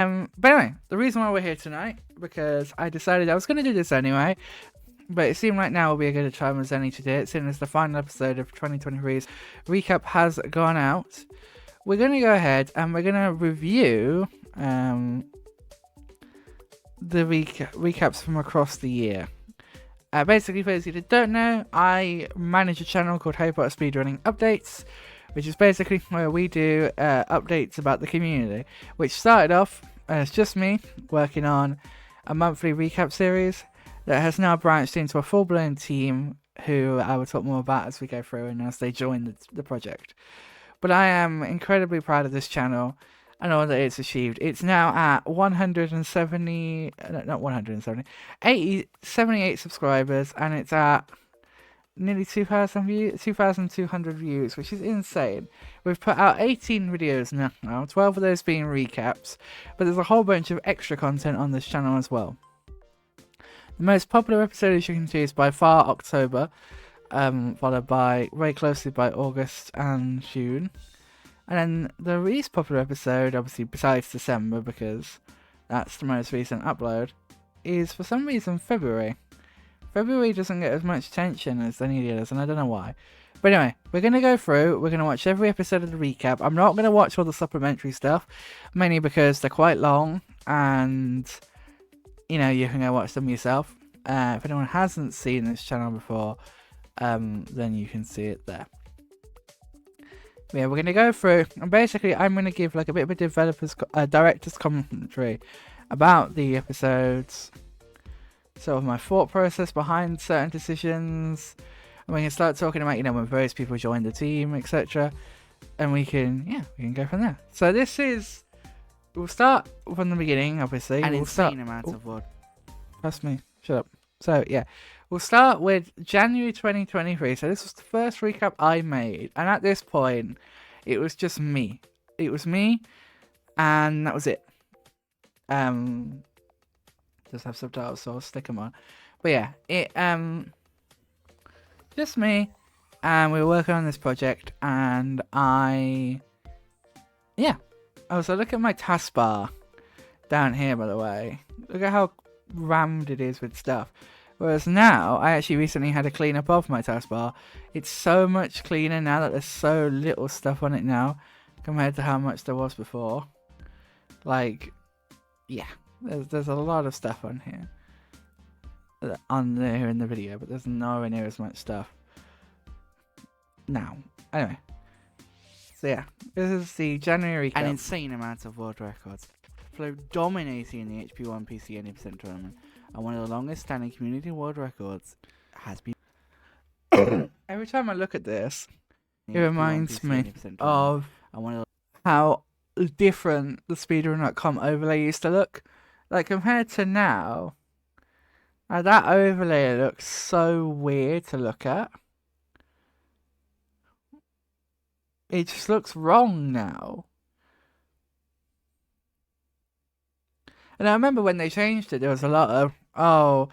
But anyway, the reason why we're here tonight, because I decided I was going to do this anyway, but it seemed like now would be a good time as any to do it, seeing as the final episode of 2023's recap has gone out. We're going to go ahead and we're going to review the recaps from across the year. Basically, for those of you that don't know, I manage a channel called HPSR Speedrunning Updates, which is basically where we do updates about the community, which started off as just me working on a monthly recap series that has now branched into a full-blown team who I will talk more about as we go through and as they join the project. But I am incredibly proud of this channel and all that it's achieved. It's now at 78 subscribers, and it's at nearly 2,200 views, which is insane. We've put out 18 videos now, 12 of those being recaps, but there's a whole bunch of extra content on this channel as well. The most popular episode, as you can see, is by far October, followed by very closely by August and June. And then the least popular episode, obviously besides December, because that's the most recent upload, is for some reason February. February doesn't get as much attention as any of the others, and I don't know why. But anyway, we're going to go through, we're going to watch every episode of the recap. I'm not going to watch all the supplementary stuff, mainly because they're quite long, and, you know, you can go watch them yourself. If anyone hasn't seen this channel before, then you can see it there. Yeah, we're going to go through, and basically I'm going to give like a bit of a director's commentary about the episodes, sort of my thought process behind certain decisions, and we can start talking about, you know, when various people join the team, etc. And we can go from there. So we'll start from the beginning, obviously. An we'll insane start, amount of wood. Trust me, shut up. So yeah, we'll start with January 2023. So this was the first recap I made, and at this point, it was just me. It was me, and that was it. Just have subtitles, so I'll stick them on. But yeah, just me, and we were working on this project, and oh, so look at my taskbar down here, by the way. Look at how rammed it is with stuff. Whereas now, I actually recently had a clean up of my taskbar. It's so much cleaner now that there's so little stuff on it now compared to how much there was before. Like, yeah, there's a lot of stuff on here. On there in the video, but there's nowhere near as much stuff now. Anyway, so yeah, this is the January recap. An insane amount of world records. Flow dominating the HP1 PC 80% tournament, and one of the longest standing community world records has been. Every time I look at this, it reminds me of and one of how different the speedrun.com overlay used to look. Like, compared to now, that overlay looks so weird to look at. It just looks wrong now. And I remember when they changed it, there was a lot of, oh,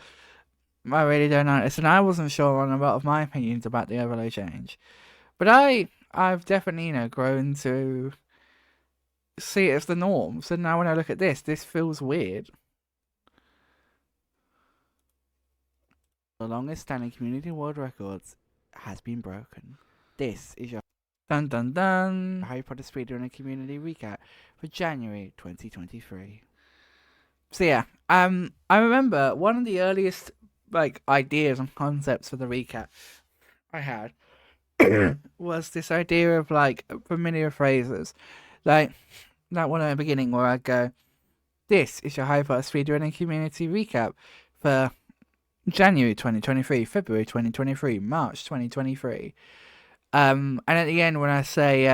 I really don't know this. And I wasn't sure on a lot of my opinions about the overlay change. But I've definitely, you know, grown to see it as the norm. So now when I look at this feels weird. the longest standing community world records has been broken. This is your Dun dun dun. Harry Potter speedrunning community recap for January 2023. So yeah, I remember one of the earliest like ideas and concepts for the recap I had was this idea of like familiar phrases, like that one at the beginning where I'd go, "This is your Harry Potter speedrunning community recap for January 2023, February 2023, March 2023." And at the end when I say,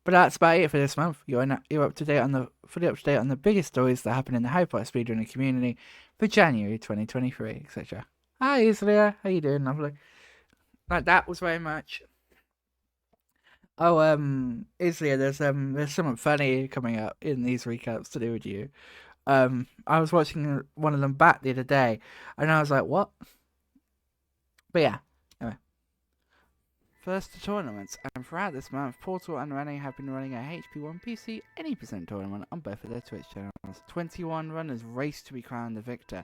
but that's about it for this month. You're up to date on the biggest stories that happen in the Harry Potter speedrunning community for January 2023, etc. Hi Islia, how you doing, lovely? Like that was very much. Oh, Islia, there's something funny coming up in these recaps to do with you. I was watching one of them back the other day, and I was like, what? But yeah, anyway. First to tournaments, and throughout this month, Portal and Rene have been running a HP1 PC any percent tournament on both of their Twitch channels. 21 runners race to be crowned the victor.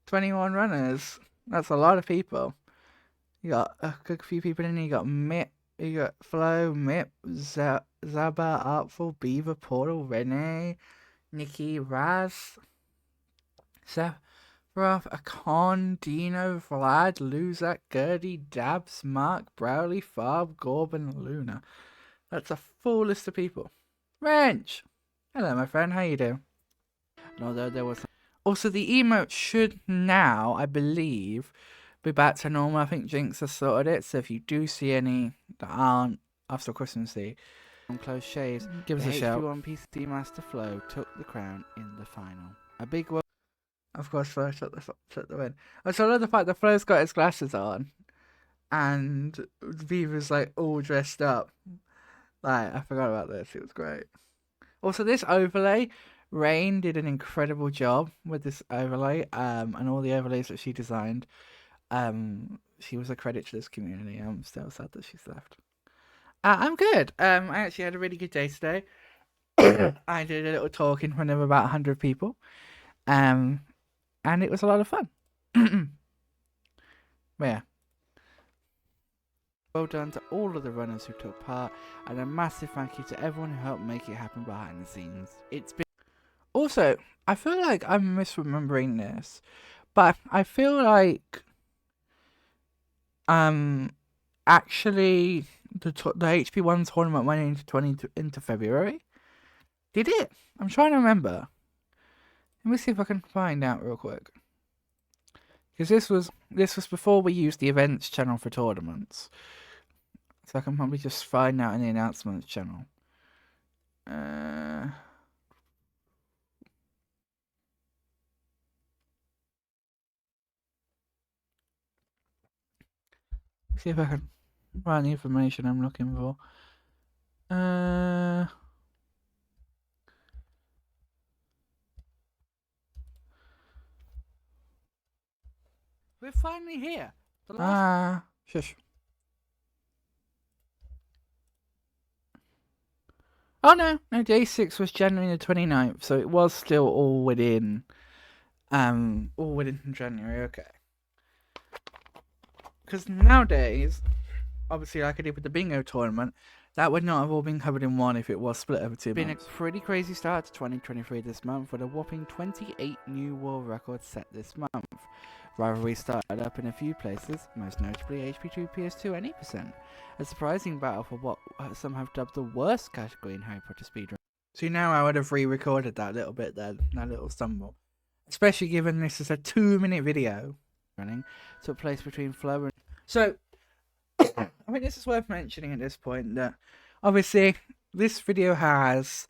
21 runners. That's a lot of people. You got a good few people in here. You got Mip, you got Flo, Mip, Zaba, Artful, Beaver, Portal, Rene, Nikki, Raz, Sephiroth, Akon, Dino, Vlad, Luzak, Gertie, Dabs, Mark, Browley, Farb, Gorban, Luna. That's a full list of people. Wrench! Hello, my friend. How you doing? And although there was Also, the emote should now, I believe, be back to normal. I think Jinx has sorted it, so if you do see any that aren't after Christmas Eve, some close shaves, give us the a shout. HP1 PC Master Flo took the crown in the final. A big well Of course, Flo took the win. I also love the fact that Flo's got his glasses on, and Beaver's like all dressed up. Like, I forgot about this. It was great. Also, this overlay, Rain did an incredible job with this overlay, and all the overlays that she designed. She was a credit to this community. I'm still sad that she's left. I'm good. I actually had a really good day today. I did a little talk in front of about 100 people. And it was a lot of fun. Yeah. well done to all of the runners who took part, and a massive thank you to everyone who helped make it happen behind the scenes. It's been Also, I feel like I'm misremembering this, but I feel like actually the HP1 tournament went into February. Did it? I'm trying to remember. Let me see if I can find out real quick. Because this was before we used the events channel for tournaments. So I can probably just find out in the announcements channel. See if I can find the information I'm looking for. we're finally here. Shush. Oh no, day 6 was January the 29th, so it was still all within January, okay. Because nowadays, obviously like I did with the bingo tournament, that would not have all been covered in one if it was split over 2 months. It's been a pretty crazy start to 2023 this month, with a whopping 28 new world records set this month. Rivalry started up in a few places, most notably HP2, PS2 and 8%. A surprising battle for what some have dubbed the worst category in Harry Potter speedrun. See, now I would have re-recorded that little bit then, that little stumble. Especially given this is a 2-minute video. Running took place between Flo and... So, I think this is worth mentioning at this point that, obviously, this video has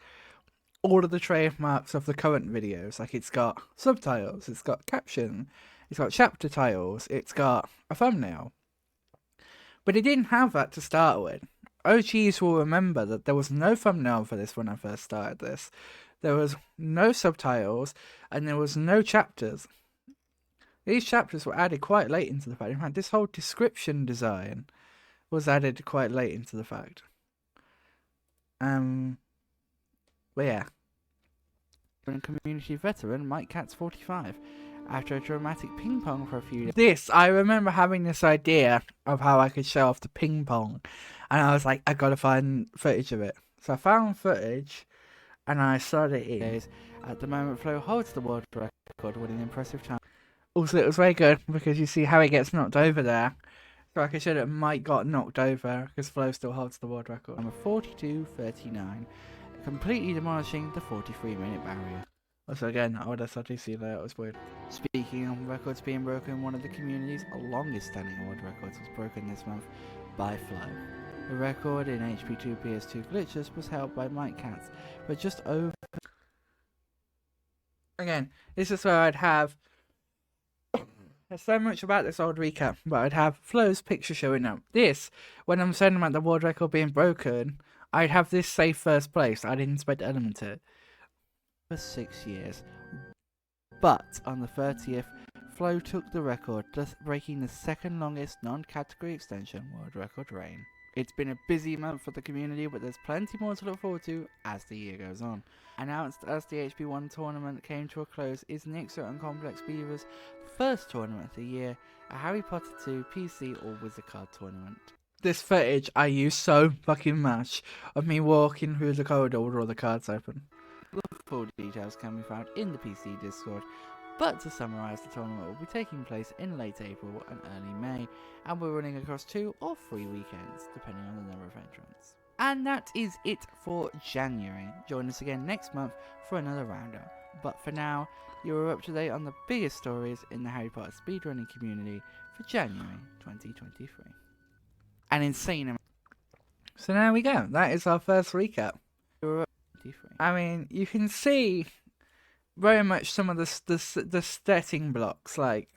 all of the trademarks of the current videos. Like, it's got subtitles, it's got caption, it's got chapter titles, it's got a thumbnail. But it didn't have that to start with. OGs will remember that there was no thumbnail for this when I first started this. There was no subtitles, and there was no chapters. These chapters were added quite late into the fact. In fact, this whole description design was added quite late into the fact. But yeah. Community veteran Mike Katz 45. After a dramatic ping pong for a few days. I remember having this idea of how I could show off the ping pong. And I was like, I gotta find footage of it. So I found footage and I started it in. At the moment, Flo holds the world record with an impressive time. Also, it was very good because you see how he gets knocked over there. So I could show that Mike got knocked over because Flo still holds the world record. I'm a 42:39, completely demolishing the 43-minute barrier. Also, again, I would have thought you see that. It was weird. Speaking of records being broken, one of the community's longest standing world records was broken this month by Flo. The record in HP2 PS2 glitches was held by Mike Katz, but just over... Again, this is where I'd have... There's so much about this old recap, but I'd have Flo's picture showing up. This, when I'm saying about the world record being broken, I'd have this say first place. I'd inspect element it. For 6 years. But on the 30th, Flow took the record, thus breaking the second longest non-category extension world record reign. It's been a busy month for the community, but there's plenty more to look forward to as the year goes on. Announced as the HP1 tournament came to a close is Nixer and Complex Beaver's first tournament of the year, a Harry Potter 2 PC or Wizard Card tournament. This footage I use so fucking much of me walking through the corridor with all the cards open. The full details can be found in the PC Discord, but to summarise, the tournament will be taking place in late April and early May, and we're running across 2 or 3 weekends, depending on the number of entrants. And that is it for January. Join us again next month for another roundup. But for now, you are up to date on the biggest stories in the Harry Potter speedrunning community for January 2023. An insane amount. So there we go. That is our first recap. I mean, you can see very much some of the setting blocks. Like,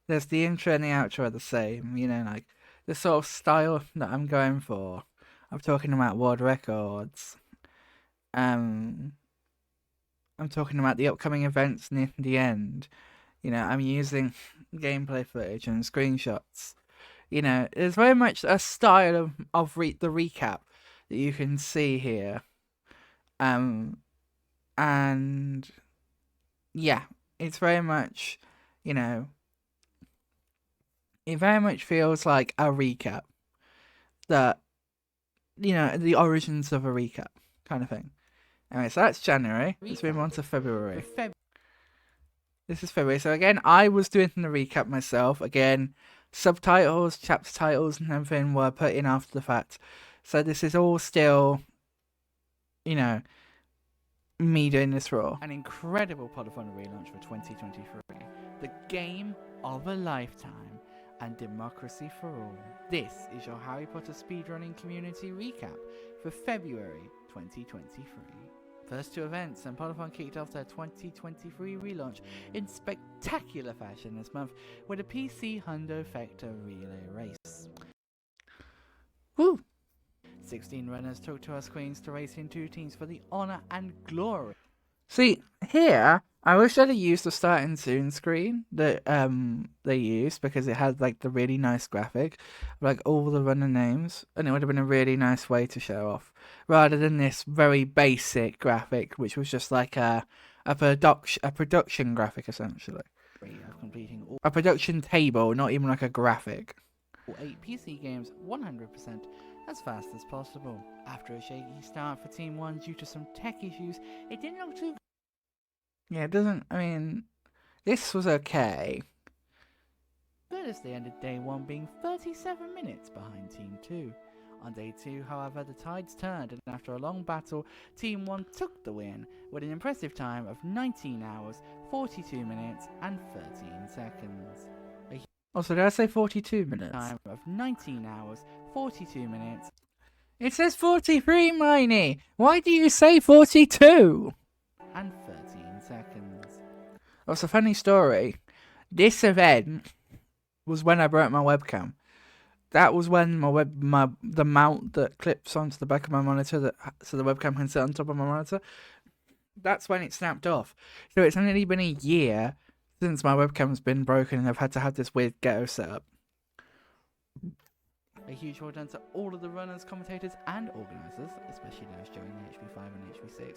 there's the intro and the outro are the same. You know, like the sort of style that I'm going for. I'm talking about world records. I'm talking about the upcoming events near the end. You know, I'm using gameplay footage and screenshots. You know, there's very much a style of the recap that you can see here. And yeah, it's very much, you know, it very much feels like a recap. That, you know, the origins of a recap kind of thing. Anyway, so that's January. Let's move on to February. This is February. So again, I was doing the recap myself. Again, subtitles, chapter titles and everything were put in after the fact. So this is all still, you know, me doing this raw. An incredible Polyphony relaunch for 2023. The game of a lifetime and democracy for all. This is your Harry Potter speedrunning community recap for February 2023. First 2 events, and Polyphony kicked off their 2023 relaunch in spectacular fashion this month with a PC Hundo Factor Relay Race. Woo! 16 runners took to our screens to race in 2 teams for the honour and glory. See, here, I wish I'd have used the start and soon screen that they used, because it had like the really nice graphic, like all the runner names, and it would have been a really nice way to show off, rather than this very basic graphic, which was just like a production graphic essentially. Completing all A production table, not even like a graphic. 8 PC games 100% as fast as possible. After a shaky start for Team 1 due to some tech issues, it didn't look too... Yeah, it doesn't, I mean, this was okay. good as they ended day 1 being 37 minutes behind Team 2. On day 2, however, the tides turned, and after a long battle, Team 1 took the win with an impressive time of 19 hours, 42 minutes and 13 seconds. Also, did I say 42 minutes? Time of 19 hours, 42 minutes. It says 43, Miney! Why do you say 42? And 13 seconds. Also, funny story. This event was when I broke my webcam. That was when the mount that clips onto the back of my monitor, so the webcam can sit on top of my monitor, that's when it snapped off. So it's only been a year since my webcam's been broken and I've had to have this weird ghetto setup. A huge well done to all of the runners, commentators and organisers, especially those during HP5 and HP6.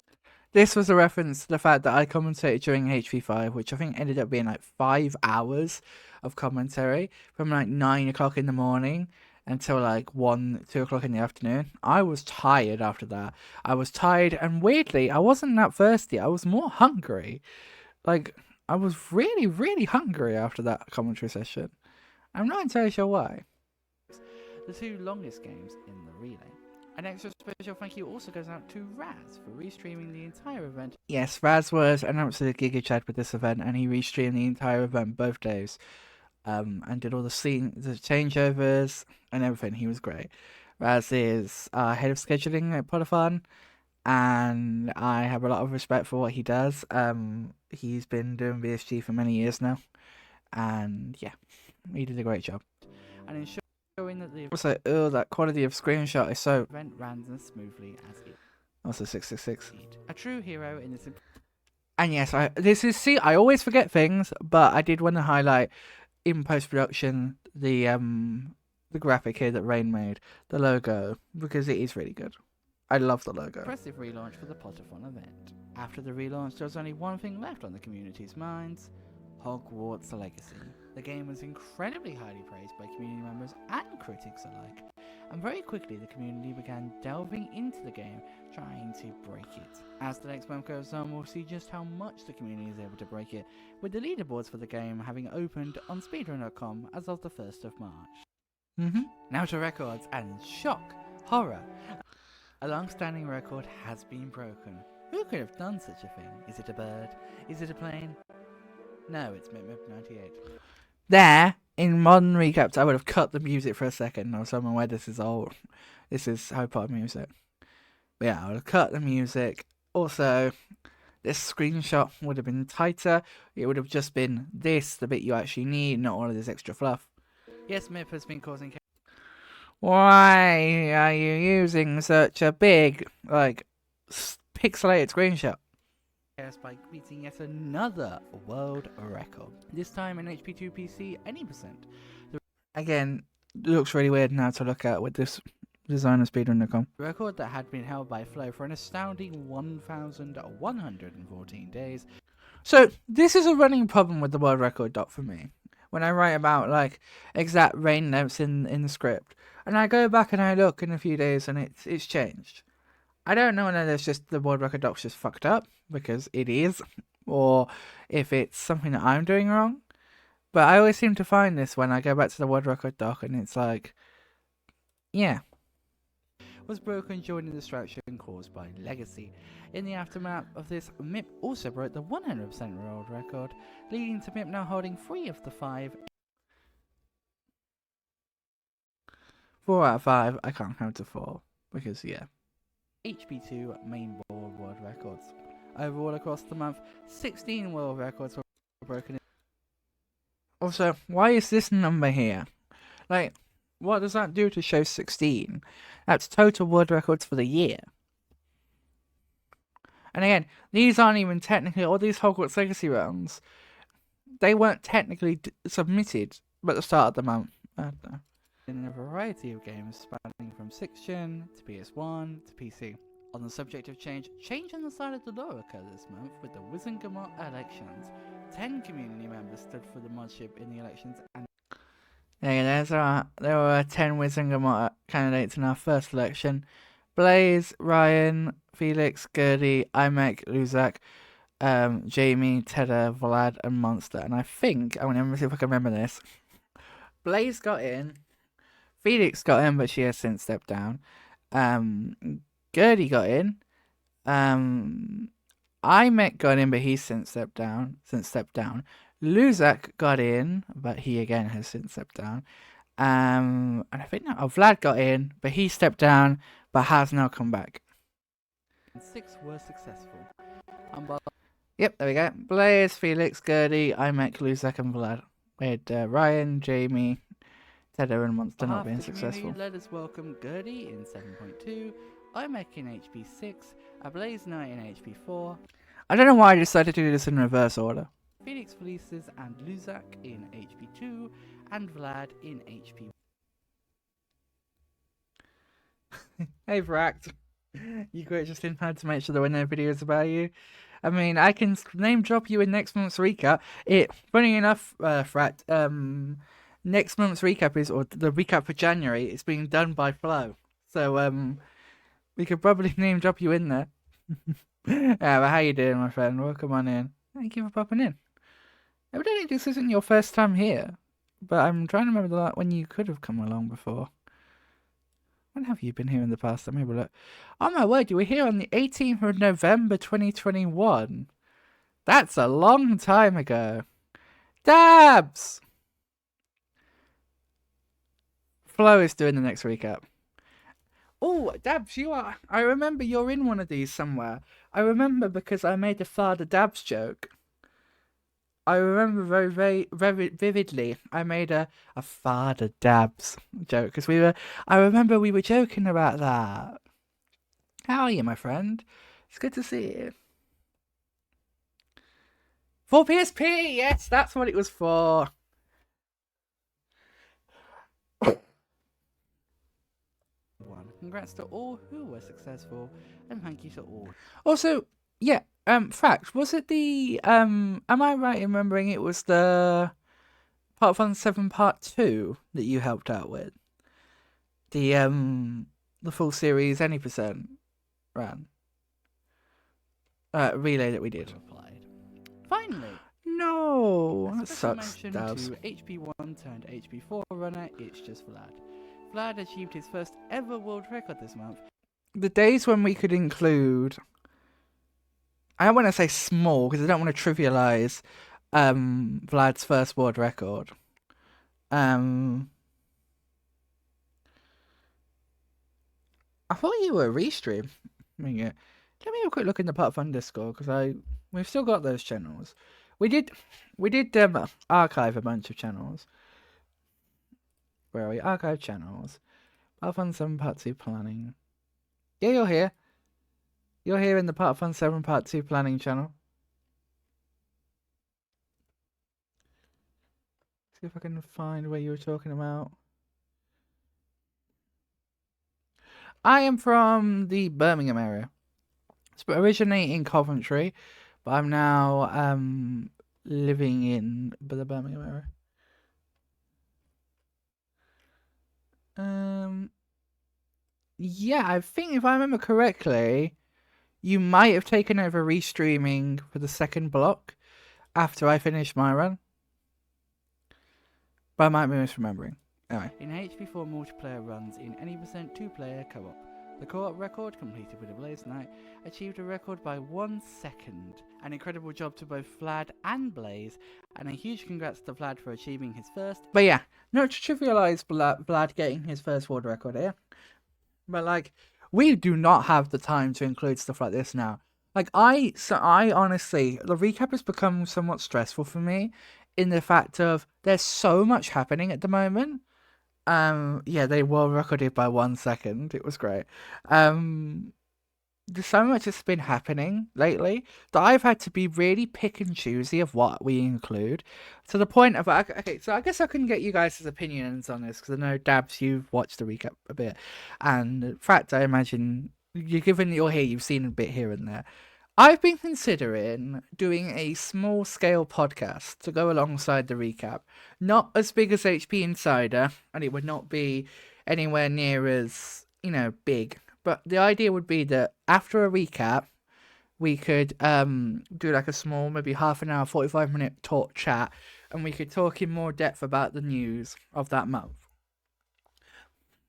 This was a reference to the fact that I commentated during HP5, which I think ended up being like 5 hours of commentary from like 9 o'clock in the morning until like 1, 2 o'clock in the afternoon. I was tired after that. I was tired, and weirdly, I wasn't that thirsty. I was more hungry. Like, I was really, really hungry after that commentary session. I'm not entirely sure why. The 2 longest games in the relay. An extra special thank you also goes out to Raz for restreaming the entire event. Yes, Raz was an absolute giga chat with this event, and he restreamed the entire event both days. And did all the changeovers and everything. He was great. Raz is head of scheduling at Polyphon, and I have a lot of respect for what he does. He's been doing BSG for many years now, and yeah, he did a great job. And ensuring that the Also, that quality of screenshot is so... event ran as smoothly as it. Also 666. A true hero in this... And yes, I always forget things, but I did want to highlight in post-production the graphic here that Rain made, the logo, because it is really good. I love the logo. Impressive relaunch for the Potterfon event. After the relaunch, there was only one thing left on the community's minds: Hogwarts Legacy. The game was incredibly highly praised by community members and critics alike, and very quickly the community began delving into the game, trying to break it. As the next month goes on, we'll see just how much the community is able to break it, with the leaderboards for the game having opened on speedrun.com as of the 1st of March. Now to records, and shock, horror. A long-standing record has been broken. Who could have done such a thing? Is it a bird? Is it a plane? No, it's MipMip98. There, in modern recaps, I would have cut the music for a second, or someone where this is old. This is Harry Potter music. But yeah, I would have cut the music. Also, this screenshot would have been tighter. It would have just been this, the bit you actually need, not all of this extra fluff. Yes, Mip has been causing... Why are you using such a big, pixelated screenshot? By beating yet another world record. This time in HP2 PC, any percent. Again, looks really weird now to look at with this design of speedrun.com. Record that had been held by Flo for an astounding 1,114 days. So this is a running problem with the world record doc for me. When I write about exact rain notes in the script, and I go back and I look in a few days and it's changed. I don't know whether it's just the world record doc's just fucked up, because it is, or if it's something that I'm doing wrong. But I always seem to find this when I go back to the world record doc and it's yeah. Was broken during the distraction caused by Legacy. In the aftermath of this, MIP also broke the 100% world record, leading to MIP now holding 3 of the 5. 4 out of 5, I can't count to 4, because yeah. HP2 main board world records. Overall across the month, 16 world records were broken. Also, why is this number here? What does that do to show 16? That's total world records for the year. And again, these aren't even technically, all these Hogwarts Legacy rounds, they weren't technically submitted at the start of the month. In a variety of games spanning from 6th Gen to PS1 to PC. On the subject of change on the side of the law occurred this month with the Wizengamot elections. 10 community members stood for the modship in the elections, and there were 10 Wizengamot candidates in our first election. Blaze, Ryan, Felix, Gertie, Imek, Luzak, Jamie, Tedder, Vlad, and Monster. And I think, I want to see if I can remember this. Blaze got in. Felix got in, but she has since stepped down. Gertie got in. Imek got in, but he's since stepped down. Luzak got in, but he again has since stepped down. And I think Vlad got in, but he stepped down, but has now come back. 6 were successful. Yep, there we go. Blaze, Felix, Gertie, Imek, Luzak, and Vlad. We had Ryan, Jamie, Tedder, and Monster not being successful. Let us welcome Gertie in 7.2, Imek in HP 6, Blaze Knight in HP 4. I don't know why I decided to do this in reverse order. Felix Felices and Luzak in HP 2, and Vlad in HP. Hey Fract, you quit just in time to make sure there were no videos about you. I mean, I can name drop you in next month's recap. Funny enough, Fract, next month's recap or the recap for January, is being done by Flo. So, we could probably name drop you in there. Yeah, but how you doing, my friend? Welcome on in. Thank you for popping in. Evidently, this isn't your first time here, but I'm trying to remember when you could have come along before. When have you been here in the past? Let me have a look. Oh my word, you were here on the 18th of November 2021. That's a long time ago. Dabs! Flo is doing the next recap. Oh, Dabs, you are. I remember you're in one of these somewhere. I remember because I made a Father Dabs joke. I remember very, very, very vividly. I made a Father Dabs joke because I remember we were joking about that. How are you, my friend? It's good to see you. For PSP, yes, that's what it was for. Congrats to all who were successful, and thank you to all. Also, yeah, fact, was it the, am I right in remembering it was the Part 1 7 Part 2 that you helped out with? The full series, any percent ran? Relay that we did. Replied. Finally! No! A That special sucks, mention Dabs. to HP1 turned HP4 runner, It's Just Vlad. Vlad achieved his first ever world record this month. The days when we could include, I don't want to say small because I don't want to trivialize Vlad's first world record. I thought you were restreaming it. Let me have a quick look in the Part Fun Discord because we've still got those channels. We did archive a bunch of channels. Where are we? Archive channels. Part Fun 7 Part 2 planning. Yeah, you're here. You're here in the Part Fun 7 Part 2 planning channel. See if I can find where you were talking about. I am from the Birmingham area. But originally in Coventry, but I'm now living in the Birmingham area. Yeah, I think if I remember correctly, you might have taken over restreaming for the second block after I finished my run. But I might be misremembering. Anyway. In HP4 multiplayer runs in any percent 2-player co-op, the co-op record, completed with a Blaze Knight, achieved a record by 1 second. An incredible job to both Vlad and Blaze, and a huge congrats to Vlad for achieving his first. But yeah, not to trivialize Vlad getting his first world record here, but like, we do not have the time to include stuff like this now. Like, I honestly, the recap has become somewhat stressful for me in the fact of there's so much happening at the moment. Yeah, they were recorded by 1 second. It was great. There's so much that's been happening lately that I've had to be really pick and choosy of what we include, to the point of, okay, so I guess I can get you guys' opinions on this because I know, Dabs, you've watched the recap a bit, and in fact, I imagine given you're here, you've seen a bit here and there. I've been considering doing a small scale podcast to go alongside the recap. Not as big as HP Insider, and it would not be anywhere near as, big. But the idea would be that after a recap, we could do like a small, maybe half an hour, 45-minute talk chat, and we could talk in more depth about the news of that month.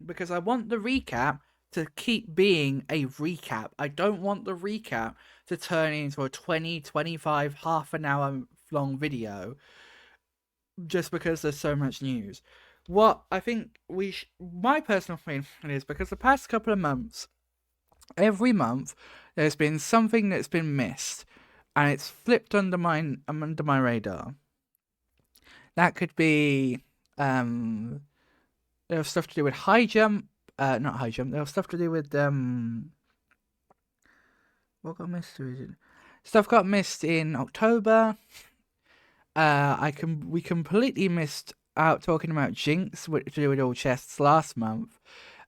Because I want the recap to keep being a recap. I don't want the recap to turn into a 20, 25, half an hour long video just because there's so much news. What I think my personal opinion is, because the past couple of months, every month, there's been something that's been missed, and it's flipped under my radar. That could be, there was stuff to do with high jump, not high jump, there was stuff to do with, what got missed? Stuff got missed in October. We completely missed out talking about Jinx, which to do with all chests last month,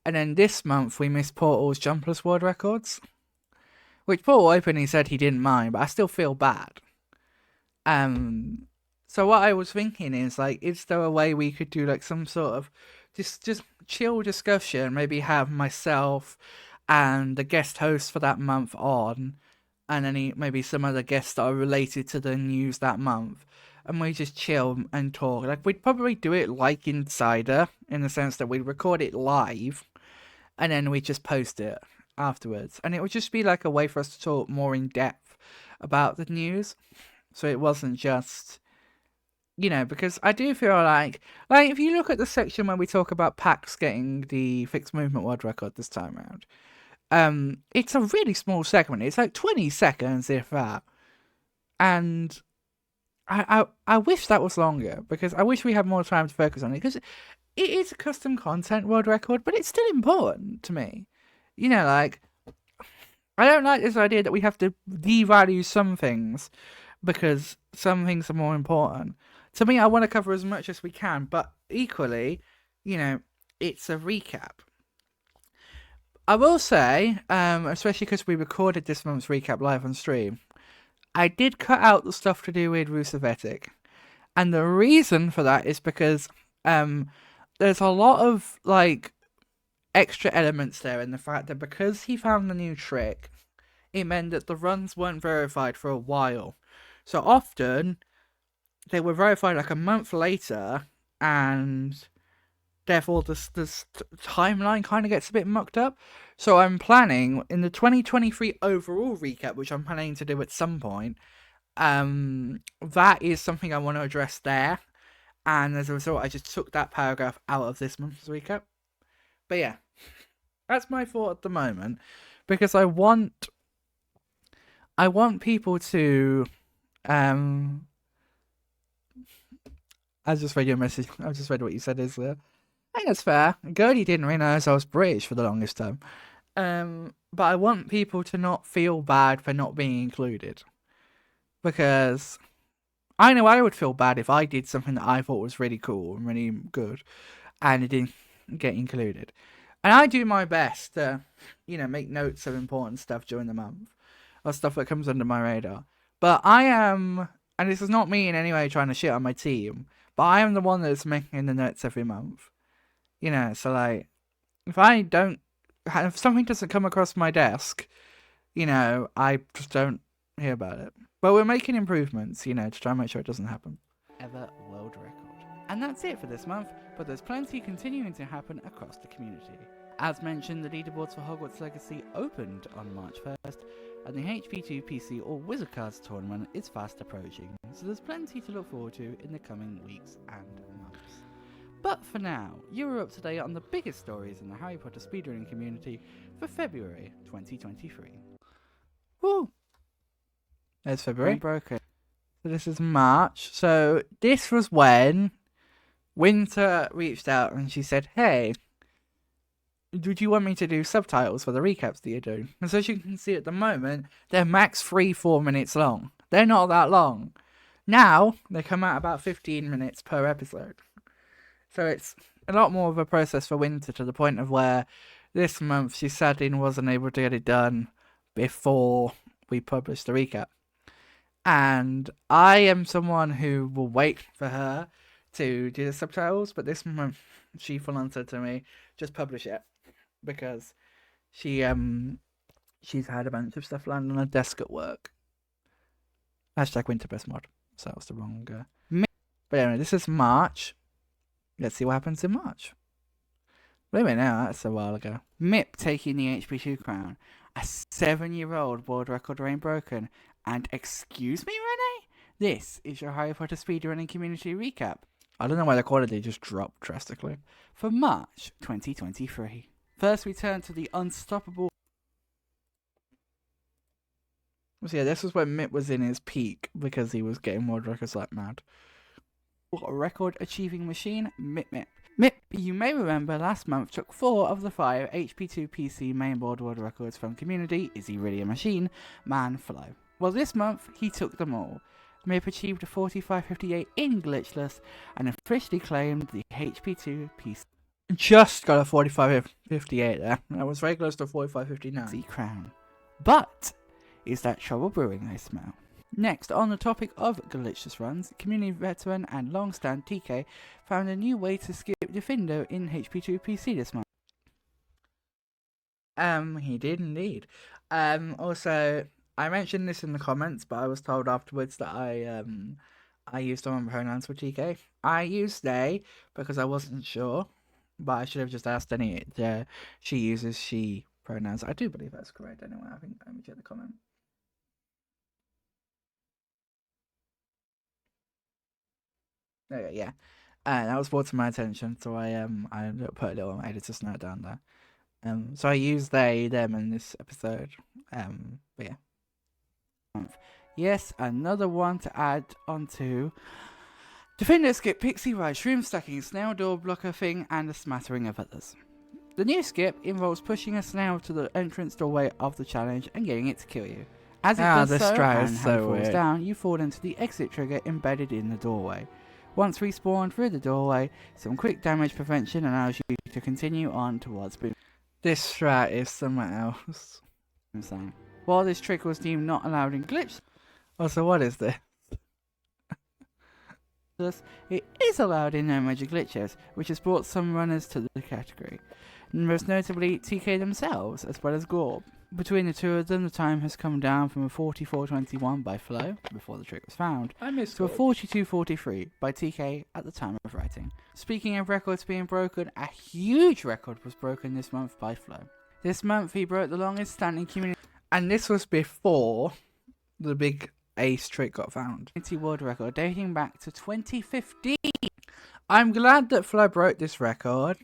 and then this month we missed Portal's jumpless world records, which Portal openly said he didn't mind, but I still feel bad. So what I was thinking is, like, is there a way we could do like some sort of just chill discussion, maybe have myself and the guest host for that month on, and maybe some other guests that are related to the news that month, and we just chill and talk. Like, we'd probably do it like Insider, in the sense that we'd record it live, and then we just post it afterwards. And it would just be like a way for us to talk more in depth about the news. So it wasn't just, because I do feel like if you look at the section where we talk about Pax getting the fixed movement world record this time around, it's a really small segment. It's like 20 seconds, if that. And I wish that was longer, because I wish we had more time to focus on it, because it is a custom content world record, but it's still important to me. I don't like this idea that we have to devalue some things because some things are more important. To me, I want to cover as much as we can, but equally, it's a recap. I will say, especially because we recorded this month's recap live on stream, I did cut out the stuff to do with Rusevetic. And the reason for that is because there's a lot of, extra elements there in the fact that because he found the new trick, it meant that the runs weren't verified for a while. So often, they were verified a month later, and therefore this timeline kind of gets a bit mucked up. So I'm planning, in the 2023 overall recap, which I'm planning to do at some point, that is something I want to address there. And as a result, I just took that paragraph out of this month's recap. But yeah, that's my thought at the moment, because I want people to I just read your message. I just read what you said. I think that's fair. Gertie didn't realise I was British for the longest time. But I want people to not feel bad for not being included, because I know I would feel bad if I did something that I thought was really cool and really good, and it didn't get included. And I do my best to, make notes of important stuff during the month, or stuff that comes under my radar. But I am, and this is not me in any way trying to shit on my team, but I am the one that's making the notes every month. So if something doesn't come across my desk, I just don't hear about it. But we're making improvements, to try and make sure it doesn't happen. Ever world record. And that's it for this month, but there's plenty continuing to happen across the community. As mentioned, the leaderboards for Hogwarts Legacy opened on March 1st, and the HP2 PC or Wizard Cards tournament is fast approaching, so there's plenty to look forward to in the coming weeks and months. But for now, you are up to date on the biggest stories in the Harry Potter speedrunning community for February 2023. Woo! There's February. Broken. So this is March. So this was when Winter reached out and she said, "Hey, would you want me to do subtitles for the recaps that you're doing?" And so as you can see at the moment, they're max 3-4 minutes long. They're not that long. Now, they come out about 15 minutes per episode. So it's a lot more of a process for Winter, to the point of where this month she sadly wasn't able to get it done before we published the recap. And I am someone who will wait for her to do the subtitles, but this month she full on said to me, just publish it, because she's had a bunch of stuff land on her desk at work. Hashtag Winterbest mod. So that was the wrong. But anyway, this is March. Let's see what happens in March. Wait a minute now, that's a while ago. Mip taking the HP2 crown. A 7-year-old world record reign broken. And excuse me, Renee? This is your Harry Potter speedrunning community recap. I don't know why the quality just dropped drastically. For March 2023. First, we turn to the unstoppable. So yeah, this was when Mip was in his peak, because he was getting world records like mad. A record-achieving machine, Mip. Mip, you may remember, last month took 4 of the 5 HP2 PC mainboard world records from community. Is he really a machine? Man, flow. Well, this month, he took them all. Mip achieved a 45.58 in glitchless and officially claimed the HP2 PC. Just got a 45.58 there. That was very close to 45.59. Crown. But is that trouble brewing, I smell? Next, on the topic of glitchless runs, community veteran and long-stand TK found a new way to skip Defendo in HP2 PC this month. He did indeed. Also, I mentioned this in the comments, but I was told afterwards that I used the wrong pronouns for TK. I used they because I wasn't sure, but I should have just asked any. She uses she pronouns. I do believe that's correct. Anyway, I think let me check the comment. Okay, yeah. That was brought to my attention, so I put a little editor's note down there. So I used they, them in this episode. But yeah. Yes, another one to add onto. Defender skip, Pixie Ride, Shroom Stacking, Snail Door Blocker Thing, and a smattering of others. The new skip involves pushing a snail to the entrance doorway of the challenge and getting it to kill you. As it does this so, strat and is Harry so falls weird. down, you fall into the exit trigger embedded in the doorway. Once respawned through the doorway, some quick damage prevention allows you to continue on towards boom. This strat is somewhere else. Insane. While this trick was deemed not allowed in glitch Also, what is this? it is allowed in no major glitches, which has brought some runners to the category. Most notably TK themselves, as well as Gorb. Between the two of them, the time has come down from a 44.21 by Flo, before the trick was found, to a 42.43 by TK at the time of writing. Speaking of records being broken, a huge record was broken this month by Flo. This month he broke the longest standing community And this was before the big ace trick got found. world record dating back to 2015. I'm glad that Flo broke this record.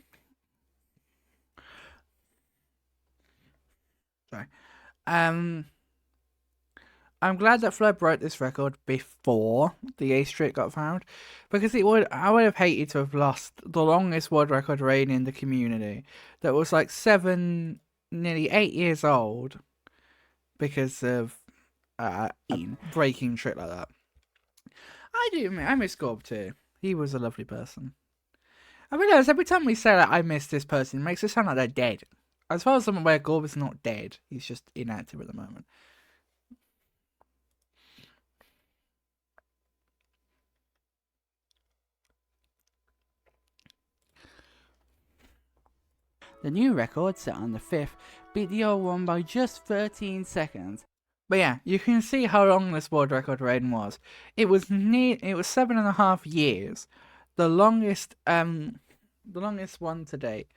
Sorry. I'm glad that Flo broke this record before the ace trick got found, because I would have hated to have lost the longest world record reign in the community that was like nearly 8 years old because of a breaking trick like that. I miss Gorb too. He was a lovely person. I realise every time we say that I miss this person, it makes it sound like they're dead. As far as I'm aware, Gorb is not dead. He's just inactive at the moment. The new record, set on the 5th, beat the old one by just 13 seconds. But yeah, you can see how long this world record reign was. It was 7.5 years. The longest one to date.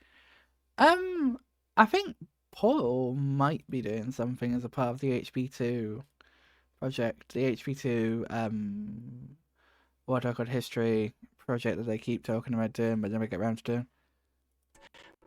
I think Paul might be doing something as a part of the HP2 project. The HP2 world record history project that they keep talking about doing but never get around to doing.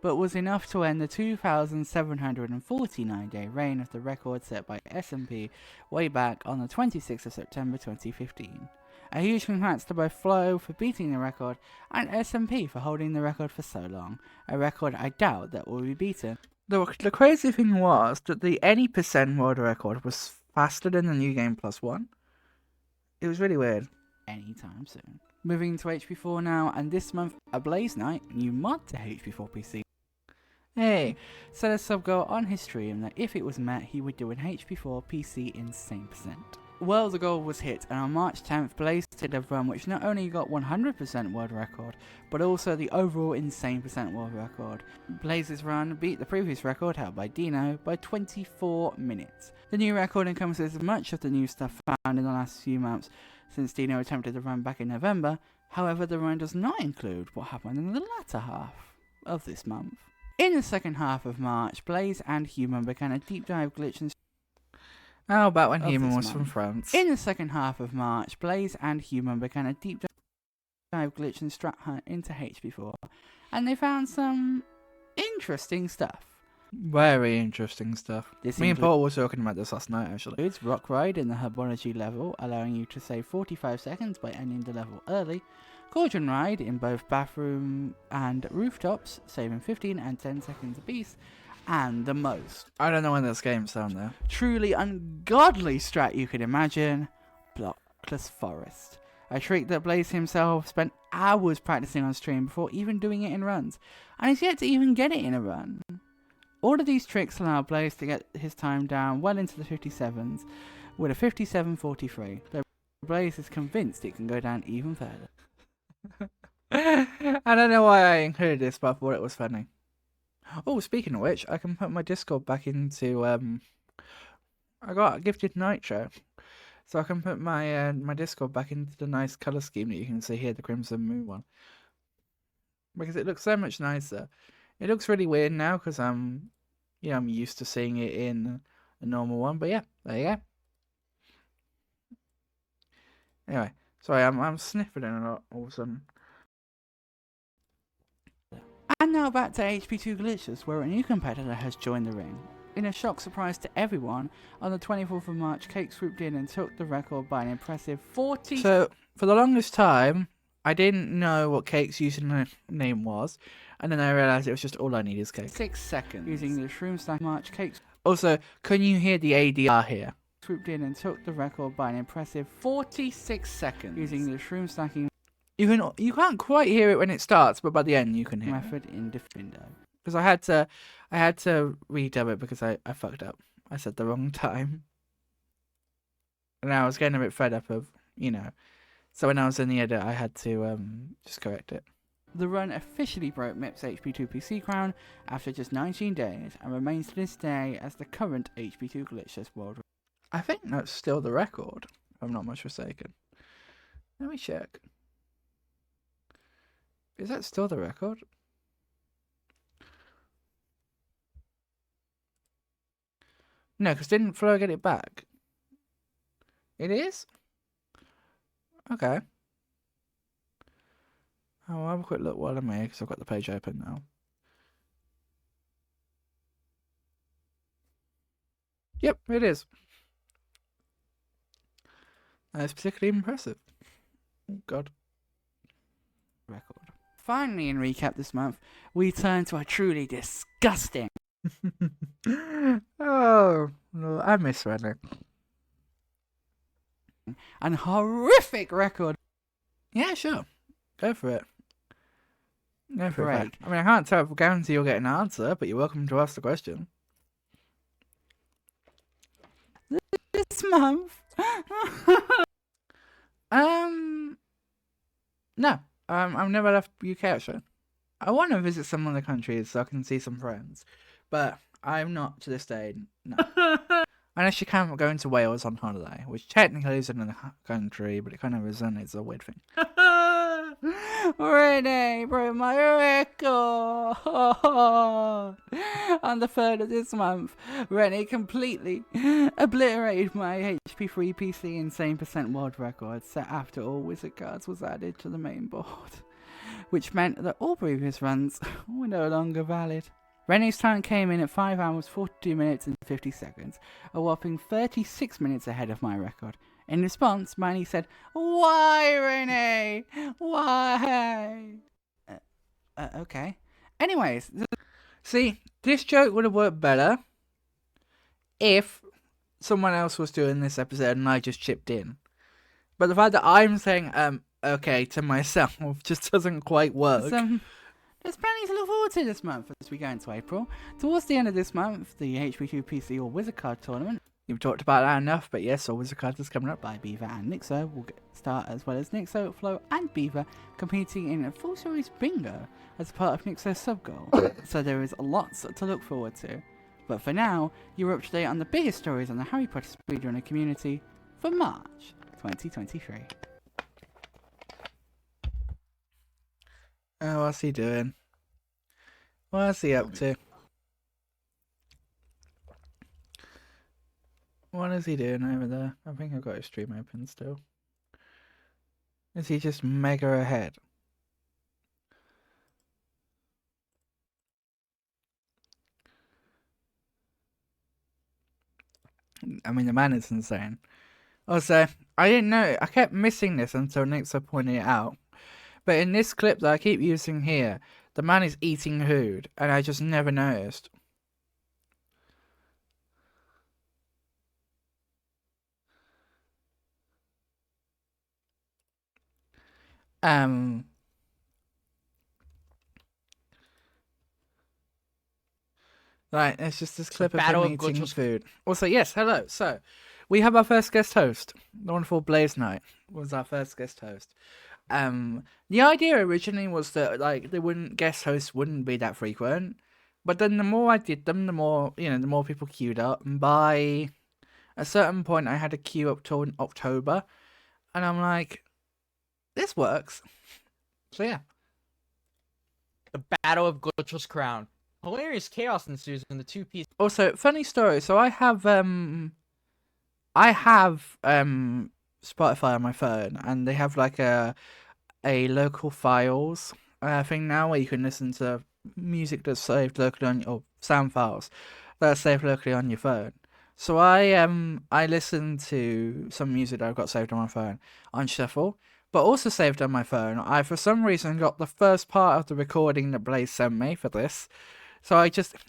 But was enough to end the 2,749-day reign of the record set by SMP way back on the 26th of September 2015. A huge congrats to both Flo for beating the record and SMP for holding the record for so long, a record I doubt that will be beaten. The crazy thing was that the any percent world record was faster than the New Game +1. It was really weird. Anytime soon. Moving to HP4 now, and this month, a Blaze Knight, new mod to HP4 PC. Hey, Set a sub goal on his stream that if it was met, he would do an HP4 PC insane percent. Well, the goal was hit, and on March 10th, Blaze did a run which not only got 100% world record, but also the overall insane percent world record. Blaze's run beat the previous record held by Dino by 24 minutes. The new record encompasses much of the new stuff found in the last few months since Dino attempted the run back in November. However, the run does not include what happened in the latter half of this month. In the second half of March, Blaze and Human began a deep dive glitch and how about when Human was month. from France? In the second half of March, Blaze and Human began a deep dive glitch and strat hunt into HP4, and they found some interesting stuff. Very interesting stuff. Me and Paul were talking about this last night, actually. Includes Rock Ride in the Herbology level, allowing you to save 45 seconds by ending the level early. Cauldron Ride in both bathroom and rooftops, saving 15 and 10 seconds apiece. And the most I don't know when this game's down there. truly ungodly strat you could imagine, Blockless Forest. A trick that Blaze himself spent hours practicing on stream before even doing it in runs, and he's yet to even get it in a run. All of these tricks allow Blaze to get his time down well into the 57s with a 57.43, though Blaze is convinced it can go down even further. I don't know why I included this, but I thought it was funny. Oh, speaking of which, I can put my Discord back into I got a gifted Nitro, so I can put my my Discord back into the nice color scheme that you can see here, the Crimson Moon one, because it looks so much nicer. It looks really weird now because I'm used to seeing it in a normal one, but yeah, there you go. Anyway, sorry, I'm sniffing a lot all of a sudden. And now back to HP2 glitches, where a new competitor has joined the ring. In a shock surprise to everyone, on the 24th of March, Cake swooped in and took the record by an impressive 40... So, for the longest time, I didn't know what Cake's username was, and then I realised it was just all I need is Cake. 6 seconds. Using the Shroom Stack March, Cake... Also, can you hear the ADR here? swooped in and took the record by an impressive 46 seconds using the shroom stacking You can't quite hear it when it starts, but by the end you can hear method in Defender. Because I had to redub it because I fucked up. I said the wrong time. And I was getting a bit fed up of, So when I was in the edit, I had to just correct it. The run officially broke MIP's HP2 PC crown after just 19 days and remains to this day as the current HP2 glitchless world. I think that's still the record, if I'm not much mistaken. Let me check. Is that still the record? No, because didn't Flo get it back? It is? Okay. I'll have a quick look while I'm here, because I've got the page open now. Yep, it is. That's particularly impressive. Oh, God. Record. Finally, in recap this month, we turn to a truly disgusting oh, no, I miss running. And horrific record. Yeah, sure. Go for it. Go for Great. it. I mean, I can't tell if I guarantee you'll get an answer, but you're welcome to ask the question. This month. No. I've never left UK actually. I want to visit some other countries so I can see some friends, but I'm not to this day. No. Unless you can't go into Wales on holiday, which technically isn't a country, but it kind of isn't. It's a weird thing. Renee broke my record. On the 3rd of this month, Renee completely obliterated my HP3 PC insane % world record set after all wizard cards was added to the main board, which meant that all previous runs were no longer valid. Renee's time came in at 5 hours, 42 minutes and 50 seconds, a whopping 36 minutes ahead of my record. In response, Manny said, "Why, Renee? Why?" Okay. Anyways, see, this joke would have worked better if someone else was doing this episode and I just chipped in. But the fact that I'm saying, okay, to myself just doesn't quite work. There's plenty to look forward to this month as we go into April. Towards the end of this month, the HP2 PC or Wizard Card Tournament. You've talked about that enough, but yes, all Wizard Cards is coming up. By Beaver and Nixo will start, as well as Nixo, Flo and Beaver competing in a full series bingo as part of Nixo's sub-goal. So there is lots to look forward to. But for now, you're up to date on the biggest stories on the Harry Potter speedrunner community for March 2023. Oh, what's he doing? What's he up to? What is he doing over there? I think I've got his stream open still. Is he just mega ahead? I mean, the man is insane. Also, I didn't know. I kept missing this until Nixa pointed it out. But in this clip that I keep using here, the man is eating food, and I just never noticed. Right, it's just this clip of him eating food. Also, yes, hello. So, we have our first guest host. The wonderful Blaze Knight was our first guest host. The idea originally was that guest hosts wouldn't be that frequent, but then the more I did them, the more people queued up. And by a certain point, I had to queue up till October, and I'm like, this works. So yeah, the Battle of Glitchless Crown. Hilarious chaos ensues when the two pieces. Also, funny story. So I have Spotify on my phone, and they have like a local files thing now where you can listen to music that's saved locally on or sound files that are saved locally on your phone. So I listen to some music that I've got saved on my phone on shuffle, but also saved on my phone. I for some reason got the first part of the recording that Blaze sent me for this. So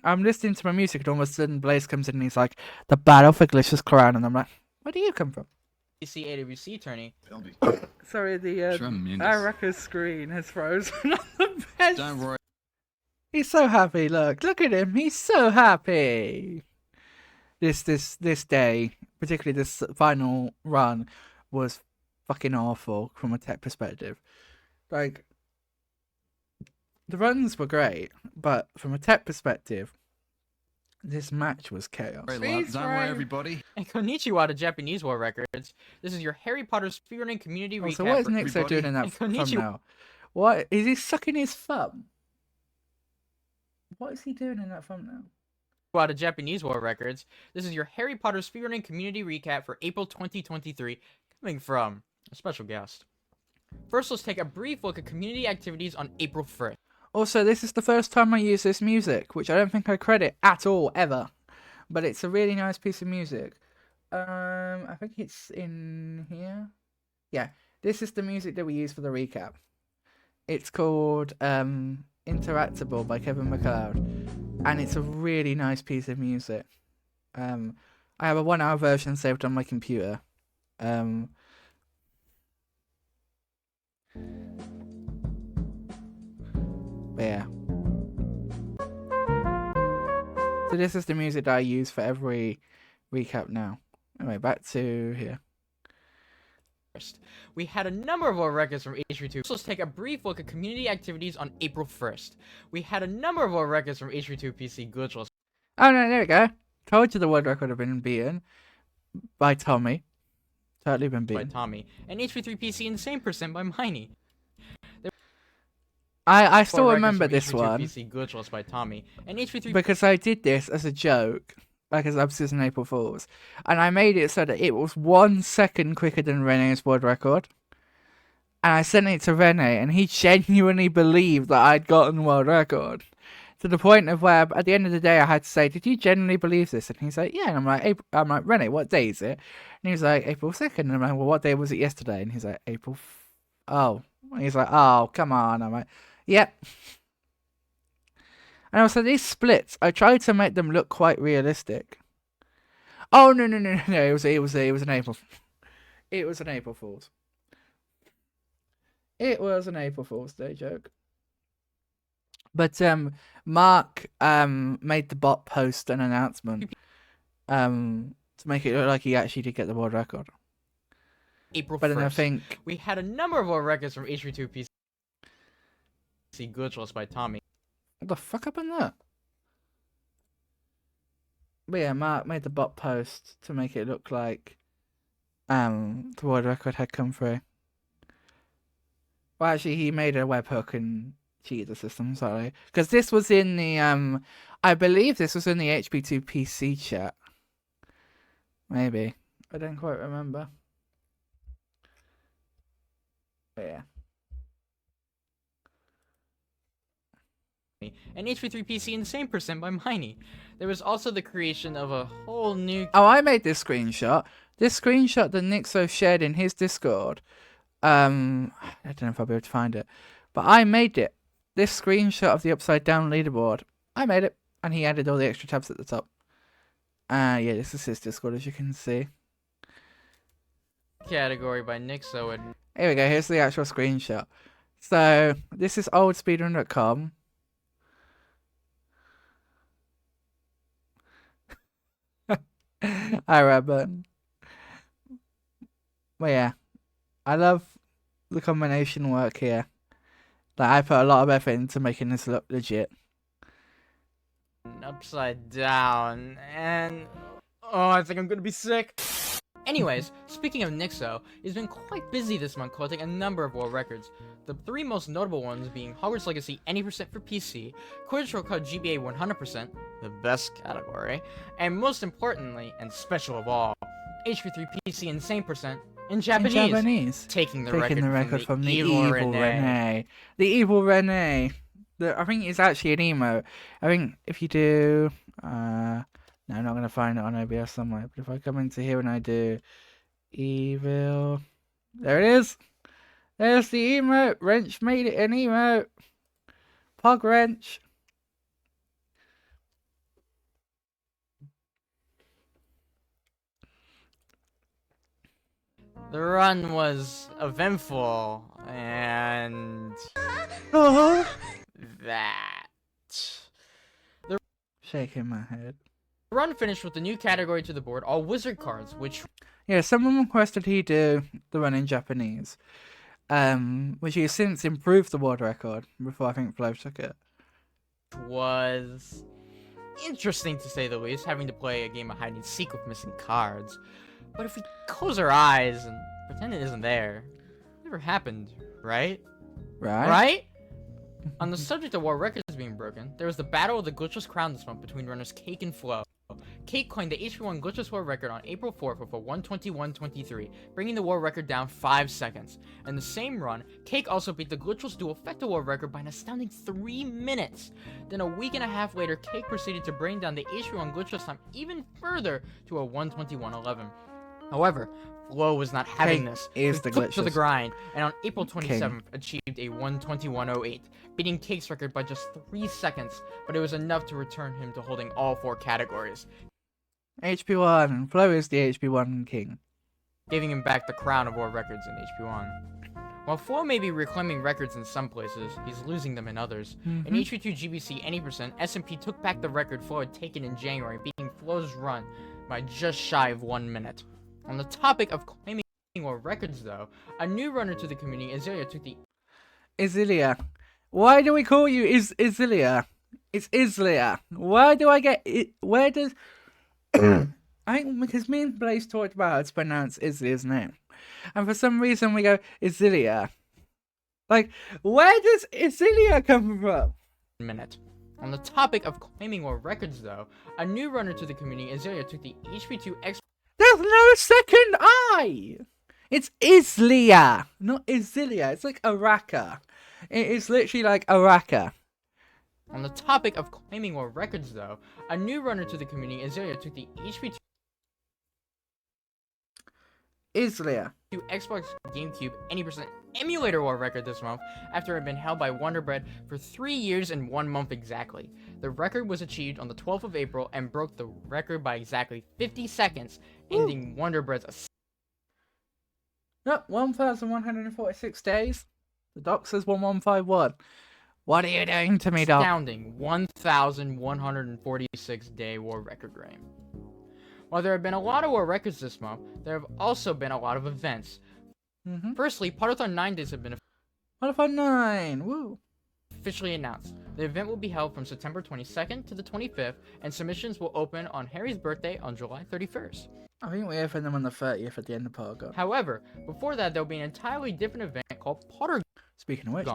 I'm listening to my music, and all of a sudden Blaze comes in and he's like, "The Battle for Glitchless Crown," and I'm like, Where do you come from? PC AWC tourney. Sorry, the Tremendous. Araka's screen has frozen on the best. Don't worry. He's so happy. Look at him. He's so happy. This day, particularly this final run, was fucking awful from a tech perspective. Like, the runs were great, but from a tech perspective, this match was chaos. Don't worry, everybody. And konnichiwa to Japanese World Records. This is your Harry Potter speedrunning community recap. So what is for Nixo everybody. doing in that And konnichiwa. thumbnail? What is he sucking his thumb? What is he doing in that thumbnail? To Japanese World Records. This is your Harry Potter speedrunning community recap for April 2023, coming from a special guest. First, let's take a brief look at community activities on April 1st. Also, this is the first time I use this music, which I don't think I credit at all, ever. But it's a really nice piece of music. I think it's in here. Yeah, this is the music that we use for the recap. It's called Interactable by Kevin MacLeod. And it's a really nice piece of music. I have a 1 hour version saved on my computer. But yeah. So this is the music that I use for every recap now. Anyway, back to here. We had a number of world records from H3-2. So let's take a brief look at community activities on April 1st. We had a number of world records from H3-2 PC glitchless. Oh no, there we go. Told you the world record had been beaten by Tommy. Totally been by beaten. Tommy, and H3 PC Insane Percent by Miney. I still World remember records this from one H3 PC glitchless by Tommy, and H3 because I did this as a joke, like as Upstairs and April Fools, and I made it so that it was 1 second quicker than Renee's world record. And I sent it to Renee, and he genuinely believed that I'd gotten world record. To the point of where, at the end of the day, I had to say, "Did you genuinely believe this?" And he's like, "Yeah." And I'm like, "Renee, what day is it?" And he was like, "April 2nd." And I'm like, "Well, what day was it yesterday?" And he's like, "Oh." And he's like, "Oh, come on." I'm like, "Yep." And also, these splits, I tried to make them look quite realistic. Oh no! It was an April. It was an April Fool's. It was an April Fool's Day joke. But Mark made the bot post an announcement to make it look like he actually did get the world record. April 1st. But then I think we had a number of world records from H3 PC glitchless by Tommy. what the fuck happened there? But yeah, Mark made the bot post to make it look like the world record had come through. Well, actually, he made a webhook and cheated the system, sorry. Because this was in the, I believe this was in the HP2 PC chat. Maybe. I don't quite remember. But yeah. And H3 PC Insane Percent by Miney. There was also the creation of a whole new Oh, I made this screenshot. This screenshot that Nixo shared in his Discord. I don't know if I'll be able to find it. But I made it. This screenshot of the upside down leaderboard. I made it. And he added all the extra tabs at the top. Yeah, this is his Discord, as you can see. category by Nixo and Here we go. Here's the actual screenshot. So, this is oldspeedrun.com. Hi, Rabbit. Well, yeah. I love the combination work here. Like, I put a lot of effort into making this look legit. upside down, and oh, I think I'm gonna be sick. Anyways, speaking of Nixo, he's been quite busy this month collecting a number of world records. The 3 most notable ones being Hogwarts Legacy any % for PC, Quidditch World Cup GBA 100%, the best category, and most importantly, and special of all, HP3 PC Insane % in Japanese. Taking the record from the evil Renee. The evil Renee. I think it's actually an emote. I think if you do... no, I'm not going to find it on OBS somewhere. But if I come into here and I do... Evil... There it is! There's the emote! Wrench made it an emote! Pog Wrench! The run was eventful, and that. Shaking my head. The run finished with the new category to the board, all wizard cards, which Yeah, someone requested he do the run in Japanese, which he has since improved the world record before I think Flo took it. was interesting to say the least, having to play a game of hide and seek with missing cards. But if we close our eyes and pretend it isn't there, it never happened, right? Right? On the subject of world records being broken, there was the Battle of the Glitchless Crown this month between runners Cake and Flo. Cake claimed the HP1 Glitchless world record on April 4th with a 121.23, bringing the world record down 5 seconds. In the same run, Cake also beat the Glitchless Dual Effective world record by an astounding 3 minutes. Then a week and a half later, Cake proceeded to bring down the HP1 Glitchless time even further to a 121.11. However, Flo was not having this. Is He the took to the glitchless grind, and on April 27th achieved a 121.08, beating Cake's record by just 3 seconds, but it was enough to return him to holding all 4 categories, HP1. Flo is the HP1 king. giving him back the crown of world records in HP1. While Flo may be reclaiming records in some places, he's losing them in others. In HP2 GBC any percent, S&P took back the record Flo had taken in January, beating Flo's run by just shy of 1 minute. On the topic of claiming world records, though, a new runner to the community, Azealia, took the Isilia. Why do we call you Isilia? It's Islia. Why do I get it? Where does... I think because me and Blaze talked about how to pronounce Islia's name. And for some reason we go Isilia. Like, where does Isilia come from? minute. On the topic of claiming world records, though, a new runner to the community, Azealia, took the HP2 X. There's no second I! It's Islia, not Isilia. It's like Araka. It is literally like Araka. On the topic of claiming world records, though, a new runner to the community, Azealia, took the HP2 Islia. Xbox GameCube any percent emulator world record this month after it had been held by Wonder Bread for 3 years and 1 month exactly. The record was achieved on the 12th of April and broke the record by exactly 50 seconds, ending Wonder Bread's No, 1,146 days. The doc says 1151. What are you doing to me, doc? astounding 1,146 day world record reign. While there have been a lot of world records this month, there have also been a lot of events. Firstly, Podathon 9 days have been What if I'm 9? Woo. officially announced. The event will be held from September 22nd to the 25th, and submissions will open on Harry's birthday on July 31st. I think we open them on the 30th at the end of Polygon. However, before that, there will be an entirely different event called Pottergon. Speaking of which.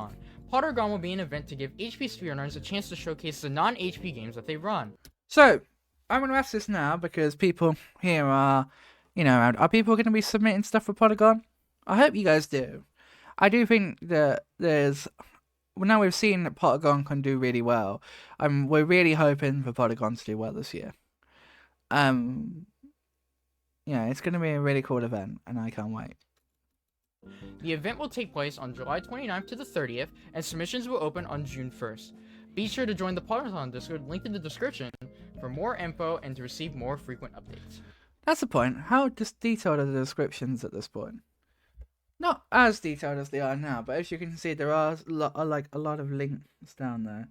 Pottergon will be an event to give HP speedrunners a chance to showcase the non-HP games that they run. So, I'm going to ask this now because people here are, are people going to be submitting stuff for Polygon? I hope you guys do. I do think that now we've seen that Polygon can do really well. We're really hoping for Polygon to do well this year. It's going to be a really cool event, and I can't wait. The event will take place on July 29th to the 30th, and submissions will open on June 1st. Be sure to join the Podathon Discord linked in the description for more info and to receive more frequent updates. That's the point. How detailed are the descriptions at this point? Not as detailed as they are now, but as you can see, there are a lot of links down there.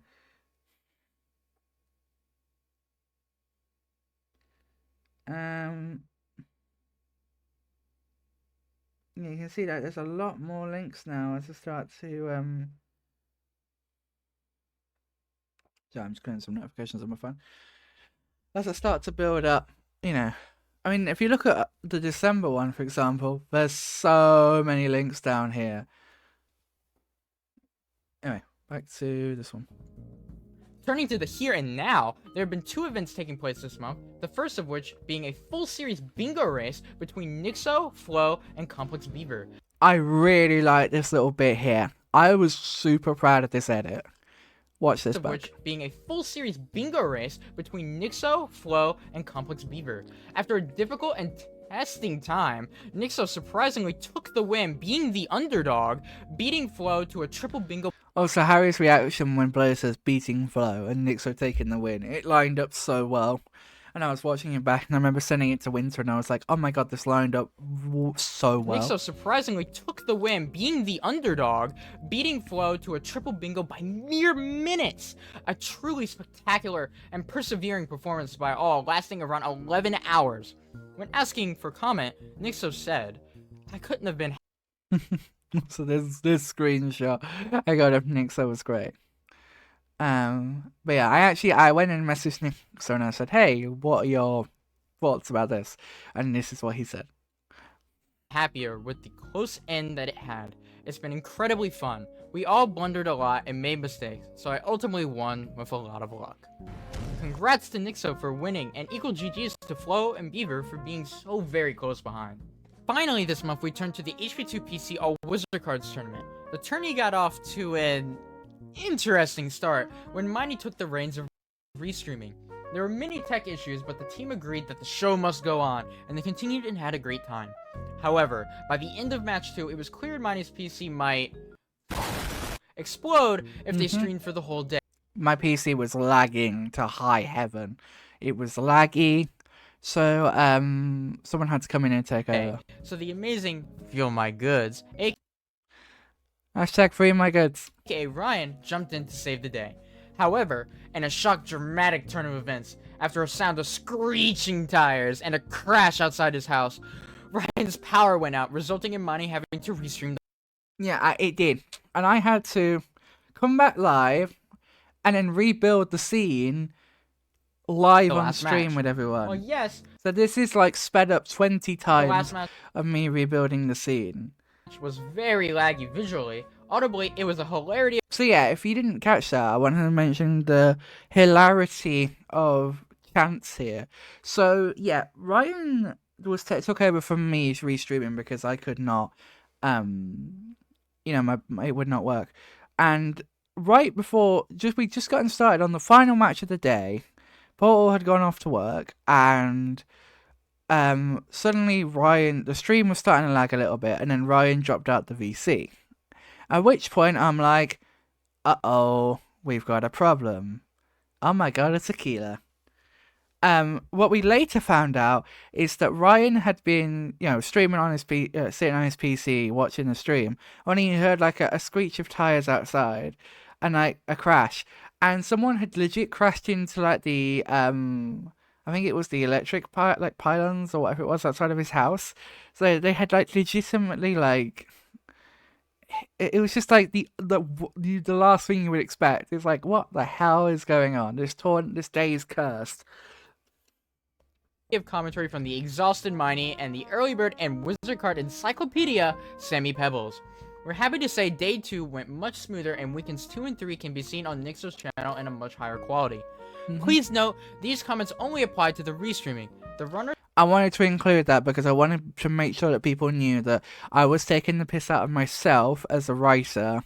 You can see that there's a lot more links now as I start to So I'm just getting some notifications on my phone. As I start to build up, if you look at the December one, for example, there's so many links down here. Anyway, back to this one. Turning to the here and now, there have been 2 events taking place this month, the first of which being a full series bingo race between Nixo, Flo, and Complex Beaver. I really like this little bit here. I was super proud of this edit. Watch this back. Which being a full series bingo race between Nixo, Flo, and Complex Beaver. After a difficult and testing time, Nixo surprisingly took the win, being the underdog, beating Flo to a triple bingo. Also, Harry's reaction when Blaze says beating Flo and Nixo taking the win, it lined up so well. And I was watching it back, and I remember sending it to Winter, and I was like, oh my god, this lined up so well. Nixo surprisingly took the win, being the underdog, beating Flo to a triple bingo by mere minutes. A truly spectacular and persevering performance by all, lasting around 11 hours. When asking for comment, Nixo said, I couldn't have been. So there's this screenshot I got of Nixo was great. But yeah, I went and messaged Nixo and I said, hey, what are your thoughts about this? And this is what he said. Happier with the close end that it had. It's been incredibly fun. We all blundered a lot and made mistakes, so I ultimately won with a lot of luck. Congrats to Nixo for winning, and equal GG's to Flo and Beaver for being so very close behind. Finally this month we turned to the HP2 PC All Wizard Cards tournament. The tourney got off to an interesting start when Miney took the reins of restreaming. There were many tech issues, but the team agreed that the show must go on, and they continued and had a great time. However, by the end of match 2, it was clear Miney's PC might explode if they streamed for the whole day. My PC was lagging to high heaven. It was laggy, so someone had to come in and take over. So the amazing Feel My Goods, Hashtag free my goods. aka Ryan, jumped in to save the day. However, in a shock dramatic turn of events, after a sound of screeching tires and a crash outside his house, Ryan's power went out, resulting in Money having to restream Yeah, it did. And I had to come back live and then rebuild the scene live on stream with everyone. Well, yes. So this is like sped up 20 The times last match of me rebuilding the scene. was very laggy visually. Audibly, it was a hilarity. So yeah, if you didn't catch that, I wanted to mention the hilarity of chance here. So yeah, Ryan was took over from me restreaming because I could not, it would not work. And right before, we just gotten started on the final match of the day, Portal had gone off to work, and suddenly the stream was starting to lag a little bit, and then Ryan dropped out the VC. At which point I'm like, uh-oh, we've got a problem. Oh my god, a tequila. What we later found out is that Ryan had been, streaming on his sitting on his PC watching the stream, when he heard like a screech of tires outside, and like a crash, and someone had legit crashed into like the I think it was the electric pylons or whatever it was outside of his house. So they had like legitimately like. It was just like the last thing you would expect. It's like, what the hell is going on? This day is cursed. Of commentary from the exhausted Miney and the early bird and wizard card encyclopedia, Sammy Pebbles. We're happy to say day 2 went much smoother, and weekends 2 and 3 can be seen on Nixo's channel in a much higher quality. Please note, these comments only apply to the restreaming. The runner. I wanted to include that because I wanted to make sure that people knew that I was taking the piss out of myself as a writer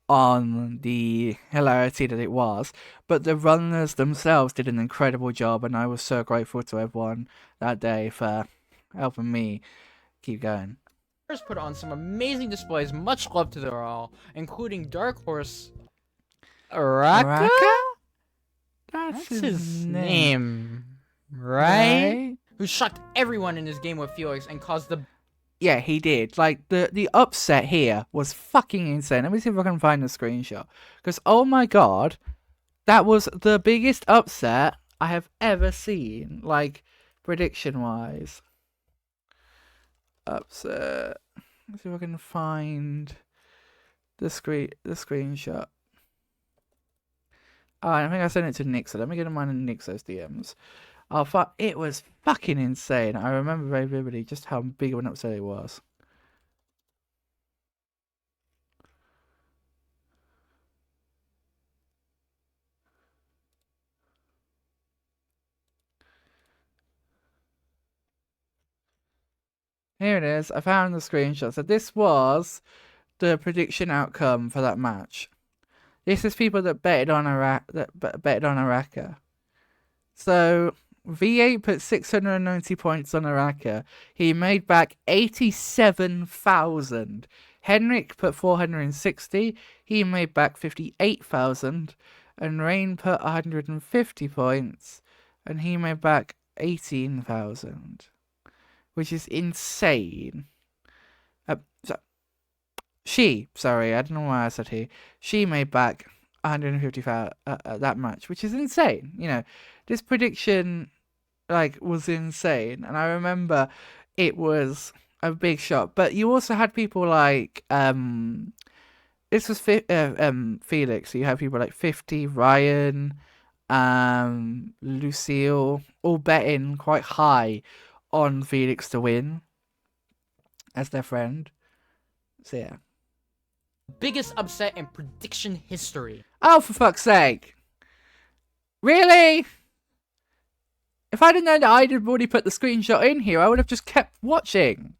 on the hilarity that it was, but the runners themselves did an incredible job, and I was so grateful to everyone that day for helping me keep going. Put on some amazing displays, much love to them all, including Dark Horse Raka? That's his name, right? Who shocked everyone in his game with Felix and caused the... Yeah, he did. Like, the upset here was fucking insane. Let me see if I can find the screenshot. Because, oh my god, that was the biggest upset I have ever seen. Like, prediction-wise. Upset. Let's see if I can find the screenshot. Oh, I think I sent it to Nixo. Let me get him on Nixo's DMs. It was fucking insane. I remember very vividly just how big of an upset it was. Here it is. I found the screenshot. So this was the prediction outcome for that match. This is people that betted on Araka. So V8 put 690 points on Araka. He made back 87,000. Henrik put 460. He made back 58,000. And Rain put 150 points. And he made back 18,000, which is insane. Sorry, I don't know why I said he. She made back 150,000, that much, which is insane. You know, this prediction was insane, and I remember it was a big shot. But you also had people like this was Felix. So you had people like 50, Ryan, Lucille, all betting quite high on Felix to win as their friend. So yeah. Biggest upset in prediction history. Oh, for fuck's sake! Really? If I didn't know that I'd already put the screenshot in here, I would have just kept watching.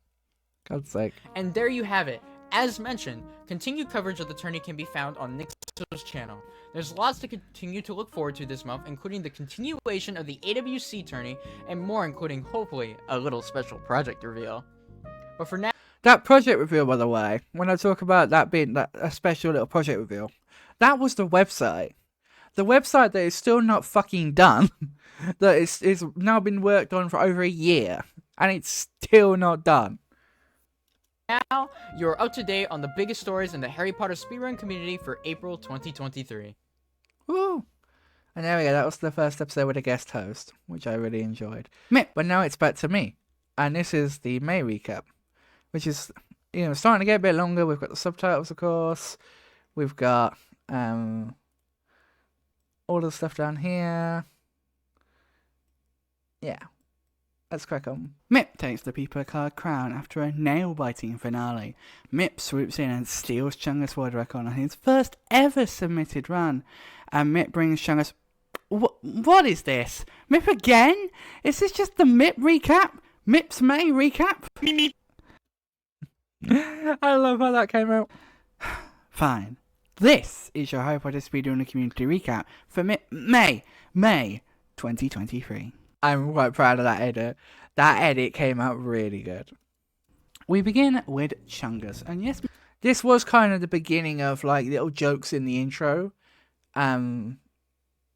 God's sake. And there you have it. As mentioned, continued coverage of the tourney can be found on Nixo's channel. There's lots to continue to look forward to this month, including the continuation of the AWC tourney, and more, including, hopefully, a little special project reveal. But for now... That project reveal, by the way, when I talk about that being a special little project reveal, that was the website. The website that is still not fucking done, that is now been worked on for over a year, and it's still not done. Now, you're up to date on the biggest stories in the Harry Potter speedrun community for April 2023. Woo! And there we go, that was the first episode with a guest host, which I really enjoyed. But now it's back to me, and this is the May recap, which is, starting to get a bit longer. We've got the subtitles, of course. We've got all the stuff down here. Yeah. Let's crack on. Mip takes the People Card crown after a nail-biting finale. Mip swoops in and steals Chungus' world record on his first ever submitted run. And Mip brings Chungus... What is this? Mip again? Is this just the Mip recap? Mip's May recap? I love how that came out. Fine. This is your Harry Potter Speedrunner Community Recap for May 2023. I'm quite proud of that edit. That edit came out really good. We begin with Chungus, and yes, this was kind of the beginning of little jokes in the intro. And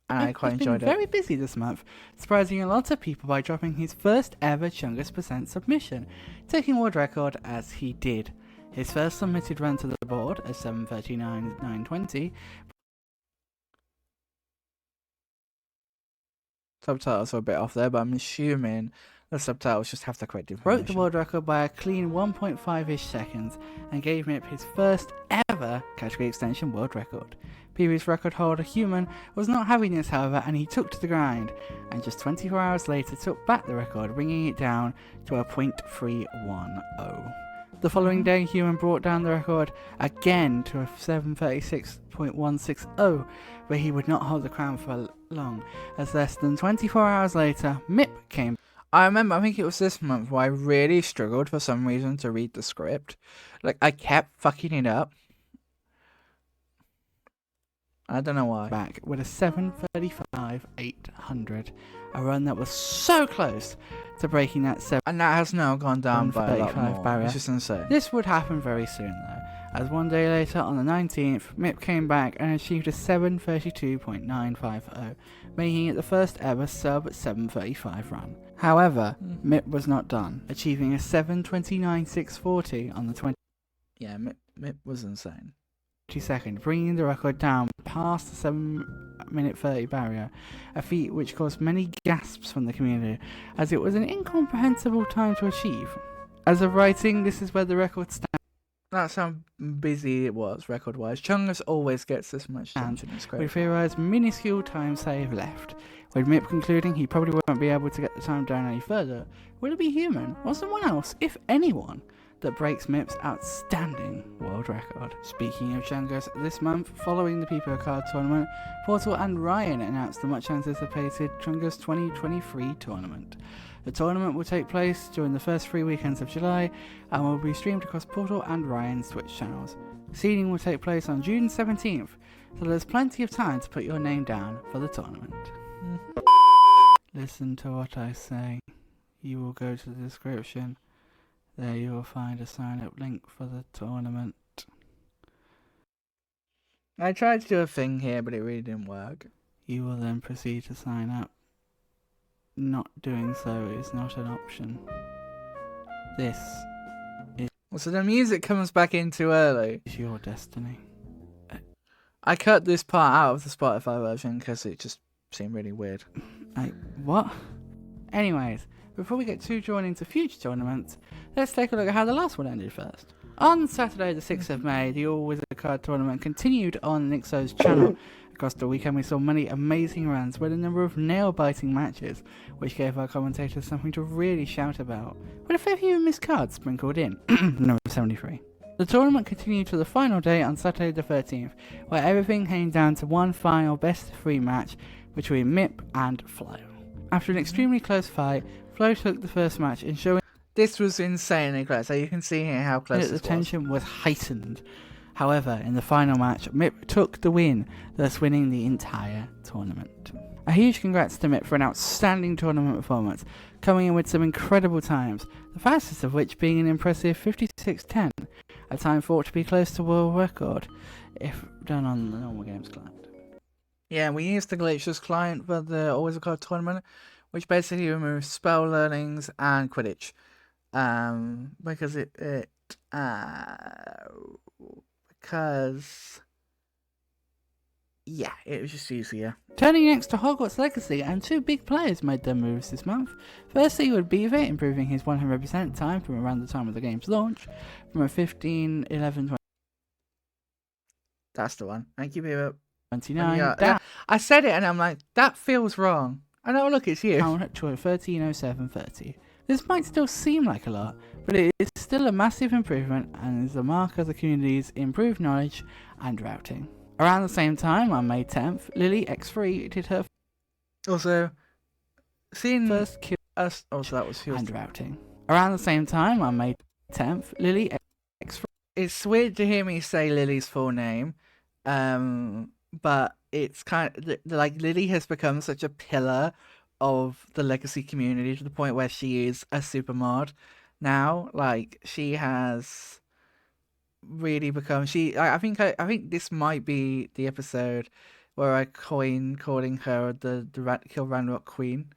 I quite enjoyed it. Very busy this month, surprising a lot of people by dropping his first ever Chungus % submission, taking world record as he did. His first submitted run to the board at 7:39.920. Subtitles are a bit off there, but I'm assuming the subtitles just have the correct information. Broke the world record by a clean 1.5-ish seconds and gave Mip his first ever category extension world record. Previous record holder Human was not having this, however, and he took to the grind, and just 24 hours later took back the record, bringing it down to a .310. The following day, Human brought down the record again to a 7:36.160, but he would not hold the crown for long, as less than 24 hours later, Mip came. I remember, I think it was this month where I really struggled for some reason to read the script. I kept fucking it up. I don't know why. Back with a 7:35.800, a run that was so close to breaking that 7. And that has now gone down by a lot more. Barrier. It's just insane. This would happen very soon though, as one day later on the 19th, Mip came back and achieved a 7:32.950, making it the first ever sub 7:35 run. However, Mip was not done, achieving a 7:29.640 on the 20. Yeah, Mip was insane. 22nd, bringing the record down past the 7:30 barrier, a feat which caused many gasps from the community, as it was an incomprehensible time to achieve. As of writing, this is where the record stands. That's how busy it was, record-wise. Chungus always gets this much attention. With theorized minuscule time save left. With Mip concluding he probably won't be able to get the time down any further, will it be Human, or someone else, if anyone, that breaks Mip's outstanding world record? Speaking of Chungus, this month, following the People Card tournament, Portal and Ryan announced the much anticipated Chungus 2023 tournament. The tournament will take place during the first 3 weekends of July and will be streamed across Portal and Ryan's Twitch channels. Seeding will take place on June 17th, so there's plenty of time to put your name down for the tournament. Listen to what I say. You will go to the description. There you will find a sign-up link for the tournament. I tried to do a thing here, but it really didn't work. You will then proceed to sign up. not doing so is not an option. This So the music comes back in too early. is your destiny. I cut this part out of the Spotify version because it just seemed really weird. What? Anyways, before we get too drawn into future tournaments, let's take a look at how the last one ended first. On Saturday the 6th of May, the All Wizard Card Tournament continued on Nixo's channel. Across the weekend we saw many amazing runs with a number of nail-biting matches, which gave our commentators something to really shout about, with a fair few missed cards sprinkled in. Number 73. The tournament continued to the final day on Saturday the 13th, where everything came down to one final best-of-3 match between Mip and Flo. After an extremely close fight, Flo took the first match, ensuring This was insanely close. So you can see here how close the this was. tension was heightened. However, in the final match, Mip took the win, thus winning the entire tournament. A huge congrats to Mip for an outstanding tournament performance, coming in with some incredible times, the fastest of which being an impressive 56:10, a time thought to be close to world record, if done on the normal games client. Yeah, we used the Glitch's client for the All Wizard Card Tournament, which basically removes spell learnings and Quidditch. Because it was just easier. Turning next to Hogwarts Legacy, and two big players made their moves this month. Firstly would Beaver, improving his 100% time from around the time of the game's launch, from a 15, 11, 20, That's the one. Thank you, Beaver. 29, Yeah, down I said it and I'm like, that feels wrong. And oh look, it's you. to a 1307.30. This might still seem like a lot, but it is still a massive improvement and is a mark of the community's improved knowledge and routing. Around the same time, on May 10th, Lily X3 did her Also, seeing first kill us. Oh, so that was and routing. Around the same time, on May 10th, Lily X3. It's weird to hear me say Lily's full name, but it's kind of like Lily has become such a pillar of the Legacy community to the point where she is a super mod now. Like she has really become. I think this might be the episode where I calling her the Kill Ranrock Queen.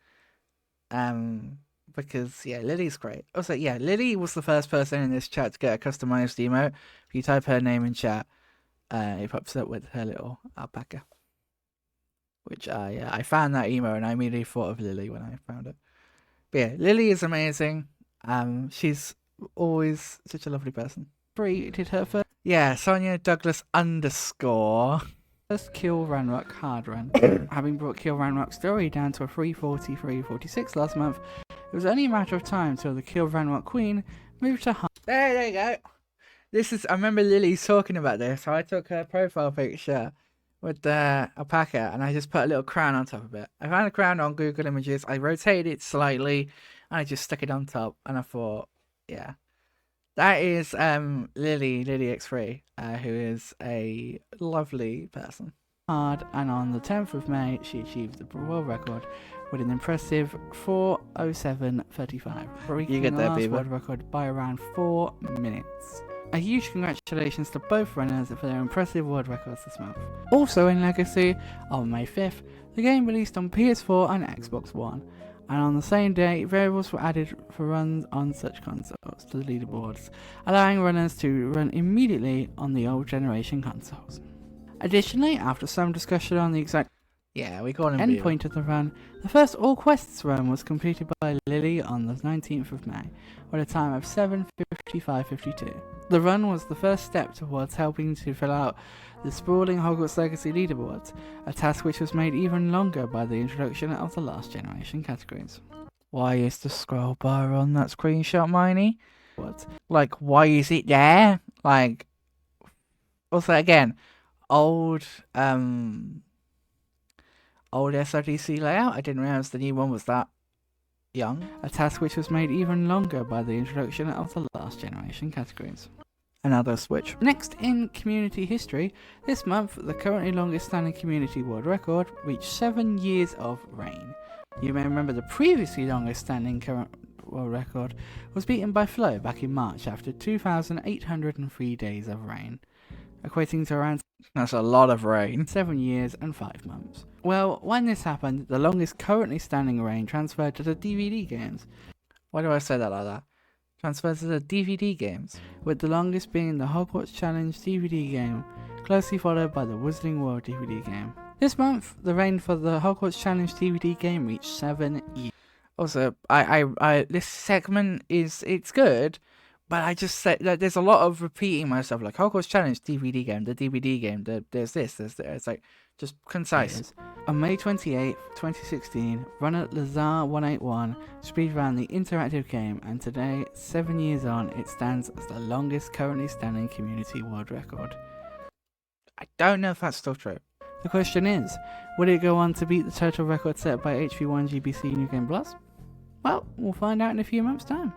Because yeah, Lily's great. Also, yeah, Lily was the first person in this chat to get a customized emote. If you type her name in chat, it pops up with her little alpaca. Which I found that emo and I immediately thought of Lily when I found it. But yeah, Lily is amazing. She's always such a lovely person. Did her first Yeah, Sonia Douglas _ Kill Ranrock hard run. Having brought Kill Ranrock's story down to a 340, 346 last month, it was only a matter of time till the Kill Ranrock Queen moved to hard. There you go. I remember Lily talking about this, so I took her profile picture with the alpaca and I just put a little crown on top of it. I found a crown on Google Images, I rotated it slightly and I just stuck it on top and I thought, yeah. That is Lily X3, who is a lovely person. Hard, and on the 10th of May, she achieved the world record with an impressive 4:07.35, breaking the last world record by around 4 minutes. A huge congratulations to both runners for their impressive world records this month. Also in Legacy, on May 5th, the game released on PS4 and Xbox One, and on the same day, variables were added for runs on such consoles to the leaderboards, allowing runners to run immediately on the old generation consoles. Additionally, after some discussion on the exact we call him endpoint of the run, the first All Quests run was completed by Lily on the 19th of May, with a time of 7:55.52. The run was the first step towards helping to fill out the sprawling Hogwarts Legacy leaderboards, a task which was made even longer by the introduction of the last generation categories. Why is the scroll bar on that screenshot, Miney? Like, why is it there? Like, also again, old SRDC layout. I didn't realize the new one was that young. A task which was made even longer by the introduction of the last generation categories. Another switch. Next in community history, this month the currently longest standing community world record reached 7 years of reign. You may remember the previously longest standing current world record was beaten by Flo back in March after 2,803 days of reign. equating to around That's a lot of rain. 7 years and 5 months. Well, when this happened, the longest currently standing reign transferred to the DVD games. Why do I say that like that? Transferred to the DVD games. With the longest being the Hogwarts Challenge DVD game, closely followed by the Wizarding World DVD game. This month, the reign for the Hogwarts Challenge DVD game reached 7 years. Also, this segment it's good, but I just said that there's a lot of repeating myself, like Hogwarts Challenge DVD game, the DVD game, there's this, there's that. It's like just concise. On May 28, 2016, runner Lazar181 speedran the interactive game, and today, 7 years on, it stands as the longest currently standing community world record. I don't know if that's still true. The question is, will it go on to beat the total record set by HP1 GBC New Game Plus? Well, we'll find out in a few months' time.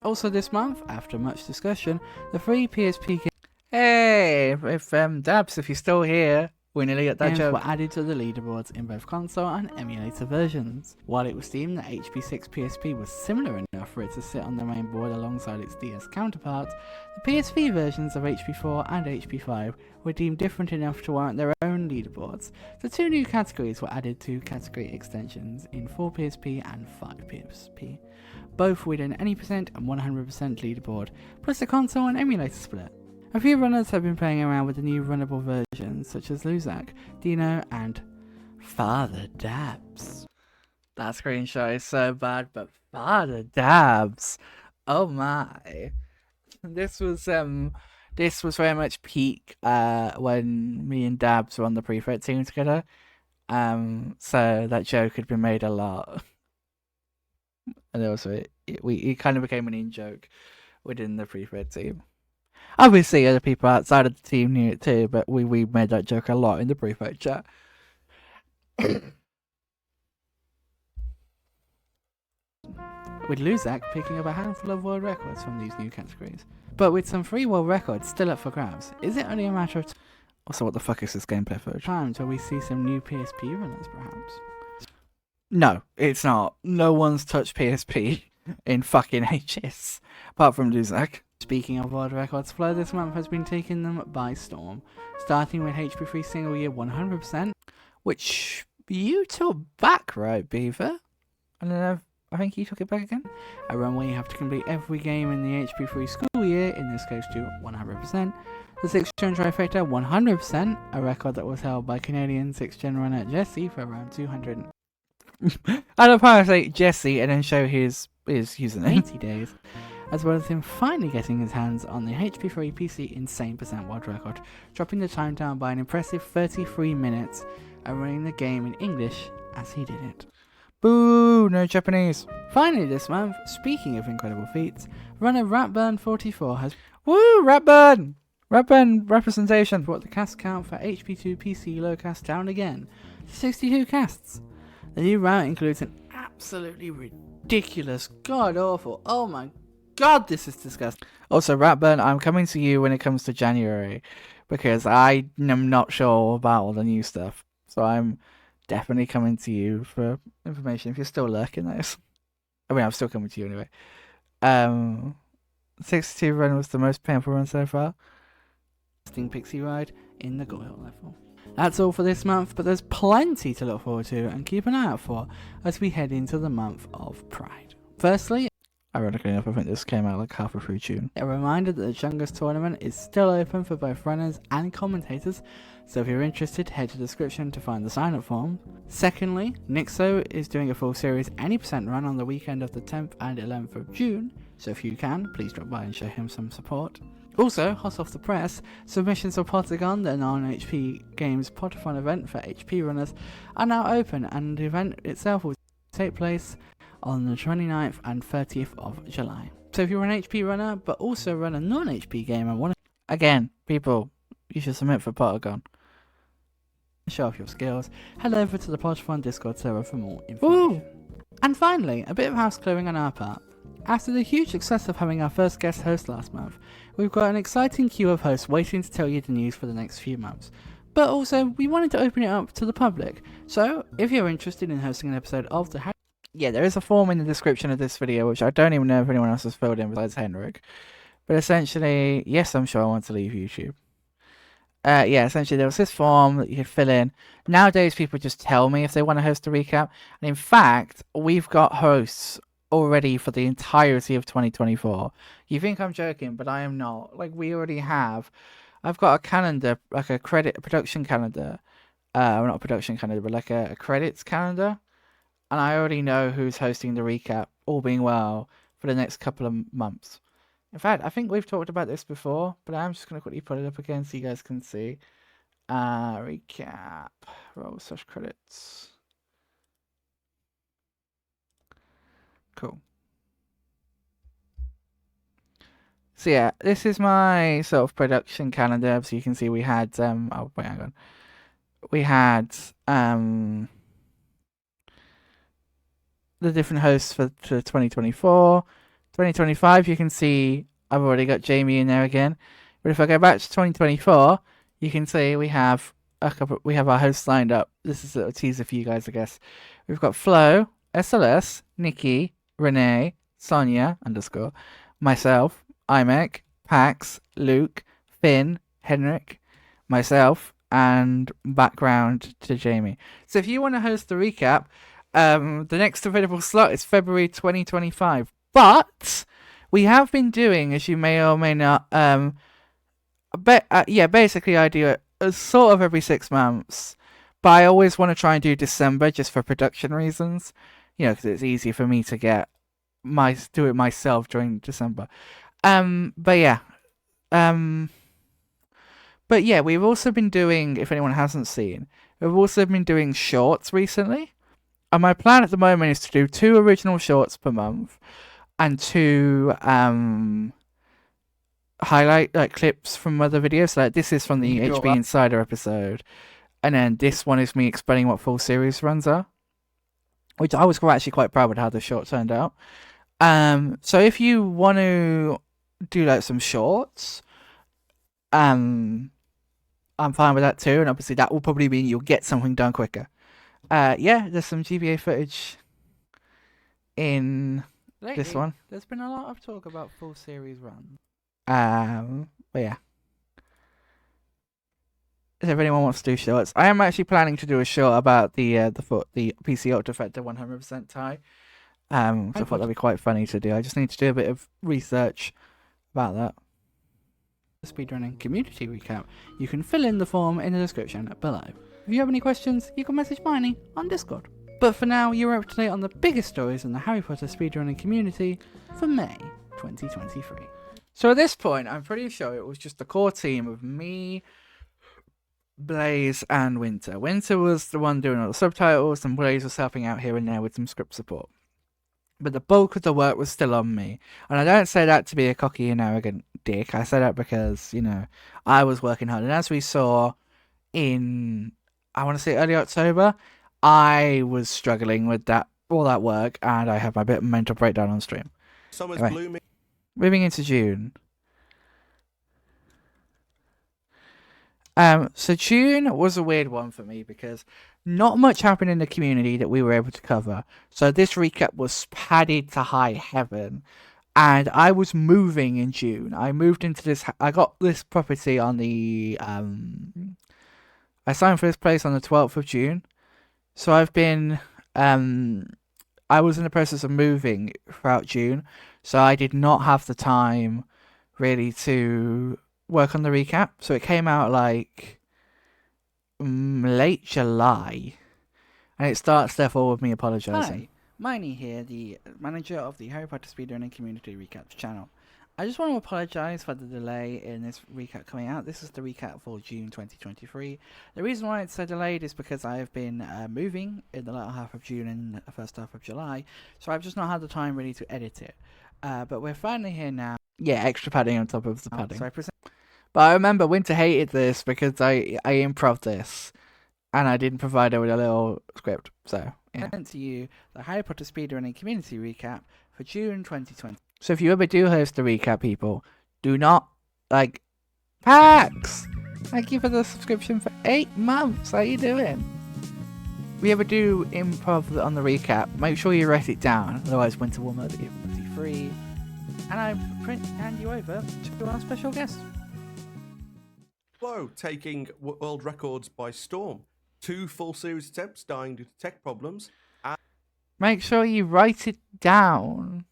Also this month, after much discussion, the free PSP games Hey, if Dabs, if you're still here, we nearly got that joke. were added to the leaderboards in both console and emulator versions. While it was deemed that HP6 PSP was similar enough for it to sit on the main board alongside its DS counterparts, the PSP versions of HP4 and HP5 were deemed different enough to warrant their own leaderboards. The 2 new categories were added to category extensions in 4PSP and 5PSP, both with an any percent and 100% leaderboard, plus a console and emulator split. A few runners have been playing around with the new runnable versions, such as Luzak, Dino, and Father Dabs. That screenshot is so bad, but Father Dabs, oh my! This was very much peak when me and Dabs were on the prefect team together. So that joke had been made a lot, and also it kind of became an in-joke within the prefect team. Obviously, other people outside of the team knew it too, but we made that joke a lot in the prefect chat. With Luzak picking up a handful of world records from these new categories. But with some free world records still up for grabs, is it only a matter of Also, what the fuck is this gameplay footage? time till we see some new PSP runners, perhaps? No, it's not. No one's touched PSP in fucking ages, apart from Luzak. Speaking of world records, flow this month has been taking them by storm, starting with HP3 single year 100%, Which you took back, right, Beaver? I don't know. I think you took it back again. a run where you have to complete every game in the HP3 school year, in this case to 100%. The 6th Gen Trifecta 100%, a record that was held by Canadian 6th Gen runner Jesse for around 280 I'd probably say Jesse and then show his username. days, as well as him finally getting his hands on the HP3 PC Insane % world record, dropping the time down by an impressive 33 minutes and running the game in English as he did it. Boo, no Japanese. Finally this month, speaking of incredible feats, runner Ratburn44 has Woo, Ratburn! Ratburn representation. brought the cast count for HP2 PC Lowcast down again to 62 casts. The new route includes an absolutely ridiculous, god-awful, oh my god, this is disgusting. Also, Ratburn, I'm coming to you when it comes to January, because I am not sure about all the new stuff. So I'm definitely coming to you for information if you're still lurking those. I mean, I'm still coming to you anyway. 62 run was the most painful run so far. Pixie Ride in the Goyle level. That's all for this month, but there's plenty to look forward to and keep an eye out for as we head into the month of Pride. Firstly, Ironically enough, I think this came out like halfway through June. a reminder that the Chungus tournament is still open for both runners and commentators, so if you're interested, head to the description to find the sign up form. Secondly, Nixo is doing a full series any % run on the weekend of the 10th and 11th of June, so if you can, please drop by and show him some support. Also, hot off the press, submissions for Potagon, the non-HP Games Potathon event for HP runners, are now open, and the event itself will take place on the 29th and 30th of July. So if you're an HP runner, but also run a non-HP game and want to Again, people, you should submit for Potagon. show off your skills, head over to the Potathon Discord server for more information. Woo! And finally, a bit of house clearing on our part. After the huge success of having our first guest host last month, we've got an exciting queue of hosts waiting to tell you the news for the next few months. But also, we wanted to open it up to the public. So, if you're interested in hosting an episode of the Yeah, there is a form in the description of this video, which I don't even know if anyone else has filled in besides Henrik. But essentially, yes, I'm sure I want to leave YouTube. yeah, essentially there was this form that you could fill in. Nowadays, people just tell me if they want to host a recap. And in fact, we've got hosts already for the entirety of 2024. You think I'm joking, but I am not. Like, we already have. I've got a calendar, like a production calendar. Well, not a production calendar, but like a credits calendar. And I already know who's hosting the recap, all being well, for the next couple of months. In fact, I think we've talked about this before, but I'm just going to quickly put it up again so you guys can see. Recap. Roll/credits. Cool. So yeah, this is my sort of production calendar. So you can see we had oh wait, hang on. We had the different hosts for 2024. 2025, you can see I've already got Jamie in there again. But if I go back to 2024, you can see we have our hosts lined up. This is a teaser for you guys, I guess. We've got Flo, SLS, Nikki, Renee, Sonia _ myself, Imek, Pax, Luke, Finn, Henrik, myself, and background to Jamie. So if you want to host the recap, the next available slot is February 2025. But we have been doing, as you may or may not, basically I do it sort of every 6 months. But I always want to try and do December just for production reasons. You know, because it's easy for me to do it myself during December. But yeah, we've also been doing, if anyone hasn't seen, we've also been doing shorts recently. And my plan at the moment is to do 2 original shorts per month and 2 highlight clips from other videos. So this is from the HB Insider episode, and then this one is me explaining what full series runs are, which I was actually quite proud of how the short turned out. So if you want to do some shorts, I'm fine with that too, and obviously that will probably mean you'll get something done quicker. Yeah, there's some GBA footage in lately, this one. There's been a lot of talk about full series runs. But yeah. If anyone wants to do shorts, I am actually planning to do a short about the PC Ultra Factor 100% tie. So I thought that'd be quite funny to do. I just need to do a bit of research about that. The speedrunning community recap. You can fill in the form in the description below. If you have any questions, you can message Miney on Discord. But for now, you're up to date on the biggest stories in the Harry Potter speedrunning community for May 2023. So at this point, I'm pretty sure it was just the core team of me, Blaze, and Winter. Winter was the one doing all the subtitles, and Blaze was helping out here and there with some script support. But the bulk of the work was still on me. And I don't say that to be a cocky and arrogant dick. I say that because, I was working hard. And as we saw in, I want to say early October, I was struggling with all that work, and I had my bit of mental breakdown on stream. Summer's Anyway, blooming. moving into June. So June was a weird one for me because not much happened in the community that we were able to cover. So this recap was padded to high heaven. And I was moving in June. I moved into this, I got this property on the, I signed for this place on the 12th of June. So I've been, I was in the process of moving throughout June. So I did not have the time really to work on the recap. So it came out late July. And it starts therefore with me apologising. Hi, Miney here, the manager of the Harry Potter Speedrunning Community Recaps channel. I just want to apologise for the delay in this recap coming out. This is the recap for June 2023. The reason why it's so delayed is because I have been moving in the latter half of June and the first half of July. So I've just not had the time really to edit it. But we're finally here now. Yeah, extra padding on top of the padding. But I remember Winter hated this because I improv this. And I didn't provide her with a little script. So, yeah. I sent to you the Harry Potter Speedrunning Community Recap for June 2020. So if you ever do host a recap, people, do not, Pax! Thank you for the subscription for 8 months. How you doing? If you ever do improv on the recap, make sure you write it down. Otherwise, Winter will murder you. Free. And I hand you over to our special guest. Flow taking world records by storm. 2 full series attempts dying due to tech problems. Make sure you write it down.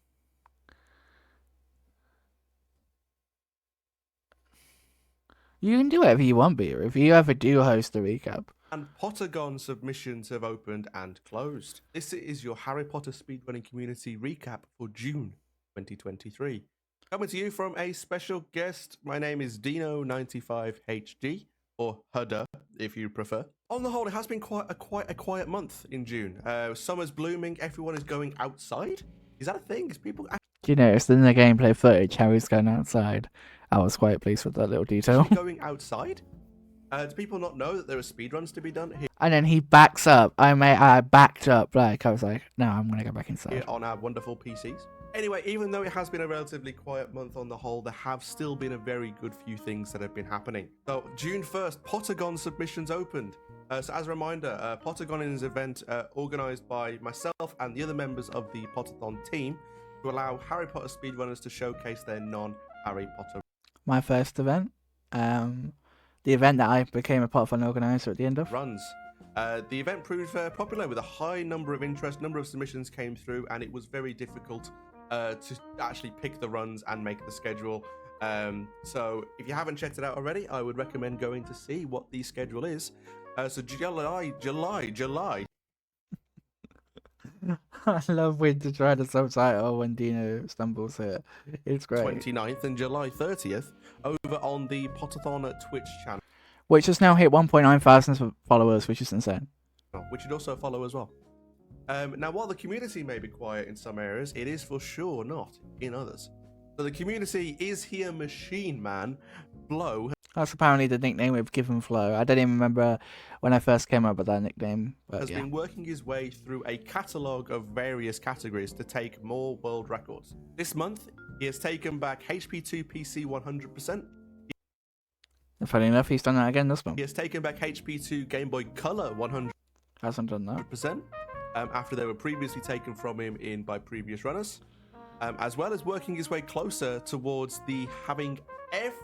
You can do whatever you want, Beer, if you ever do host a recap. And Pottergon submissions have opened and closed. This is your Harry Potter speedrunning community recap for June 2023. Coming to you from a special guest. My name is Dino95HD, or Hudder, if you prefer. On the whole, it has been quite a quiet month in June. Summer's blooming. Everyone is going outside. Is that a thing? Is people Do you notice in the gameplay footage how he's going outside? I was quite pleased with that little detail. actually going outside? Do people not know that there are speedruns to be done here? And then he backs up. I backed up. Like, I was like, no, I'm going to go back inside. Here on our wonderful PCs. Anyway, even though it has been a relatively quiet month on the whole, there have still been a very good few things that have been happening. So, June 1st, Pottergon submissions opened. So as a reminder, Pottergon is an event organised by myself and the other members of the Potterthon team to allow Harry Potter speedrunners to showcase their non-Harry Potter. My first event. The event that I became a Potterthon organizer at the end of. Runs. The event proved popular with a high number of interest, number of submissions came through, and it was very difficult to actually pick the runs and make the schedule. So if you haven't checked it out already, I would recommend going to see what the schedule is. So July. I love when to try the subtitle when Dino stumbles here. It's great. 29th and July 30th over on the Potterthon Twitch channel. Which has now hit 1.9 thousand followers, which is insane. Which you'd also follow as well. Now, while the community may be quiet in some areas, it is for sure not in others. So the community is here, Machine Man. Blow. That's apparently the nickname we've given Flo. I don't even remember when I first came up with that nickname. But has been working his way through a catalogue of various categories to take more world records. This month, he has taken back HP2 PC 100%. Funny enough, he's done that again this month. He has taken back HP2 Game Boy Color 100%. Hasn't done that. After they were previously taken from him by previous runners. As well as working his way closer towards the having every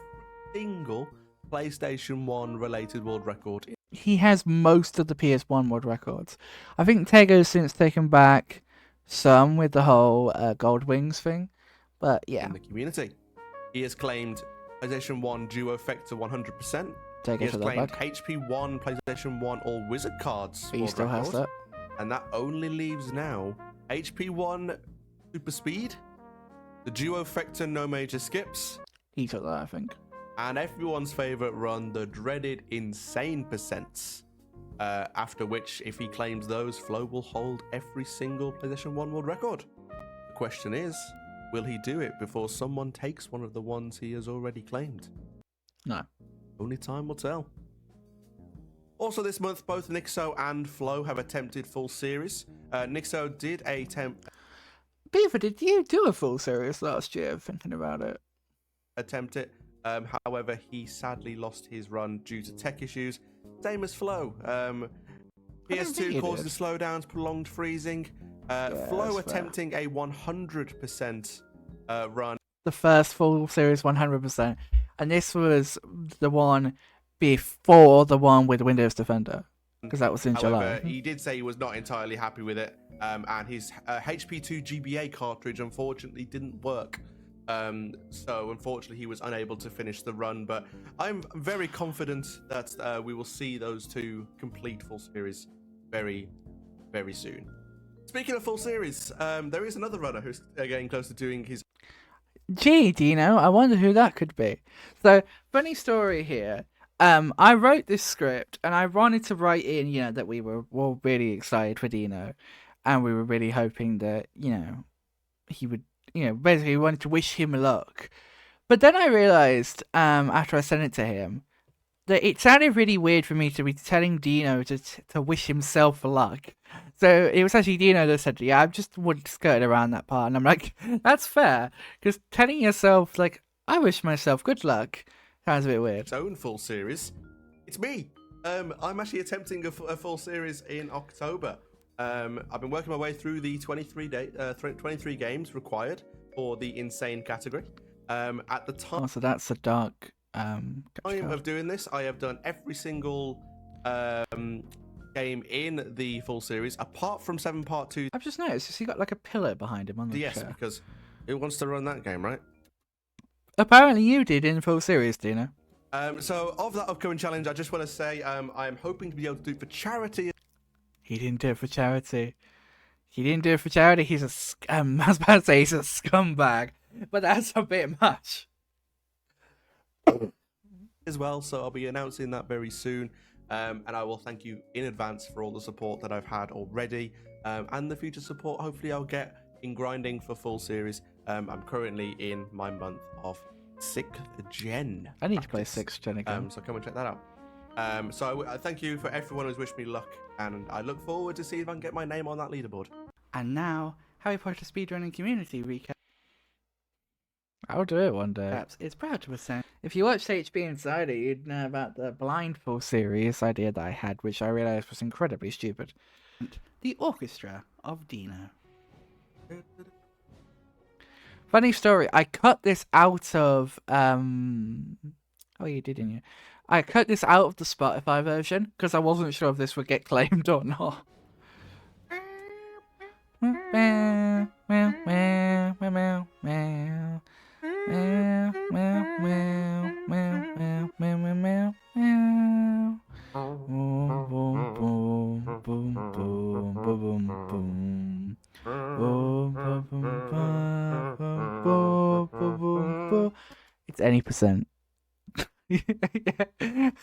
single PlayStation 1 related world record. He has most of the PS1 world records. I think Tego's since taken back some with the whole Gold Wings thing. But yeah. In the community. He has claimed PlayStation 1 Duo Effector 100%. He has claimed HP1 PlayStation 1 All Wizard Cards. He still has that. And that only leaves now HP1 Super Speed, the Duo Effector No Major Skips. He took that, I think. And everyone's favourite run, the dreaded Insane Percents. After which, if he claims those, Flo will hold every single PlayStation 1 world record. The question is, will he do it before someone takes one of the ones he has already claimed? No. Only time will tell. Also this month, both Nixo and Flo have attempted full series. Nixo did attempt... Beaver, did you do a full series last year, thinking about it? Attempt it. However, he sadly lost his run due to tech issues. Same as Flo. PS2 causes slowdowns, prolonged freezing. Flo attempting a 100% run. The first full series 100%. And this was the one before the one with Windows Defender. Because that was in July. He did say he was not entirely happy with it. And his HP2 GBA cartridge unfortunately didn't work. So unfortunately he was unable to finish the run, but I'm very confident that we will see those two complete full series very, very soon. Speaking of full series, there is another runner who's getting close to doing his... Gee, Dino, I wonder who that could be. So, funny story here. I wrote this script and I wanted to write in, that we were all really excited for Dino and we were really hoping that, he would, basically we wanted to wish him luck. But then I realized, after I sent it to him, that it sounded really weird for me to be telling Dino to wish himself luck. So it was actually Dino that said, yeah, I've just skirted around that part. And I'm like, that's fair. Because telling yourself, like, I wish myself good luck sounds a bit weird. Its own full series. It's me. I'm actually attempting a full series in October. I've been working my way through the 23 games required for the insane category. At the time... Oh, so that's a dark time of doing this, I have done every single game in the full series, apart from 7 Part 2. I've just noticed he got like a pillar behind him on the Yes, chair. because who wants to run that game, right? Apparently you did in full series, Dino. So of that upcoming challenge, I just want to say I'm hoping to be able to do it for charity. He didn't do it for charity. He didn't do it for charity. He's a I was about to say he's a scumbag, but that's a bit much. As well, so I'll be announcing that very soon. And I will thank you in advance for all the support that I've had already, and the future support hopefully I'll get in grinding for full series. I'm currently in my month of 6th gen. I need to play 6th gen again. So come and check that out. So I thank you for everyone who's wished me luck, and I look forward to see if I can get my name on that leaderboard. And now, Harry Potter Speedrunning Community Recap. I'll do it one day. Perhaps it's proud to present. If you watched HP Insider, you'd know about the blindfold series idea that I had, which I realised was incredibly stupid. The Orchestra of Dino. Funny story, I cut this out of oh you did, didn't you? I cut this out of the Spotify version because I wasn't sure if this would get claimed or not. It's any percent.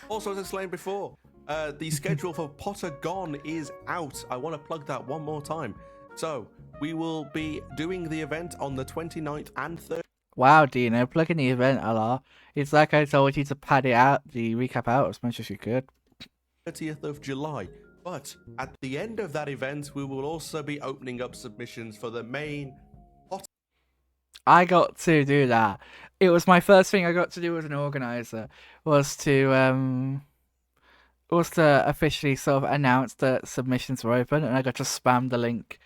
Also, as explained before, the schedule for Potter Gone is out. I want to plug that one more time. So we will be doing the event on the 29th and 30th. Wow, Dino, plugging the event a lot. It's like I told you to pad it out, the recap out as much as you could. 30th of July. But at the end of that event, we will also be opening up submissions for the main Potter. I got to do that. It was my first thing I got to do as an organizer, was to officially sort of announce that submissions were open, and I got to spam the link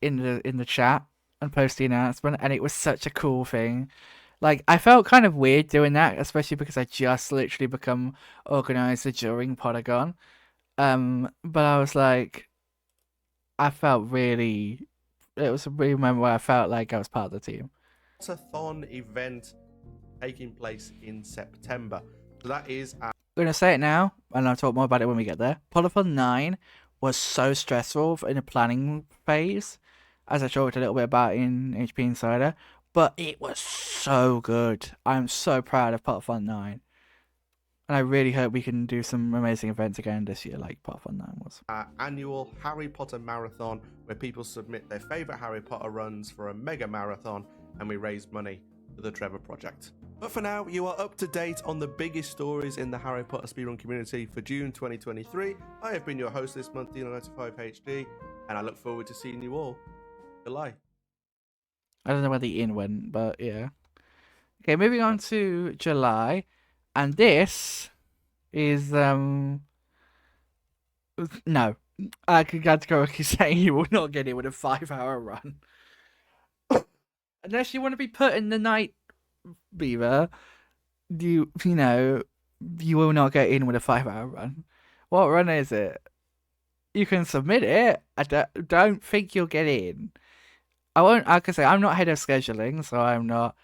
in the chat and post the announcement, and it was such a cool thing. Like, I felt kind of weird doing that, especially because I just literally become organizer during Polygon. But I was like, it was a really moment where I felt like I was part of the team. Potterthon event taking place in September. So that is I'm going to say it now, and I'll talk more about it when we get there. Polygon 9 was so stressful in the planning phase, as I talked a little bit about in HP Insider, but it was so good. I'm so proud of Polygon 9. And I really hope we can do some amazing events again this year, like Polygon 9 was. Our annual Harry Potter Marathon, where people submit their favourite Harry Potter runs for a mega marathon, and we raise money for the Trevor Project. But for now, you are up to date on the biggest stories in the Harry Potter speedrun community for June 2023. I have been your host this month, Dino95HD, and I look forward to seeing you all in July. I don't know where the in went, but yeah. Okay, moving on to July, and this is no. I could categorically say you will not get it with a 5-hour run. Unless you want to be put in the night beaver, you will not get in with a 5-hour run. What run is it? You can submit it. I don't think you'll get in. I won't. Like I say, I'm not head of scheduling, so I'm not.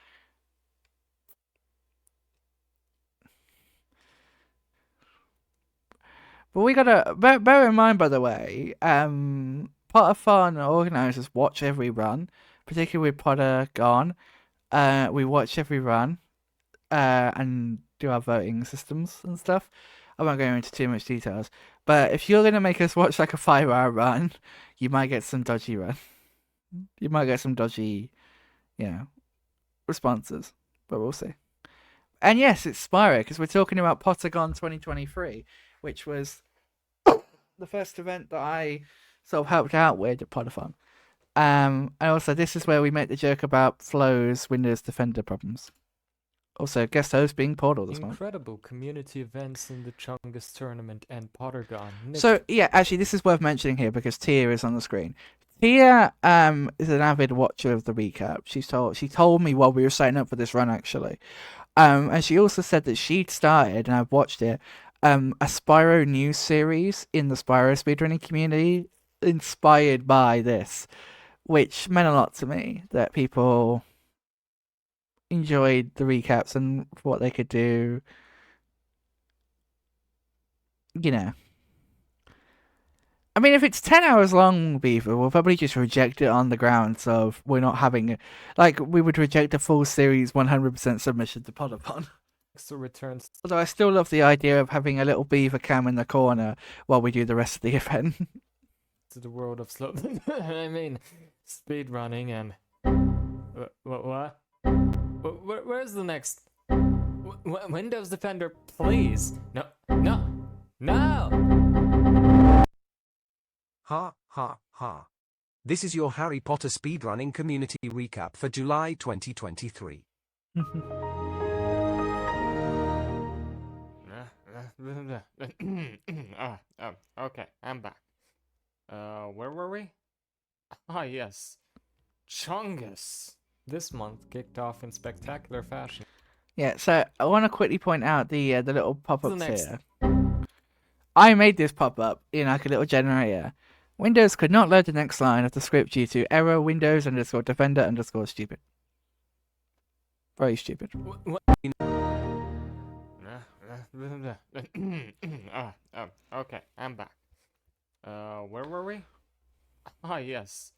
But we gotta bear in mind, by the way, Potterthon organisers watch every run, particularly with Potter Gone. We watch every run, and do our voting systems and stuff. I won't go into too much details, but if you're gonna make us watch like a 5-hour run, you might get some dodgy run. You might get some dodgy, responses, but we'll see. And yes, it's Spyro, because we're talking about Pottergon 2023, which was the first event that I sort of helped out with at Potterfun. And also, this is where we make the joke about Flo's Windows Defender problems. Also, guest host being Portal this month. Incredible community events in the Chungus tournament and Pottergon. So, yeah, actually, this is worth mentioning here because Tia is on the screen. Tia is an avid watcher of the recap. She told me while we were setting up for this run, actually. And she also said that she'd started, and I've watched it, a Spyro news series in the Spyro speedrunning community inspired by this, which meant a lot to me, that people enjoyed the recaps and what they could do. You know. I mean, if it's 10 hours long, Beaver, we'll probably just reject it on the grounds of we're not having it. Like, we would reject a full series 100% submission to Podupon. So returns Although I still love the idea of having a little Beaver cam in the corner while we do the rest of the event. to the world of slow. I mean, speed running and what? Where's the next? Windows Defender, please. No. Ha ha ha. This is your Harry Potter speedrunning community recap for July 2023. Okay, I'm back. Where were we? Ah, yes. Chungus. This month kicked off in spectacular fashion. Yeah, so I want to quickly point out the little pop-ups next? here. I made this pop-up in like a little generator. Windows could not load the next line of the script due to error Windows _ Defender _ stupid. Very stupid. Okay, I'm back. Where were we? Ah, yes.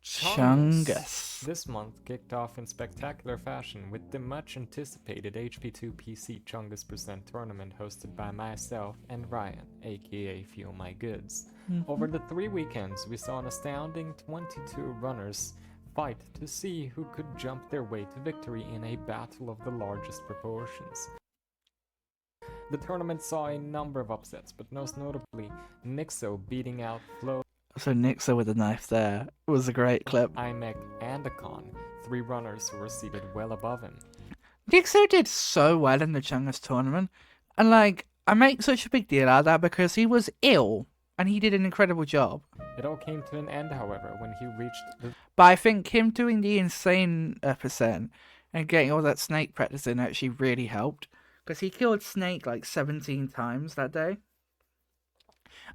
Chungus. This month kicked off in spectacular fashion with the much anticipated HP2 PC Chungus Present tournament hosted by myself and Ryan, aka Fuel My Goods. Over the 3 weekends, we saw an astounding 22 runners fight to see who could jump their way to victory in a battle of the largest proportions. The tournament saw a number of upsets, but most notably, Nixo beating out Flo, So Nixo with a knife there was a great clip. Imek, and Akon, 3 runners who were seated well above him. Nixo did so well in the Chungus tournament. And like, I make such a big deal out of that because he was ill and he did an incredible job. It all came to an end, however, when he reached the But I think him doing the insane percent and getting all that snake practice in actually really helped. Because he killed Snake like 17 times that day.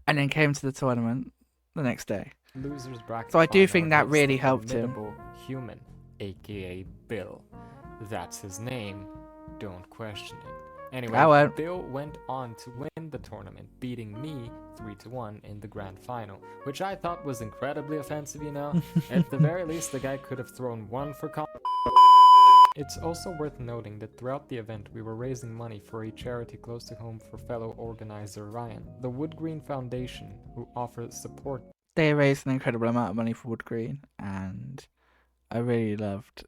And then came to the tournament the next day. losers bracket. So I do final think that against really the helped him. formidable Human, aka Bill. That's his name. Don't question it. Anyway, I won't. Bill went on to win the tournament, beating me 3-1 in the grand final, which I thought was incredibly offensive, you know? At the very least, the guy could have thrown one for It's also worth noting that throughout the event we were raising money for a charity close to home for fellow organizer Ryan, the Wood Green Foundation, who offers support. They raised an incredible amount of money for Wood Green, and I really loved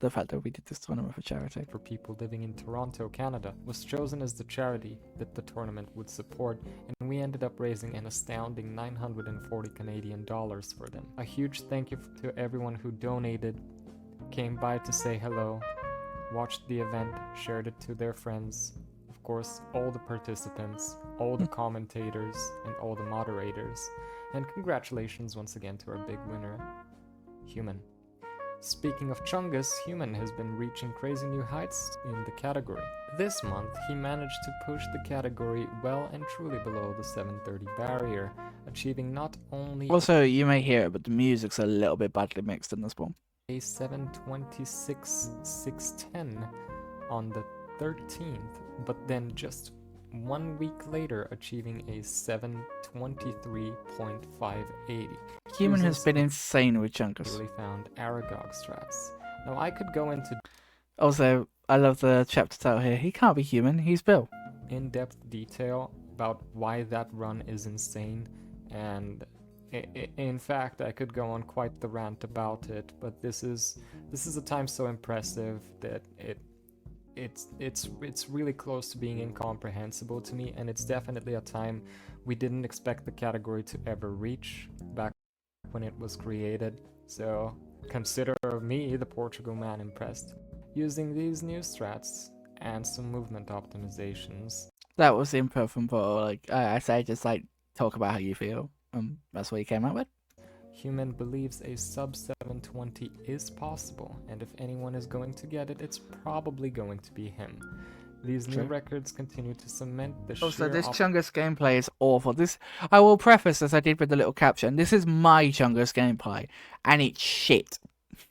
the fact that we did this tournament for charity. For people living in Toronto, Canada, was chosen as the charity that the tournament would support, and we ended up raising an astounding 940 Canadian dollars for them. A huge thank you to everyone who donated, came by to say hello, watched the event, shared it to their friends, of course all the participants, all the commentators, and all the moderators, and congratulations once again to our big winner, Human. Speaking of Chungus, Human has been reaching crazy new heights in the category. This month, he managed to push the category well and truly below the 730 barrier, achieving not only Also, you may hear it, but the music's a little bit badly mixed in this one. a 726.610 on the 13th, but then just 1 week later achieving a 723.580. Human has Users been insane with Chungus. really found Aragog strats. Now I could go into Also, I love the chapter title here. He can't be human, he's Bill. in-depth detail about why that run is insane, and in fact I could go on quite the rant about it, but this is a time so impressive that it's really close to being incomprehensible to me, and it's definitely a time we didn't expect the category to ever reach back when it was created. So consider me, the Portugal man, impressed. Using these new strats and some movement optimizations, That was input from Paul. Like I say, just like talk about how you feel. That's what he came up with. Human believes a sub 7 720 is possible, and if anyone is going to get it, it's probably going to be him. These new True. records continue to cement the Also, sheer this Chungus gameplay is awful. This, I will preface, as I did with the little caption, this is my Chungus gameplay, and it's shit.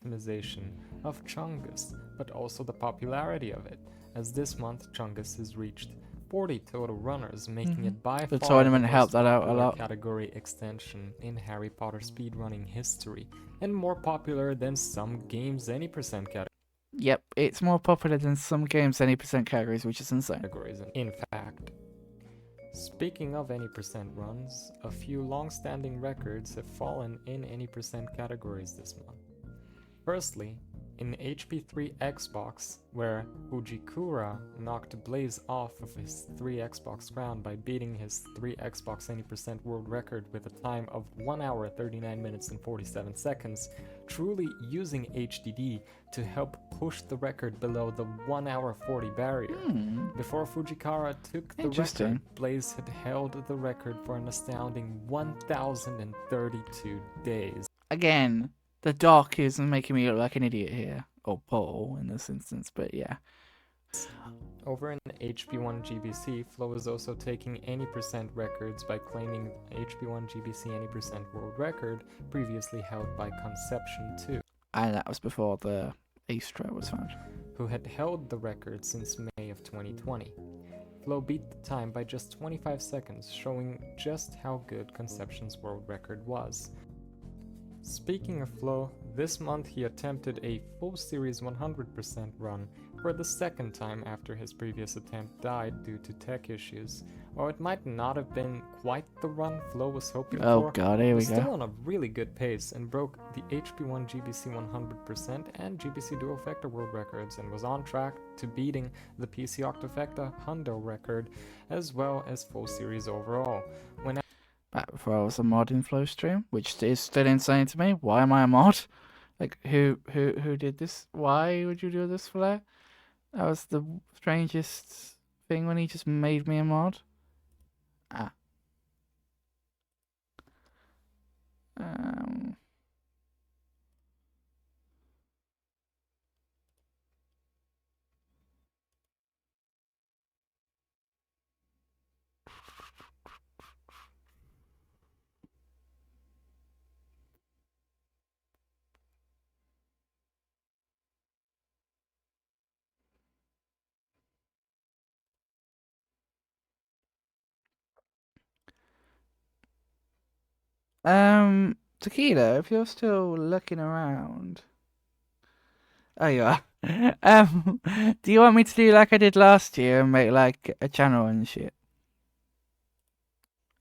optimization of Chungus, but also the popularity of it, as this month Chungus has reached 40 total runners, making it by The far tournament most helped that out a popular lot. category extension in Harry Potter speedrunning history, and more popular than some games any percent Yep, it's more popular than some games any percent categories, which is insane. categories. In fact, speaking of any percent runs, a few long-standing records have fallen in any percent categories this month. Firstly, in HP3 Xbox, where Ujikura knocked Blaze off of his 3 Xbox crown by beating his 3 Xbox any percent world record with a time of 1 hour 39 minutes and 47 seconds, truly using HDD to help push the record below the 1 hour 40 barrier. Before Fujikara took the Interesting. record, Blaze had held the record for an astounding 1,032 days. Again, the doc is making me look like an idiot here. Or Paul, in this instance, but yeah. Over in HP1 GBC, Flo is also taking any percent records by claiming HP1 GBC any percent world record previously held by Conception 2, And that was before the Astra was found. who had held the record since May of 2020. Flo beat the time by just 25 seconds, showing just how good Conception's world record was. Speaking of Flo, this month he attempted a full series 100% run for the second time after his previous attempt died due to tech issues. While it might not have been quite the run Flo was hoping Oh for, god, he here we was still go. on a really good pace and broke the HP1 GBC 100% and GBC Dual Factor world records, and was on track to beating the PC Octafecta Hundo record as well as full series overall. When Back before I was a mod in Flow stream, which is still insane to me. Why am I a mod? Like, who did this? Why would you do this, Flair? That was the strangest thing when he just made me a mod. Ah. Tequila, if you're still looking around. Oh, you are. Do you want me to do like I did last year and make like a channel and shit?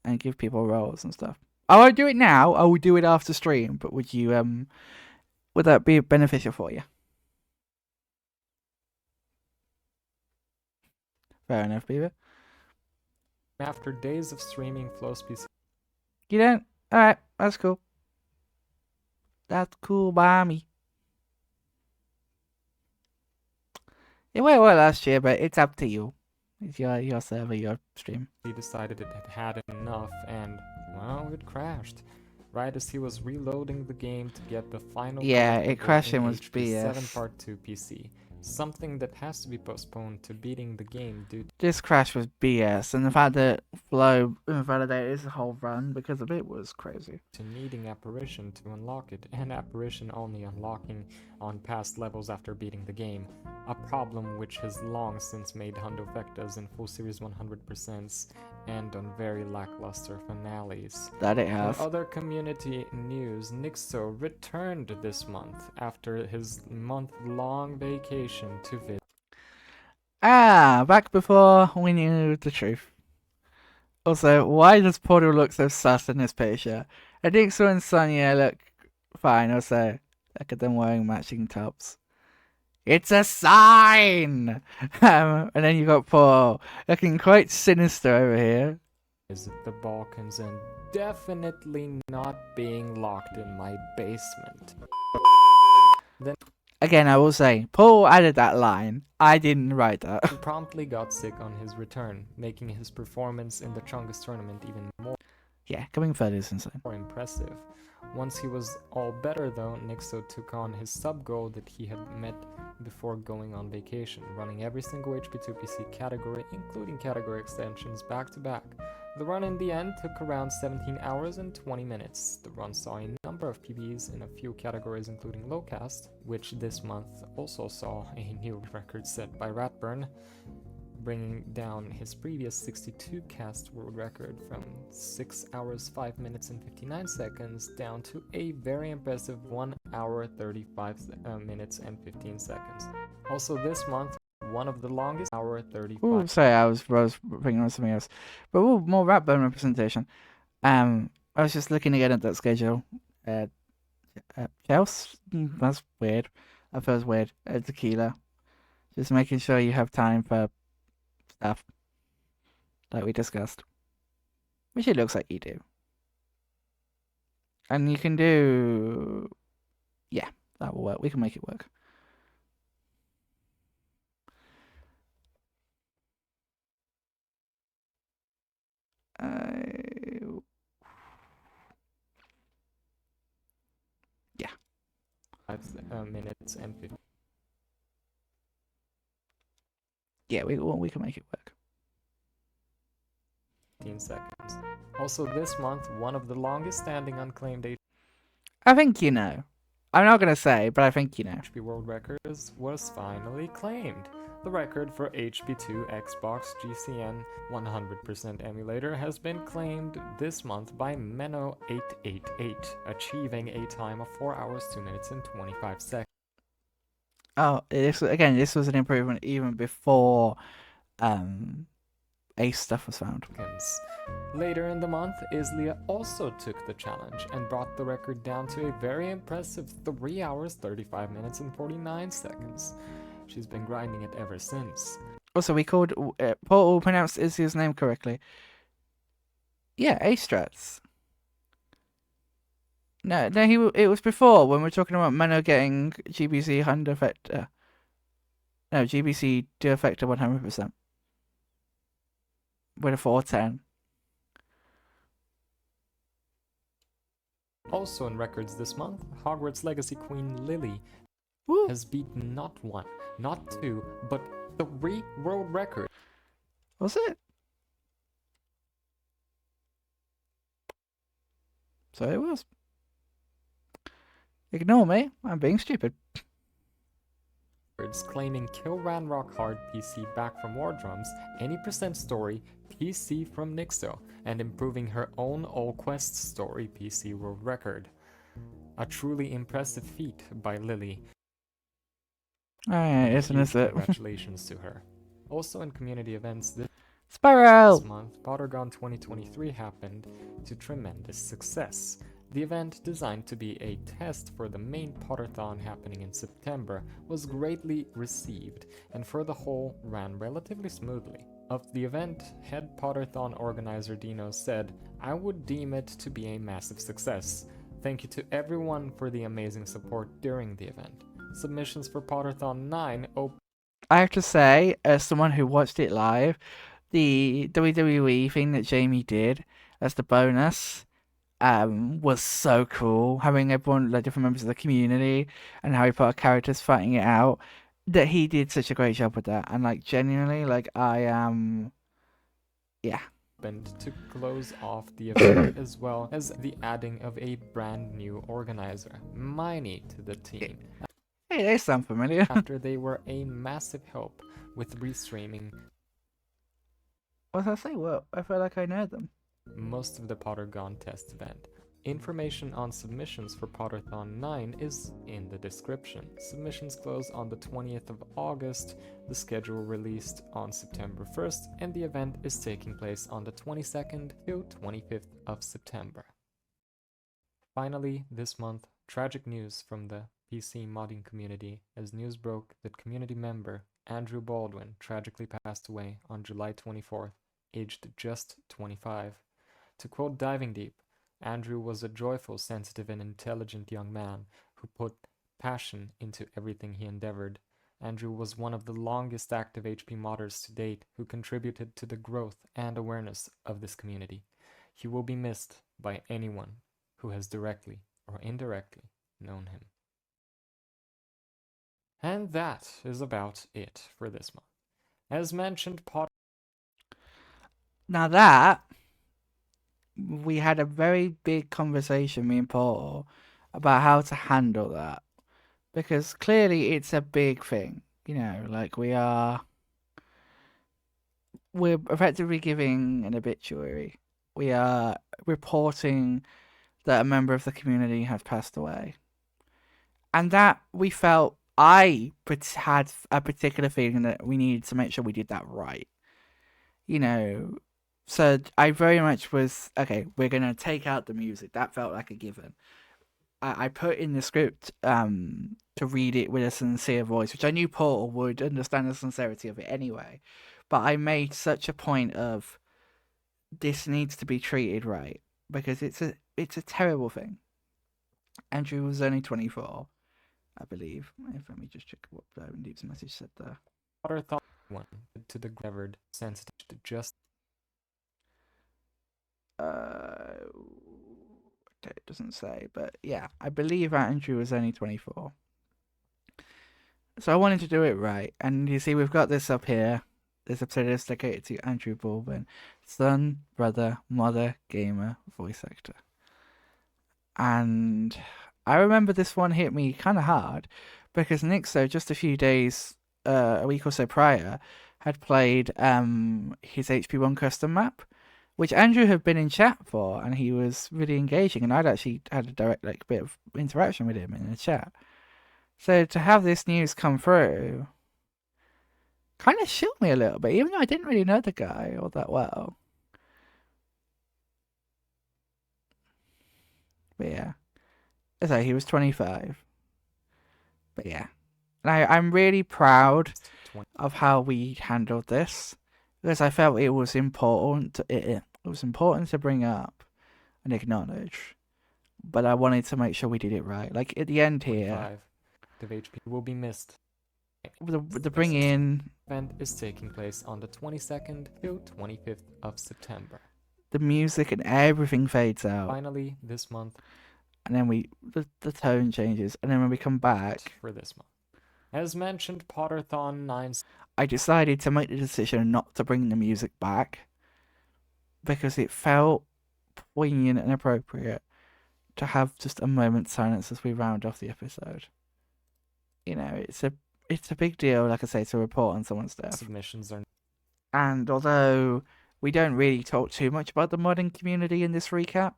And give people roles and stuff. I won't do it now, I will do it after stream, but would you, would that be beneficial for you? Fair enough, Beaver. after days of streaming, Flo's PC You don't? Alright, that's cool. That's cool by me. It went well last year, but it's up to you. It's your server, your stream. decided it had had enough and, well, it crashed. Right as he was reloading the game to get the final Yeah, it collectible crashed in and was HP7 BS. Part 2 PC. Something that has to be postponed to beating the game due This crash was BS, and the fact that Flow invalidated his whole run because of it was crazy. to needing Apparition to unlock it, and Apparition only unlocking on past levels after beating the game. A problem which has long since made Hundo Vectas in full series 100% and on very lackluster finales. That it In has. other community news, Nixo returned this month after his month-long vacation to visit Ah, back before we knew the truth. Also, why does Portal look so sus in this picture? Adixo and Sonia look fine, also. Look at them wearing matching tops. It's a sign! And then you got Paul looking quite sinister over here. the Balkans and definitely not being locked in my basement. Again, I will say, Paul added that line. I didn't write that. He promptly got sick on his return, making his performance in the Chungus tournament even more. Yeah, coming third is insane. more impressive. Once he was all better though, Nixo took on his sub-goal that he had met before going on vacation, running every single HP2PC category, including category extensions, back to back. The run in the end took around 17 hours and 20 minutes. The run saw a number of PBs in a few categories including lowcast, which this month also saw a new record set by Ratburn, bringing down his previous 62 cast world record from 6 hours 5 minutes and 59 seconds down to a very impressive 1 hour 35 minutes and 15 seconds. Also this month, one of the longest hour 35. Ooh, sorry, I was thinking of something else. But more Ratburn representation. I was just looking again at that schedule. Chelsea, that's weird. That feels weird. Tequila. Just making sure you have time for stuff like we discussed, which it looks like you do, and you can do. Yeah, that will work. We can make it work. Yeah. 5 minutes and 15. Yeah, we can make it work. 15 seconds. Also this month, one of the longest standing unclaimed I think you know. I'm not gonna say, but I think you know. HP World Records was finally claimed. The record for HP2 Xbox GCN 100% emulator has been claimed this month by Menno888, achieving a time of 4 hours 2 minutes and 25 seconds. Oh, this was an improvement even before Ace stuff was found. Later in the month, Islia also took the challenge and brought the record down to a very impressive 3 hours 35 minutes and 49 seconds. She's been grinding it ever since. Also, we called Portal pronounced Islia's name correctly. Yeah, Ace Strats. No, it was before when we were talking about Menno getting GBC 100 Effector. No, GBC do Effector 100%. With a 410. Also in records this month, Hogwarts Legacy Queen Lily has beaten not 1, not 2, but 3 world records. Was it? So it was. Ignore me, I'm being stupid. Claiming Kill Ranrock Hard PC back from War Drums, Any Percent Story PC from Nixo, and improving her own All Quest Story PC world record. A truly impressive feat by Lily. Alright, isn't it? Congratulations to her. Also in community events this Spiral! month, PotterCon 2023 happened to tremendous success. The event, designed to be a test for the main Potterthon happening in September, was greatly received, and for the whole ran relatively smoothly. Of the event, head Potterthon organizer Dino said, "I would deem it to be a massive success. Thank you to everyone for the amazing support during the event. Submissions for Potterthon 9 open." I have to say, as someone who watched it live, the WWE thing that Jamie did as the bonus was so cool. Having everyone, like different members of the community and Harry Potter characters fighting it out. That he did such a great job with that. And like genuinely, like I am To close off the event, as well as the adding of a brand new organizer, Miney, to the team. Hey, they sound familiar. After they were a massive help with restreaming What did I say? Well, I feel like I know them. most of the PotterCon test event. Information on submissions for Potterthon 9 is in the description. Submissions close on the 20th of August, the schedule released on September 1st, and the event is taking place on the 22nd to 25th of September. Finally, this month, tragic news from the PC modding community as news broke that community member Andrew Baldwin tragically passed away on July 24th, aged just 25. To quote Diving Deep, Andrew was a joyful, sensitive, and intelligent young man who put passion into everything he endeavored. Andrew was one of the longest active HP modders to date who contributed to the growth and awareness of this community. He will be missed by anyone who has directly or indirectly known him. And that is about it for this month. As mentioned, Now that, we had a very big conversation, me and Paul, about how to handle that. Because clearly it's a big thing. You know, like we're effectively giving an obituary. We are reporting that a member of the community has passed away. And that we felt, had a particular feeling that we needed to make sure we did that right. You know, so I very much was, okay, we're going to take out the music. That felt like a given. I put in the script to read it with a sincere voice, which I knew Paul would understand the sincerity of it anyway. But I made such a point of, this needs to be treated right, because it's a terrible thing. Andrew was only 24, I believe. Let me just check what Deep's message said there. Potter thought one to the severed sensitive to just It doesn't say, but yeah, I believe Andrew was only 24. So I wanted to do it right, and you see, we've got this up here. This episode is dedicated to Andrew Baldwin, son, brother, mother, gamer, voice actor. And I remember this one hit me kind of hard, because Nixo, just a few days, a week or so prior, had played his HP1 custom map, which Andrew had been in chat for, and he was really engaging, and I'd actually had a direct bit of interaction with him in the chat. So to have this news come through kind of shook me a little bit, even though I didn't really know the guy all that well. But yeah, so he was 25. But yeah, and I'm really proud of how we handled this, because I felt it was important. It was important to bring up and acknowledge, but I wanted to make sure we did it right. Like at the end here, of HP will be missed. the bring in Event is taking place on the 22nd to 25th of September. The music and everything fades out. Finally, this month, and then the tone changes, and then when we come back for this month, as mentioned, Potterthon 9. I decided to make the decision not to bring the music back, because it felt poignant and appropriate to have just a moment's silence as we round off the episode. You know, it's a big deal, like I say, to report on someone's death. Submissions are, and although we don't really talk too much about the modding community in this recap,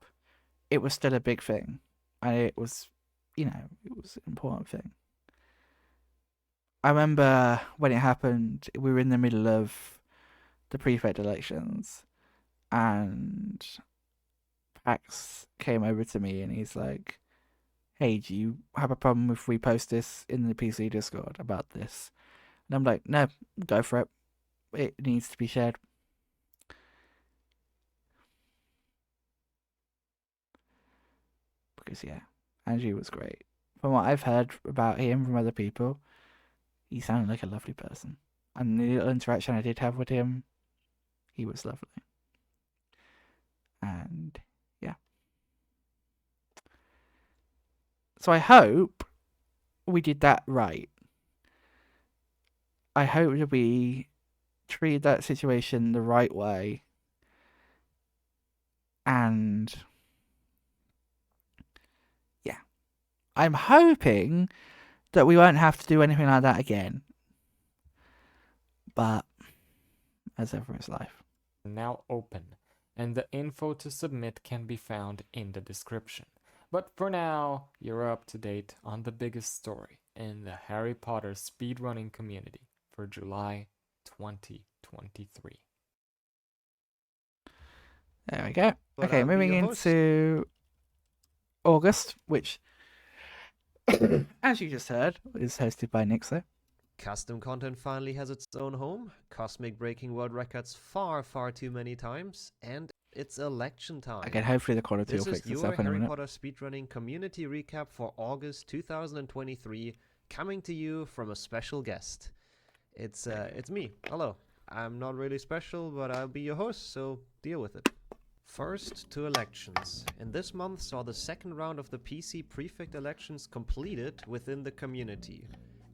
it was still a big thing, and it was, it was an important thing. I remember when it happened, we were in the middle of the prefect elections, and Pax came over to me and he's like, hey, do you have a problem if we post this in the PC Discord about this? And I'm like, no, go for it. It needs to be shared. Because, yeah, Andrew was great. From what I've heard about him from other people, he sounded like a lovely person. And the little interaction I did have with him, he was lovely. And, yeah. So I hope we did that right. I hope that we treated that situation the right way. And yeah, I'm hoping that we won't have to do anything like that again. But as ever is life. Now open, and the info to submit can be found in the description. But for now, you're up to date on the biggest story in the Harry Potter speedrunning community for July 2023. There we go. But Okay, I'll be moving your host. into August, which, as you just heard, is hosted by Nixo. Custom content finally has its own home, Cosmic breaking world records far too many times, and it's election time. Again, hopefully the quality This will is fix your itself in a Harry minute. Potter speedrunning community recap for August 2023, coming to you from a special guest. It's me. Hello. I'm not really special, but I'll be your host, so deal with it. First, to elections. And this month saw the second round of the PC prefect elections completed within the community.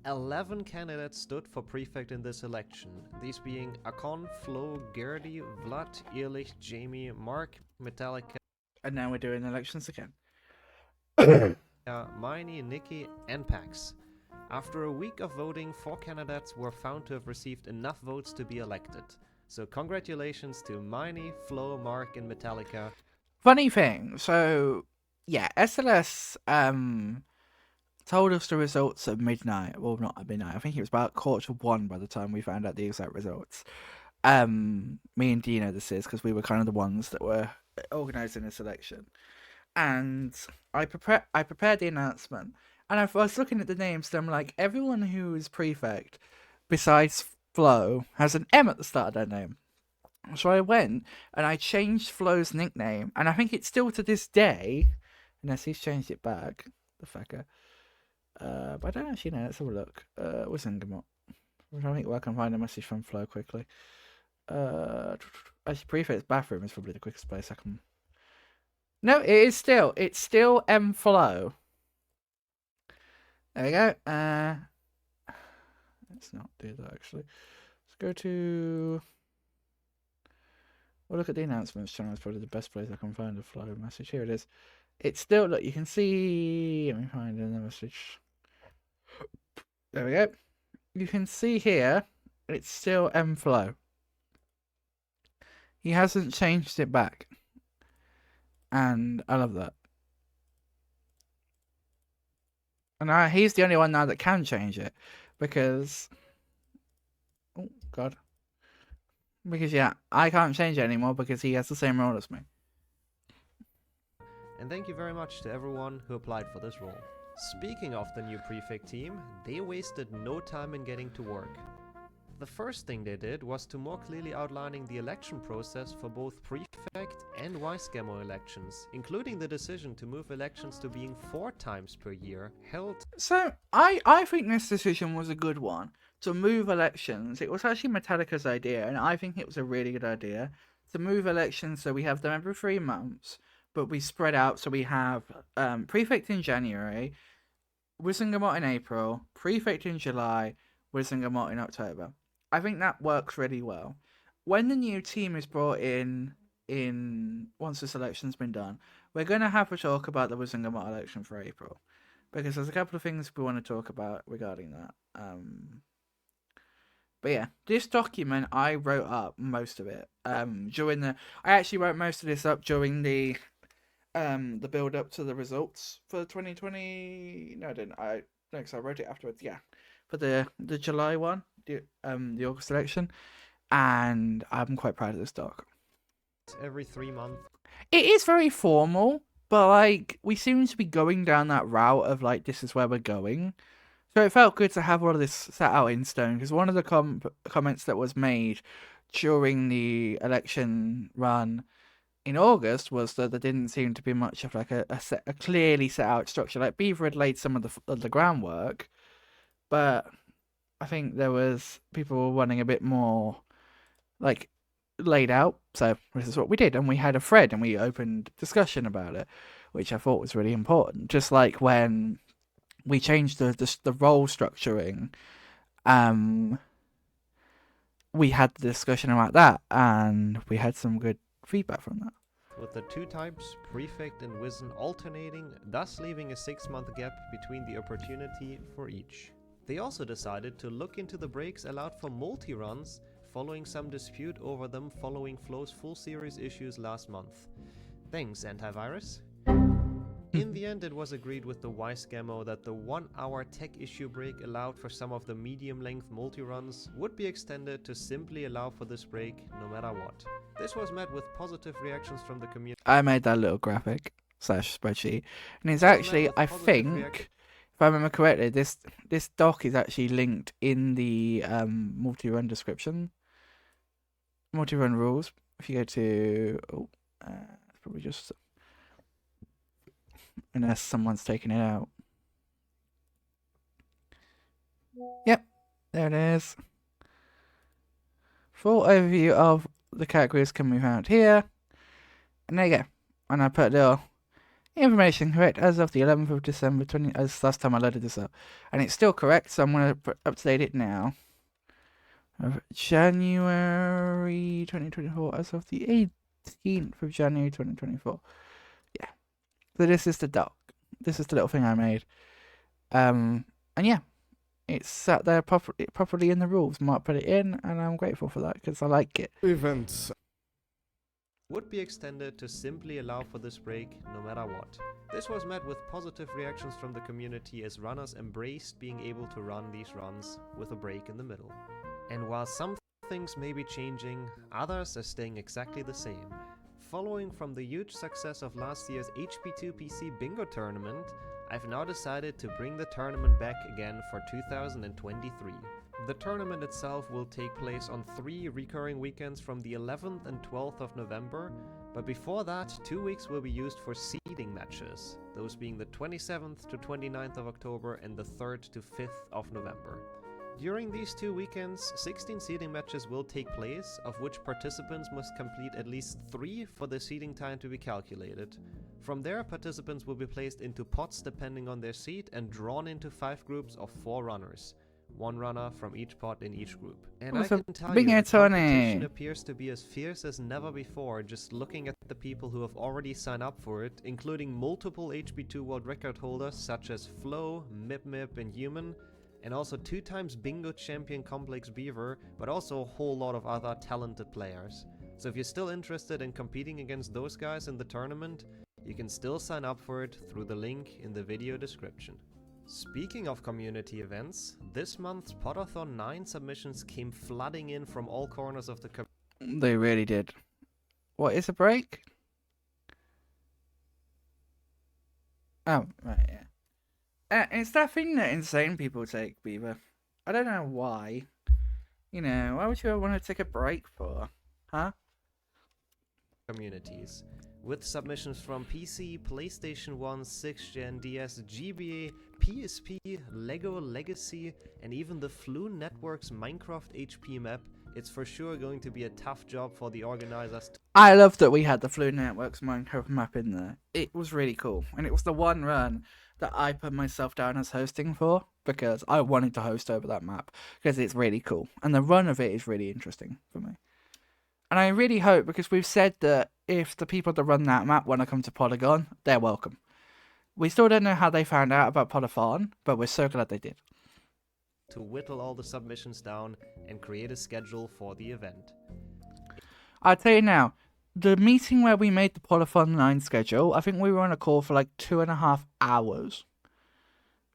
11 candidates stood for prefect in this election, these being Akon, Flo, Gerdy, Vlad, Ehrlich, Jamie, Mark, Metallica, And now we're doing elections again. Miney, Nikki, and Pax. After a week of voting, 4 candidates were found to have received enough votes to be elected. So congratulations to Miney, Flo, Mark, and Metallica. Funny thing, so yeah, SLS told us the results at midnight. Well, not at midnight. I think it was about 1:45 by the time we found out the exact results. Me and Dino, this is because we were kind of the ones that were organising this election, and I prepared the announcement, and I was looking at the names, and I'm like, everyone who is prefect, besides Flo, has an M at the start of their name. So I went and I changed Flo's nickname, and I think it's still to this day, unless he's changed it back, the fucker. But I don't actually know. Let's have a look. What's Ingamot? I think I can find a message from Flo quickly. Actually, prefect's bathroom is probably the quickest place I can. No, it's still M Flo. There we go. Let's not do that actually. Let's go to. Well, look at the announcements channel. It's probably the best place I can find a Flo message. Here it is. It's still, look, you can see. Let me find another message. There we go. You can see here, it's still M Flo. He hasn't changed it back. And I love that. And he's the only one now that can change it. Because. Oh, God. Because, yeah, I can't change it anymore because he has the same role as me. And thank you very much to everyone who applied for this role. Speaking of the new prefect team, they wasted no time in getting to work. The first thing they did was to more clearly outlining the election process for both prefect and Yscammo elections, including the decision to move elections to being 4 times per year, held. So, I think this decision was a good one. To move elections, it was actually Metallica's idea, and I think it was a really good idea. To move elections so we have them every 3 months, but we spread out so we have prefect in January, Wizengamot in April, prefect in July, Wizengamot in October. I think that works really well. When the new team is brought in once this election's been done, we're going to have a talk about the Wizengamot election for April, because there's a couple of things we want to talk about regarding that. But yeah, this document, I wrote up most of it. I actually wrote most of this up during the build up to the results for 2020. No, I didn't. No, because I wrote it afterwards. Yeah, for the July one, the August election, and I'm quite proud of this doc. Every 3 months. It is very formal, but like we seem to be going down that route of like this is where we're going. So it felt good to have all of this set out in stone, because one of the comments that was made during the election run in August was that there didn't seem to be much of like a clearly set out structure. Like Beaver had laid some of the groundwork, but I think there was people were wanting a bit more like laid out. So this is what we did, and we had a thread and we opened discussion about it, which I thought was really important. Just like when we changed the role structuring, we had the discussion about that, and we had some good feedback from that. With the 2 types, prefect and Wizen, alternating, thus leaving a 6-month gap between the opportunity for each. They also decided to look into the breaks allowed for multi-runs, following some dispute over them following Flo's full series issues last month. Thanks, Antivirus. In the end, it was agreed with the Yscammo that the 1-hour tech issue break allowed for some of the medium-length multi-runs would be extended to simply allow for this break no matter what. This was met with positive reactions from the community. I made that little graphic / spreadsheet, and it's actually, I think, if I remember correctly, this doc is actually linked in the multi-run description, multi-run rules. If you go to, it's probably just. Unless someone's taken it out. Yep, there it is. Full overview of the categories can be found here. And there you go. And I put a little information correct as of the 11th of December 20, as last time I loaded this up. And it's still correct, so I'm going to update it now. Of January 2024 as of the 18th of January 2024. Yeah. So this is the doc. This is the little thing I made. And yeah, it's sat there properly in the rules. Mark put it in, and I'm grateful for that because I like it. Events. Would be extended to simply allow for this break no matter what. This was met with positive reactions from the community as runners embraced being able to run these runs with a break in the middle. And while some things may be changing, others are staying exactly the same. Following from the huge success of last year's HP2 PC Bingo tournament, I've now decided to bring the tournament back again for 2023. The tournament itself will take place on 3 recurring weekends from the 11th and 12th of November, but before that, 2 weeks will be used for seeding matches, those being the 27th to 29th of October and the 3rd to 5th of November. During these 2 weekends, 16 seeding matches will take place, of which participants must complete at least 3 for the seeding time to be calculated. From there, participants will be placed into pots depending on their seed and drawn into 5 groups of 4 runners. 1 runner from each pot in each group. And I can tell you, the competition appears to be as fierce as never before, just looking at the people who have already signed up for it, including multiple HP2 world record holders such as Flo, MipMip and Human, and also 2 times Bingo champion Complex Beaver, but also a whole lot of other talented players. So if you're still interested in competing against those guys in the tournament, you can still sign up for it through the link in the video description. Speaking of community events, this month's Potathon 9 submissions came flooding in from all corners of the community. They really did. What is a break? Oh, right, yeah. It's that thing that insane people take, Beaver. I don't know why. You know, why would you want to take a break for? Huh? Communities, with submissions from PC, PlayStation 1, 6th Gen, DS, GBA, PSP, LEGO Legacy, and even the Flu Network's Minecraft HP map. It's for sure going to be a tough job for the organizers. I love that we had the Flu Network's Minecraft map in there. It was really cool, and it was the one run that I put myself down as hosting for because I wanted to host over that map because it's really cool, and the run of it is really interesting for me. And I really hope, because we've said that if the people that run that map want to come to Polygon, they're welcome. We still don't know how they found out about Polython, but we're so glad they did. To whittle all the submissions down and create a schedule for the event. I'll tell you now, the meeting where we made the Polython 9 schedule, I think we were on a call for like 2.5 hours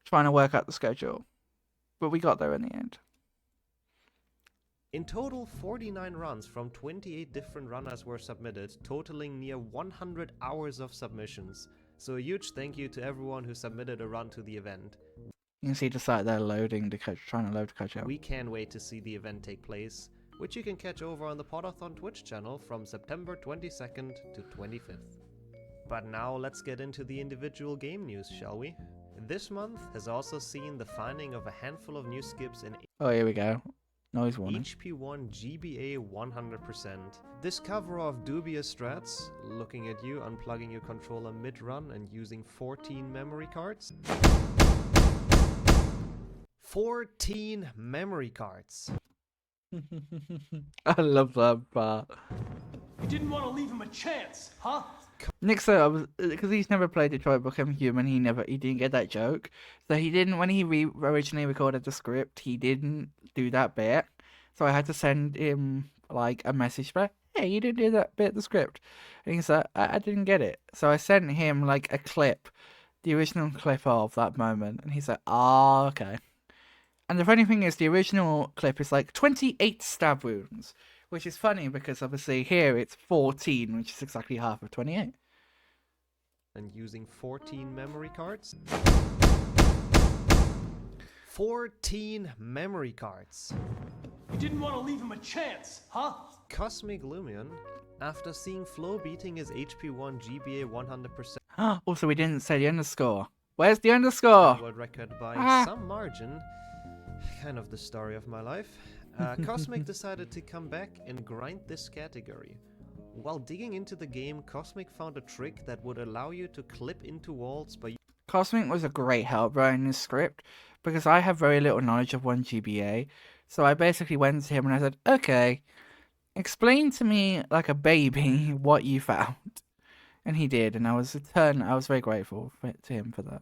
trying to work out the schedule. But we got there in the end. In total, 49 runs from 28 different runners were submitted, totaling near 100 hours of submissions. So a huge thank you to everyone who submitted a run to the event. You can see the site there loading, trying to load to catch up. We can't wait to see the event take place, which you can catch over on the Potathon Twitch channel from September 22nd to 25th. But now let's get into the individual game news, shall we? This month has also seen the finding of a handful of new skips in Oh, here we go. Noise warning. HP1 GBA 100%. This cover of dubious strats, looking at you unplugging your controller mid-run and using 14 memory cards. 14 memory cards. I love that part. You didn't want to leave him a chance, huh? Nick said, because he's never played Detroit Become Human, he didn't get that joke. So he didn't, when he originally recorded the script, he didn't do that bit. So I had to send him like a message back, hey, you didn't do that bit of the script. And he said, I didn't get it. So I sent him like a clip, the original clip of that moment. And he said, oh, okay. And the funny thing is, the original clip is like 28 stab wounds. Which is funny because obviously here it's 14, which is exactly half of 28. And using 14 memory cards. 14 memory cards. You didn't want to leave him a chance, huh? Cosmic Lumion, after seeing Flo beating his HP1 GBA 100%. Also, we didn't say the underscore. Where's the underscore? World record by some margin. Kind of the story of my life. Cosmic decided to come back and grind this category. While digging into the game, Cosmic found a trick that would allow you to clip into walls by Cosmic was a great help writing this script because I have very little knowledge of 1GBA. So I basically went to him and I said, okay, explain to me like a baby what you found. And he did, and I was very grateful to him for that.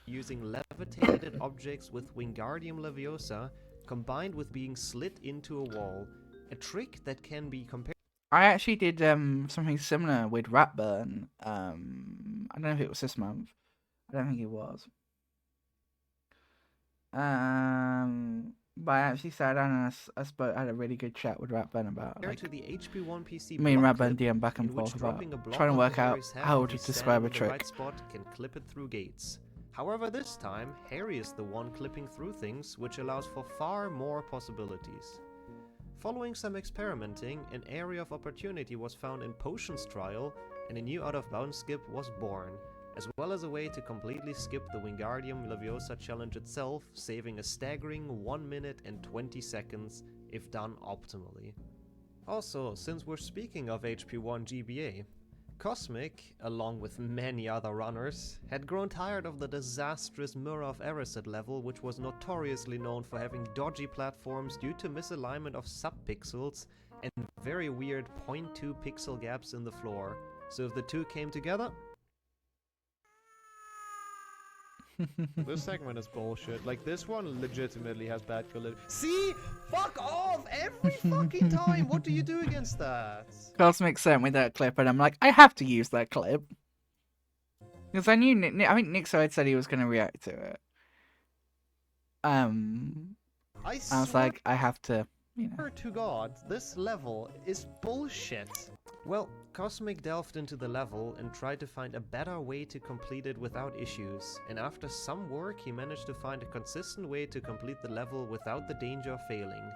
using levitated objects with Wingardium Leviosa, combined with being slit into a wall. A trick that can be compared. I actually did something similar with Ratburn. I don't know if it was this month. I don't think it was. But I actually sat down and I had a really good chat with Ratburn about like to the HP1 PC me and block Ratburn clip, DM back and in which forth about dropping a block trying to on work out Harry's head how if to you stand describe in a the trick. right spot can clip it through gates. However, this time, Harry is the one clipping through things, which allows for far more possibilities. Following some experimenting, an area of opportunity was found in Potions Trial, and a new out-of-bounds skip was born, as well as a way to completely skip the Wingardium Leviosa challenge itself, saving a staggering 1 minute and 20 seconds if done optimally. Also, since we're speaking of HP1 GBA, Cosmic, along with many other runners, had grown tired of the disastrous Mirror of Erised level, which was notoriously known for having dodgy platforms due to misalignment of subpixels and very weird 0.2 pixel gaps in the floor. So if the two came together, This segment is bullshit. Like, this one legitimately has bad quality. See? Fuck off! Every fucking time! What do you do against that? Cosmic sent me that clip, and I'm like, I have to use that clip because I knew. I think Nixo had said he was going to react to it. I was like, I have to, you know. Swear to God, this level is bullshit. well, Cosmic delved into the level and tried to find a better way to complete it without issues, and after some work he managed to find a consistent way to complete the level without the danger of failing.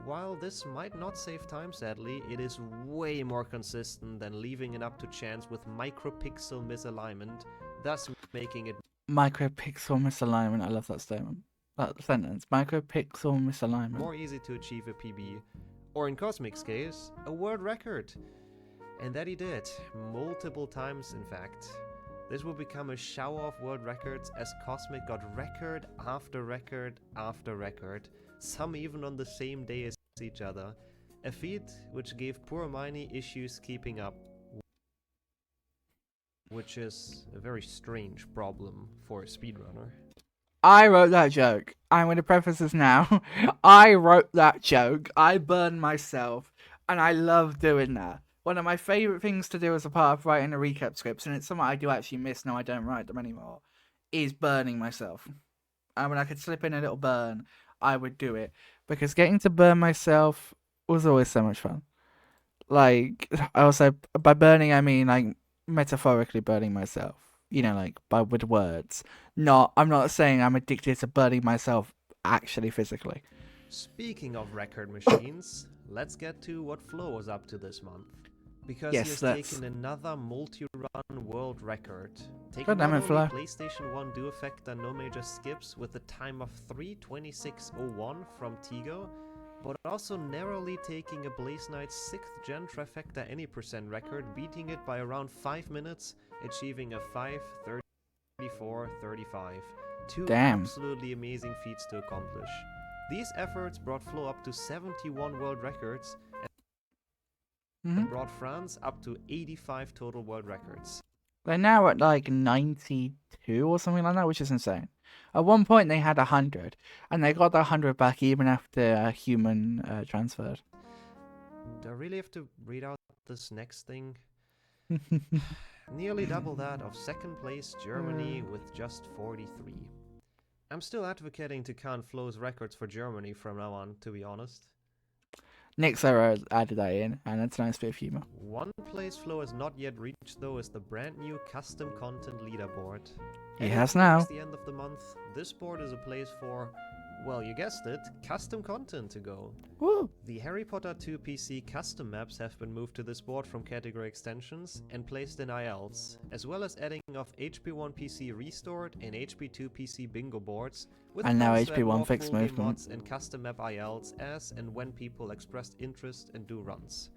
While this might not save time sadly, it is way more consistent than leaving it up to chance with micropixel misalignment, thus making it Micropixel misalignment. I love that statement. That sentence. Micropixel misalignment. more easy to achieve a PB, or in Cosmic's case, a world record. And that he did, multiple times in fact. This will become a shower of world records as Cosmic got record after record after record, some even on the same day as each other. A feat which gave poor Hermione issues keeping up, which is a very strange problem for a speedrunner. I wrote that joke. I'm going to preface this now. I wrote that joke. I burned myself, and I love doing that. One of my favourite things to do as a part of writing a recap scripts, and it's something I do actually miss now I don't write them anymore, is burning myself. And when I could slip in a little burn, I would do it. Because getting to burn myself was always so much fun. Like, also, by burning I mean, like, metaphorically burning myself. You know, like, with words. I'm not saying I'm addicted to burning myself actually physically. Speaking of record machines, let's get to what Flo was up to this month. Because Yes, he has let's. taken another multi-run world record. Taking God damn not it, Flo. only PlayStation 1 Duofecta no major skips with a time of 3:26:01 from Tigo, but also narrowly taking a Blaze Knight's 6th gen trifecta any percent record, beating it by around 5 minutes, achieving a 5:34:35. Two Damn. absolutely amazing feats to accomplish. These efforts brought Flo up to 71 world records and brought France up to 85 total world records. They're now at like 92 or something like that, which is insane. At one point they had 100, and they got that 100 back even after a human transferred. Do I really have to read out this next thing? Nearly double that of second place Germany with just 43. I'm still advocating to count Flo's records for Germany from now on, to be honest. Nixo added that in, and it's a nice bit of humour. One place Flo has not yet reached though is the brand new custom content leaderboard. He Heading has now. towards the end of the month, this board is a place for well, you guessed it, custom content to go. Woo! The Harry Potter 2 PC custom maps have been moved to this board from category extensions and placed in ILs, as well as adding of HP1 PC restored and HP2 PC bingo boards, with And now plans to add HP1 more fixed full game movement. mods and custom map ILs as and when people expressed interest and do runs.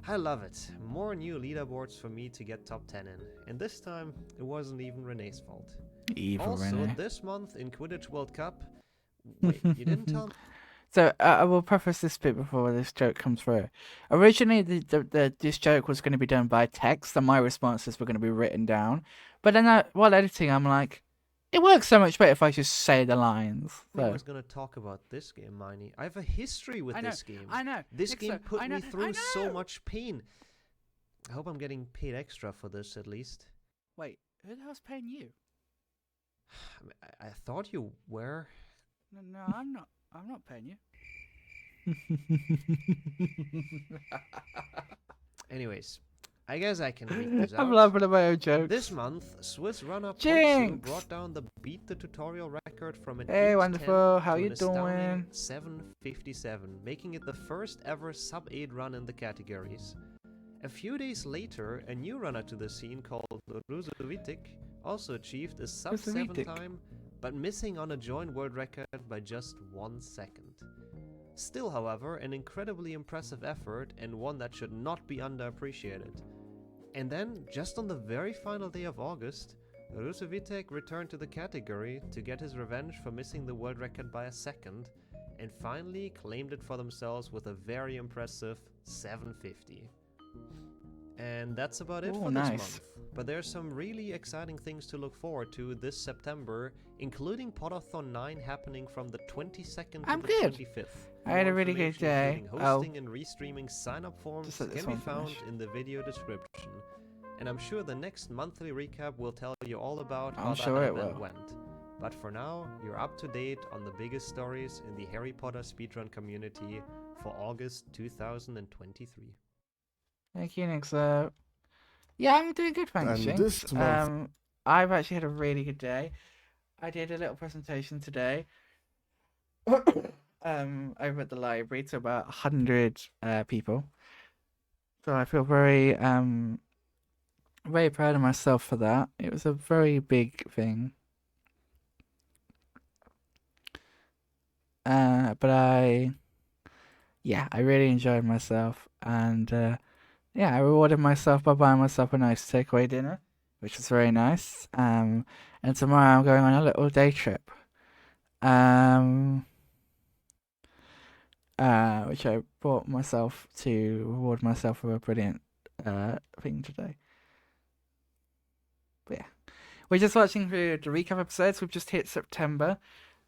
I love it. More new leaderboards for me to get top 10 in, and this time it wasn't even Renee's fault. Evil Also, Renee. this month in Quidditch World Cup... Wait, you didn't tell me? So I will preface this bit before this joke comes through. Originally, this joke was going to be done by text, and my responses were going to be written down. But then, while editing, I'm like, it works so much better if I just say the lines. I So. was gonna talk about this game, Miney. I have a history with I know, this game. I know. This Nixo, game put I know, me through I so know. much pain. I hope I'm getting paid extra for this at least. Wait, who the hell's paying you? I thought you were. No, I'm not. I'm not paying you. Anyways, I guess I can read this out. I'm laughing at my own jokes. This month, Swiss runner Ponzu Jinx! brought down the beat the tutorial record from an Hey, 810 wonderful. How to you an astounding doing? 757, making it the first ever sub-8 run in the categories. A few days later, a new runner to the scene called Ruzovitic also achieved a sub-7 Ruzovitic. time, but missing on a joint world record by just 1 second. Still, however, an incredibly impressive effort and one that should not be underappreciated. And then, just on the very final day of August, Ruzovitic returned to the category to get his revenge for missing the world record by a second, and finally claimed it for themselves with a very impressive 750. And that's about it Ooh, for nice. this month. But there's some really exciting things to look forward to this September, including Podathon 9 happening from the 22nd I'm to the good. 25th. I had More a really good information, day. including hosting and restreaming sign-up forms Just let this can be one found finish. in the video description. And I'm sure the next monthly recap will tell you all about how I'm sure that it event will. went. But for now, you're up to date on the biggest stories in the Harry Potter speedrun community for August 2023. Thank you, Nixo. Yeah, I'm doing good, thanks, And Jinx. this month- I've actually had a really good day. I did a little presentation today. Over at the library to about 100 people. So I feel very very proud of myself for that. It was a very big thing. But I really enjoyed myself, and I rewarded myself by buying myself a nice takeaway dinner, which was very nice. And tomorrow I'm going on a little day trip. Which I bought myself to reward myself for a brilliant thing today. But yeah, we're just watching through the recap episodes. We've just hit September,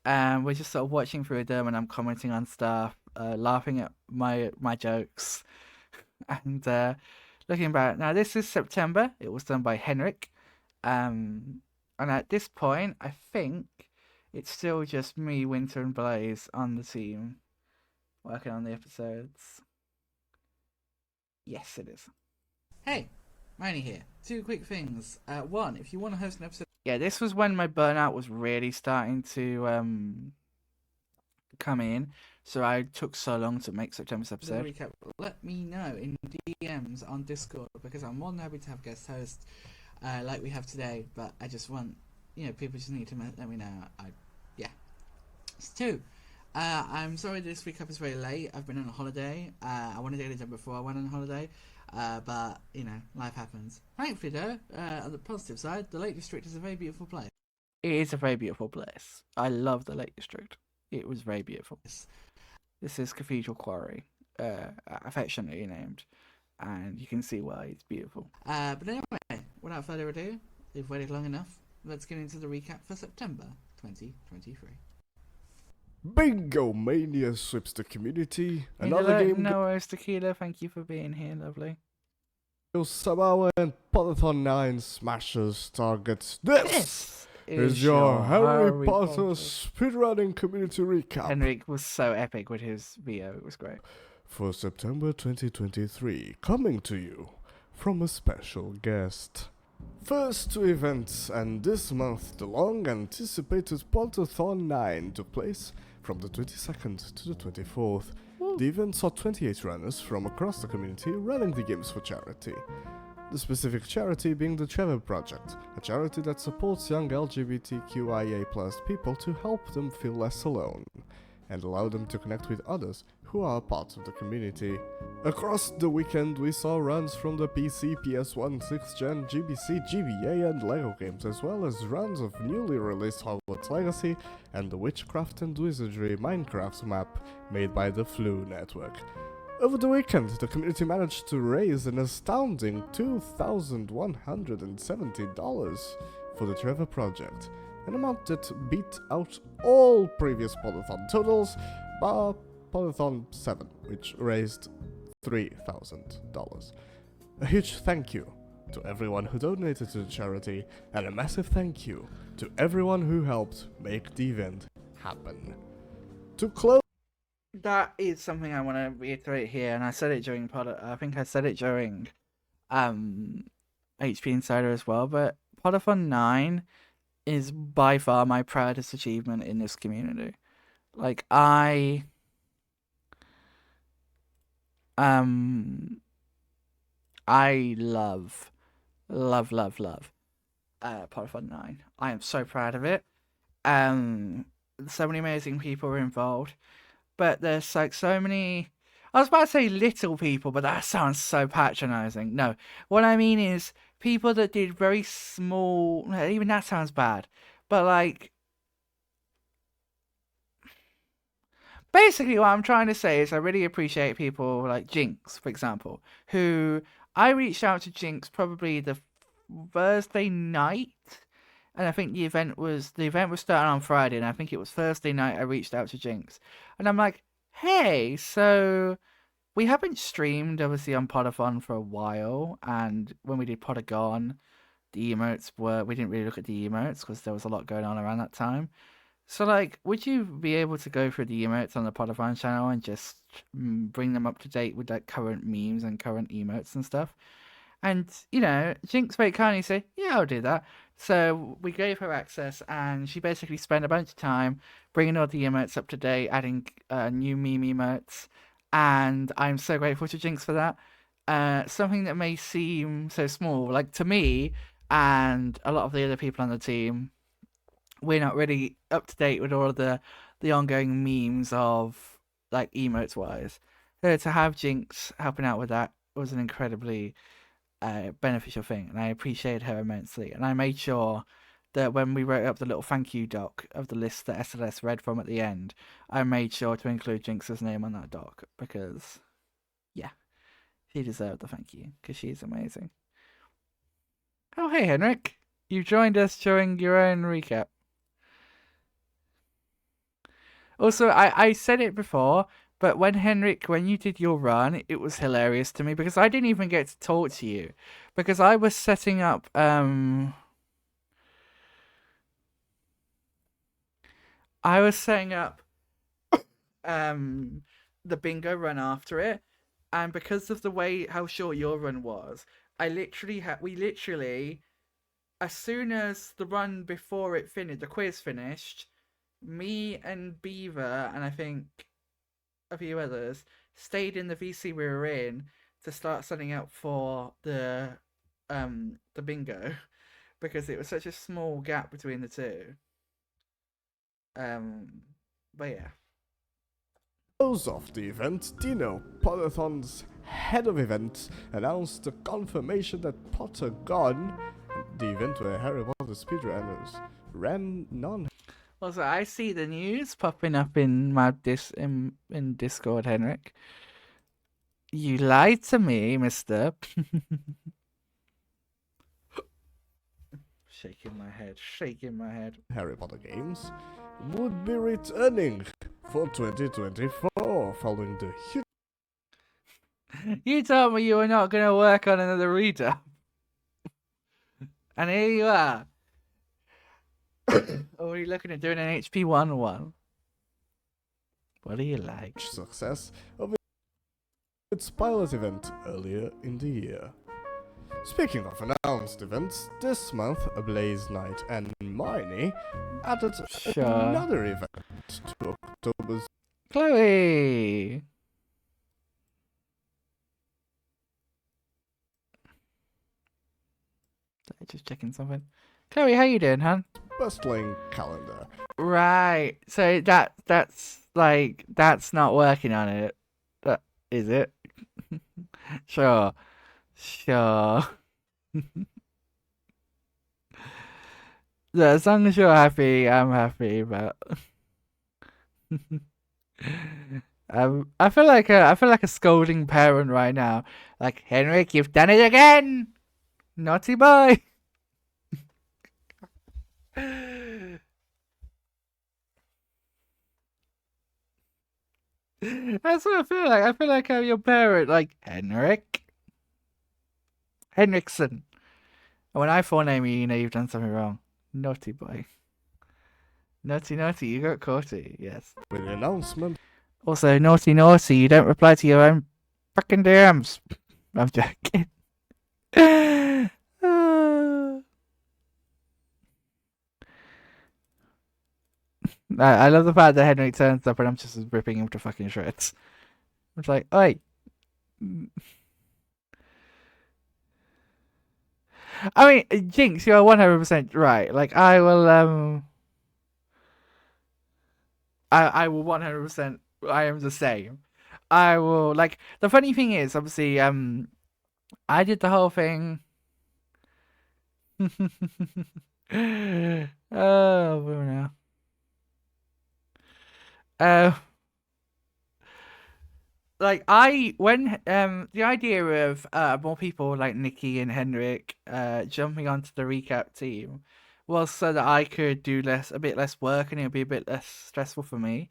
and we're just sort of watching through them, and I'm commenting on stuff, laughing at my jokes, and looking back. Now this is September. It was done by Henrik, and at this point, I think it's still just me, Winter, and Blaze on the team, working on the episodes. Yes, it is. Hey, Manny here. Two quick things. One, if you want to host an episode... Yeah, this was when my burnout was really starting to come in, so I took so long to make September's episode. Recap. Let me know in DMs on Discord, because I'm more than happy to have guest hosts like we have today, but I just want, people just need to let me know. Two, I'm sorry this recap is very late. I've been on a holiday. I wanted to get it done before I went on holiday, but life happens. Thankfully though, on the positive side, the Lake District is a very beautiful place. It is a very beautiful place. I love the Lake District. It was very beautiful. This is Cathedral Quarry, affectionately named, and you can see why it's beautiful. But anyway, without further ado, we've waited long enough. Let's get into the recap for September 2023. Bingo Mania sweeps the community. Another game No worries, Tequila. Thank you for being here, lovely. goes Sabawa and Podathon 9 smashes targets. This is your Harry Potter speedrunning community recap. Henrik was so epic with his VO. It was great. For September 2023, coming to you from a special guest. First two events, and this month the long anticipated Podathon 9 took place From the 22nd to the 24th, the event saw 28 runners from across the community running the games for charity. The specific charity being the Trevor Project, a charity that supports young LGBTQIA+ people to help them feel less alone and allow them to connect with others who are part of the community. Across the weekend, we saw runs from the PC, PS1, 6th Gen, GBC, GBA and LEGO games, as well as runs of newly released Hogwarts Legacy and the Witchcraft and Wizardry Minecraft map made by the Flu Network. Over the weekend, the community managed to raise an astounding $2,170 for the Trevor Project, an amount that beat out all previous Podathon totals, bar Podathon 7, which raised $3,000. A huge thank you to everyone who donated to the charity, and a massive thank you to everyone who helped make the event happen. To close, that is something I want to reiterate here, and I said it during I think I said it during HP Insider as well, but Podathon 9 is by far my proudest achievement in this community. Like, I love Podathon 9. I am so proud of it. So many amazing people were involved, but there's like so many, I was about to say little people, but that sounds so patronizing. No, what I mean is people that did very small, even that sounds bad, but like, basically what I'm trying to say is I really appreciate people like Jinx, for example, who I reached out to Jinx probably the Thursday night, and I think the event was starting on Friday, and I think it was Thursday night I reached out to Jinx, and I'm like, hey, so we haven't streamed obviously on Podathon for a while, and when we did Podagon, the emotes we didn't really look at the emotes because there was a lot going on around that time. So like, would you be able to go through the emotes on the Podathon channel and just bring them up to date with like current memes and current emotes and stuff? And, you know, Jinx very kindly said, yeah, I'll do that. So we gave her access, and she basically spent a bunch of time bringing all the emotes up to date, adding new meme emotes, and I'm so grateful to Jinx for that. Something that may seem so small, like to me and a lot of the other people on the team, we're not really up to date with all of the ongoing memes of, like, emotes-wise. So to have Jinx helping out with that was an incredibly beneficial thing, and I appreciate her immensely. And I made sure that when we wrote up the little thank you doc of the list that SLS read from at the end, I made sure to include Jinx's name on that doc because, yeah, she deserved the thank you because she's amazing. Oh, hey, Henrik. You joined us during your own recap. Also, I said it before, but when you did your run, it was hilarious to me because I didn't even get to talk to you because I was setting up the bingo run after it, and because of the way how short your run was, we literally as soon as the run before it finished, the quiz finished, me and Beaver and I think a few others stayed in the VC we were in to start setting up for the bingo because it was such a small gap between the two. But yeah. Close off the event, Dino, Podathon's head of events, announced the confirmation that Potter Gone, the event where Harry Potter speedrunners ran non. Also, I see the news popping up in my in Discord, Henrik. You lied to me, mister. Shaking my head. Harry Potter games would be returning for 2024 following the huge. You told me you were not going to work on another reader. And here you are. Already looking at doing an HP 1-1. What do you like? Success of its pilot event earlier in the year. Speaking of announced events, this month Blaze Night and Miney added Sure. another event to October's. Chloe! Just checking something. Chloe, how you doing, hon? Bustling calendar. Right. So that's not working on it. That is it? Sure. Sure. Yeah, as long as you're happy, I'm happy, but I feel like a scolding parent right now. Like, Henrik, you've done it again! Naughty boy! That's what I feel like. I feel like I'm your parent, like, Henriksen. And when I forename you, you know you've done something wrong. Naughty boy. Naughty, you got caughty, yes. With the announcement. Also, naughty, you don't reply to your own fucking DMs. I'm joking. I love the fact that Henrik turns up and I'm just ripping him to fucking shreds. It's like, oi. I mean, Jinx, you're 100% right. Like, I will, I will 100%, I am the same. I will, like, the funny thing is, obviously, I did the whole thing. Oh, Bruno. Like when the idea of more people like Nikki and Henrik jumping onto the recap team was so that I could do a bit less work and it would be a bit less stressful for me.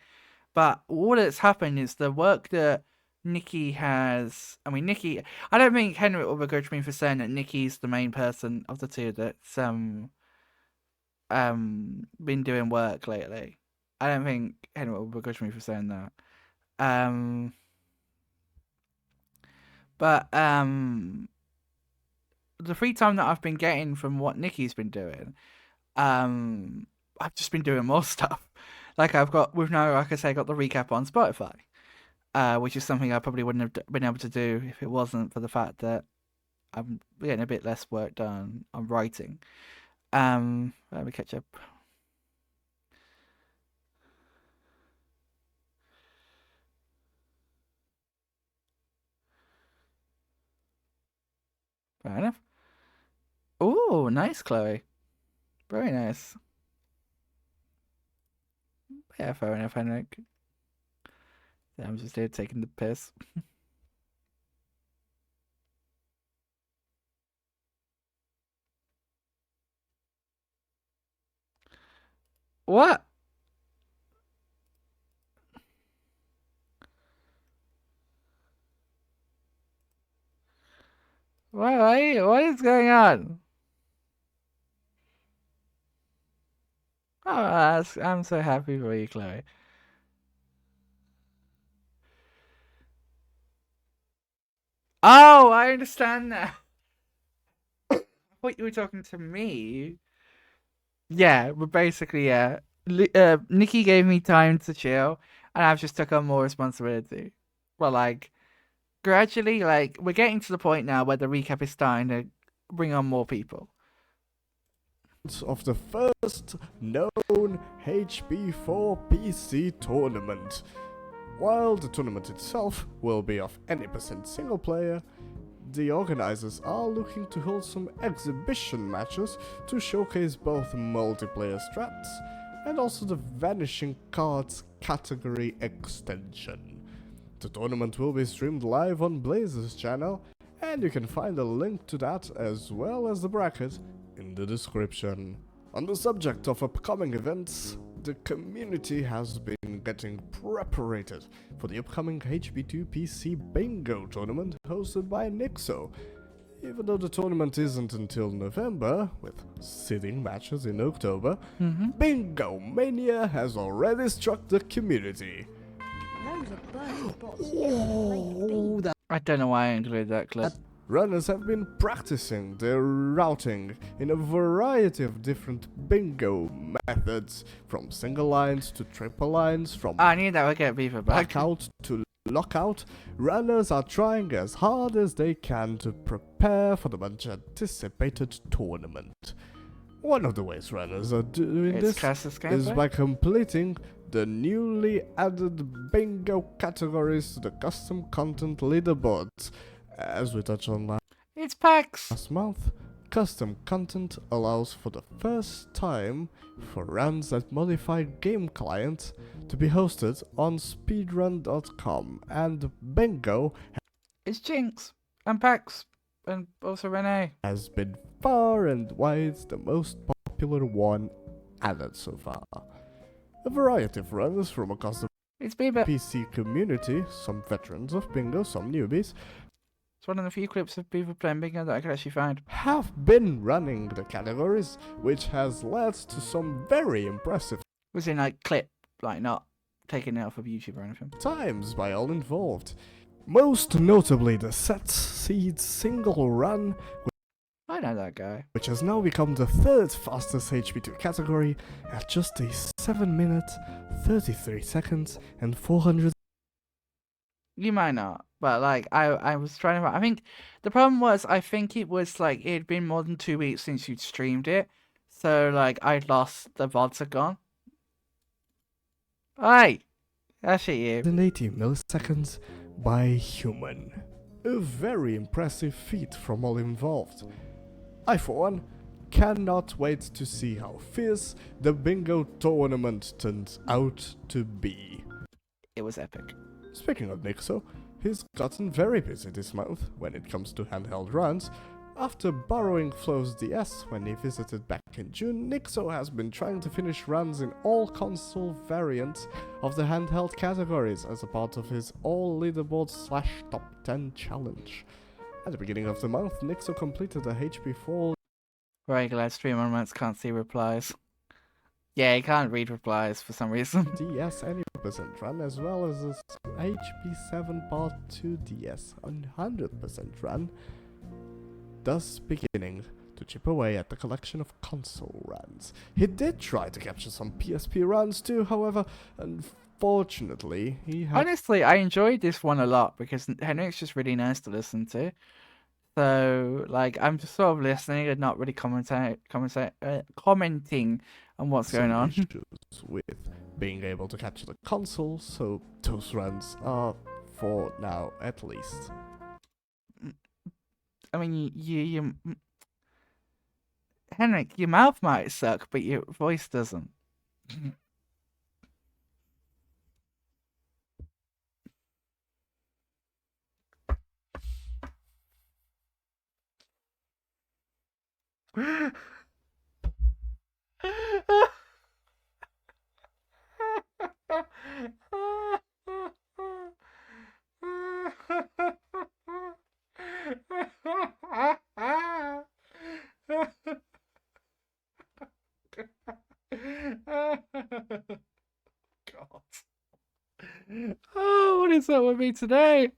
But all that's happened is the work that Nikki has. I mean, Nikki. I don't think Henrik will begrudge me for saying that Nikki's the main person of the two that's been doing work lately. I don't think Henrik will begrudge me for saying that. But the free time that I've been getting from what Nikki's been doing, I've just been doing more stuff. Like we've now, like I say, got the recap on Spotify, which is something I probably wouldn't have been able to do if it wasn't for the fact that I'm getting a bit less work done on writing. Let me catch up. Fair enough. Oh, nice, Chloe. Very nice. Yeah, fair enough, Henrik. Yeah, I'm just here taking the piss. What? What is going on? Oh, I'm so happy for you, Chloe. Oh, I understand now. I thought you were talking to me. Yeah, but basically, yeah. Nikki gave me time to chill, and I've just took on more responsibility. Well, like, gradually, like, we're getting to the point now where the recap is starting to bring on more people. Of the first known HP4 PC tournament. While the tournament itself will be of any % single player, the organizers are looking to hold some exhibition matches to showcase both multiplayer strats and also the Vanishing Cards category extension. The tournament will be streamed live on Blaze's channel, and you can find a link to that as well as the bracket in the description. On the subject of upcoming events, the community has been getting preparated for the upcoming HP2 PC Bingo tournament hosted by Nixo. Even though the tournament isn't until November, with sitting matches in October, Bingo Mania has already struck the community. I don't know why I included that clip. runners have been practicing their routing in a variety of different bingo methods, from single lines to triple lines, from I knew that would get Beaver back. blackout to lockout. Runners are trying as hard as they can to prepare for the much anticipated tournament. One of the ways runners are doing It's this Cass's is gameplay. by completing the newly added bingo categories to the custom content leaderboards. As we touched on It's PAX. last month, custom content allows for the first time for runs that modify game client to be hosted on speedrun.com, and bingo It's Jinx and PAX and also Renee. has been far and wide the most popular one added so far. A variety of runners from across the It's Beaver. PC community, some veterans of bingo, some newbies, It's one of the few clips of Beaver playing bingo that I could actually find. have been running the categories, which has led to some very impressive Was in like clip, like not taking it off of YouTube or anything. times by all involved. Most notably the set seed single run, I know that guy. which has now become the third fastest HP2 category at just a 7 minute, 33 seconds, and 400. You might not, but like I was trying to. I think the problem was I think it was like it had been more than 2 weeks since you'd streamed it, so like I'd lost the VODs are gone. Hey, that's it, you. 180 milliseconds by human. A very impressive feat from all involved. I, for one, cannot wait to see how fierce the bingo tournament turns out to be. It was epic. Speaking of Nixo, he's gotten very busy this month when it comes to handheld runs. After borrowing Flo's DS when he visited back in June, Nixo has been trying to finish runs in all console variants of the handheld categories as a part of his all leaderboard / top 10 challenge. At the beginning of the month, Nixo completed a HP4 Very glad stream ornaments can't see replies. Yeah, he can't read replies for some reason. DS 80% run, as well as a HP7 Part 2 DS 100% run, thus beginning to chip away at the collection of console runs. He did try to capture some PSP runs too, however, unfortunately, he had Honestly, I enjoyed this one a lot because Henrik's just really nice to listen to. So, like, I'm just sort of listening and not really commenting on what's going some on. issues with being able to capture the console, so those runs are, for now at least, I mean, you Henrik, your mouth might suck, but your voice doesn't. God. Oh, what is up with me today?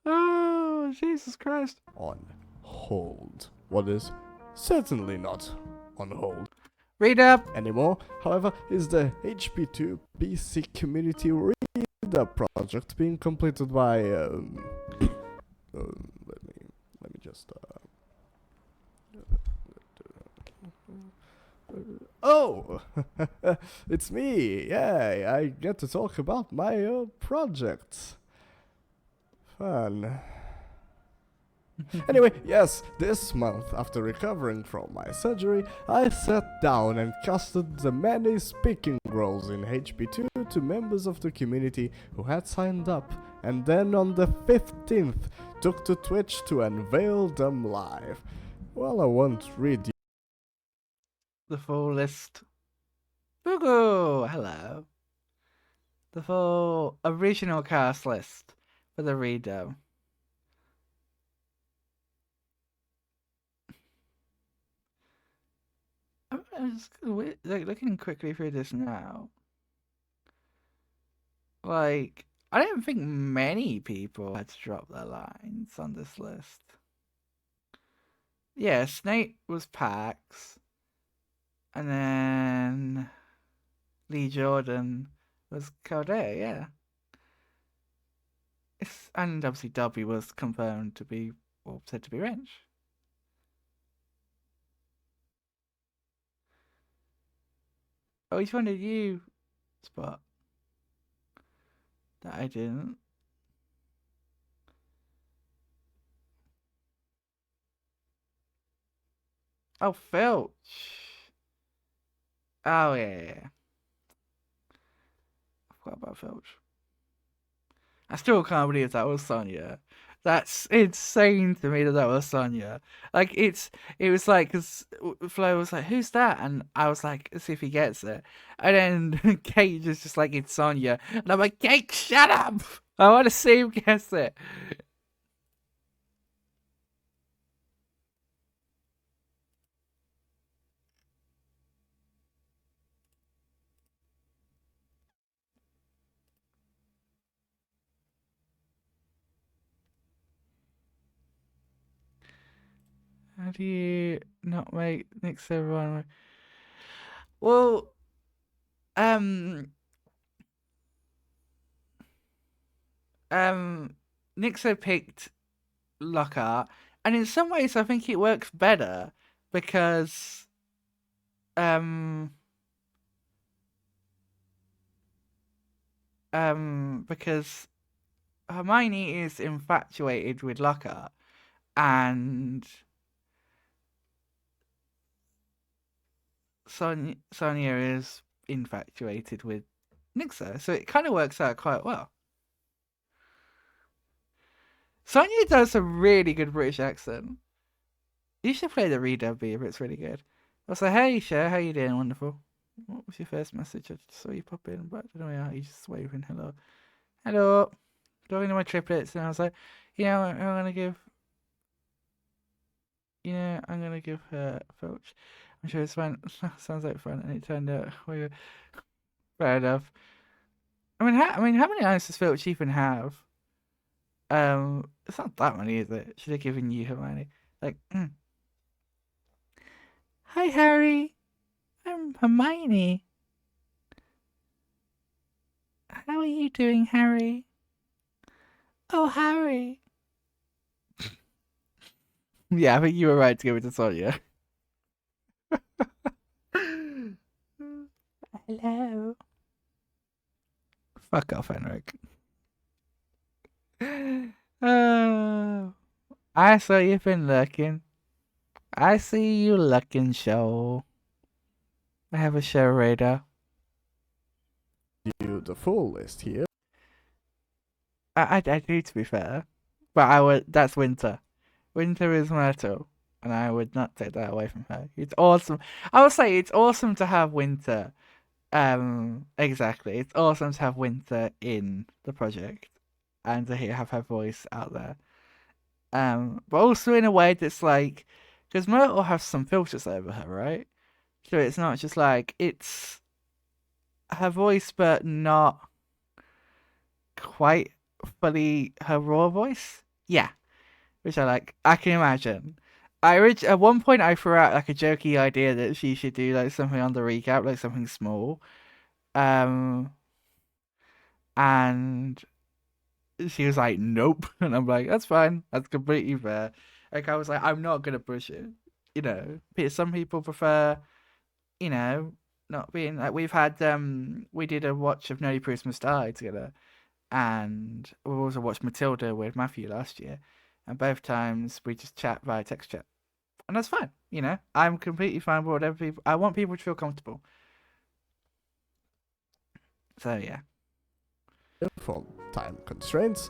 Oh, Jesus Christ. on hold. What is certainly not on hold Read up. anymore, however, is the HP2 PC Community Recap project being completed by let me just oh, it's me. Yeah, I get to talk about my project. Fun. Anyway, yes, this month, after recovering from my surgery, I sat down and casted the many speaking roles in HP2 to members of the community who had signed up, and then on the 15th, took to Twitch to unveil them live. Well, I won't read you The full list. Boogo! Hello. The full original cast list for the reader. I'm just looking quickly through this now. Like, I don't think many people had to drop their lines on this list. Yeah, Snape was Pax, and then Lee Jordan was Caldea, yeah. And obviously Dobby was confirmed to be, or said to be Wrench. Oh, which one did you spot? That I didn't. Oh, Filch. Oh, yeah. I forgot about Filch. I still can't believe that was Sonya. That's insane to me that was Sonya. Like, it was like, because Flo was like, who's that? And I was like, let's see if he gets it. And then Kate is just like, it's Sonya. And I'm like, Kate, shut up! I want to see him guess it. How do you not make Nick everyone? Well, Nixo picked Lockhart, and in some ways I think it works better because because Hermione is infatuated with Lockhart, and Sonia is infatuated with Nixo, so it kind of works out quite well. Sonia does a really good British accent. You should play the redub beer, it's really good. I was like, hey, Cher, how you doing? Wonderful. What was your first message? I just saw you pop in, but I don't know how you just waving hello. Hello. Going to my triplets, and I was like, I'm gonna give her Filch. I'm sure it's fun. Sounds like fun, and it turned out fair enough. I mean, how many lines does Filch even have? It's not that many, is it? Should have given you Hermione. Like, Hi, Harry. I'm Hermione. How are you doing, Harry? Oh, Harry. Yeah, I think you were right to give it to Sonia. Hello. Fuck off, Henrik. Oh, I saw you've been looking. I see you looking, show. I have a show radar. You the full list here. I do, to be fair, but that's Winter. Winter is Myrtle, and I would not take that away from her. It's awesome. I would say it's awesome to have Winter. Exactly. It's awesome to have Winter in the project, and to have her voice out there. But also in a way that's like, because Myrtle has some filters over her, right? So it's not just like, it's her voice, but not quite fully her raw voice. Yeah, which I like. I can imagine. At one point I threw out like a jokey idea that she should do like something on the recap, like something small. And she was like, nope. And I'm like, that's fine. That's completely fair. Like, I was like, I'm not going to push it. Some people prefer, not being like, we've had, we did a watch of Nelly Prus Must Die together. And we also watched Matilda with Matthew last year. And both times we just chat via text chat. And that's fine. I'm completely fine with whatever people, I want people to feel comfortable. So, yeah. For time constraints,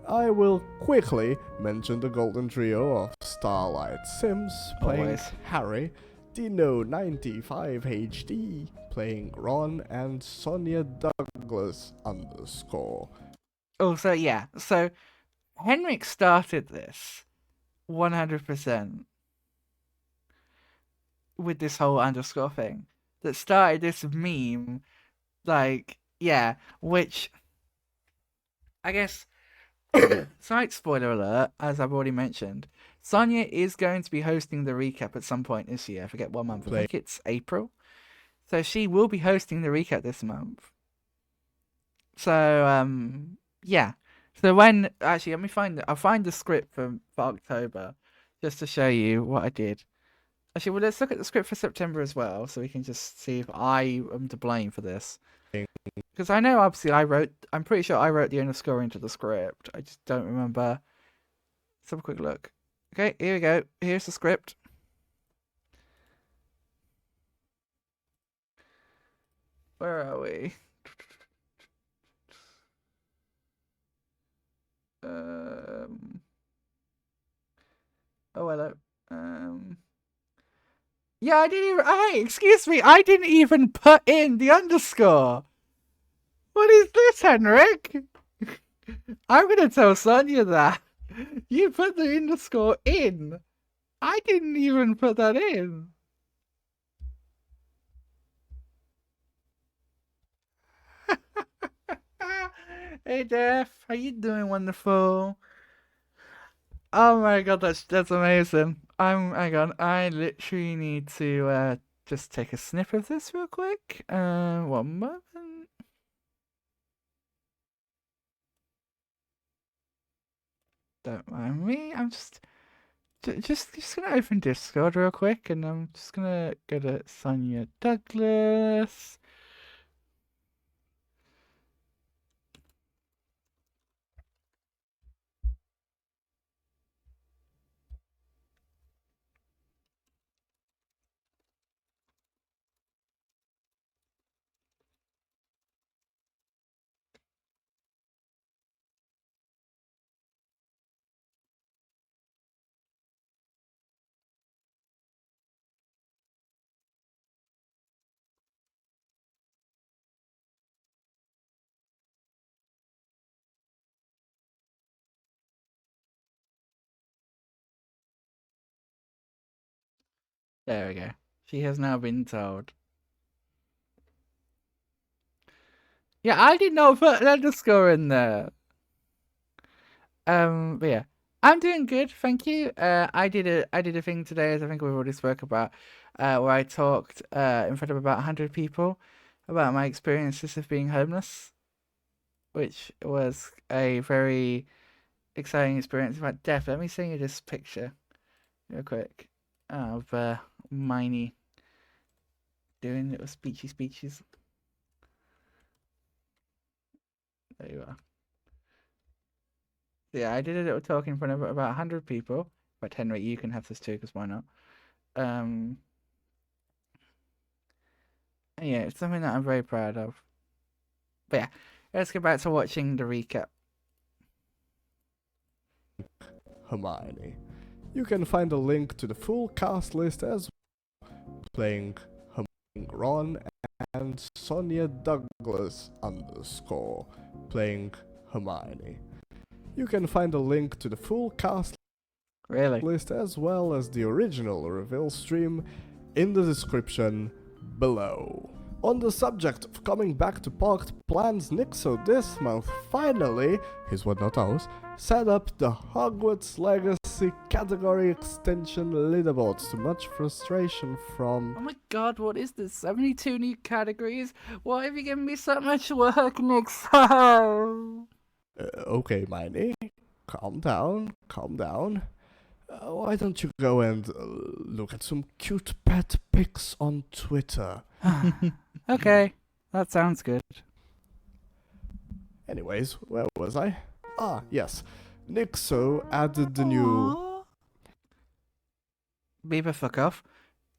I will quickly mention the golden trio of Starlight Sims playing Always. Harry, Dino95 HD playing Ron, and Sonia Douglas _. Oh, so yeah. So Henrik started this 100% with this whole underscore thing that started this meme, like, yeah, which I guess, slight spoiler alert, as I've already mentioned. Sonia is going to be hosting the recap at some point this year. I forget what month. I think it's April. So she will be hosting the recap this month. So yeah. So when actually, let me find. I'll find the script for October, just to show you what I did. Actually, well, let's look at the script for September as well, so we can just see if I am to blame for this. Because I know, obviously, I'm pretty sure I wrote the underscore into the script. I just don't remember. Let's have a quick look. Okay, here we go. Here's the script. Where are we? Oh, hello. Yeah, I didn't even. Hey, excuse me. I didn't even put in the underscore. What is this, Henrik? I'm gonna tell Sonia that. You put the underscore in. I didn't even put that in. Hey, Def. How you doing, wonderful? Oh my god, that's amazing. Hang on. I literally need to just take a snip of this real quick. One moment. Don't mind me. I'm just gonna open Discord real quick, and I'm just gonna go to Sonia Douglas. There we go. She has now been told. Yeah, I did not put an underscore in there. But yeah, I'm doing good, thank you. I did a thing today, as I think we've already spoke about, where I talked in front of about 100 people about my experiences of being homeless, which was a very exciting experience. In fact, Def, let me send you this picture real quick of Miney doing little speeches. There you are. Yeah, I did a little talk in front of about 100 people. But Henry, you can have this too, because why not? And yeah, it's something that I'm very proud of. But yeah, let's get back to watching the recap. Hermione. You can find a link to the full cast list as well, playing Hermione Ron and Sonia Douglas _ playing Hermione. You can find a link to the full cast list as well as the original reveal stream in the description below. On the subject of coming back to Parked Plans, Nixo this month finally, his word not ours, set up the Hogwarts Legacy category extension leaderboards to much frustration from... Oh my god, what is this? 72 new categories? Why have you given me so much work, Nixo? Okay, Miney, calm down. Why don't you go and look at some cute pet pics on Twitter? Okay, that sounds good. Anyways, where was I? Ah, yes. Nixo added the new... Beaver, fuck off.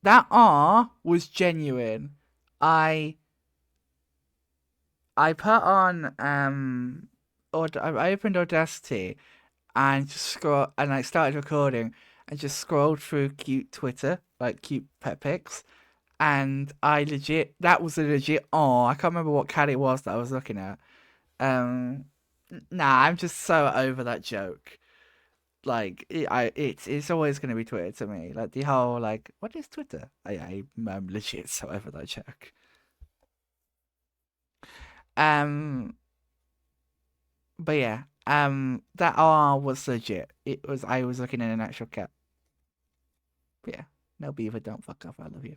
That R was genuine. I put on I opened Audacity and I started recording and just scrolled through cute Twitter, like cute pet pics, and that was a legit I can't remember what cat it was that I was looking at. Nah, I'm just so over that joke. Like it's always gonna be Twitter to me. Like the whole what is Twitter? I'm legit so over that joke. But yeah, that R was legit. I was looking at an actual cat. But yeah, no Beaver, don't fuck off. I love you.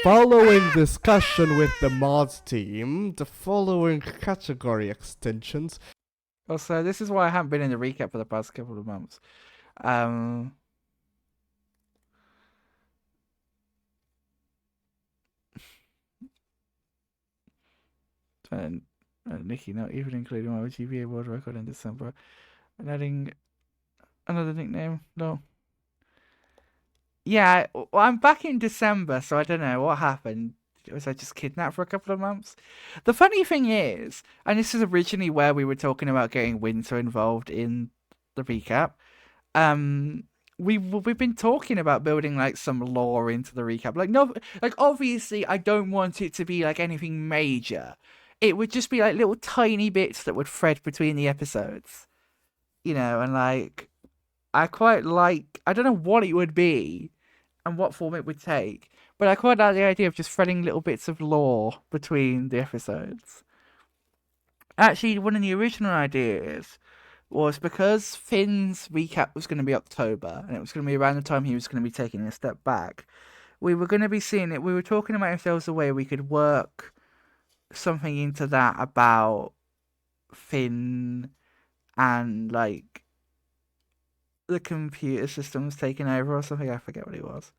Following discussion with the mods team, the following category extensions. Also, this is why I haven't been in the recap for the past couple of months. And Nikki not even including my GBA world record in December. And adding another nickname. No. Yeah, well, I'm back in December, so I don't know what happened. Was I just kidnapped for a couple of months? The funny thing is, and this is originally where we were talking about getting Winter involved in the recap. We've been talking about building like some lore into the recap. Like no, like obviously I don't want it to be like anything major. It would just be like little tiny bits that would thread between the episodes, and like I quite like. I don't know what it would be and what form it would take, but I quite like the idea of just threading little bits of lore between the episodes. Actually, one of the original ideas was because Finn's recap was going to be October, and it was going to be around the time he was going to be taking a step back. We were going to be seeing it. We were talking about if there was a way we could work something into that about Finn and like the computer systems taking over or something. I forget what it was.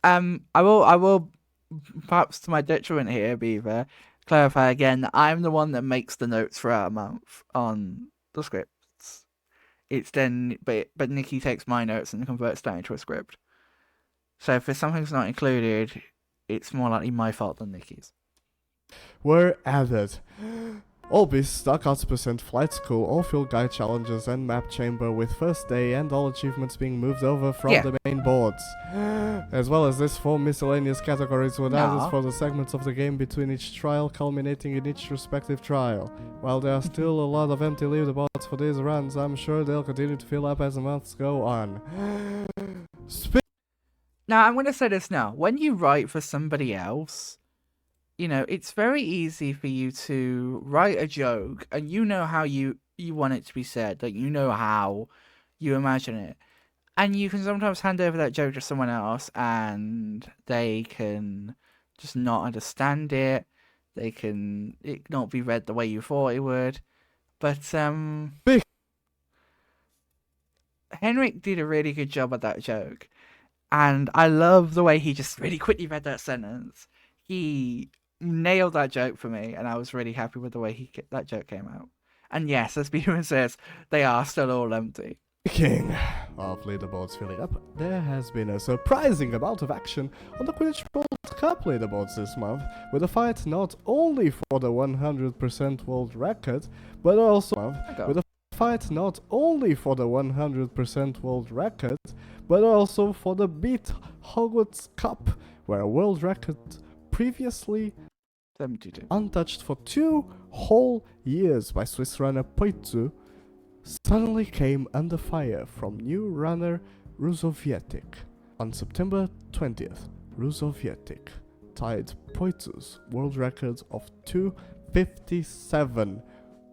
I will, perhaps to my detriment here, Beaver, clarify again that I'm the one that makes the notes throughout a month on the scripts. It's then, but Nikki takes my notes and converts that into a script. So if something's not included, it's more likely my fault than Nikki's. Were added. All beasts, Dark Arts Percent, Flight School, all field guide challenges, and map chamber with first day and all achievements being moved over from the main boards. As well as this, 4 miscellaneous categories were added for the segments of the game between each trial, culminating in each respective trial. While there are still a lot of empty leaderboards for these runs, I'm sure they'll continue to fill up as the months go on. Now, I'm going to say this now. When you write for somebody else, it's very easy for you to write a joke and you know how you want it to be said. Like, you know how you imagine it. And you can sometimes hand over that joke to someone else and they can just not understand it. It not be read the way you thought it would. But, Henrik did a really good job at that joke. And I love the way he just really quickly read that sentence. He nailed that joke for me, and I was really happy with the way that joke came out. And yes, as Bjorn says, they are still all empty. Speaking of leaderboards filling up, there has been a surprising amount of action on the Quidditch World Cup leaderboards this month, with a fight not only for the 100% world record, but also with a fight not only for the 100% world record, but also for the Beat Hogwarts Cup, where a world record previously 72. untouched for 2 whole years by Swiss runner Poitsu suddenly came under fire from new runner Rusovietic. On September 20th, Rusovietic tied Poitsu's world record of 2:57.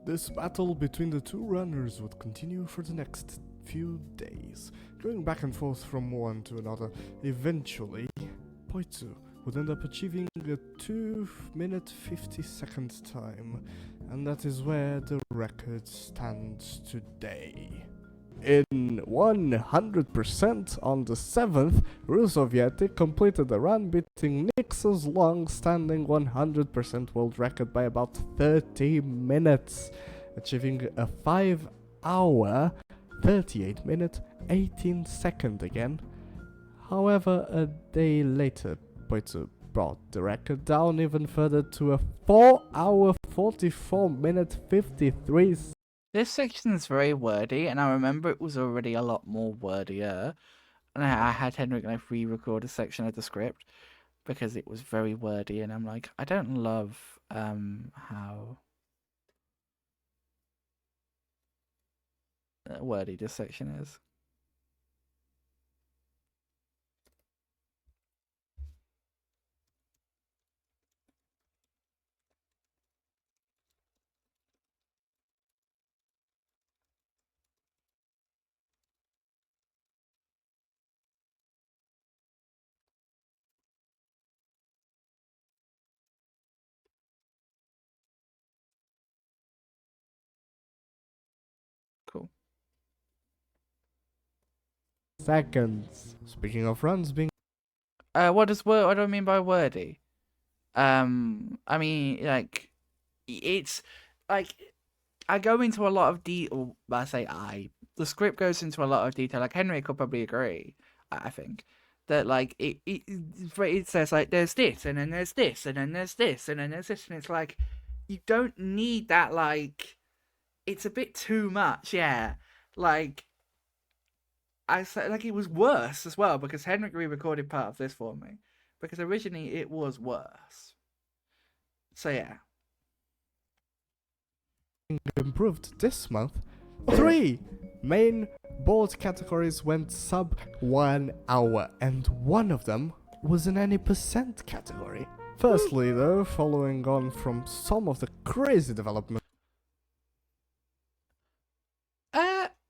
This battle between the two runners would continue for the next few days, going back and forth from one to another. Eventually, Poitsu would end up achieving a 2-minute 50-second time, and that is where the record stands today. In 100% on the 7th, Rusovietic completed the run, beating Nix's long-standing 100% world record by about 30 minutes, achieving a 5-hour, 38-minute, 18-second again. However, a day later, Poitsu brought the record down even further to a 4-hour, 44-minute, 53. This section is very wordy, and I remember it was already a lot more wordier. And I had Henrik like re-record a section of the script because it was very wordy, and I'm like, I don't love how wordy this section is. seconds. Speaking of runs being What do I mean by wordy? I mean, like, it's like I go into a lot of detail. I say the script goes into a lot of detail. Like Henry could probably agree. I think that like it says like there's this and then there's this and then there's this and then there's this, and it's like you don't need that. Like it's a bit too much. Yeah, like I said, like it was worse as well because Henrik re-recorded part of this for me because originally it was worse. So yeah. improved this month. 3 main board categories went sub 1 hour, and one of them was in any percent category. Firstly, though, following on from some of the crazy development.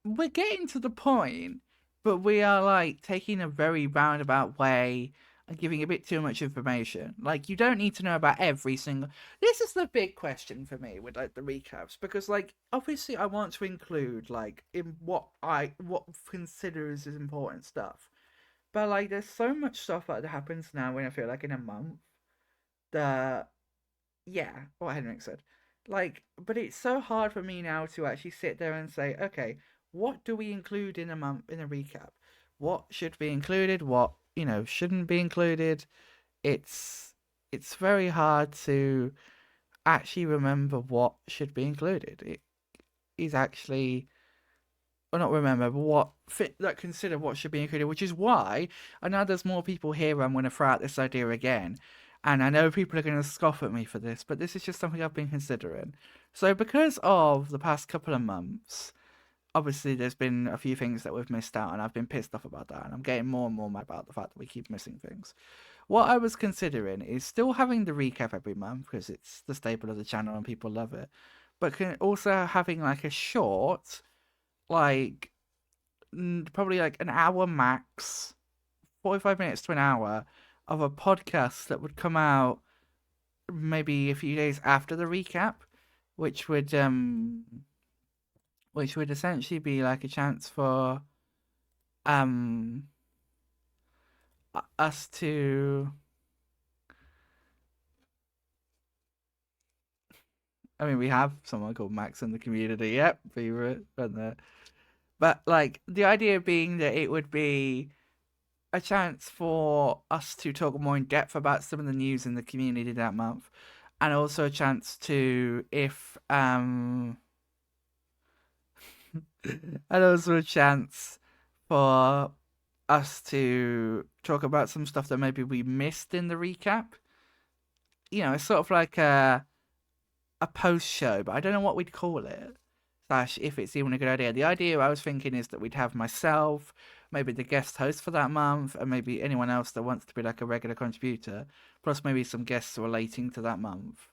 We're getting to the point, but we are like taking a very roundabout way and giving a bit too much information. Like you don't need to know about every single. This is the big question for me with like the recaps because like obviously I want to include like in what considers as important stuff, but like there's so much stuff that happens now when I feel like in a month that yeah, what Henrik said. Like, but it's so hard for me now to actually sit there and say, okay, what do we include in a month in a recap? What should be included? What shouldn't be included? It's very hard to actually remember what should be included. It is actually, or not remember, but consider what should be included, which is why I know there's more people here. I'm going to throw out this idea again. And I know people are going to scoff at me for this, but this is just something I've been considering. So because of the past couple of months, obviously there's been a few things that we've missed out, and I've been pissed off about that, and I'm getting more and more mad about the fact that we keep missing things. What I was considering is still having the recap every month, because it's the staple of the channel and people love it, but also having like a short, like, probably like an hour max, 45 minutes to an hour, of a podcast that would come out maybe a few days after the recap, which would essentially be like a chance for us to, I mean, we have someone called Max in the community. Yep, favorite, but like the idea being that it would be a chance for us to talk more in depth about some of the news in the community that month, and also a chance to, if and also a chance for us to talk about some stuff that maybe we missed in the recap. It's sort of like a post show, but I don't know what we'd call it. Slash, if it's even a good idea. The idea I was thinking is that we'd have myself, maybe the guest host for that month, and maybe anyone else that wants to be like a regular contributor, plus maybe some guests relating to that month,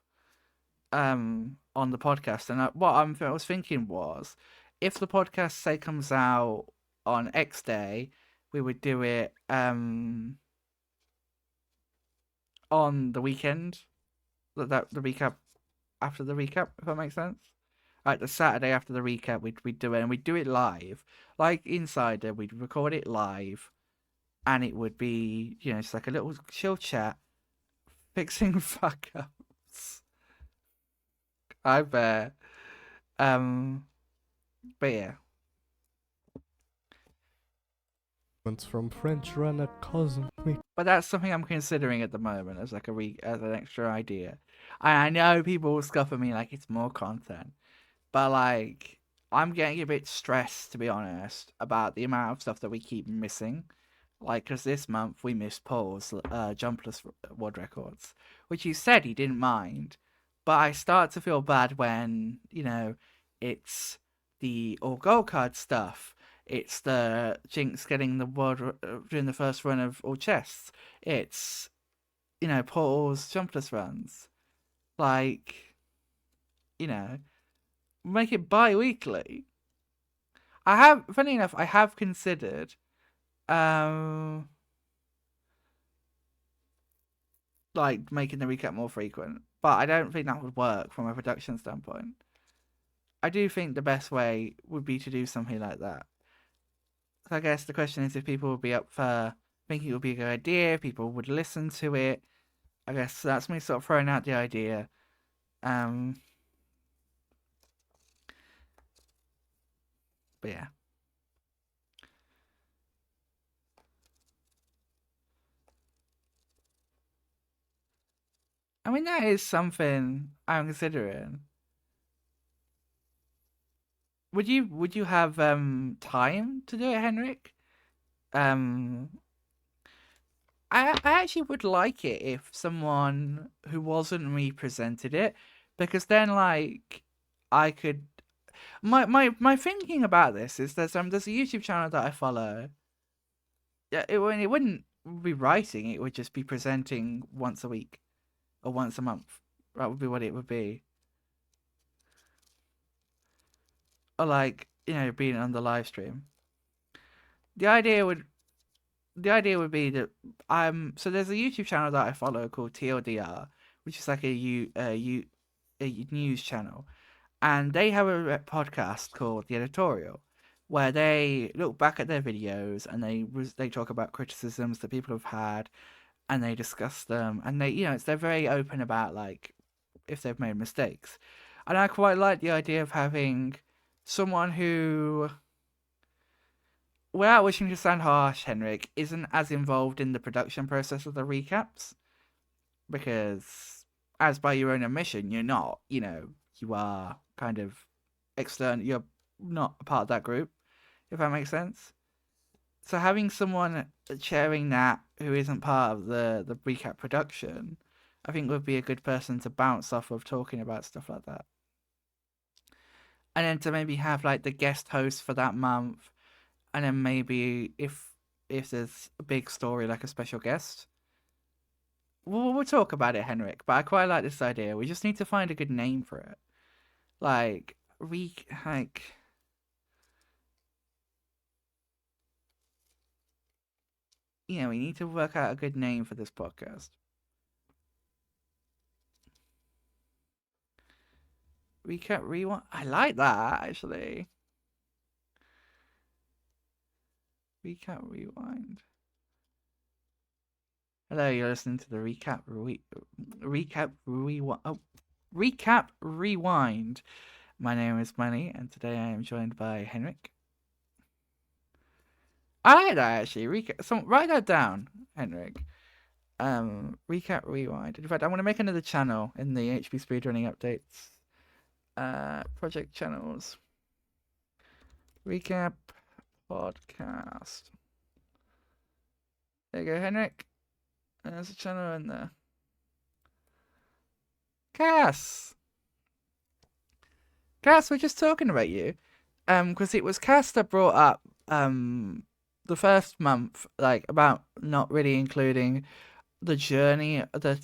on the podcast. And what I was thinking was, if the podcast say comes out on X day, we would do it on the weekend, that the recap after the recap, if that makes sense. Like the Saturday after the recap, we'd do it, and we'd do it live, like Insider. We'd record it live, and it would be, just like a little chill chat, fixing fuck ups. I bet. But yeah. From French runner Cosmic. But that's something I'm considering at the moment as like as an extra idea. I know people will scoff at me like it's more content. But like, I'm getting a bit stressed, to be honest, about the amount of stuff that we keep missing. Like, because this month we missed Paul's jumpless world records, which he said he didn't mind. But I start to feel bad when, it's the all gold card stuff. It's the Jinx getting the world during the first run of all chests. It's, Paul's jumpless runs. Like, make it bi-weekly. Funny enough, I have considered like making the recap more frequent, but I don't think that would work from a production standpoint. I do think the best way would be to do something like that. I guess the question is if people would be up for thinking it would be a good idea, if people would listen to it. I guess that's me sort of throwing out the idea. But yeah. I mean, that is something I'm considering. Would you have time to do it, Henrik? I actually would like it if someone who wasn't me presented it, because then like I could my thinking about this is there's a YouTube channel that I follow. Yeah, it wouldn't be writing, it would just be presenting once a week or once a month. That would be what it would be. Or like, being on the live stream. The idea would be that so there's a YouTube channel that I follow called TLDR, which is like a news channel, and they have a podcast called The Editorial, where they look back at their videos and they talk about criticisms that people have had, and they discuss them, and they're very open about like if they've made mistakes, and I quite like the idea of having someone who, without wishing to sound harsh, Henrik, isn't as involved in the production process of the recaps, because as by your own admission, you're not, you are kind of external, you're not a part of that group, if that makes sense. So having someone chairing that who isn't part of the recap production, I think would be a good person to bounce off of talking about stuff like that. And then to maybe have like the guest host for that month, and then maybe if there's a big story, like a special guest. We'll talk about it, Henrik, but I quite like this idea. We just need to find a good name for it. We need to work out a good name for this podcast. Recap Rewind. I like that, actually. Recap Rewind. Hello, you're listening to the Recap Rewind. My name is Money, and today I am joined by Henrik. I like that, actually. Write that down, Henrik. Recap Rewind. In fact, I want to make another channel in the HP Speedrunning Updates project channels. Recap Podcast. There you go, Henrik. There's a channel in there. Cass, we're just talking about you. Because it was Cass that brought up the first month, like, about not really including the journey that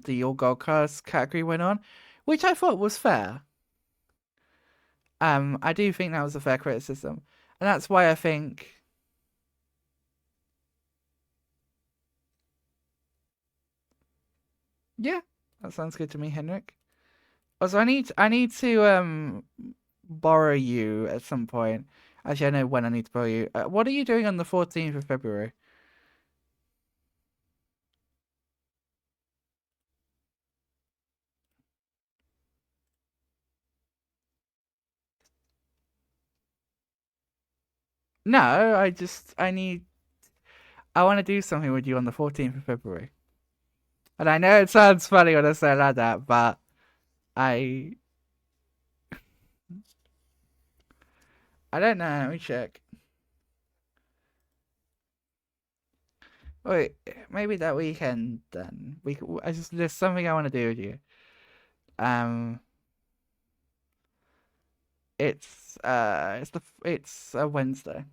the All Gold Cars category went on, which I thought was fair. I do think that was a fair criticism, and that's why I think. Yeah, that sounds good to me, Henrik. Also, I need to borrow you at some point. Actually, I know when I need to borrow you. What are you doing on the 14th of February? No, I want to do something with you on the 14th of February. And I know it sounds funny when I say it like that, but I don't know. Let me check. Wait, maybe that weekend then. There's something I want to do with you. It's a Wednesday.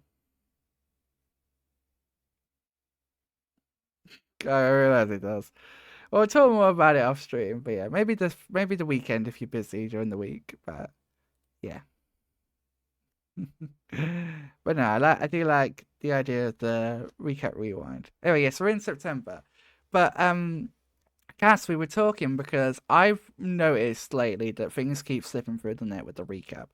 I realize it does. Well, we'll talk more about it off stream, but yeah, maybe the weekend if you're busy during the week, but yeah. But no, I do like the idea of the recap rewind. Anyway, yes, we're in September, but Cass, we were talking because I've noticed lately that things keep slipping through the net with the recap.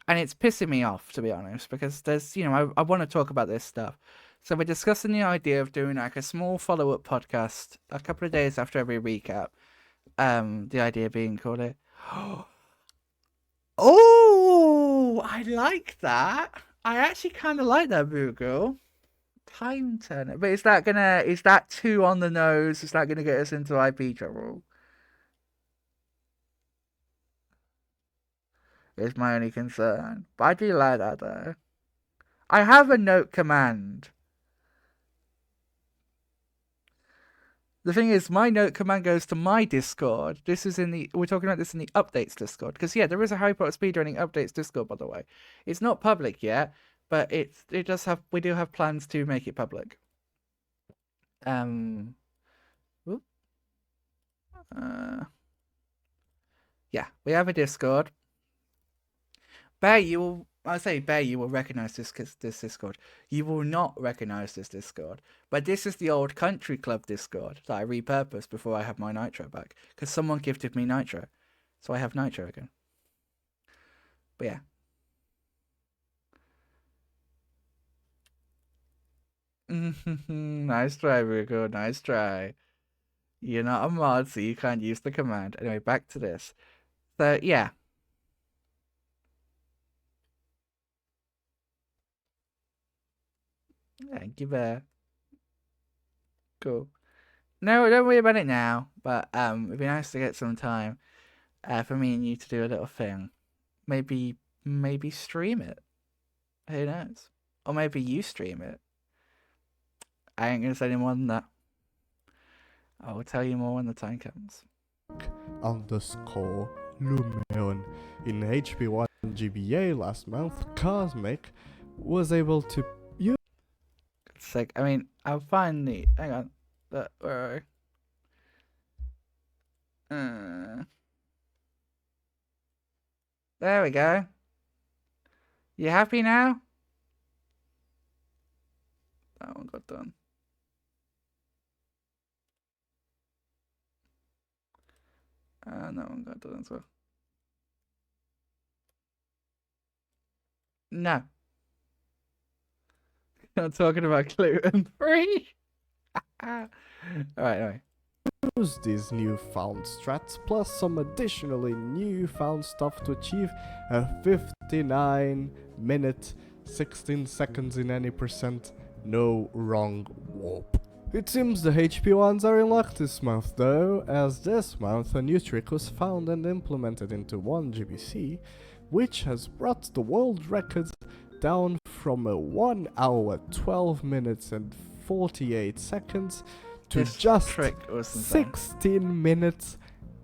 And it's pissing me off, to be honest, because there's, I want to talk about this stuff. So we're discussing the idea of doing like a small follow-up podcast a couple of days after every recap. The idea being called it. Oh, I like that. I actually kind of like that, Google. Time turner. But is that too on the nose? Is that gonna get us into IP trouble? Is my only concern. But I do like that though. I have a note command. The thing is, my note command goes to my Discord. We're talking about this in the updates Discord. Because yeah, there is a Harry Potter speedrunning updates Discord, by the way. It's not public yet, but we do have plans to make it public. Yeah, we have a Discord. Bear, you will recognize this Discord. You will not recognize this Discord. But this is the old country club Discord that I repurposed before I have my Nitro back. Because someone gifted me Nitro. So I have Nitro again. But yeah. Nice try, Rico. Nice try. You're not a mod, so you can't use the command. Anyway, back to this. So, yeah. Thank you, Bear. Cool. No, don't worry about it now. But it'd be nice to get some time for me and you to do a little thing. Maybe stream it. Who knows? Or maybe you stream it. I ain't gonna say any more than that. I will tell you more when the time comes. _ Lumeon. In HP1 GBA last month, Cosmic was able to use. Sick. I mean, I'll find the. Hang on. Where are we? There we go. You happy now? That one got done. And that one got done as well. No. Not talking about gluten free. Alright, anyway. Use these newfound strats plus some additionally newfound stuff to achieve a 59-minute, 16 seconds in any percent, no wrong warp. It seems the HP ones are in luck this month though, as this month a new trick was found and implemented into 1GBC, which has brought the world record down from a 1 hour 12 minutes and 48 seconds to This just trick was insane. 16 minutes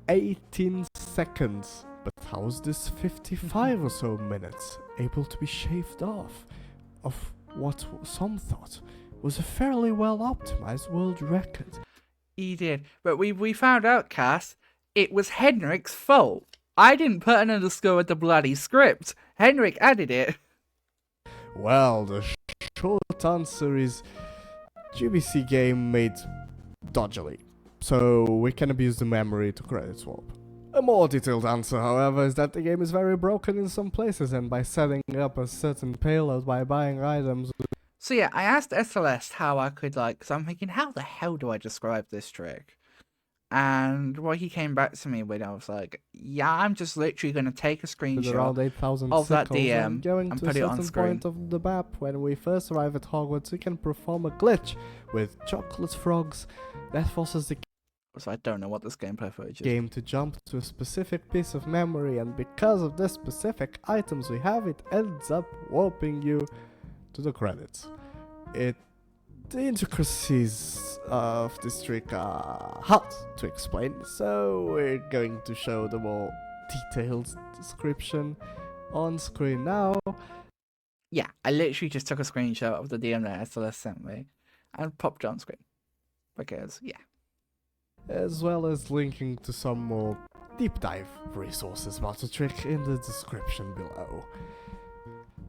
18 seconds. But how's this 55 or so minutes able to be shaved off of what some thought was a fairly well optimized world record? He did. But we found out, Cass, it was Henrik's fault. I didn't put an underscore with the bloody script. Henrik added it. Well, the short answer is GBC game made dodgily, so we can abuse the memory to credit swap. A more detailed answer, however, is that the game is very broken in some places, and by setting up a certain payload by buying items. So yeah, I asked SLS how I could because I'm thinking, how the hell do I describe this trick? And what he came back to me with, I was like, yeah, I'm just literally going to take a With screenshot around 8,000 of that sickles DM going and to put a it on certain screen. point of the map. When we first arrive at Hogwarts, we can perform a glitch with chocolate frogs that forces the So I don't know what this gameplay footage is. game to jump to a specific piece of memory, and because of the specific items we have, it ends up warping you to the credits. The intricacies of this trick are hard to explain, so we're going to show the more detailed description on screen now. Yeah, I literally just took a screenshot of the DM that SLS sent me and popped it on screen. Because, yeah. As well as linking to some more deep dive resources about the trick in the description below.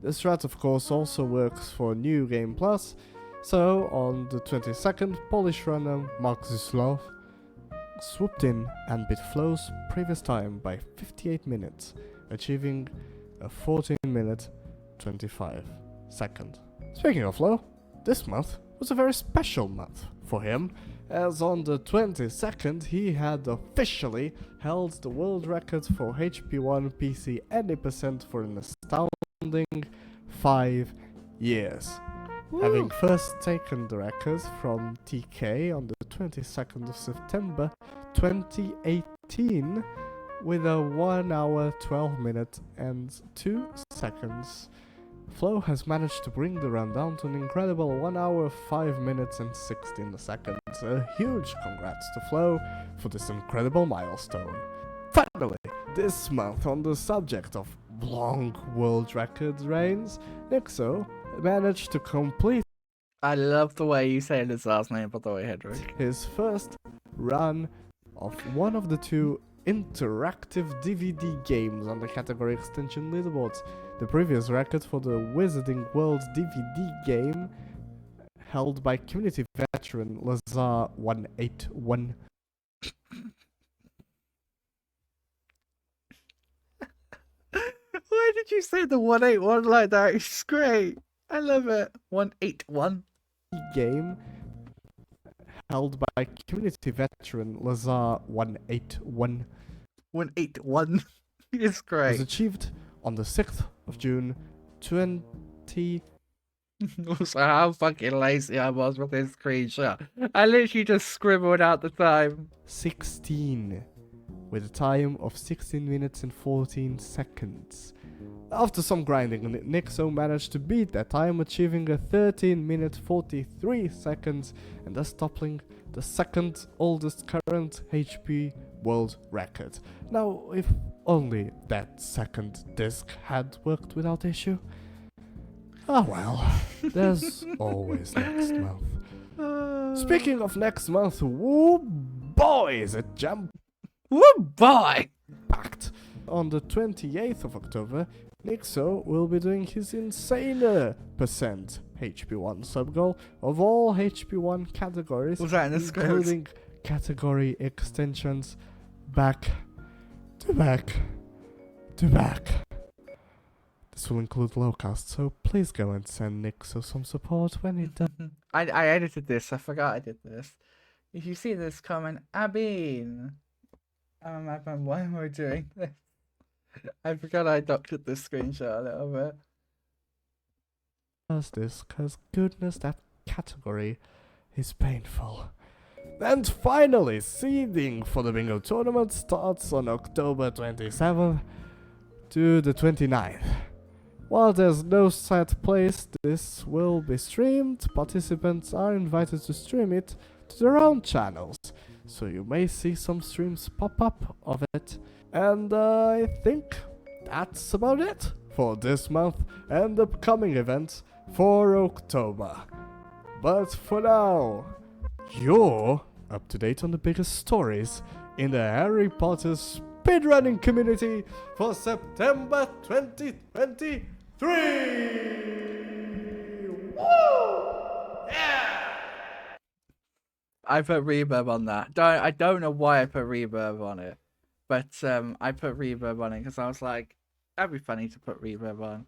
The strat of course also works for New Game Plus, so on the 22nd, Polish runner Mark Zuslov swooped in and beat Flo's previous time by 58 minutes, achieving a 14-minute 25-second. Speaking of Flo, this month was a very special month for him, as on the 22nd he had officially held the world record for HP1 PC any percent for an astounding 5 years. Having first taken the record from TK on the 22nd of September 2018 with a 1 hour 12 minutes and 2 seconds. Flo has managed to bring the rundown to an incredible 1 hour 5 minutes and 16 seconds. A huge congrats to Flo for this incredible milestone. Finally, this month on the subject of long world record reigns, Nixo managed to complete I love the way you say his last name, by the way, Hedrick. his first run of one of the two interactive DVD games on the category extension leaderboards. The previous record for the Wizarding World DVD game held by community veteran Lazar 181. Why did you say the 181 like that? It's great. I love it. 181. Game held by community veteran Lazar 181 181. It's was great. achieved on the 6th of June 2016. Also, how fucking lazy I was with this screenshot. I literally just scribbled out the time. With a time of 16 minutes and 14 seconds. After some grinding, Nixo managed to beat that time, achieving a 13 minute 43 seconds and thus toppling the second oldest current HP world record. Now, if only that second disc had worked without issue. Ah well, there's always next month. Speaking of next month, woo boy, is it jam Woo boy! packed. On the 28th of October, Nixo will be doing his insane percent HP1 sub goal of all HP1 categories, Was that in the script? including category extensions back to back to back. This will include lowcast, so please go and send Nixo some support when he does. I edited this. I forgot I did this. If you see this comment, Abin. Why am I doing this? I forgot I doctored this screenshot a little bit. Does this, cause goodness, that category is painful. And finally, seeding for the bingo tournament starts on October 27th to the 29th. While there's no set place, this will be streamed. Participants are invited to stream it to their own channels, so you may see some streams pop up of it. And I think that's about it for this month and upcoming events for October. But for now, you're up to date on the biggest stories in the Harry Potter speedrunning community for September 2023! Woo! Yeah! I put reverb on that. I don't know why I put reverb on it, but I put reverb on it because I was like, that'd be funny to put reverb on.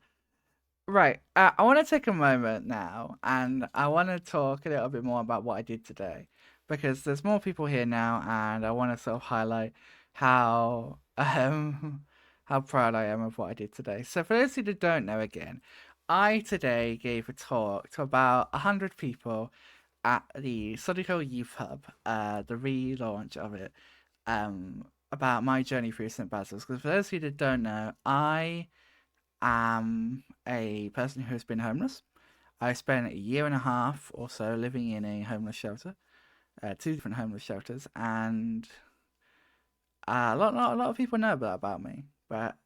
Right, I want to take a moment now, and I want to talk a little bit more about what I did today, because there's more people here now, and I want to sort of highlight how proud I am of what I did today. So for those of you that don't know, again, I today gave a talk to about 100 people at the Solihull Youth Hub, the relaunch of it, about my journey through St. Basil's. Because for those of you that don't know, I am a person who has been homeless. I spent a year and a half or so living in a homeless shelter, 2 different homeless shelters, and a lot of people know about me, but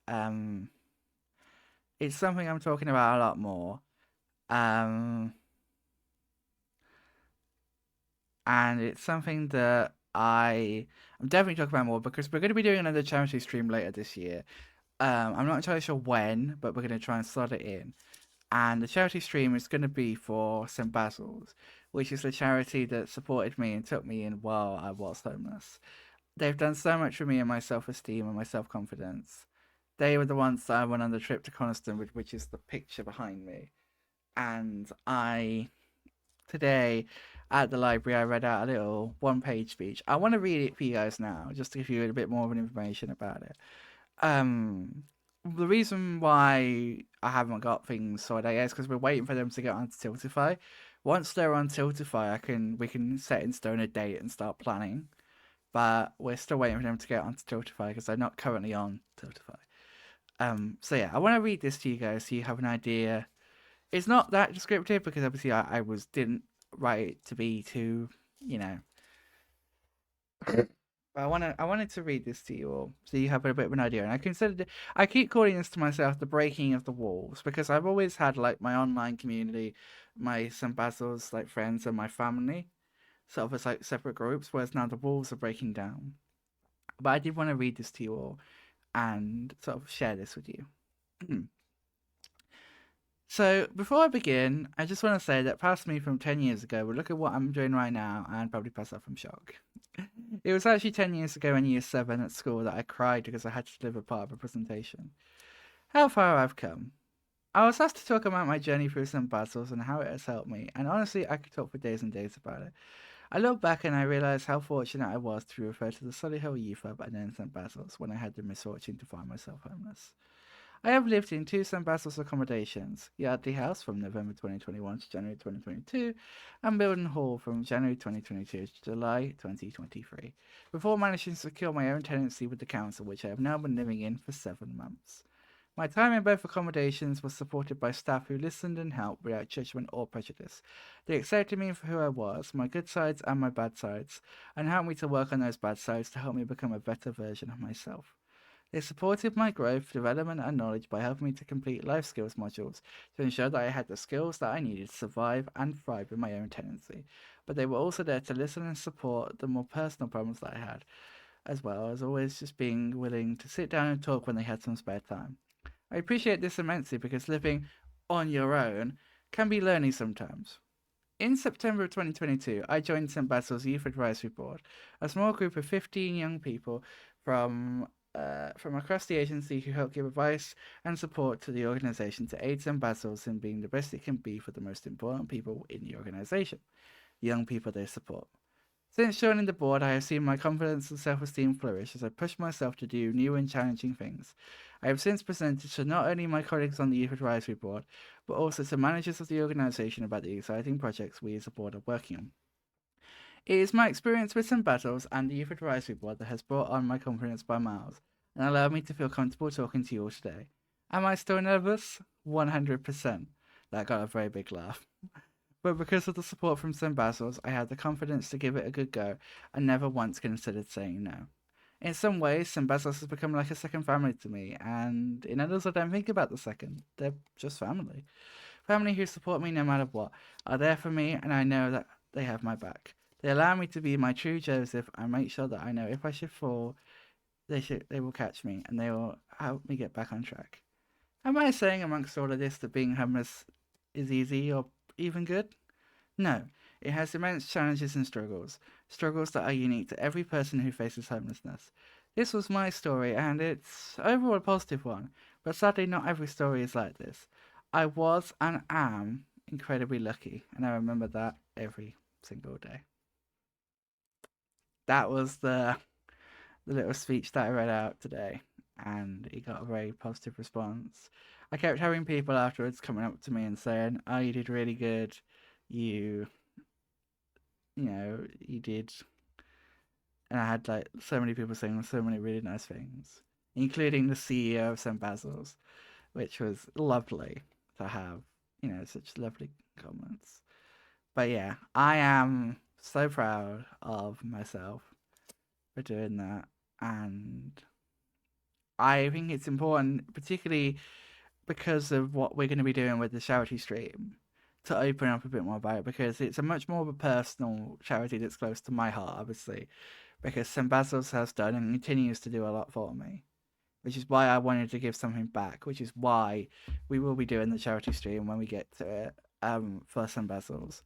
it's something I'm talking about a lot more. And it's something that I'm definitely talking about more because we're going to be doing another charity stream later this year. I'm not entirely sure when, but we're going to try and slot it in. And the charity stream is going to be for St. Basil's, which is the charity that supported me and took me in while I was homeless. they've done so much for me and my self-esteem and my self-confidence. They were the ones that I went on the trip to Coniston, which is the picture behind me. And today at the library, I read out a little one-page speech. I want to read it for you guys now, just to give you a bit more of an information about it. The reason why I haven't got things sorted out is because we're waiting for them to get onto Tiltify. Once they're on Tiltify, we can set in stone a date and start planning. But we're still waiting for them to get onto Tiltify because they're not currently on Tiltify. So yeah, I want to read this to you guys so you have an idea. It's not that descriptive because obviously I didn't write it to be too, you know. But I wanted to read this to you all so you have a bit of an idea. And I keep calling this to myself the breaking of the walls because I've always had like my online community, my St. Basil's like friends and my family, sort of as like separate groups, whereas now the walls are breaking down. But I did want to read this to you all and sort of share this with you. So, before I begin, I just want to say that past me from 10 years ago will look at what I'm doing right now and probably pass out from shock. It was actually 10 years ago in year 7 at school that I cried because I had to deliver part of a presentation. How far I've come. I was asked to talk about my journey through St. Basil's and how it has helped me, and honestly, I could talk for days and days about it. I look back and I realise how fortunate I was to be referred to the Solihull Youth Hub and then St. Basil's when I had the misfortune to find myself homeless. I have lived in 2 St. Basil's accommodations, Yardley House from November 2021 to January 2022, and Milden Hall from January 2022 to July 2023, before managing to secure my own tenancy with the council, which I have now been living in for 7 months. My time in both accommodations was supported by staff who listened and helped without judgment or prejudice. They accepted me for who I was, my good sides and my bad sides, and helped me to work on those bad sides to help me become a better version of myself. They supported my growth, development, and knowledge by helping me to complete life skills modules to ensure that I had the skills that I needed to survive and thrive in my own tenancy. But they were also there to listen and support the more personal problems that I had, as well as always just being willing to sit down and talk when they had some spare time. I appreciate this immensely because living on your own can be lonely sometimes. In September of 2022, I joined St. Basil's Youth Advisory Board, a small group of 15 young people from across the agency who help give advice and support to the organisation to aid St. Basil's in being the best it can be for the most important people in the organisation, young people they support. Since joining the board, I have seen my confidence and self-esteem flourish as I push myself to do new and challenging things. I have since presented to not only my colleagues on the Youth Advisory Board, but also to managers of the organisation about the exciting projects we as a board are working on. It is my experience with St. Basil's and the Youth Advisory Board that has brought on my confidence by miles, and allowed me to feel comfortable talking to you all today. Am I still nervous? 100%. That got a very big laugh. But because of the support from St. Basil's, I had the confidence to give it a good go and never once considered saying no. In some ways, St. Basil's has become like a second family to me, and in others I don't think about the second. They're just family. Family who support me no matter what, are there for me, and I know that they have my back. They allow me to be my true Joseph and make sure that I know if I should fall, they will catch me and they will help me get back on track. Am I saying amongst all of this that being homeless is easy or even good? No, it has immense challenges and struggles that are unique to every person who faces homelessness. This was my story and it's overall a positive one, but sadly not every story is like this. I was and am incredibly lucky, and I remember that every single day. That was the little speech that I read out today, and it got a very positive response. I kept having people afterwards coming up to me and saying, "Oh, you did really good. You did." And I had like so many people saying so many really nice things, including the CEO of St. Basil's, which was lovely to have, such lovely comments. But yeah, I am so proud of myself for doing that, and I think it's important, particularly because of what we're going to be doing with the charity stream, to open up a bit more about it, because it's a much more of a personal charity that's close to my heart, obviously, because St. Basil's has done and continues to do a lot for me, which is why I wanted to give something back, which is why we will be doing the charity stream when we get to it, for St. Basil's,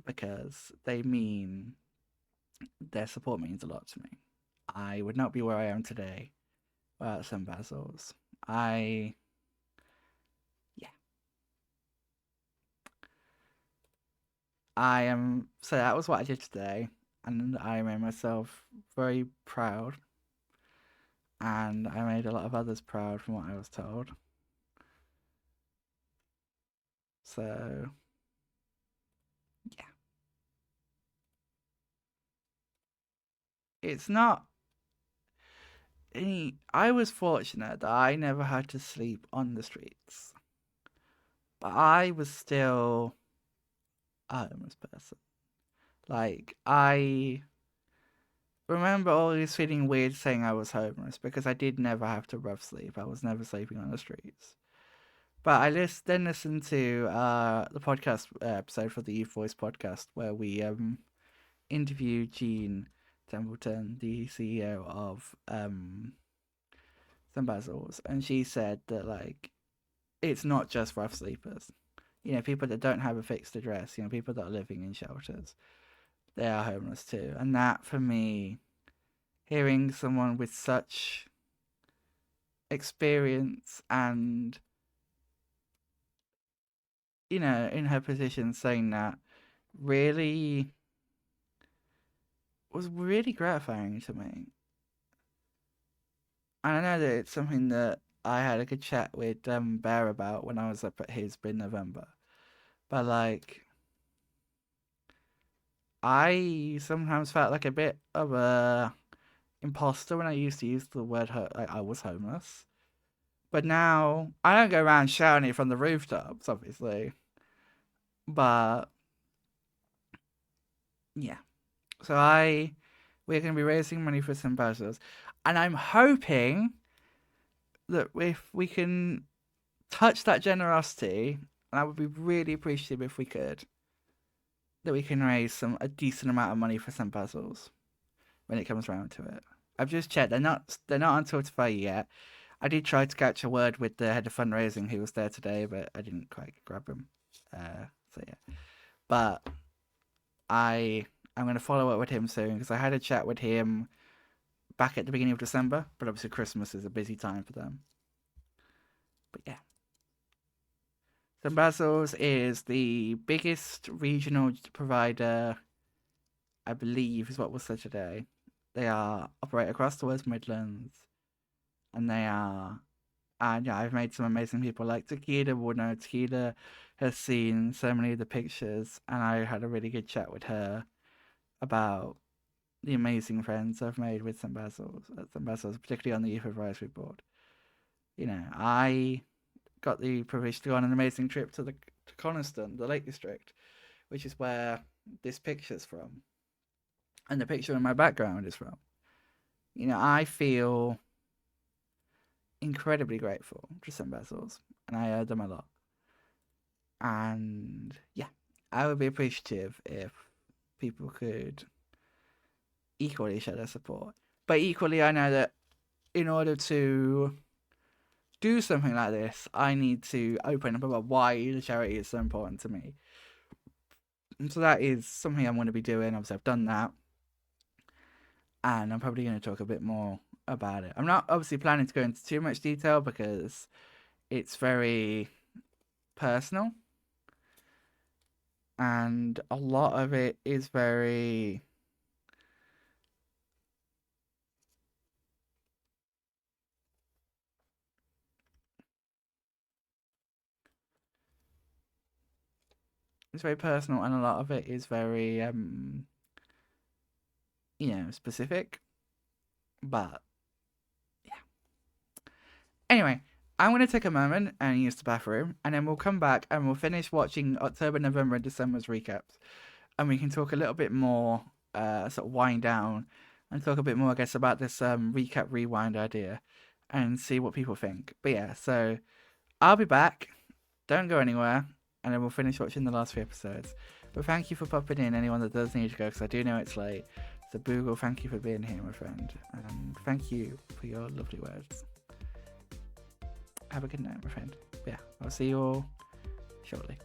because they mean their support means a lot to me. I would not be where I am today without some Basils. So that was what I did today, and I made myself very proud, and I made a lot of others proud from what I was told. So, yeah. It's not. I was fortunate that I never had to sleep on the streets, but I was still a homeless person. Like, I remember always feeling weird saying I was homeless because I did never have to rough sleep. I was never sleeping on the streets. But I then listened to the podcast episode for the Youth Voice podcast where we interviewed Jean Templeton, the CEO of St. Basil's, and she said that, like, it's not just rough sleepers. You know, people that don't have a fixed address, you know, people that are living in shelters, they are homeless too. And that, for me, hearing someone with such experience and, you know, in her position saying that really was really gratifying to me. And I know that it's something that I had a good chat with Bear about when I was up at his in November. But, like, I sometimes felt like a bit of a imposter when I used to use the word like I was homeless. But now I don't go around shouting it from the rooftops, obviously. But yeah. So we're going to be raising money for St. Basil's, and I'm hoping that if we can touch that generosity, and I would be really appreciative if we could, that we can raise a decent amount of money for St. Basil's when it comes around to it. I've just checked; they're not on Spotify yet. I did try to catch a word with the head of fundraising who was there today, but I didn't quite grab him. So yeah, but I'm going to follow up with him soon because I had a chat with him back at the beginning of December, but obviously Christmas is a busy time for them. But yeah. St. Basil's is the biggest regional provider, I believe is what was said today. They operate across the West Midlands, and yeah, I've made some amazing people like Tequila. Well, no, Tequila has seen so many of the pictures, and I had a really good chat with her about the amazing friends I've made with St. Basil's, particularly on the Youth Advisory Board. You know, I got the privilege to go on an amazing trip to Coniston, the Lake District, which is where this picture's from, and the picture in my background is from. You know, I feel incredibly grateful to St. Basil's, and I owe them a lot. And yeah, I would be appreciative if people could equally show their support. But equally, I know that in order to do something like this, I need to open up about why the charity is so important to me. And so that is something I'm going to be doing. Obviously, I've done that. And I'm probably going to talk a bit more about it. I'm not obviously planning to go into too much detail because it's very personal. And a lot of it is very... It's very personal, and a lot of it is very, specific. But, yeah. Anyway, I'm going to take a moment and use the bathroom, and then we'll come back and we'll finish watching October, November, and December's recaps. And we can talk a little bit more, sort of wind down, and talk a bit more, I guess, about this recap rewind idea, and see what people think. But yeah, so I'll be back. Don't go anywhere. And then we'll finish watching the last 3 episodes. But thank you for popping in, anyone that does need to go, because I do know it's late. So Boogle, thank you for being here, my friend. And thank you for your lovely words. Have a good night, my friend. Yeah, I'll see you all shortly.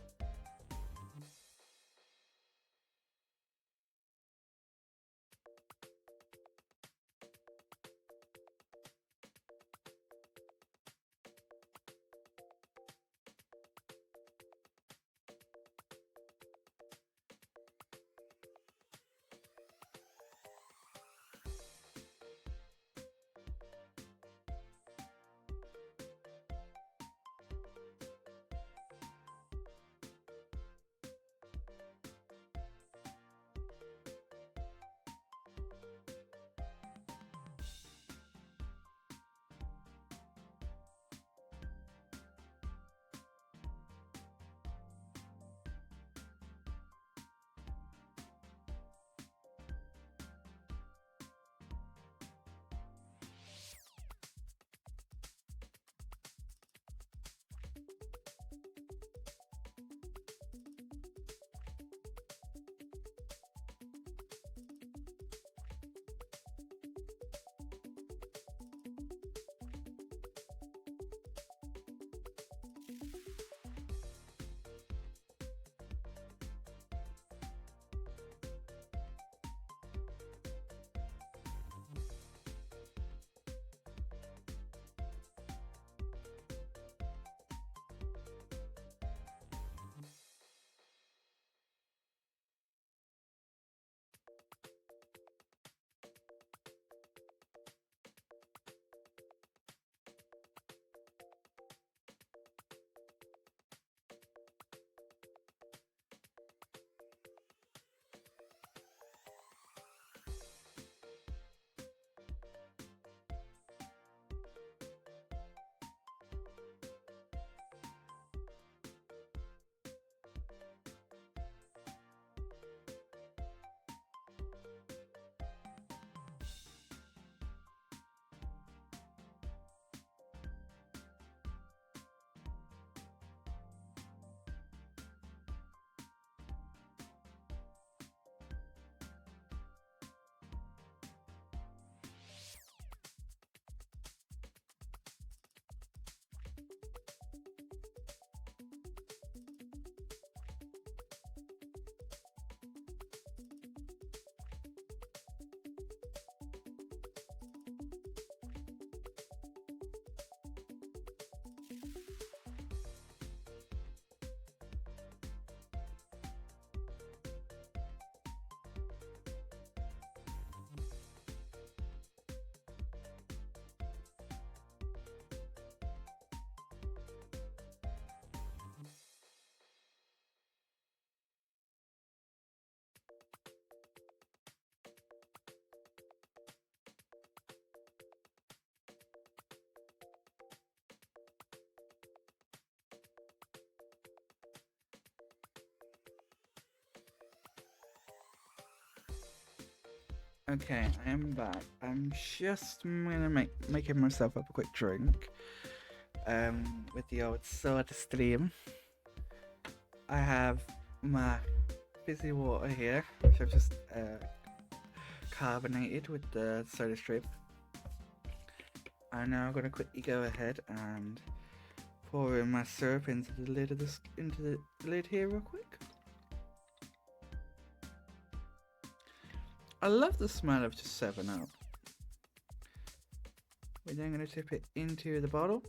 Okay, I am back. I'm just gonna making myself up a quick drink. With the old soda stream. I have my fizzy water here, which I've just carbonated with the soda stream. I'm now gonna quickly go ahead and pour in my syrup into the lid here real quick. I love the smell of just 7-Up. We're then going to tip it into the bottle.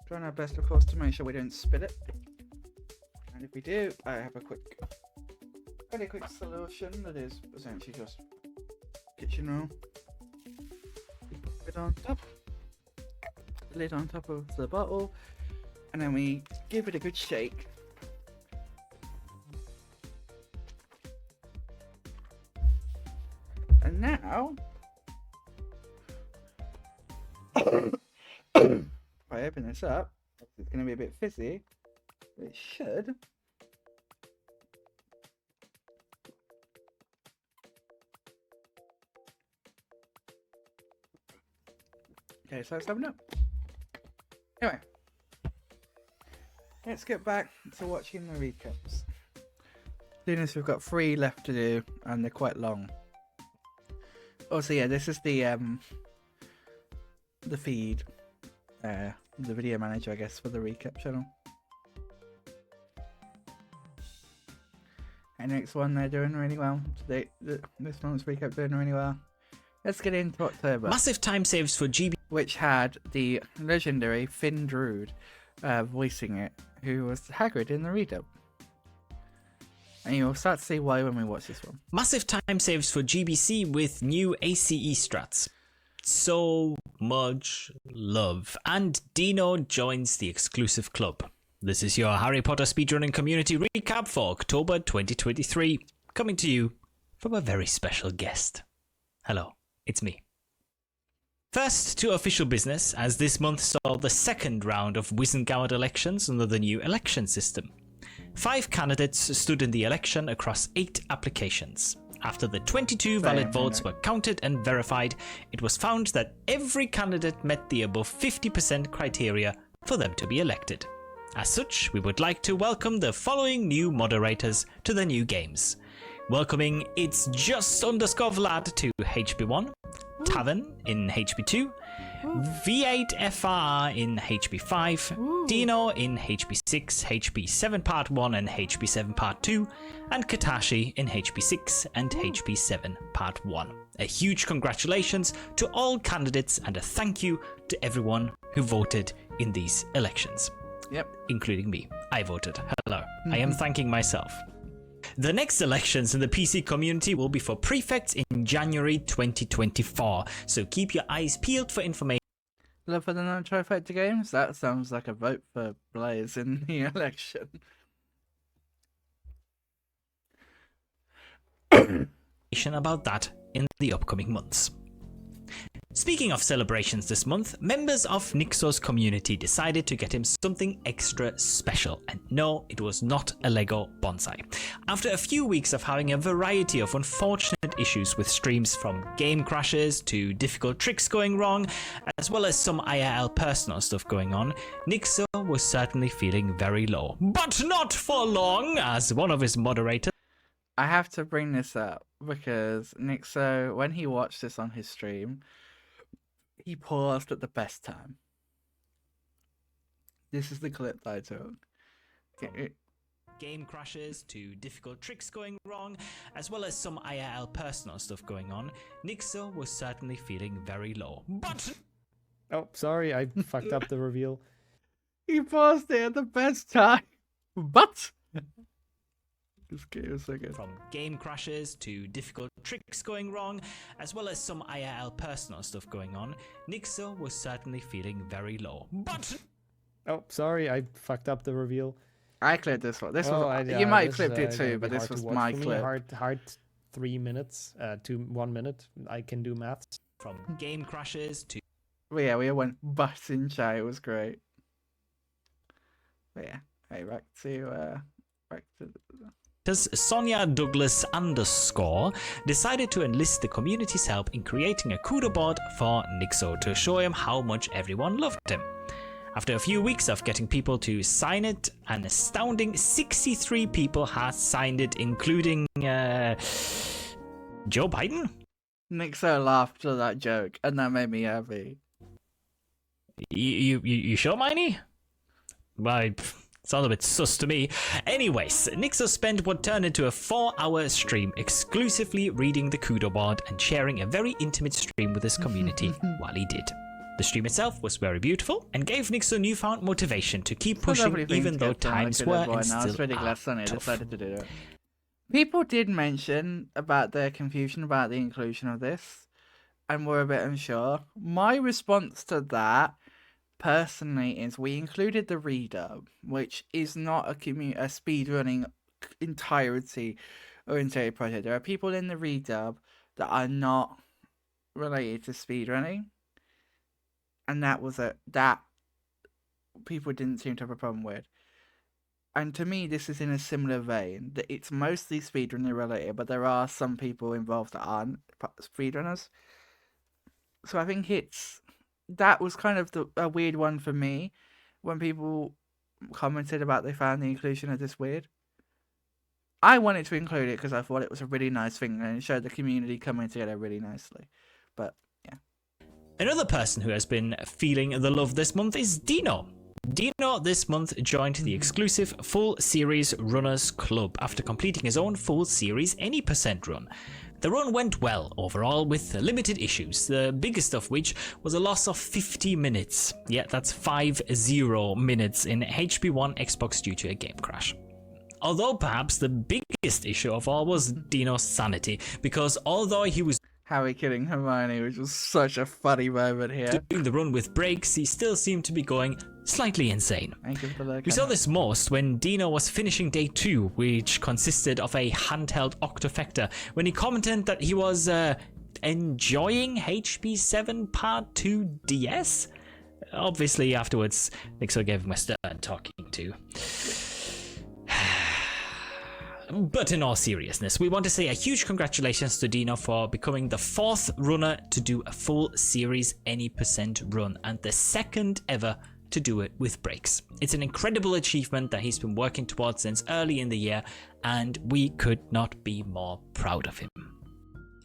Trying our best, of course, to make sure we don't spill it. And if we do, I have a very quick solution that is essentially just kitchen roll. We put it on top, the lid on top of the bottle, and then we give it a good shake. And now, if I open this up, it's going to be a bit fizzy, but it should. Okay, so let's 7-Up. Anyway, let's get back to watching the recaps. Seeing as we've got 3 left to do, and they're quite long. Also, yeah, this is the feed, the video manager, I guess, for the recap channel. And next one, they're doing really well. This month's recap doing really well. Let's get into October. Massive time saves for GB, which had the legendary Finn Drude voicing it, who was Hagrid in the redub. And you'll start to see why when we watch this one. massive time saves for GBC with new ACE strats. So much love. And Dino joins the exclusive club. This is your Harry Potter speedrunning community recap for October 2023, coming to you from a very special guest. Hello, it's me. First to official business, as this month saw the second round of Wizengard elections under the new election system. 5 candidates stood in the election across 8 applications. After the 22 valid votes were counted and verified, it was found that every candidate met the above 50% criteria for them to be elected. As such, we would like to welcome the following new moderators to the new games. Welcoming It's Just Vlad to HP1, Tavern in HP2, V8FR in HP5, Dino in HP6, HP7 Part 1 and HP7 Part 2, and Katashi in HP6 and HP7 Part 1. A huge congratulations to all candidates and a thank you to everyone who voted in these elections. Yep. Including me. I voted. Hello. I am thanking myself. The next elections in the PC community will be for prefects in January 2024, so keep your eyes peeled for information. Love for the non-trifecta games? That sounds like a vote for players in the election. About that in the upcoming months. Speaking of celebrations this month, members of Nixo's community decided to get him something extra special, and no, it was not a Lego bonsai. After a few weeks of having a variety of unfortunate issues with streams from game crashes to difficult tricks going wrong, as well as some IRL personal stuff going on, Nixo was certainly feeling very low. But not for long, as one of his moderators... I have to bring this up because Nixo, when he watched this on his stream, he paused at the best time. This is the clip that I took. Game crashes to difficult tricks going wrong, as well as some IRL personal stuff going on, Nixo was certainly feeling very low. But... Oh, sorry, I fucked up the reveal. He paused it at the best time. But... Just give it a second. From game crashes to difficult tricks going wrong, as well as some IRL personal stuff going on, Nixo was certainly feeling very low. But... Oh, sorry, I fucked up the reveal. I clipped this one. You might have clipped it too, but this was my clip. Hard 3 minutes to 1 minute. I can do maths. From game crashes to... Well, yeah, we went butt in chat. It was great. But yeah, hey, back to Sonia Douglas _ decided to enlist the community's help in creating a CUDA board for Nixo to show him how much everyone loved him. After a few weeks of getting people to sign it, an astounding 63 people have signed it, including Joe Biden? Nixo laughed at that joke, and that made me happy. You sure, Miney? Well, sounds a bit sus to me. Anyways, Nixo spent what turned into a 4-hour stream exclusively reading the CUDA board and sharing a very intimate stream with his community while he did. The stream itself was very beautiful and gave Nixo newfound motivation to keep pushing even though times were and still it's really glad Sonny tough. decided to do it. People did mention about their confusion about the inclusion of this and were a bit unsure. My response to that personally is we included the redub, which is not a speedrunning entirety oriented project. There are people in the redub that are not related to speedrunning, and that people didn't seem to have a problem with. And to me, this is in a similar vein, that it's mostly speedrunner related, but there are some people involved that aren't speedrunners. So I think that was kind of a weird one for me, when people commented about they found the inclusion of this weird. I wanted to include it because I thought it was a really nice thing, and it showed the community coming together really nicely. But, yeah. Another person who has been feeling the love this month is Dino. Dino this month joined the exclusive Full Series Runners Club after completing his own Full Series Any % run. The run went well overall with limited issues, the biggest of which was a loss of 50 minutes. Yeah, that's 50 minutes in HP1 Xbox due to a game crash. Although perhaps the biggest issue of all was Dino's sanity, because although he was Harry killing Hermione, which was such a funny moment here. doing the run with breaks, he still seemed to be going slightly insane. We saw this most when Dino was finishing day 2, which consisted of a handheld Octafecta, when he commented that he was enjoying HP7 Part 2 DS. Obviously, afterwards, Nixo gave him a stern talking to. But in all seriousness, we want to say a huge congratulations to Dino for becoming the 4th runner to do a Full Series Any % run, and the 2nd ever to do it with breaks. It's an incredible achievement that he's been working towards since early in the year, and we could not be more proud of him.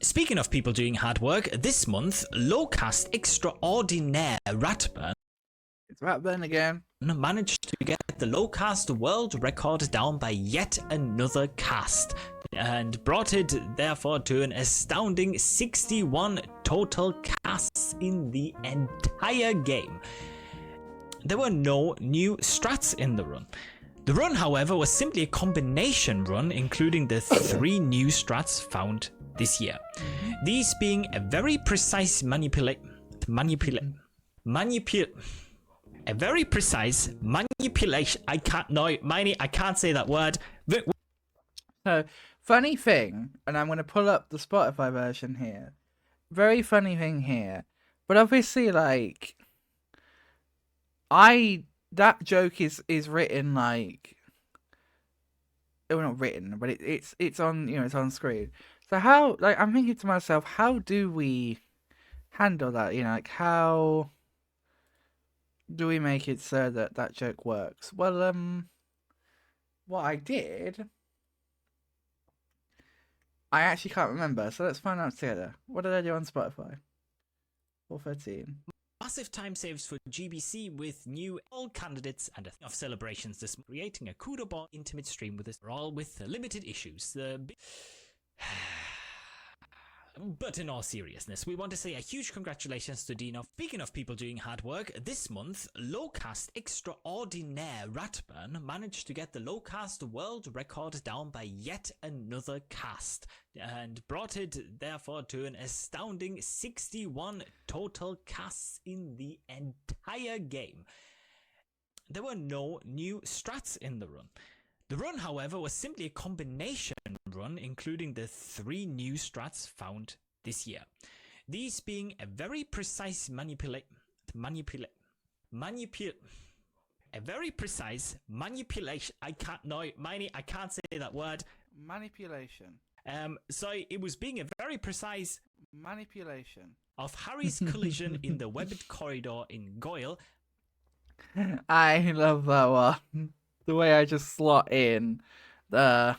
Speaking of people doing hard work, this month, Lowcast Extraordinaire Ratburn It's Ratburn again. Managed to get the Lowcast world record down by yet another cast, and brought it therefore to an astounding 61 total casts in the entire game. There were no new strats in the run. The run, however, was simply a combination run, including the 3 new strats found this year. These being a very precise a very precise manipulation. I can't say that word. So, funny thing, and I'm going to pull up the Spotify version here. Very funny thing here. But obviously, like, that joke is written like, well, not written, but it's on, it's on screen. So how, like, I'm thinking to myself, how do we handle that? Like, how do we make it so that that joke works? Well, what I did, I actually can't remember, so let's find out together. What did I do on Spotify? 413. Massive time saves for GBC with new all candidates and a of celebrations this creating a CUDA bot intimate stream with us, all with limited issues. But in all seriousness, we want to say a huge congratulations to Dino. Speaking of people doing hard work, this month, Lowcast Extraordinaire Ratburn managed to get the Lowcast world record down by yet another cast, and brought it therefore to an astounding 61 total casts in the entire game. There were no new strats in the run. The run, however, was simply a combination run, including the 3 new strats found this year. These being a very precise manipulation. I can't say that word. Manipulation. So it was being a very precise Manipulation. of Harry's collision in the webbed corridor in Goyle. I love that one. The way I just slot in the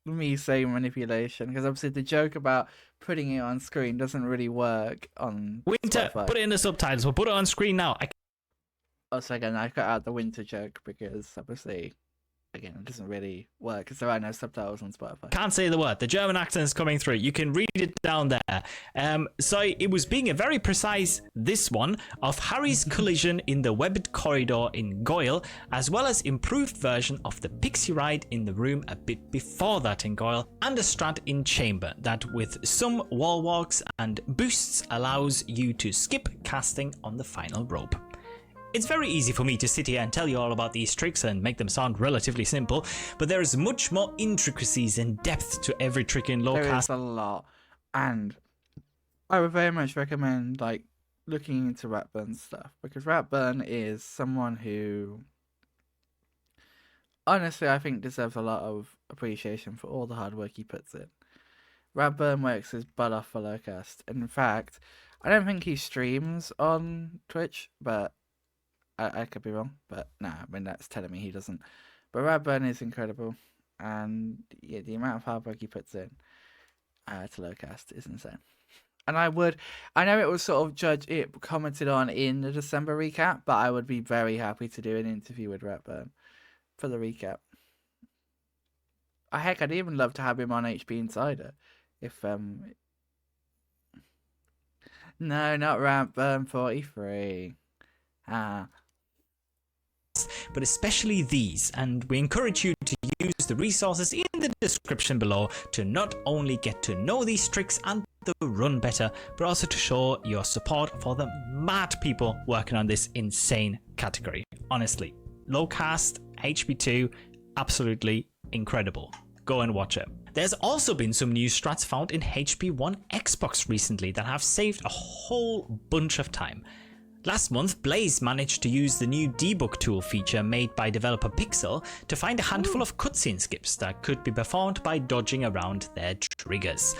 me saying manipulation, because obviously the joke about putting it on screen doesn't really work on Winter, Spotify. put it in the subtitles. We'll put it on screen now. Also, again, I cut out the winter joke because obviously, again, it doesn't really work because there are no subtitles on Spotify. Can't say the word. The German accent is coming through. You can read it down there. So it was being a very precise, this one, of Harry's collision in the webbed corridor in Goyle, as well as improved version of the pixie ride in the room a bit before that in Goyle, and a strat in chamber that with some wall walks and boosts allows you to skip casting on the final rope. It's very easy for me to sit here and tell you all about these tricks and make them sound relatively simple, but there is much more intricacies and depth to every trick in There Lowcast. is a lot, and I would very much recommend looking into Ratburn's stuff, because Ratburn is someone who honestly I think deserves a lot of appreciation for all the hard work he puts in. Ratburn works his butt off for Lowcast. In fact, I don't think he streams on Twitch, but I could be wrong, but nah, I mean, that's telling me he doesn't. But Radburn is incredible, and yeah, the amount of hard work he puts in to Lowcast is insane. And I know it was sort of commented on in the December recap, but I would be very happy to do an interview with Radburn for the recap. Heck, I'd even love to have him on HP Insider, if No, not Radburn 43. But especially these, and we encourage you to use the resources in the description below to not only get to know these tricks and the run better, but also to show your support for the mad people working on this insane category. Honestly, Lowcast, HP2, absolutely incredible. Go and watch it. There's also been some new strats found in HP1 Xbox recently that have saved a whole bunch of time. Last month, Blaze managed to use the new debug tool feature made by developer Pixel to find a handful of cutscene skips that could be performed by dodging around their triggers.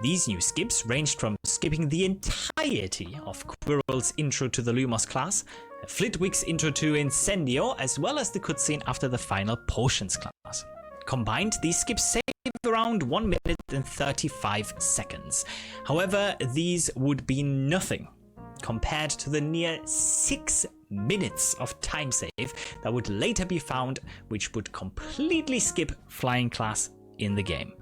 These new skips ranged from skipping the entirety of Quirrell's intro to the Lumos class, Flitwick's intro to Incendio, as well as the cutscene after the final Potions class. Combined, these skips save around 1 minute and 35 seconds. However, these would be nothing compared to the near 6 minutes of time save that would later be found, which would completely skip flying class in the game.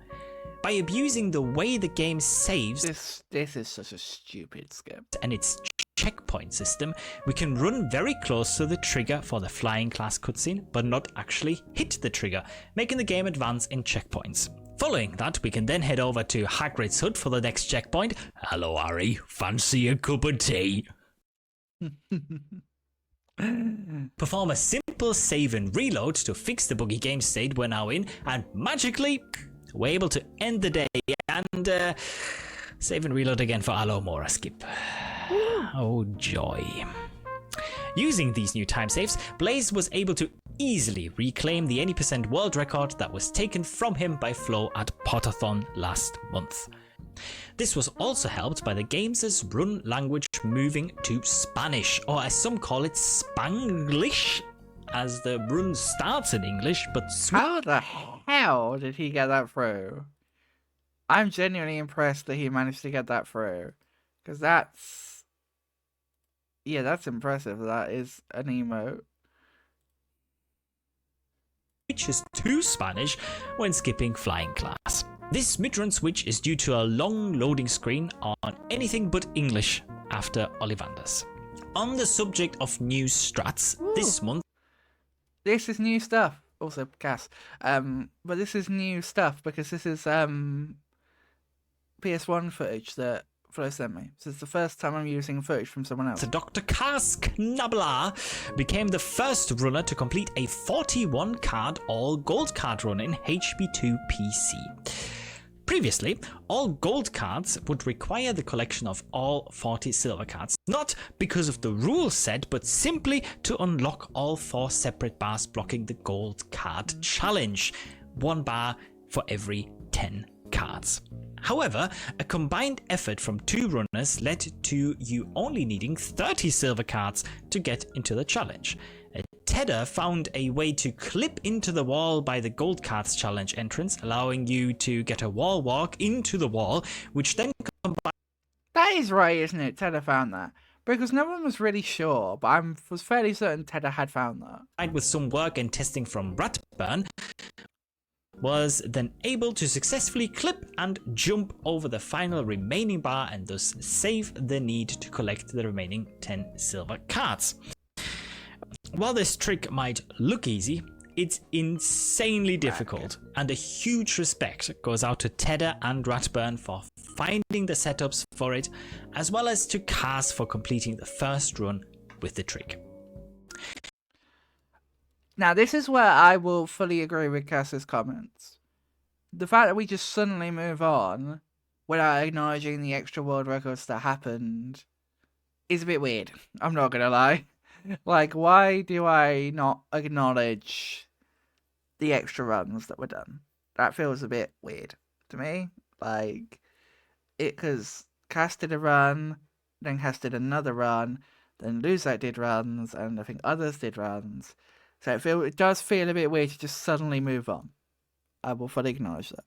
By abusing the way the game saves, this is such a stupid skip, and its checkpoint system, we can run very close to the trigger for the flying class cutscene, but not actually hit the trigger, making the game advance in checkpoints. Following that, we can then head over to Hagrid's hut for the next checkpoint. Hello, Harry. Fancy a cup of tea? Perform a simple save and reload to fix the buggy game state we're now in, and magically, we're able to end the day and save and reload again for Alomora skip. Oh, joy. Using these new time saves, Blaze was able to easily reclaim the 80% world record that was taken from him by Flo at Potathon last month. This was also helped by the game's run language moving to Spanish, or as some call it, Spanglish, as the run starts in English, but how the hell did he get that through? I'm genuinely impressed that he managed to get that through, because that's impressive. That is an emote. Switches to Spanish when skipping flying class. This mid-run switch is due to a long loading screen on anything but English after Ollivanders. On the subject of new strats, this month... This is new stuff. Also, Cass. But this is new stuff because this is PS1 footage that Flo sent me. This is the first time I'm using footage from someone else. Dr. Kars Knabla became the first runner to complete a 41 card all gold card run in HP2 PC. Previously, all gold cards would require the collection of all 40 silver cards, not because of the rule set, but simply to unlock all 4 separate bars blocking the gold card challenge. 1 bar for every 10 cards. However, a combined effort from 2 runners led to you only needing 30 silver cards to get into the challenge. Tedder found a way to clip into the wall by the gold cards challenge entrance, allowing you to get a wall walk into the wall, which then combined... That is right, isn't it? Tedder found that. Because no one was really sure, but I was fairly certain Tedder had found that. ...with some work and testing from Ratburn, was then able to successfully clip and jump over the final remaining bar and thus save the need to collect the remaining 10 silver cards. While this trick might look easy, it's insanely difficult, and a huge respect goes out to Tedder and Ratburn for finding the setups for it, as well as to Cass for completing the first run with the trick. Now, this is where I will fully agree with Cass's comments. The fact that we just suddenly move on without acknowledging the extra world records that happened is a bit weird. I'm not gonna lie. Like, why do I not acknowledge the extra runs that were done? That feels a bit weird to me. Like, because Cass did a run, then Cass did another run, then Luzak did runs, and I think others did runs. So it does feel a bit weird to just suddenly move on. I will fully acknowledge that.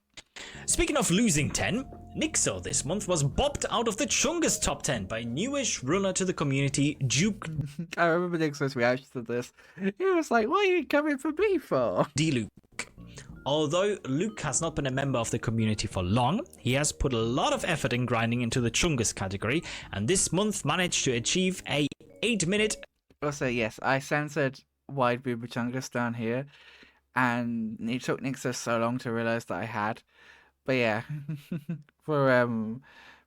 Speaking of losing 10, Nixo this month was bopped out of the Chungus top 10 by newish runner to the community, Duke. I remember Nixo's reaction to this. He was like, what are you coming for me for? D-Luke. Although Luke has not been a member of the community for long, he has put a lot of effort in grinding into the Chungus category, and this month managed to achieve a 8-minute... Also, yes, I censored Wide Booba Chungus down here, and it took Nixo so long to realise that I had. But yeah, for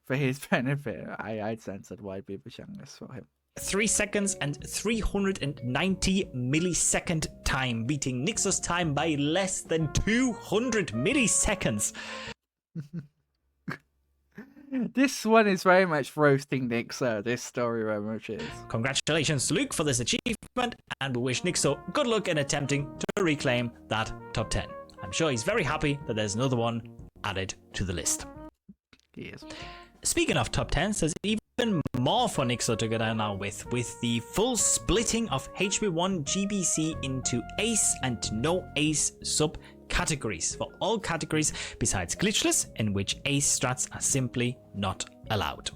his benefit, I censored Wide Booba Chungus for him. 3 seconds and 390 millisecond time, beating Nixo's time by less than 200 milliseconds. This one is very much roasting Nixo, this story very much is. Congratulations to Luke for this achievement, and we wish Nixo good luck in attempting to reclaim that top 10. I'm sure he's very happy that there's another one added to the list. Yes. Speaking of top 10s, there's even more for Nixo to go down now with the full splitting of HP1 GBC into Ace and no Ace subcategories for all categories besides glitchless, in which Ace strats are simply not allowed.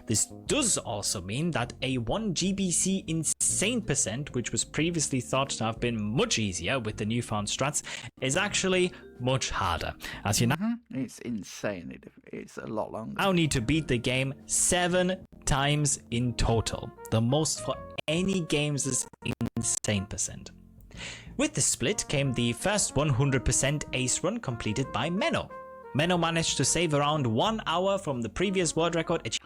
This does also mean that a 1 GBC insane percent, which was previously thought to have been much easier with the newfound strats, is actually much harder. As you now It's insanely difficult. It's a lot longer. now need to beat the game 7 times in total, the most for any game's insane percent. With the split came the first 100% ace run completed by Menno. Menno managed to save around 1 hour from the previous world record,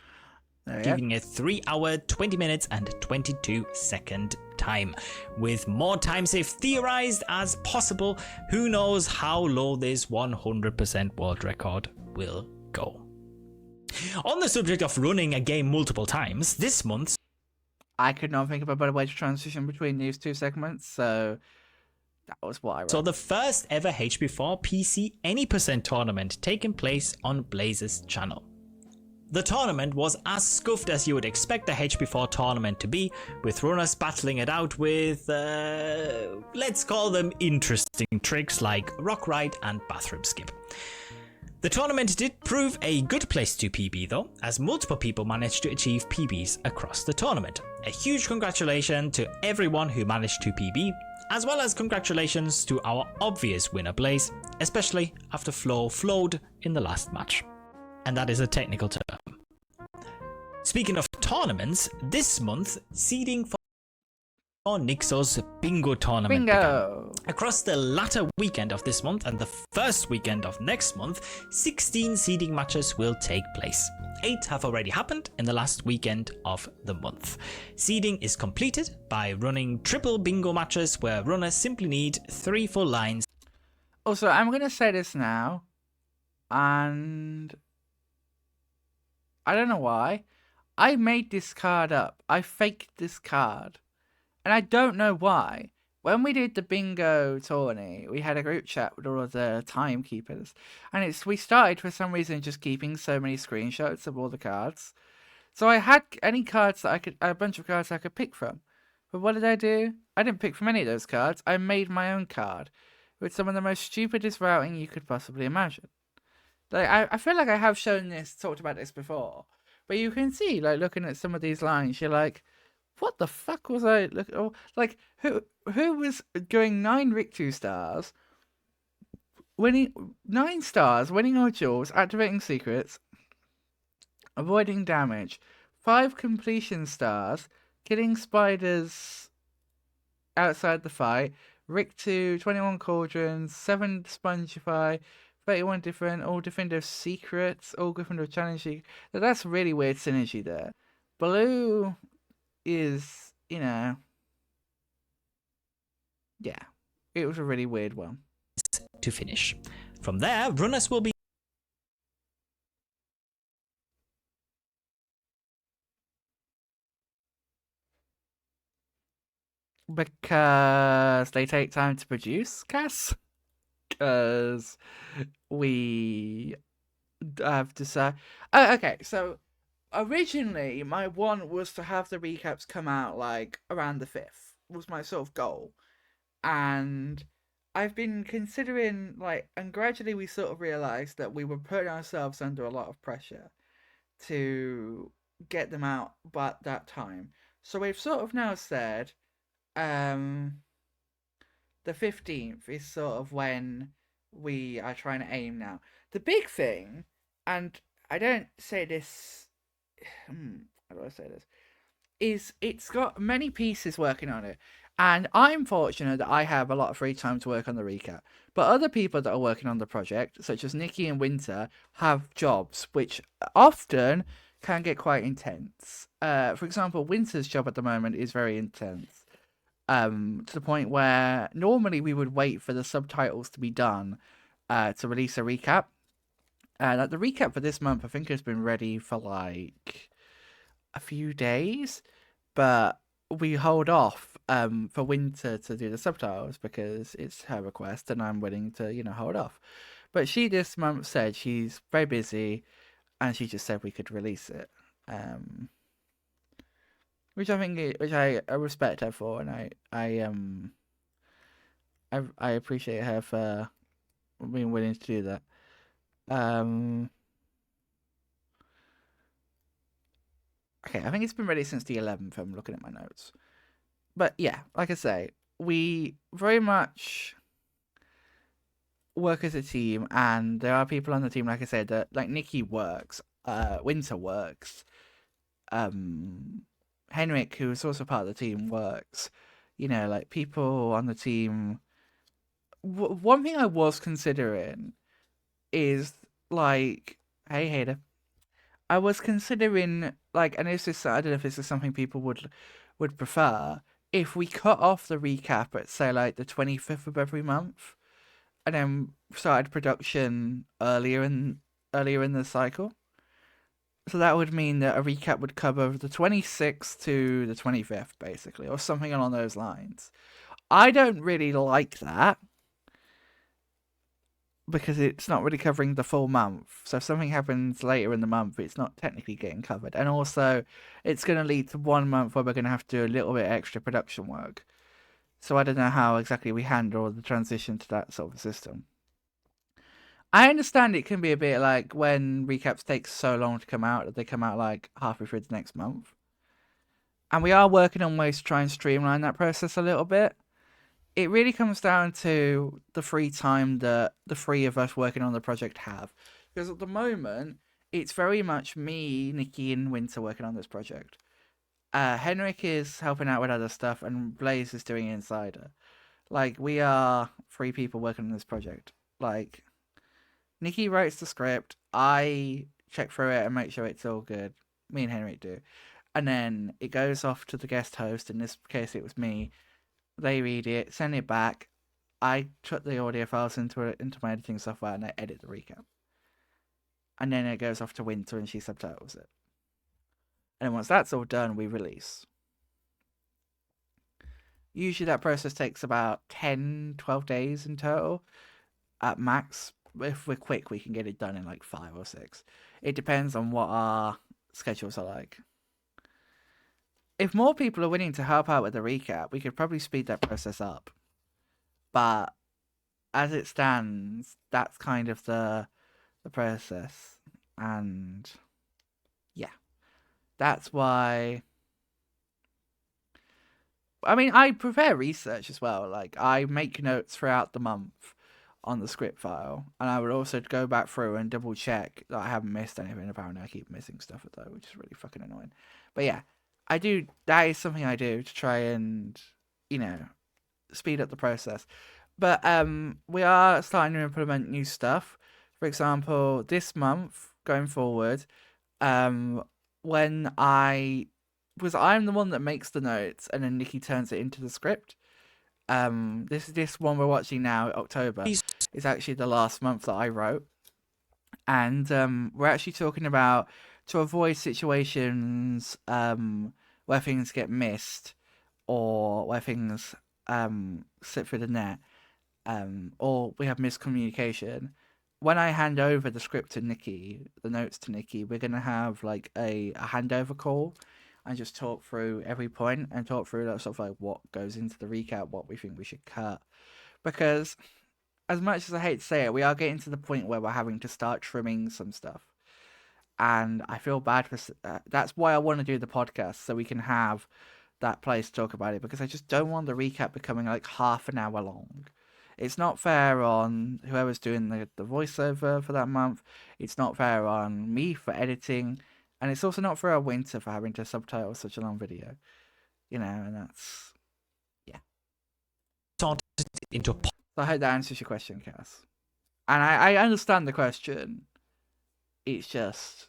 achieving a 3 hour, 20 minutes and 22 second time. With more time save theorized as possible, who knows how low this 100% world record will go. On the subject of running a game multiple times, this month... I could not think of a better way to transition between these two segments, so that was what I wrote. So the first ever HP4 PC any percent tournament taking place on Blaze's channel. The tournament was as scuffed as you would expect a HP4 tournament to be, with runners battling it out with, let's call them interesting tricks like Rock Ride and Bathroom Skip. The tournament did prove a good place to PB though, as multiple people managed to achieve PBs across the tournament. A huge congratulations to everyone who managed to PB, as well as congratulations to our obvious winner Blaze, especially after Flo flowed in the last match. And that is a technical term. Speaking of tournaments, this month, seeding for Nixo's Bingo tournament began. Across the latter weekend of this month and the first weekend of next month, 16 seeding matches will take place. 8 have already happened in the last weekend of the month. Seeding is completed by running triple bingo matches where runners simply need 3 full lines. Also, I'm going to say this now, and I don't know why. I made this card up. I faked this card. And I don't know why. when we did the bingo tourney, we had a group chat with all of the timekeepers, and we started for some reason just keeping so many screenshots of all the cards. So I had any cards that a bunch of cards I could pick from. But what did I do? I didn't pick from any of those cards. I made my own card with some of the most stupidest routing you could possibly imagine. Like I feel like I have talked about this before, but you can see, like, looking at some of these lines, you're like, what the fuck was I looking? Oh, like who was going 9 Richter stars, winning 9 stars, winning all duels, activating secrets, avoiding damage, 5 completion stars, killing spiders outside the fight, Richter 21 cauldrons, 7 spongify, 31 different, all Gryffindor secrets, all Gryffindor challenge. That's really weird synergy there. Blue is, yeah, it was a really weird one. To finish. From there, runners will be because they take time to produce, Cass. Because we have decided. Oh, okay, so originally my one was to have the recaps come out like around the 5th, was my sort of goal. And I've been considering, like, and gradually we sort of realized that we were putting ourselves under a lot of pressure to get them out by that time. So we've sort of now said, the 15th is sort of when we are trying to aim now. The big thing, and I don't say this, how do I say this? Is it's got many pieces working on it. And I'm fortunate that I have a lot of free time to work on the recap. But other people that are working on the project, such as Nikki and Winter, have jobs which often can get quite intense. For example, Winter's job at the moment is very intense. To the point where normally we would wait for the subtitles to be done to release a recap. And the recap for this month, I think, has been ready for like a few days, but we hold off for Winter to do the subtitles because it's her request, and I'm willing to, hold off. But she this month said she's very busy, and she just said we could release it, which I respect her for, and I appreciate her for being willing to do that. Okay, I think it's been ready since the 11th. I'm looking at my notes. But yeah, like I say, we very much work as a team, and there are people on the team, like I said, that, like, Nikki works, Winter works, Henrik, who is also part of the team, works. Like, people on the team. One thing I was considering is, like, hey, Hader. I was considering, like, and I don't know if this is something people would prefer, if we cut off the recap at, say, like, the 25th of every month, and then started production earlier in the cycle. So that would mean that a recap would cover the 26th to the 25th, basically, or something along those lines. I don't really like that, because it's not really covering the full month. So if something happens later in the month, it's not technically getting covered. And also, it's going to lead to 1 month where we're going to have to do a little bit extra production work. So I don't know how exactly we handle the transition to that sort of system. I understand it can be a bit like when recaps take so long to come out that they come out like halfway through the next month. And we are working on ways to try and streamline that process a little bit. It really comes down to the free time that the 3 of us working on the project have. Because at the moment, it's very much me, Nikki, and Winter working on this project. Henrik is helping out with other stuff, and Blaze is doing Insider. Like, we are 3 people working on this project. Like, Nikki writes the script, I check through it and make sure it's all good. Me and Henrik do. And then it goes off to the guest host, in this case it was me. They read it, send it back. I put the audio files into my editing software, and I edit the recap. And then it goes off to Winter, and she subtitles it. And then once that's all done, we release. Usually that process takes about 10, 12 days in total at max. If we're quick, we can get it done in like 5 or 6. It depends on what our schedules are like. If more people are willing to help out with the recap, we could probably speed that process up. But as it stands, that's kind of the process. And yeah, that's why. I mean, I prepare research as well. Like, I make notes throughout the month on the script file, and I would also go back through and double check that I haven't missed anything. Apparently, I keep missing stuff though, which is really fucking annoying. But yeah, I do. That is something I do to try and, you know, speed up the process. But we are starting to implement new stuff. For example, this month going forward, when I'm the one that makes the notes, and then Nikki turns it into the script. This one we're watching now, October, is actually the last month that I wrote, and we're actually talking about to avoid situations where things get missed, or where things slip through the net, or we have miscommunication. When I hand over the script to Nikki, the notes to Nikki, we're gonna have like a handover call, and just talk through every point and talk through sort of like what goes into the recap, what we think we should cut. Because as much as I hate to say it, we are getting to the point where we're having to start trimming some stuff. And I feel bad for that's why I want to do the podcast, so we can have that place to talk about it, because I just don't want the recap becoming like half an hour long. It's not fair on whoever's doing the voiceover for that month. It's not fair on me for editing. And it's also not fair on Winter for having to subtitle such a long video. You know, and that's... yeah. Into So I hope that answers your question, Cass. And I understand the question. It's just...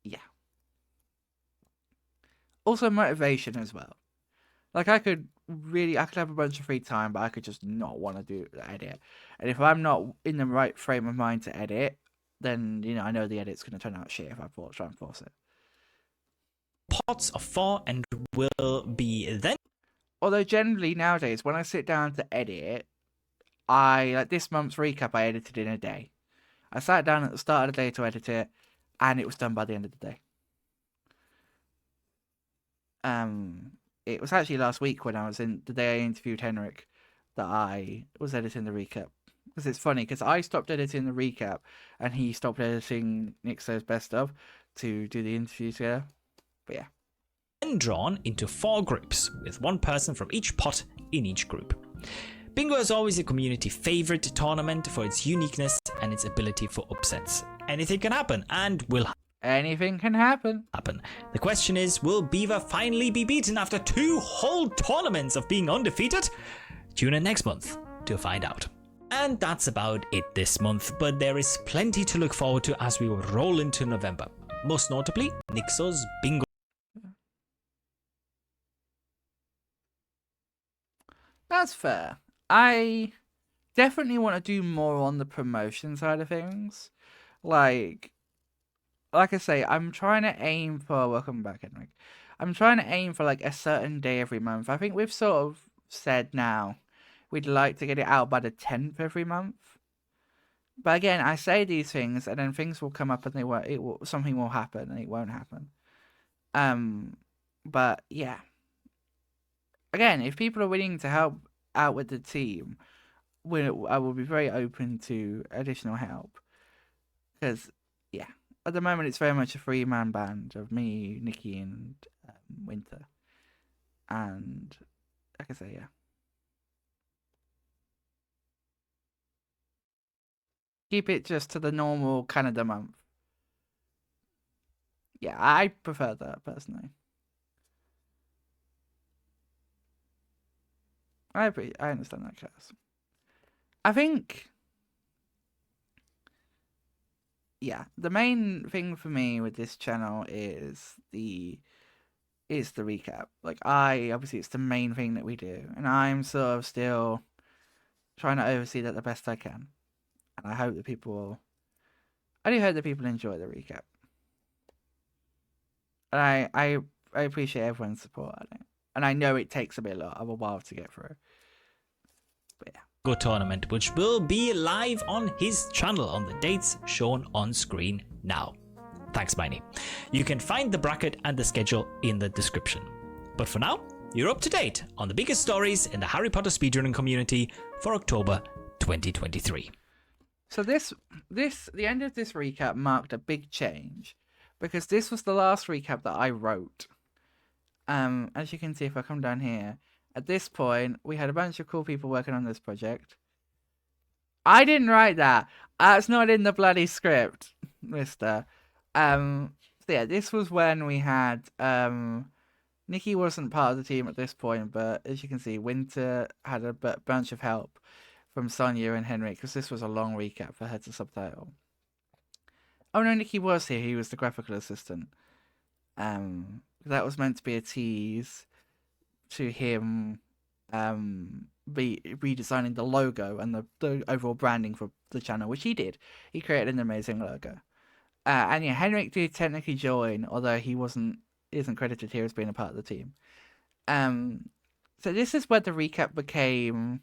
yeah. Also motivation as well. Like, I could have a bunch of free time, but I could just not want to do the edit. And if I'm not in the right frame of mind to edit, then, you know, I know the edit's going to turn out shit if I try and force it. Parts of 4 and will be then. Although generally nowadays, when I sit down to edit, like this month's recap, I edited in a day. I sat down at the start of the day to edit it, and it was done by the end of the day. It was actually last week when the day I interviewed Henrik, that I was editing the recap. Because it's funny, because I stopped editing the recap, and he stopped editing Nixo's best of to do the interview together. But yeah. Then drawn into 4 groups, with 1 person from each pot in each group. Bingo is always a community favorite tournament for its uniqueness and its ability for upsets. Anything can happen, and will happen. Anything can happen. The question is, will Beaver finally be beaten after 2 whole tournaments of being undefeated? Tune in next month to find out. And that's about it this month, but there is plenty to look forward to as we roll into November. Most notably, Nixo's Bingo. That's fair. I definitely want to do more on the promotion side of things. Like I say, I'm trying to aim for... welcome back, Henrik. I'm trying to aim for like a certain day every month. I think we've sort of said now we'd like to get it out by the 10th every month. But again, I say these things, and then things will come up, and something will happen, and it won't happen. But yeah. Again, if people are willing to help out with the team, I will be very open to additional help. Because, yeah, at the moment it's very much a 3-man band of me, Nikki, and Winter. And, like I say, yeah. Keep it just to the normal Canada month. Yeah, I prefer that, personally. I understand that, Cass. I think... yeah, the main thing for me with this channel is the recap. Like, obviously it's the main thing that we do, and I'm sort of still trying to oversee that the best I can. And I hope that I do hope that people enjoy the recap. And I appreciate everyone's support on it. and I know it takes a bit of a while to get through. But yeah. Good tournament, which will be live on his channel on the dates shown on screen now. Thanks, Miney. You can find the bracket and the schedule in the description. But for now, you're up to date on the biggest stories in the Harry Potter speedrunning community for October 2023. So the end of this recap marked a big change, because this was the last recap that I wrote. As you can see, if I come down here, at this point, we had a bunch of cool people working on this project. I didn't write that. That's not in the bloody script, mister. So yeah, this was when we had, Nikki wasn't part of the team at this point, but as you can see, Winter had a bunch of help from Sonia and Henry, because this was a long recap for her to subtitle. Oh no, Nikki was here. He was the graphical assistant. That was meant to be a tease to him be redesigning the logo and the overall branding for the channel, which he did. He created an amazing logo. And yeah, Henrik did technically join, although he isn't credited here as being a part of the team. So this is where the recap became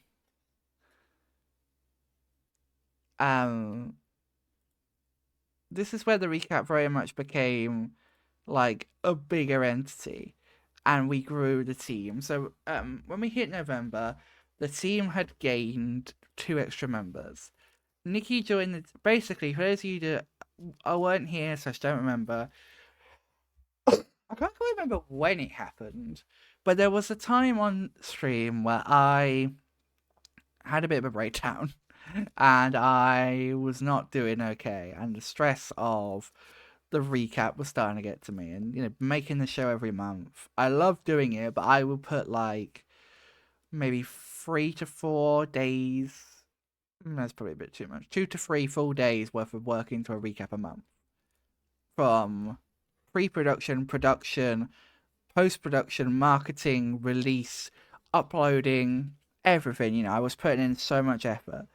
this is where the recap very much became like a bigger entity, and we grew the team. So when we hit November, the team had gained 2 extra members. Nikki joined basically, for those of you that weren't here, so I don't remember, I can't quite remember when it happened, but there was a time on stream where I had a bit of a breakdown and I was not doing okay, and the stress of the recap was starting to get to me, and making the show every month, I love doing it, but I would put like maybe 3 to 4 days, that's probably a bit too much, 2 to 3 full days worth of work into a recap a month, from pre-production, production, post-production, marketing, release, uploading, everything. I was putting in so much effort,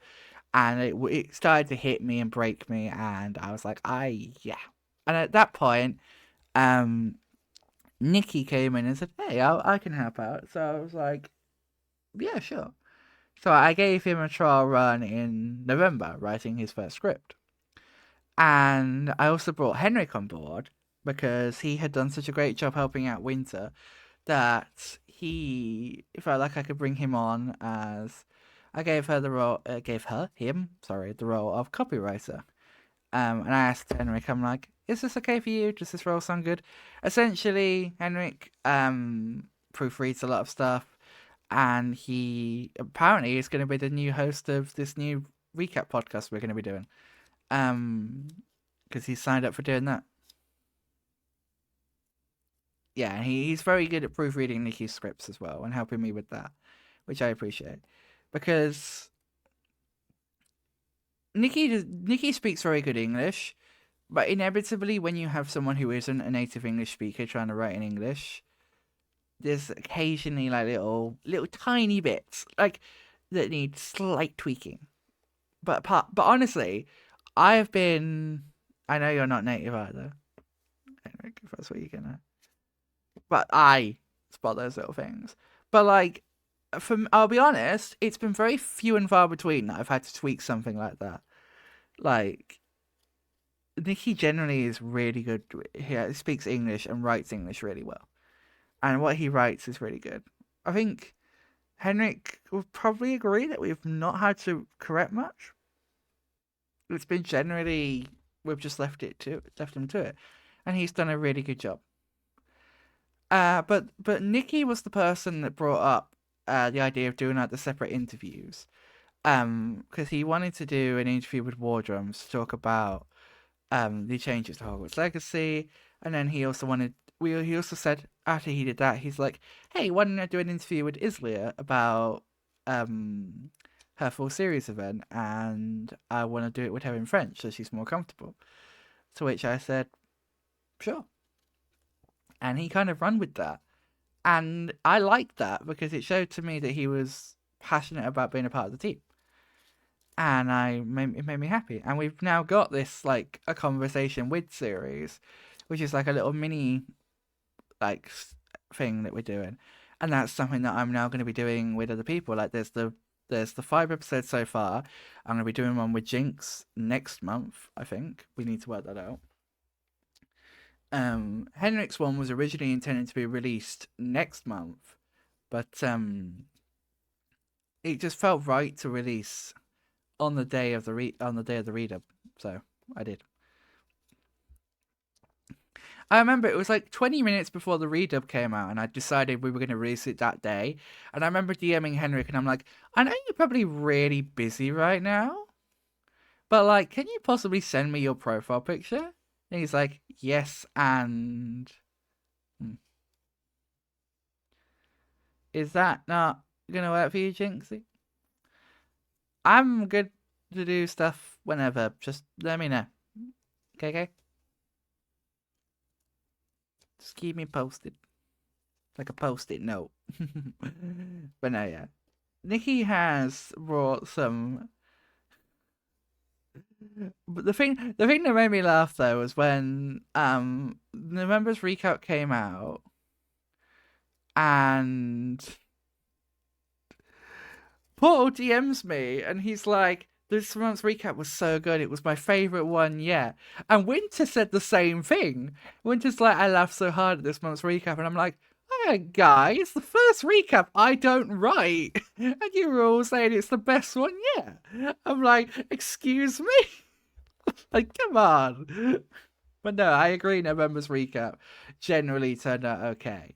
and it started to hit me and break me, and I was like, yeah. And at that point, Nikki came in and said, hey, I can help out. So I was like, yeah, sure. So I gave him a trial run in November, writing his first script. And I also brought Henrik on board, because he had done such a great job helping out Winter that he felt like I could bring him on as I gave her the role, the role of copywriter. And I asked Henrik, I'm like, is this okay for you? Does this role sound good? Essentially, Henrik proofreads a lot of stuff, and he apparently is going to be the new host of this new recap podcast we're going to be doing. Because he's signed up for doing that. Yeah, he's very good at proofreading Nikki's scripts as well and helping me with that, which I appreciate. Because Nikki speaks very good English, but inevitably when you have someone who isn't a native English speaker trying to write in English, there's occasionally like little tiny bits like that need slight tweaking. But honestly, I know you're not native either, Henrik, if that's what you're gonna. But I spot those little things. But like, I'll be honest, it's been very few and far between that I've had to tweak something like that. Like, Nikki generally is really good. He speaks English and writes English really well. And what he writes is really good. I think Henrik would probably agree that we've not had to correct much. It's been generally, we've just left him to it. And he's done a really good job. But Nikki was the person that brought up the idea of doing like the separate interviews, because he wanted to do an interview with War Drums to talk about the changes to Hogwarts Legacy, and then he also said after he did that, he's like, hey, why don't I do an interview with Islia about her full series event, and I want to do it with her in French so she's more comfortable. To which I said, sure. And he kind of ran with that. And I liked that because it showed to me that he was passionate about being a part of the team. And it made me happy. And we've now got this, like, a conversation with series, which is like a little mini, like, thing that we're doing. and that's something that I'm now going to be doing with other people. Like there's the 5 episodes so far. I'm going to be doing one with Jinx next month. I think we need to work that out. Henrik's one was originally intended to be released next month, but it just felt right to release on the day of the read-up, so I did. I remember it was like 20 minutes before the read-up came out, and I decided we were going to release it that day. And I remember DMing Henrik, and I'm like, I know you're probably really busy right now, but like, can you possibly send me your profile picture? And he's like, yes, and... Is that not going to work for you, Jinxie? I'm good to do stuff whenever. Just let me know. Okay? Just keep me posted. Like a post-it note. But no, yeah. Nikki has brought some... But the thing that made me laugh, though, was when November's recap came out, and Portal DMs me, and he's like, this month's recap was so good, it was my favourite one yet. And Winter said the same thing. Winter's like, I laughed so hard at this month's recap, and I'm like, hey guy, it's the first recap I don't write, and you were all saying it's the best one yet. I'm like, excuse me? Like, come on. But no, I agree, November's recap generally turned out okay.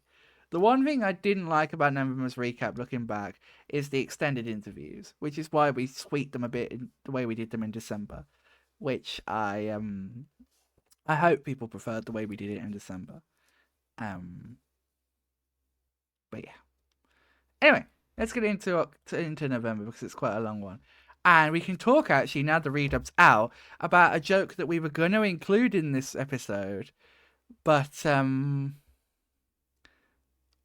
The one thing I didn't like about November's recap, looking back, is the extended interviews, which is why we tweaked them a bit in the way we did them in December, which I hope people preferred the way we did it in December. But yeah. Anyway, let's get into November, because it's quite a long one. And we can talk, actually, now the read-up's out, about a joke that we were going to include in this episode. But, oh,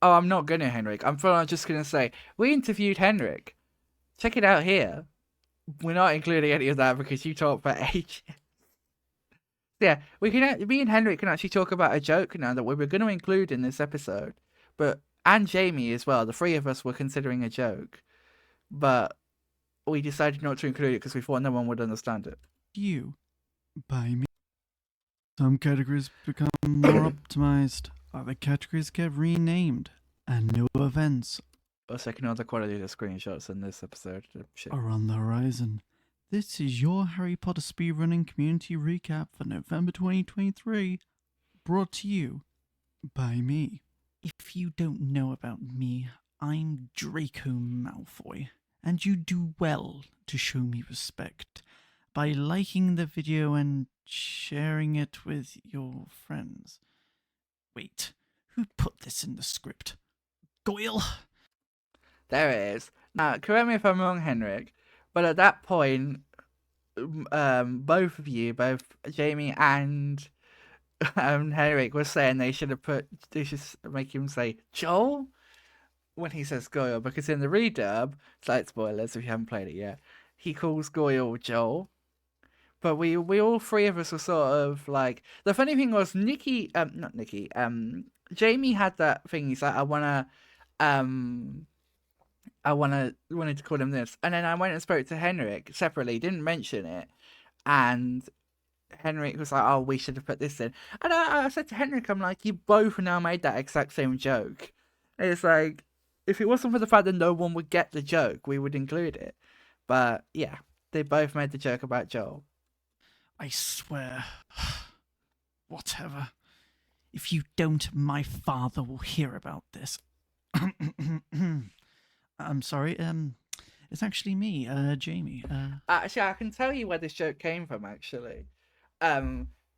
I'm not going to, Henrik. I'm just going to say, we interviewed Henrik. Check it out here. We're not including any of that because you talked for ages. Yeah, me and Henrik can actually talk about a joke now that we were going to include in this episode. And Jamie as well. The 3 of us were considering a joke. But we decided not to include it because we thought no one would understand it. You, by me. Some categories become more optimized, other categories get renamed, and new events Also, I can also quality the screenshots in this episode. Shit. are on the horizon. This is your Harry Potter speedrunning community recap for November 2023, brought to you by me. If you don't know about me, I'm Draco Malfoy, and you do well to show me respect by liking the video and sharing it with your friends. Wait, who put this in the script? Goyle? There it is. Now, correct me if I'm wrong, Henrik, but at that point, both of you, both Jamie and Henrik, were saying they should make him say Joel when he says Goyle, because in the redub, slight spoilers if you haven't played it yet, he calls Goyle Joel. But we all 3 of us were sort of like, the funny thing was Jamie had that thing. He's like, wanted to call him this, and then I went and spoke to Henrik separately, didn't mention it, and Henrik was like, oh, we should have put this in, and I said to Henrik, I'm like, you both now made that exact same joke. And it's like, if it wasn't for the fact that no one would get the joke, we would include it. But yeah, they both made the joke about Joel. I swear. Whatever. If you don't, my father will hear about this. I'm sorry, it's actually me, Jamie. Actually, I can tell you where this joke came from, actually.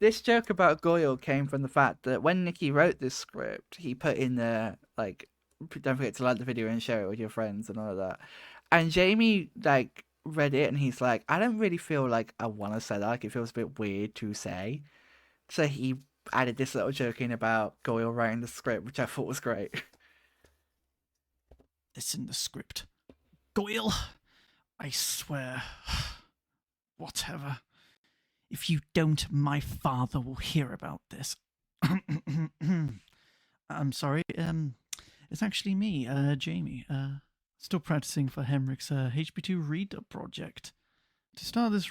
This joke about Goyle came from the fact that when Nikki wrote this script, he put in there, like, don't forget to like the video and share it with your friends and all of that. And Jamie, like, read it and he's like, I don't really feel like I want to say that. Like, it feels a bit weird to say. So he added this little joke in about Goyle writing the script, which I thought was great. This in the script. Goyle, I swear. Whatever. If you don't, my father will hear about this. I'm sorry, It's actually me, Jamie. Still practicing for Henrik's HP2 reader project. To start this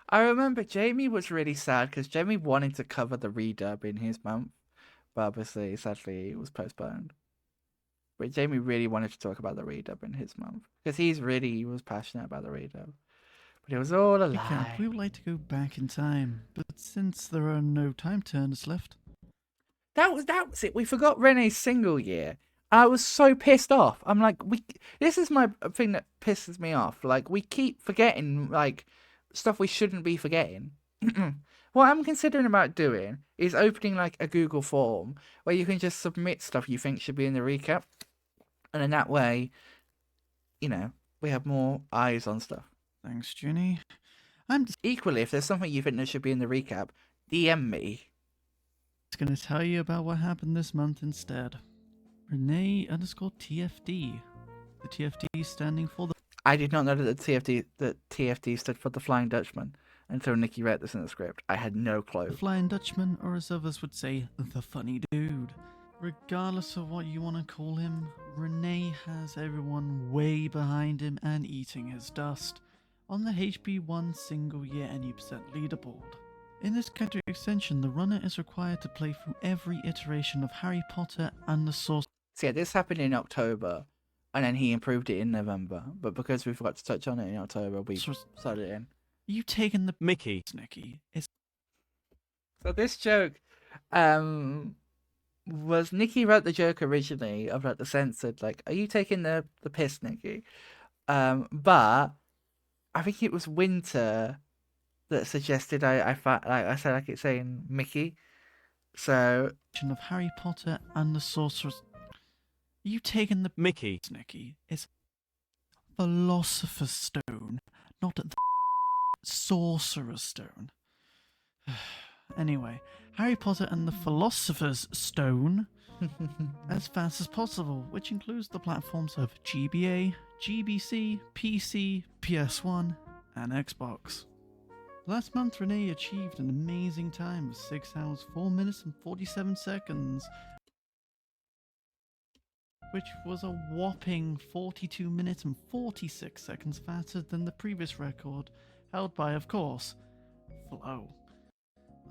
I remember Jamie was really sad because Jamie wanted to cover the redub in his month, but obviously, sadly, it was postponed. But Jamie really wanted to talk about the redub in his month because he was passionate about the redub. But it was all a lie. we would like to go back in time, but since there are no time turners left, That was it. We forgot Renee's single year. I was so pissed off. I'm like, this is my thing that pisses me off. Like, we keep forgetting like stuff we shouldn't be forgetting. What I'm considering about doing is opening like a Google form where you can just submit stuff you think should be in the recap, and in that way, you know, we have more eyes on stuff. Thanks, Ginny. Equally, if there's something you think that should be in the recap, DM me. Just gonna tell you about what happened this month instead. Renee_TFD. The TFD standing for the... I did not know that TFD stood for the Flying Dutchman until Nikki read this in the script. I had no clue. The Flying Dutchman, or as others would say, the funny dude. Regardless of what you want to call him, Renee has everyone way behind him and eating his dust on the HP1 single year any percent leaderboard. In this character extension, the runner is required to play through every iteration of Harry Potter and the Sorcerer's... So yeah, this happened in October, and then he improved it in November. But because we forgot to touch on it in October, we started it in. You taking the... Mickey. Nicky. It's... So this joke, was Nikki wrote the joke originally of like the censored, like, are you taking the piss, Nikki? But I think it was Winter that suggested I said like it's saying Mickey. So of Harry Potter and the Sorcerer's... You taking the... Mickey. Nicky. It's Philosopher's Stone, not the Sorcerer's Stone. Anyway, Harry Potter and the Philosopher's Stone as fast as possible, which includes the platforms of GBA, GBC, PC, PS1, and Xbox. Last month, Renee achieved an amazing time of 6 hours, 4 minutes, and 47 seconds, which was a whopping 42 minutes and 46 seconds faster than the previous record, held by, of course, Flo.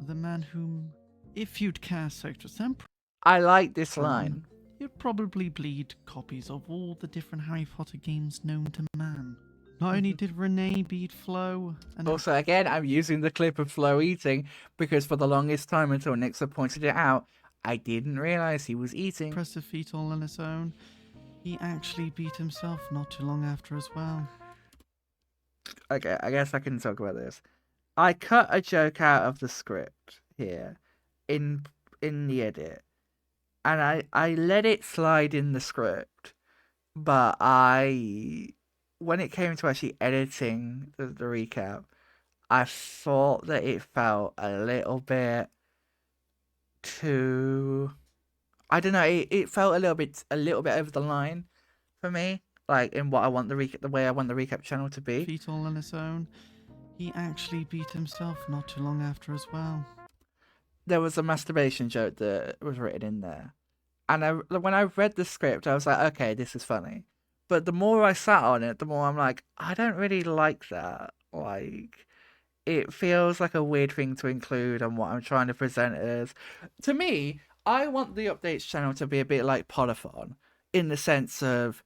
The man whom, if you'd cast Sectress Emperor... I like this line. You'd probably bleed copies of all the different Harry Potter games known to man. Not only did Renee beat Flo... and also, again, I'm using the clip of Flo eating because for the longest time until Nixa pointed it out, I didn't realise he was eating. Impressive feat all on his own. He actually beat himself not too long after as well. Okay, I guess I can talk about this. I cut a joke out of the script here in the edit, and I let it slide in the script, but when it came to actually editing the recap, I thought that it felt a little bit too... I don't know, it felt a little bit over the line for me, like in what I want the way I want the recap channel to be. Feat all on his own. He actually beat himself not too long after as well. There was a masturbation joke that was written in there. And when I read the script, I was like, okay, this is funny. But the more I sat on it, the more I'm like, I don't really like that. Like, it feels like a weird thing to include on what I'm trying to present as. To me, I want the updates channel to be a bit like Polyphon, in the sense of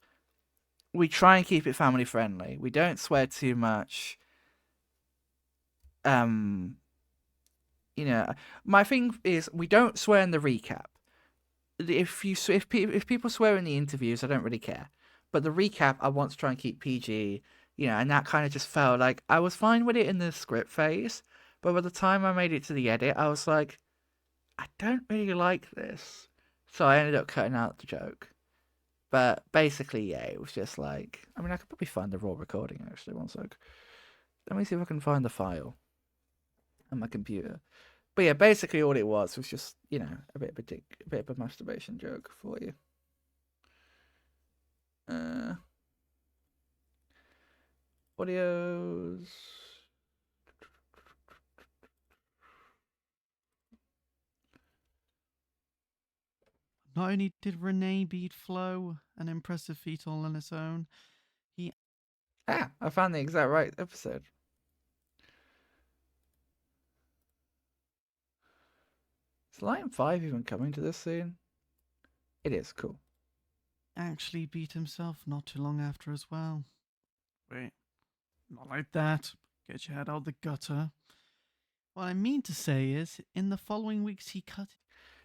we try and keep it family friendly. We don't swear too much. You know, my thing is we don't swear in the recap. If people swear in the interviews, I don't really care. But the recap, I want to try and keep PG. You know, and that kind of just felt like I was fine with it in the script phase, but by the time I made it to the edit, I was like, I don't really like this. So I ended up cutting out the joke. But basically, yeah, it was just like, I mean, I could probably find the raw recording actually. One sec. Let me see if I can find the file on my computer. But yeah, basically all it was just, you know, a bit of a masturbation joke for you. Audios. Not only did Renee beat Flo, an impressive feat all on its own, he... Ah, I found the exact right episode. Is Line 5 even coming to this soon? It is, cool. actually beat himself not too long after as well. Wait, not like that. Get your head out the gutter. What I mean to say is, in the following weeks he cut...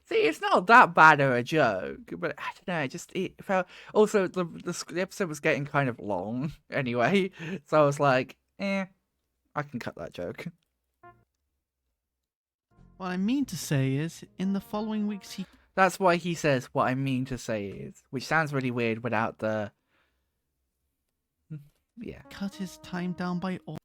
See, it's not that bad of a joke, but I don't know, it felt... Also, the episode was getting kind of long anyway, so I was like, I can cut that joke. What I mean to say is, in the following weeks he... That's why he says, what I mean to say is, which sounds really weird without the... Yeah. cut his time down by all...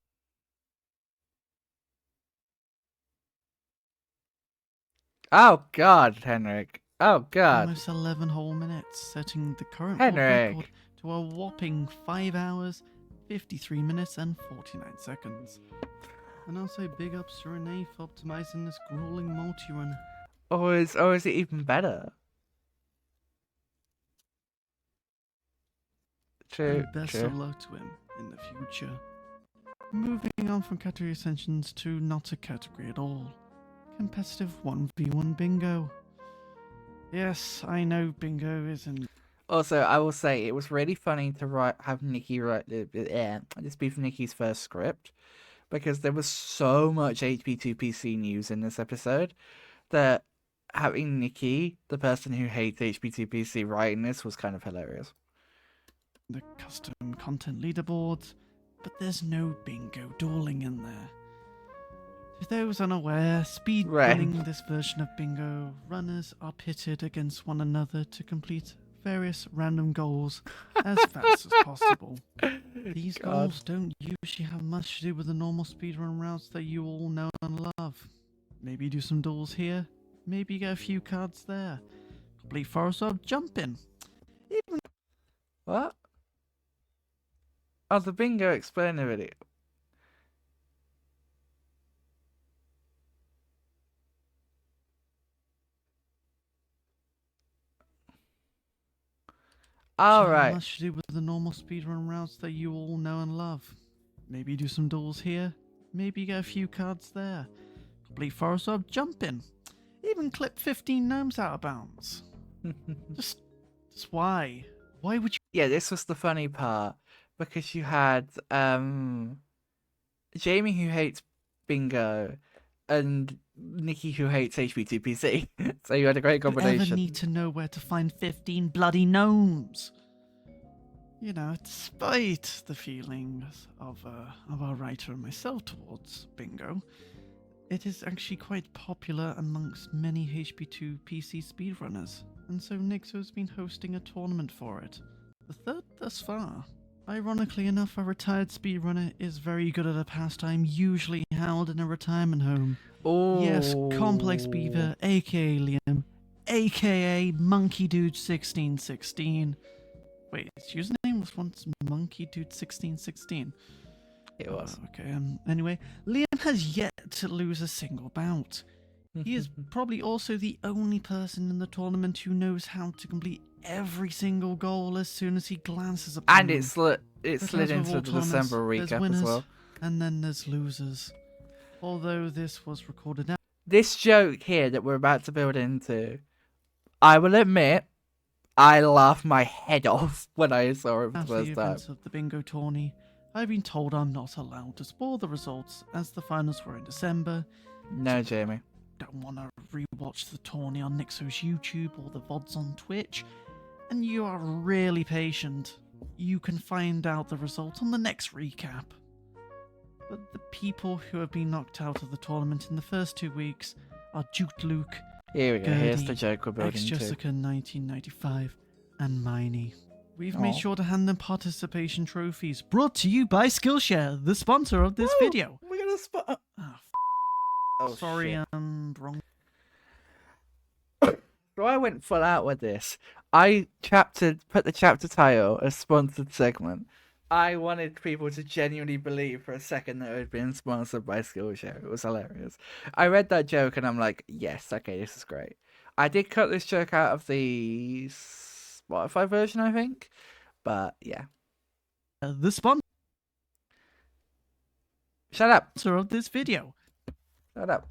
Oh god, Henrik. Oh god. almost 11 whole minutes, setting the current world Henrik. record to a whopping 5 hours, 53 minutes and 49 seconds. And also big ups to Renee for optimizing this grueling multi-run. Or is it even better? True, And best true. of luck to him in the future. Moving on from category ascensions to not a category at all. Competitive 1v1 bingo. Yes, I know bingo isn't... Also, I will say it was really funny to have Nikki write this be for Nikki's first script, because there was so much HP2PC news in this episode that having Nikki, the person who hates HP2PC, writing this was kind of hilarious. The custom content leaderboards, but there's no bingo dueling in there. For those unaware, speedrunning this version of bingo, runners are pitted against one another to complete various random goals as fast as possible. These goals don't usually have much to do with the normal speedrun routes that you all know and love. Maybe do some duels here, maybe get a few cards there. Complete forest of jumping. Even... What? Oh, the bingo explainer video. Alright. Much to do with the normal speedrun routes that you all know and love. Maybe do some duels here, maybe get a few cards there. Complete forest of jumping. Even clip 15 gnomes out of bounds. just why? Why would you... Yeah, this was the funny part, because you had Jamie who hates bingo and Nikki who hates HP2PC. So you had a great combination. Ever need to know where to find 15 bloody gnomes? You know, despite the feelings of our writer and myself towards bingo, it is actually quite popular amongst many HP2 PC speedrunners, and so Nixo's been hosting a tournament for it. The third thus far. Ironically enough, a retired speedrunner is very good at a pastime usually held in a retirement home. Oh. Yes, Complex Beaver, aka Liam, aka Monkey Dude 1616. Wait, his username was once Monkey Dude 1616. It was. Okay, anyway, Liam has yet to lose a single bout. He is probably also the only person in the tournament who knows how to complete every single goal as soon as he glances upon And them. it slid But into as with all the tournaments, December there's recap winners, as well. And then there's losers. Although this was recorded out. This joke here that we're about to build into, I will admit, I laughed my head off when I saw it for the After the first time. events of the bingo tourney, I've been told I'm not allowed to spoil the results as the finals were in December. No, Jamie. Don't want to rewatch the tourney on Nixo's YouTube or the VODs on Twitch, and you are really patient. You can find out the result on the next recap. But the people who have been knocked out of the tournament in the first 2 weeks are Duke Luke, Here we go. Here's the Gertie, joke we're building to. Ex-Jessica 1995, and Miney. We've made sure to hand them participation trophies, brought to you by Skillshare, the sponsor of this video. We're gonna spot. Oh, sorry, shit. wrong. So I went full out with this. I put the chapter title as sponsored segment. I wanted people to genuinely believe for a second that it had been sponsored by Skillshare. It was hilarious. I read that joke and I'm like, yes, okay, this is great. I did cut this joke out of the Spotify version, I think. But yeah. The sponsor Shut up. of this video. Shut up.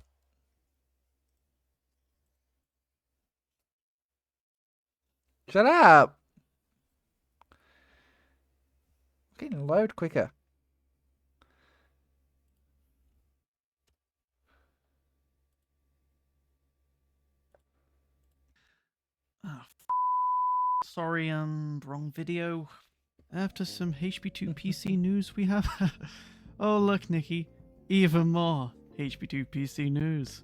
Shut up. Fucking load quicker. Sorry, wrong video. After some HP2 PC news, we have. Oh, look, Nikki. Even more HP2 PC news.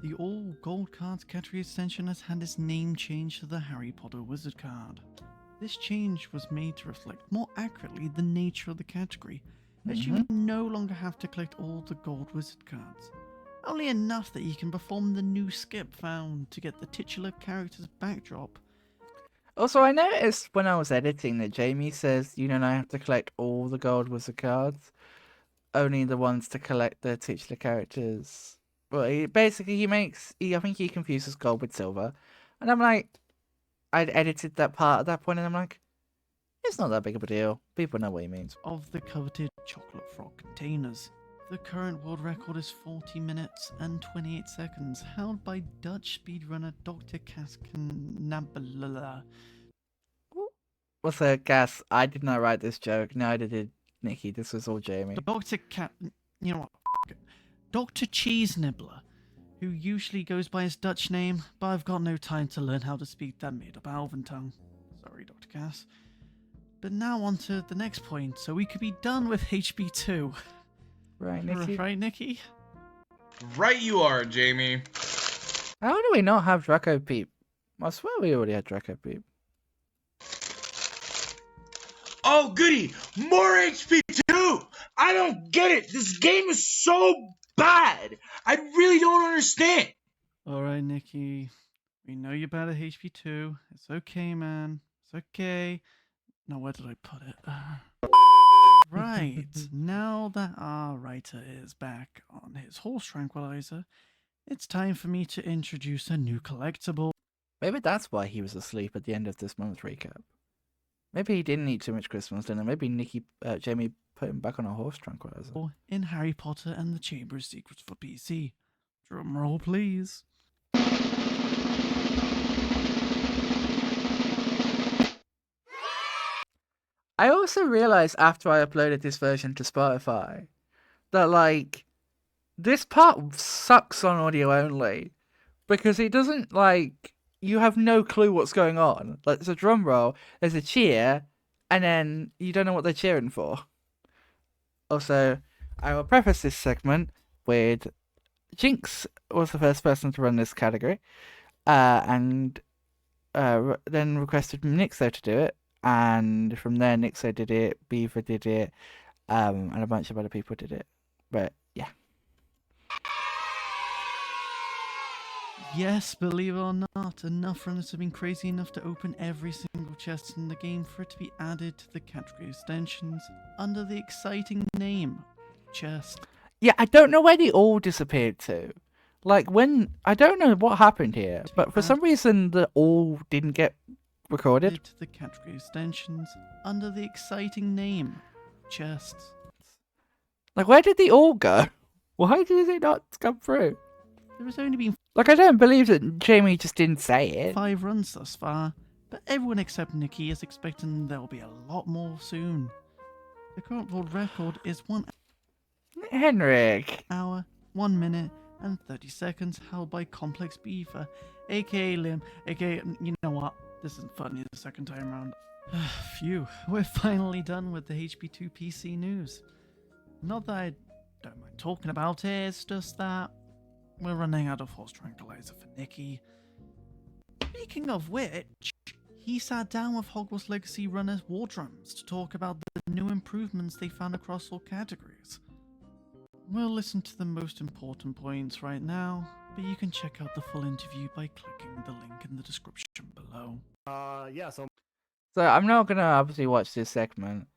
The all gold cards category extension has had its name changed to the Harry Potter Wizard card. This change was made to reflect more accurately the nature of the category, as you no longer have to collect all the gold wizard cards. Only enough that you can perform the new skip found to get the titular character's backdrop. Also, I noticed when I was editing that Jamie says you don't have to collect all the gold wizard cards, only the ones to collect the titular characters. Well, I think he confuses gold with silver, and I'm like, I'd edited that part at that point, and I'm like, it's not that big of a deal. People know what he means. Of the coveted chocolate frog containers. The current world record is 40 minutes and 28 seconds, held by Dutch speedrunner Dr. Kaskanabala. What's a gas? I did not write this joke. Neither did Nikki. This was all Jamie. You know what? Dr. Cheese Nibbler, who usually goes by his Dutch name, but I've got no time to learn how to speak that made-up Alvin tongue. Sorry, Dr. Cass. But now on to the next point, so we could be done with HB2. Right, Nikki? Right, Nikki? Right you are, Jamie. How do we not have Draco Peep? I swear we already had Draco Peep. Oh, goody! More HP2! I don't get it! This game is so bad! I really don't understand! Alright, Nikki. We know you're bad at HP2. It's okay, man. It's okay. Now, where did I put it? Right. Now that our writer is back on his horse tranquilizer, it's time for me to introduce a new collectible. Maybe that's why he was asleep at the end of this month's recap. Maybe he didn't eat too much Christmas dinner. Maybe Jamie put him back on a horse tranquilizer. In Harry Potter and the Chamber of Secrets for PC. Drum roll, please. I also realized after I uploaded this version to Spotify that, like, this part sucks on audio only because it doesn't, like, you have no clue what's going on. Like, there's a drum roll, there's a cheer, and then you don't know what they're cheering for. Also, I will preface this segment with Jinx was the first person to run this category, and then requested Nixo to do it. And from there, Nixo did it, Beaver did it, and a bunch of other people did it. But yeah. Yes, believe it or not, enough runners have been crazy enough to open every single chest in the game for it to be added to the category extensions under the exciting name, chest. Yeah, I don't know where they all disappeared to. Like, I don't know what happened here, but for some reason the all didn't get recorded. To the category extensions under the exciting name, chests. Like, where did they all go? Why did they not come through? There has only been I don't believe that Jamie just didn't say it. 5 runs thus far, but everyone except Nikki is expecting there will be a lot more soon. The current world record is 1 Henrik. hour, 1 minute, and 30 seconds held by Complex Beaver, aka Lim, aka, you know what, this isn't funny the second time round. Phew, we're finally done with the HP2 PC news. Not that I don't mind talking about it, it's just that we're running out of horse tranquilizer for Nikki. Speaking of which, he sat down with Hogwarts Legacy runner Wardrums to talk about the new improvements they found across all categories. We'll listen to the most important points right now, but you can check out the full interview by clicking the link in the description below. So I'm not gonna obviously watch this segment.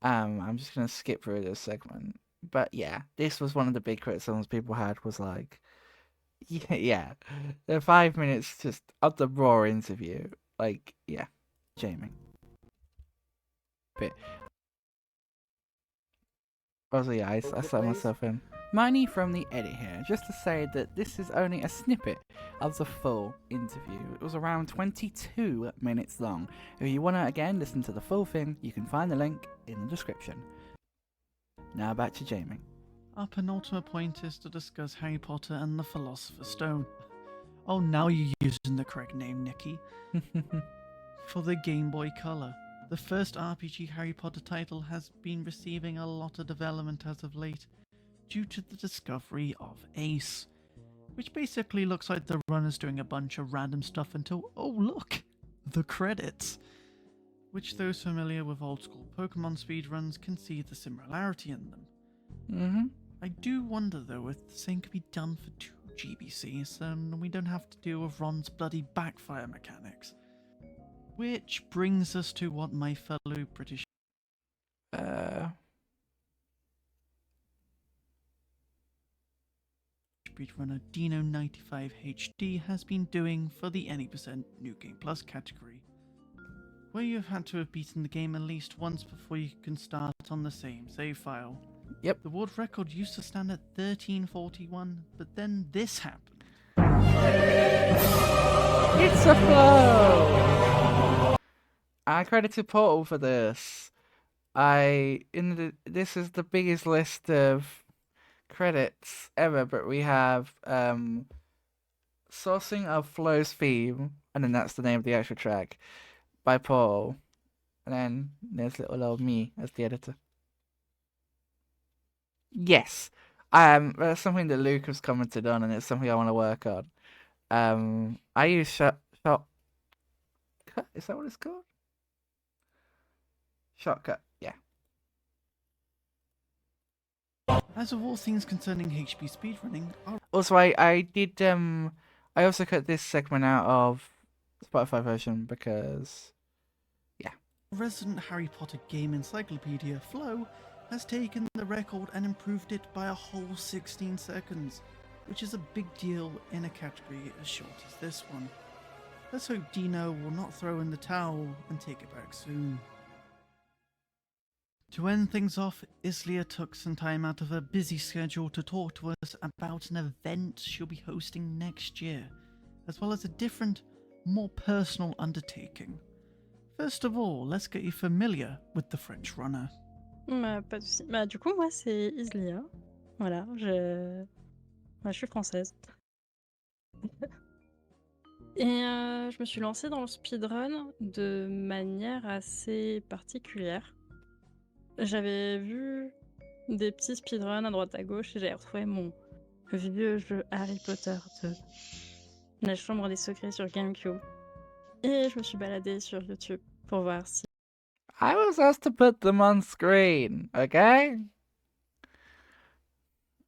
I'm just gonna skip through this segment. But yeah, this was one of the big criticisms people had was like, Yeah. The 5 minutes just of the raw interview. Like, yeah. Jamie. Bit. Also, yeah, I set myself in. Miney from the edit here, just to say that this is only a snippet of the full interview. It was around 22 minutes long. If you want to again listen to the full thing, you can find the link in the description. Now back to Jamie. Our penultimate point is to discuss Harry Potter and the Philosopher's Stone. Oh, now you're using the correct name, Nikki. For the Game Boy Color. The first RPG Harry Potter title has been receiving a lot of development as of late due to the discovery of Ace, which basically looks like the runner's doing a bunch of random stuff until, oh look, the credits, which those familiar with old school Pokemon speedruns can see the similarity in them. I do wonder though if the same could be done for 2 GBCs and we don't have to deal with Ron's bloody backfire mechanics. Which brings us to what my fellow British speedrunner Dino95 HD has been doing for the Any% New Game Plus category, where you have had to have beaten the game at least once before you can start on the same save file. Yep. The world record used to stand at 1341, but then this happened. It's a flow! I credited Portal for this. This is the biggest list of credits ever, but we have sourcing of Flow's theme, and then that's the name of the actual track, by Paul. And then there's little old me as the editor. Yes. That's something that Luke has commented on, and it's something I want to work on. I use Shotcut. Is that what it's called? Shotcut, yeah. As of all things concerning HP speedrunning, Also, I did I also cut this segment out of Spotify version because, yeah. resident Harry Potter game encyclopedia Flow has taken the record and improved it by a whole 16 seconds, which is a big deal in a category as short as this one. Let's hope Dino will not throw in the towel and take it back soon. To end things off, Islia took some time out of her busy schedule to talk to us about an event she'll be hosting next year, as well as a different, more personal undertaking. First of all, let's get you familiar with the French runner. Pas de soucis. Du coup, moi, c'est Islia. Voilà, je suis française. Et je me suis lancée dans le speedrun de manière assez particulière. J'avais vu des petits speedruns à droite à gauche et j'avais retrouvé mon vieux jeu Harry Potter 2, La Chambre des Secrets sur GameCube. Et je me suis baladée sur YouTube pour voir si... I was asked to put them on screen, okay?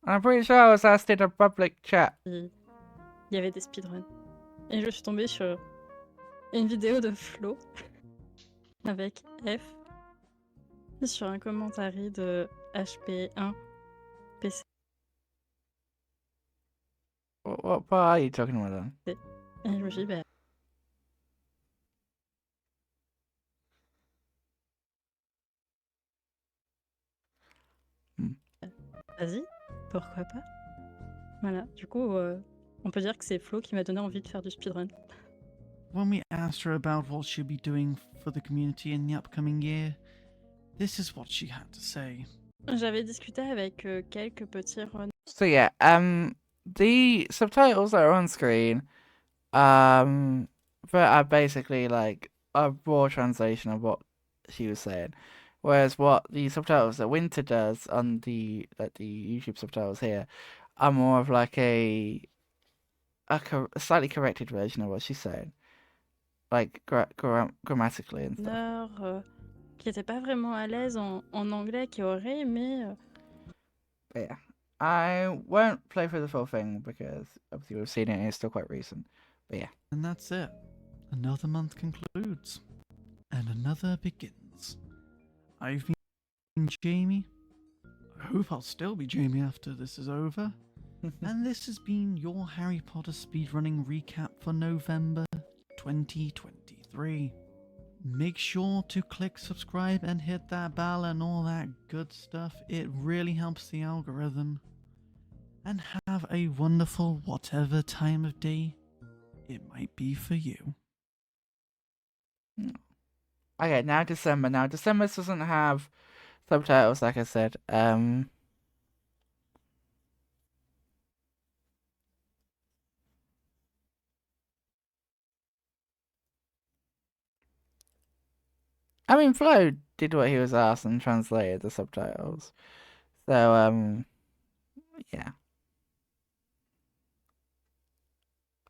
I'm pretty sure I was asked in a public chat. Il y avait des speedruns. Et je suis tombée sur une vidéo de Flo avec F sur un commentaire de HP1 PC. What part are you talking about then? Et je me suis dit, bah... Vas-y, pourquoi pas? Voilà, du coup, on peut dire que c'est Flo qui m'a donné envie de faire du speedrun. When we asked her about what she'll be doing for the community in the upcoming year, this is what she had to say. J'avais discuté avec quelques petits runners. So yeah, the subtitles that are on screen, that are basically like a raw translation of what she was saying. Whereas what the subtitles that Winter does on the YouTube subtitles here are more of like a slightly corrected version of what she's saying, like grammatically and stuff. Qui n'était pas vraiment à l'aise en anglais, qui aurait aimé. Yeah, I won't play through the full thing because obviously we've seen it and it's still quite recent. But yeah. And that's it. Another month concludes, and another begins. I've been Jamie. I hope I'll still be Jamie after this is over. And this has been your Harry Potter speedrunning recap for November 2023. Make sure to click subscribe and hit that bell and all that good stuff. It really helps the algorithm. And have a wonderful whatever time of day it might be for you. Okay, now December. Now December doesn't have subtitles, like I said. I mean, Flo did what he was asked and translated the subtitles. So, yeah.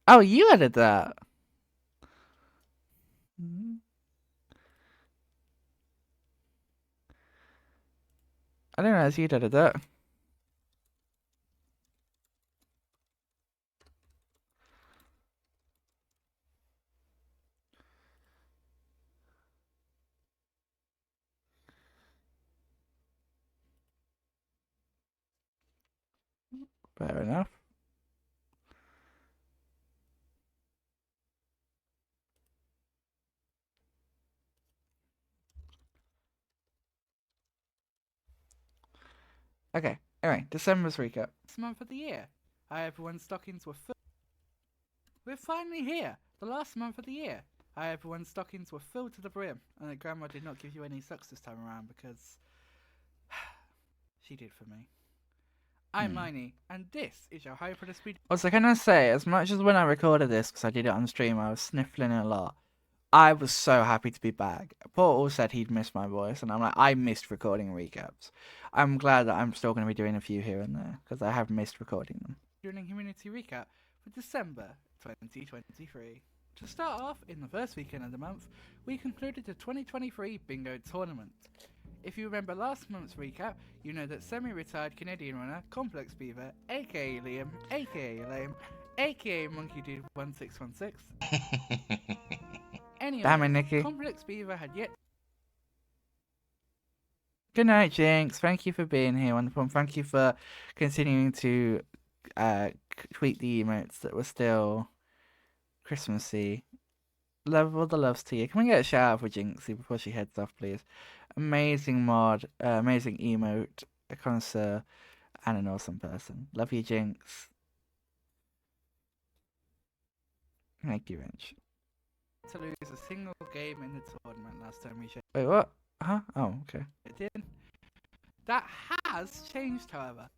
Oh, you added that. I didn't realize you added that. Fair enough. Okay, anyway, December's recap. This month of the year. Hi everyone, stockings were full. We're finally here! The last month of the year. Hi everyone, stockings were filled to the brim, and Grandma did not give you any socks this time around because she did for me. I'm Miney, and this is your Harry Potter speed. Also, can I say, as much as when I recorded this, because I did it on stream, I was sniffling a lot. I was so happy to be back. Portal said he'd missed my voice, and I'm like, I missed recording recaps. I'm glad that I'm still going to be doing a few here and there, because I have missed recording them. Doing community recap for December 2023. To start off, in the first weekend of the month, we concluded the 2023 Bingo Tournament. If you remember last month's recap, you know that semi-retired Canadian runner Complex Beaver, aka Liam, aka Lame, aka Monkey Dude 1616. Anyway, damn it, Nikki. Complex Beaver had yet. Good night, Jinx. Thank you for being here, wonderful. And thank you for continuing to tweet the emotes that were still Christmassy. Love all the loves to you. Can we get a shout out for Jinxie before she heads off, please? Amazing mod, amazing emote, a connoisseur, and an awesome person. Love you, Jinx. Thank you, Wrench. To lose a single game in the tournament last time we checked. Wait, what? Huh? Oh, okay. It did. That has changed, however,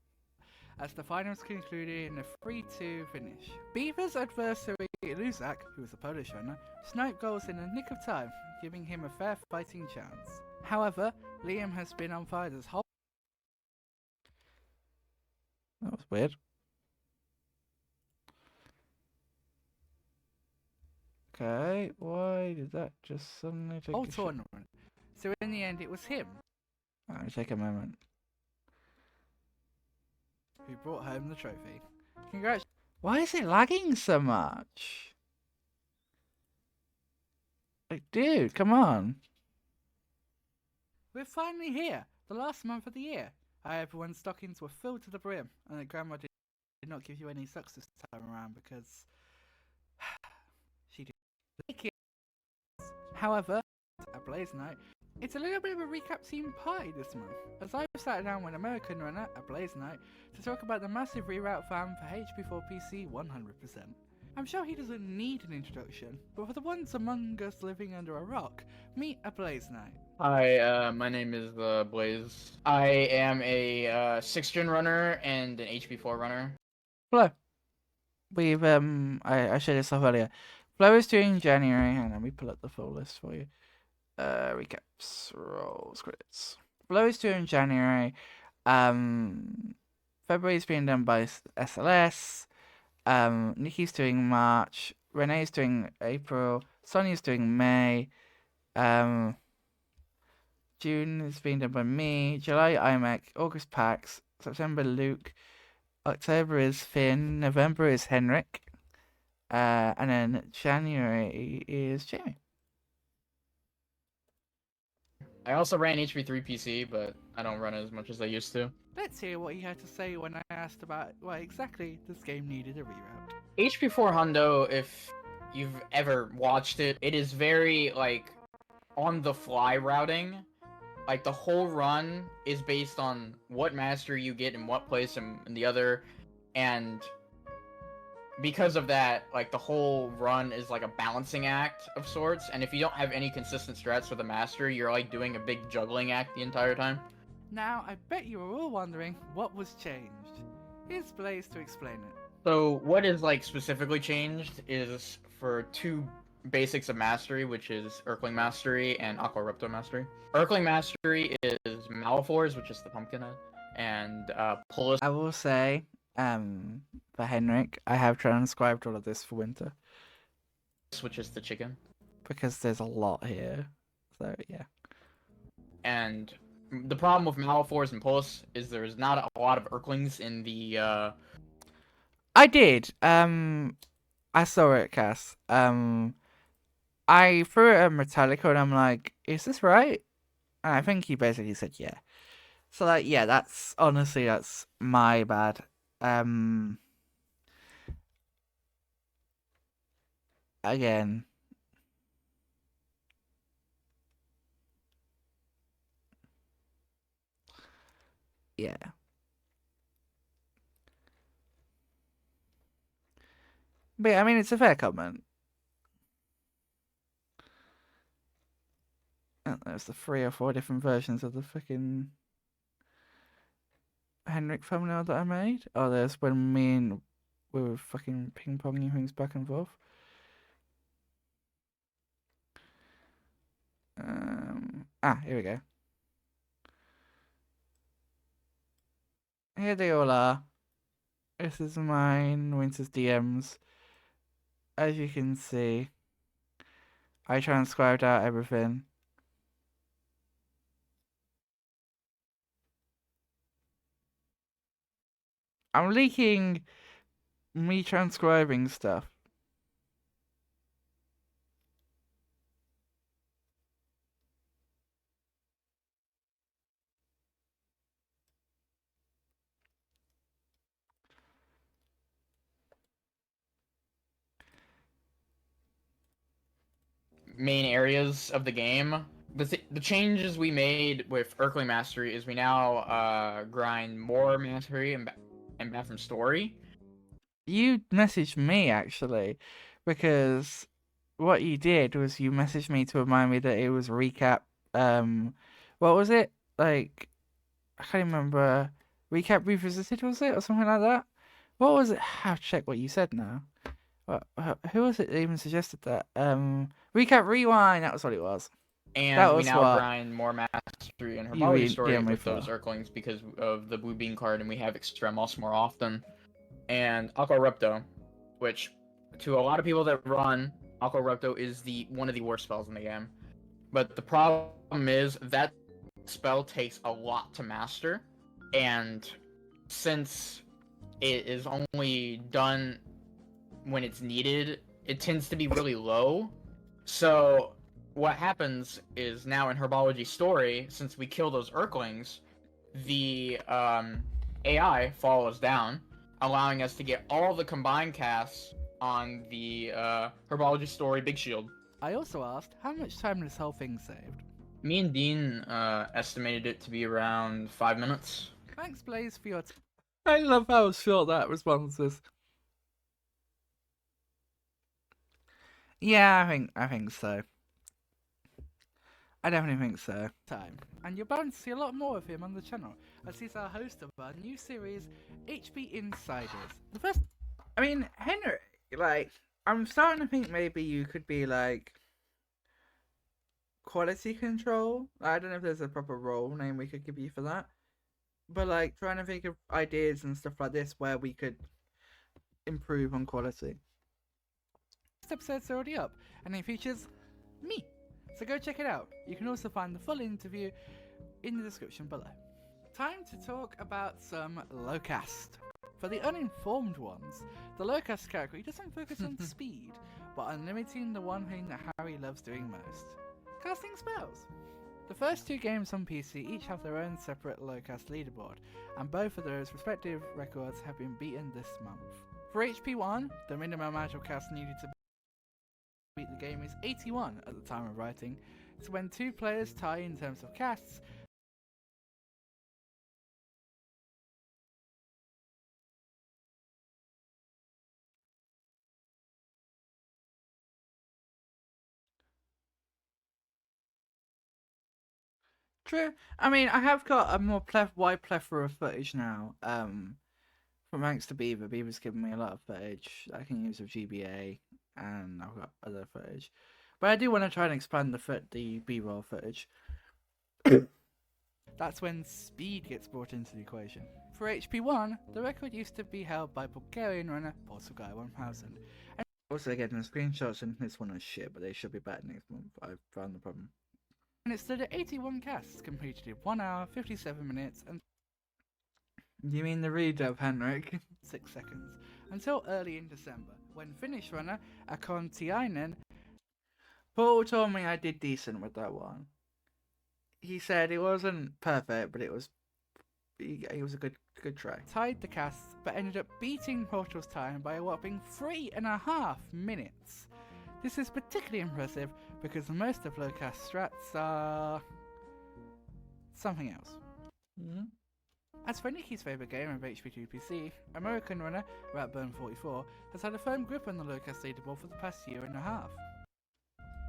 as the finals concluded in a 3-2 finish. Beaver's adversary, Luzak, who was a Polish runner, sniped goals in the nick of time, giving him a fair fighting chance. However, Liam has been on fire this whole... That was weird. Okay, why did that just suddenly take a tournament? So in the end, it was him. Alright, take a moment. Who brought home the trophy. Congrats. Why is it lagging so much? Like, dude, come on. We're finally here. The last month of the year. Hi everyone's stockings were filled to the brim, and Grandma did not give you any socks this time around because she did. However, at Blaze Night, it's a little bit of a recap team party this month, as I've sat down with American runner at Blaze Night to talk about the massive reroute fan for HP4 PC 100%. I'm sure he doesn't need an introduction, but for the ones among us living under a rock, meet a Blaze Night. Hi, my name is Blaze. I am a 6th gen runner and an HP4 runner. Hello. We've I shared this off earlier. Flo is doing January, and let me pull up the full list for you. Recaps, roles, credits. Flo is doing January. February's being done by SLS. Nikki's doing March. Renee's doing April. Sonia's doing May. June is being done by me. July IMAC. August Pax. September Luke. October is Finn. November is Henrik. And then January is Jamie. I also ran HP3 PC, but I don't run as much as I used to. Let's hear what he had to say when I asked about why exactly this game needed a reroute. HP4 Hundo, if you've ever watched it, it is very, like, on-the-fly routing. Like, the whole run is based on what mastery you get in what place and the other, and because of that, like, the whole run is like a balancing act of sorts, and if you don't have any consistent strats with the mastery, you're like doing a big juggling act the entire time. Now, I bet you are all wondering what was changed. Here's Blaze to explain it. So what is like specifically changed is for two basics of mastery, which is Urkling Mastery and Aqua Repto Mastery. Urkling Mastery is Malifaux's, which is the pumpkin head, and Pullis. I will say, for Henrik, I have transcribed all of this for winter. Which is the chicken. Because there's a lot here. So, yeah. And the problem with Malifaux's and Pullis is there's not a lot of Urklings in the, I did. I saw it, Cass. I threw it at Metallica and I'm like, is this right? And I think he basically said yeah. So, like, yeah, that's my bad. Again. Yeah. But yeah, I mean, it's a fair comment. And there's the 3 or 4 different versions of the fucking Henrik thumbnail that I made. Oh, there's when we were fucking ping-ponging things back and forth. Here we go. Here they all are. This is mine, Winter's DMs. As you can see, I transcribed out everything. I'm leaking me transcribing stuff. main areas of the game. The changes we made with Urkling Mastery is we now grind more Mastery and Bathroom Story. You messaged me, actually, because what you did was you messaged me to remind me that it was recap, what was it? Like, I can't remember. Recap Revisited, was it? Or something like that? What was it? I'll check what you said now. Who was it that even suggested that? Recap Rewind, that was what it was. And we now grind more Mastery and Herbology Story with those Urklings because of the Blue Bean card, and we have Extremos more often. And Aqua Repto, which to a lot of people that run, Aqua Repto is one of the worst spells in the game. But the problem is that spell takes a lot to master, and since it is only done when it's needed, it tends to be really low. So what happens is now in Herbology Story, since we kill those Urklings, the AI follows down, allowing us to get all the combined casts on the Herbology Story Big Shield. I also asked how much time this whole thing saved. Me and Dean estimated it to be around 5 minutes. Thanks, Blaze, for your I love how short that response is. Yeah, I think so. I definitely think so. And you're bound to see a lot more of him on the channel, as he's our host of our new series, HP Insiders. The first, I mean, Henry, like, I'm starting to think maybe you could be, like, quality control. I don't know if there's a proper role name we could give you for that. But, like, trying to think of ideas and stuff like this where we could improve on quality. This episode's already up, and it features me. So go check it out. You can also find the full interview in the description below. Time to talk about some Lowcast. For the uninformed ones, the Lowcast category doesn't focus on speed, but on limiting the one thing that Harry loves doing most. Casting spells. The first two games on PC each have their own separate low-cast leaderboard, and both of those respective records have been beaten this month. For HP1, the minimum actual cast needed to beat the game is 81 at the time of writing, so when two players tie in terms of casts, True. I mean, I have got a more wide plethora of footage now. From thanks to Beaver. Beaver's given me a lot of footage I can use of GBA, and I've got other footage. But I do want to try and expand the B-roll footage. That's when speed gets brought into the equation. For HP1, the record used to be held by Bulgarian runner Portugal 1000. And also getting the screenshots in this one is shit, but they should be better next month. I've found the problem. And it stood at 81 casts, completed in 1 hour, 57 minutes, and... You mean the redub, Henrik? 6 seconds. Until early in December, when Finnish runner Akon Tiainen... Paul told me I did decent with that one. He said it wasn't perfect, but it was a good try. Tied the casts, but ended up beating Portal's time by a whopping 3.5 minutes. This is particularly impressive because most of low-cast strats are... something else. As for Nikki's favourite game of HP2 PC, American runner Ratburn44 has had a firm grip on the low-cast leaderboard for the past year and a half.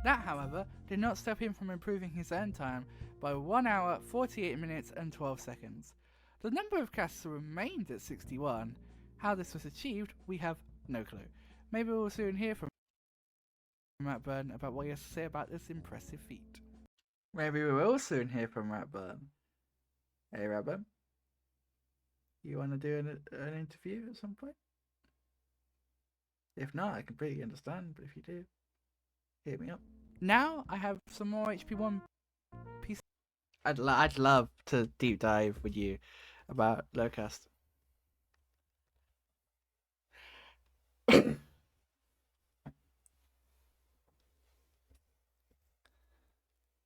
That, however, did not stop him from improving his own time by 1 hour, 48 minutes and 12 seconds. The number of casts remained at 61. How this was achieved, we have no clue. Maybe we'll soon hear from Ratburn about what he has to say about this impressive feat. Maybe we will soon hear from Ratburn. Hey Ratburn, you want to do an interview at some point? If not, I completely understand, but if you do, hit me up. Now I have some more HP1 PC. I'd love to deep dive with you about low-cast.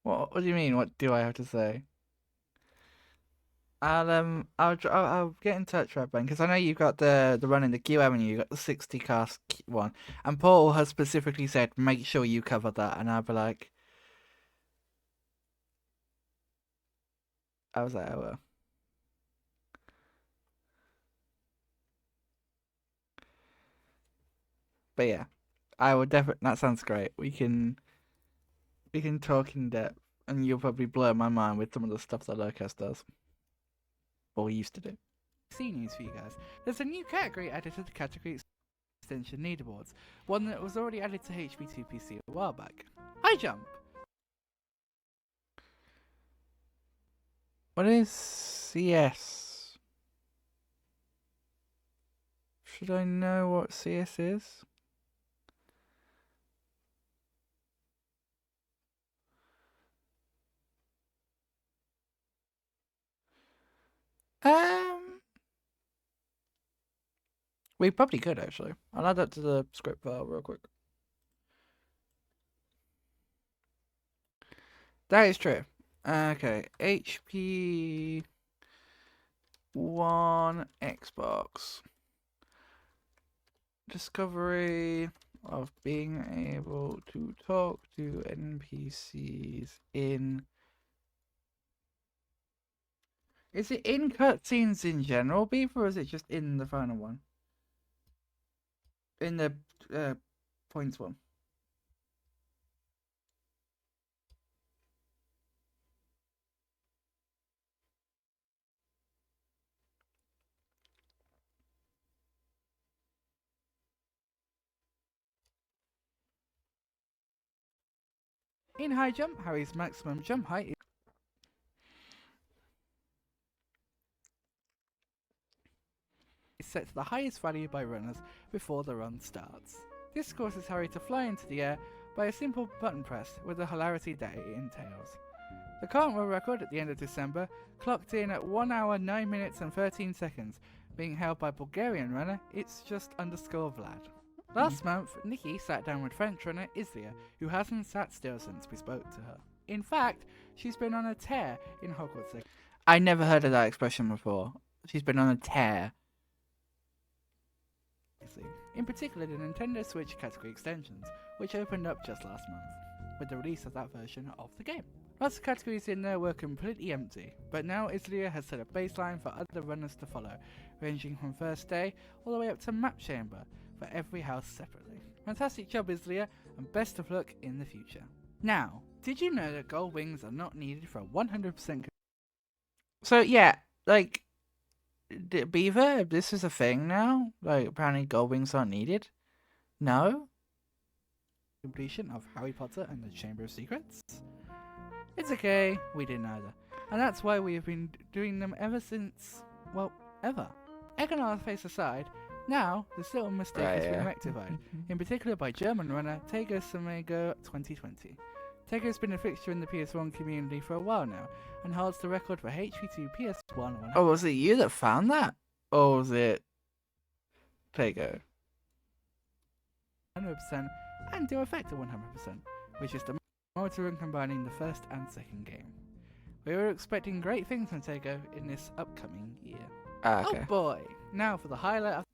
What do you mean? What do I have to say? I'll get in touch, Redburn, because I know you've got the run in the Q Avenue, you got the 60 cast one, and Paul has specifically said make sure you cover that, and I'll be like, I was like, oh well. But yeah, I would definitely. That sounds great. We can talk in depth, and you'll probably blow my mind with some of the stuff that Locust does, or used to do. See news for you guys. There's a new category added to the category extension leaderboards, one that was already added to HP2 PC a while back. High jump. What is CS? Should I know what CS is? We probably could actually. I'll add that to the script file real quick. That is true. Okay, HP1 Xbox. Discovery of being able to talk to NPCs in... Is it in cutscenes in general, Beaver, or is it just in the final one? In the points one. In high jump, Harry's maximum jump height is set to the highest value by runners before the run starts. This causes Harry to fly into the air by a simple button press with the hilarity that it entails. The current world record at the end of December clocked in at 1 hour 9 minutes and 13 seconds, being held by Bulgarian runner It's Just _ Vlad. Last month, Nikki sat down with French runner Islia, who hasn't sat still since we spoke to her. In fact, she's been on a tear in Hogwarts Legacy. I never heard of that expression before. She's been on a tear. In particular, the Nintendo Switch category extensions, which opened up just last month, with the release of that version of the game. Lots of categories in there were completely empty, but now Islia has set a baseline for other runners to follow, ranging from first day all the way up to map chamber, for every house separately. Fantastic job, Islia, and best of luck in the future. Now, did you know that gold wings are not needed for 100%? So yeah, like, Beaver, this is a thing now? Like, apparently gold wings aren't needed? No? Completion of Harry Potter and the Chamber of Secrets? It's okay, we didn't either. And that's why we have been doing them ever since, well, ever. Egg on our face aside, now this little mistake has been rectified, in particular by German runner Tego Samego 2020. Tego has been a fixture in the PS1 community for a while now, and holds the record for HP2 PS1. Oh, was it you that found that? Or was it Tego? 100% and do effect at 100%, which is the motor run combining the first and second game. We were expecting great things from Tego in this upcoming year. Okay. Oh boy! Now for the highlight of...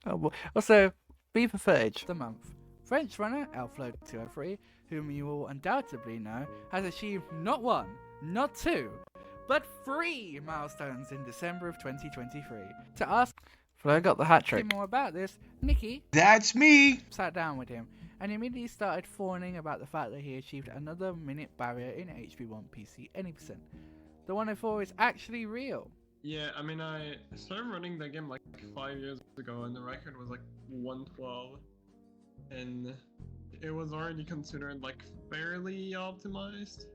Oh boy. Also, Beaver footage of the month. French runner Elflo203, whom you will undoubtedly know, has achieved not 1, not 2, but 3 milestones in December of 2023. To ask Flo got the hat trick. More about this, Nikki, That's me! sat down with him and immediately started fawning about the fact that he achieved another minute barrier in HP1 PC any percent. The 104 is actually real. Yeah, I mean, I started running that game like 5 years ago, and the record was like 112, and it was already considered like fairly optimized.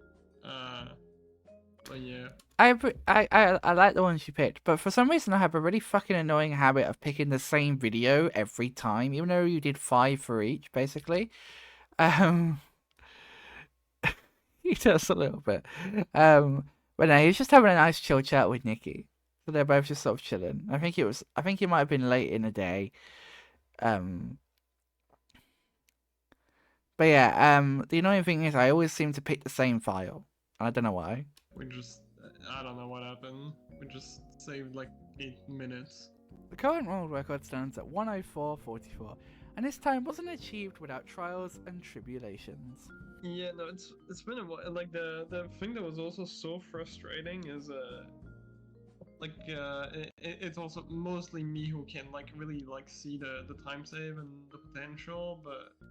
But yeah. I like the ones you picked, but for some reason I have a really fucking annoying habit of picking the same video every time, even though you did 5 for each, basically. He does a little bit. But no, he was just having a nice chill chat with Nikki. So they're both just sort of chilling. I think it might have been late in the day. But yeah, the annoying thing is I always seem to pick the same file. I don't know why. I don't know what happened. We just saved like 8 minutes. The current world record stands at 104.44, and this time wasn't achieved without trials and tribulations. Yeah, no, it's been a while. Like the thing that was also so frustrating is it's also mostly me who can like really like see the time save and the potential,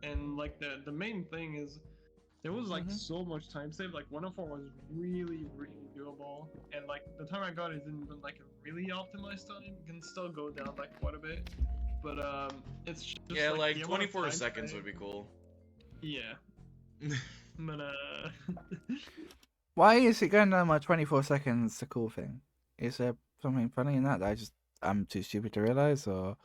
and like the main thing is there was like so much time save. Like 104 was really doable, and like the time I got it isn't even like a really optimized time. It can still go down like quite a bit, but it's just yeah, like 24 seconds would be cool. Yeah. But why is it going down by 24 seconds? The cool thing is there something funny in that I'm too stupid to realize, or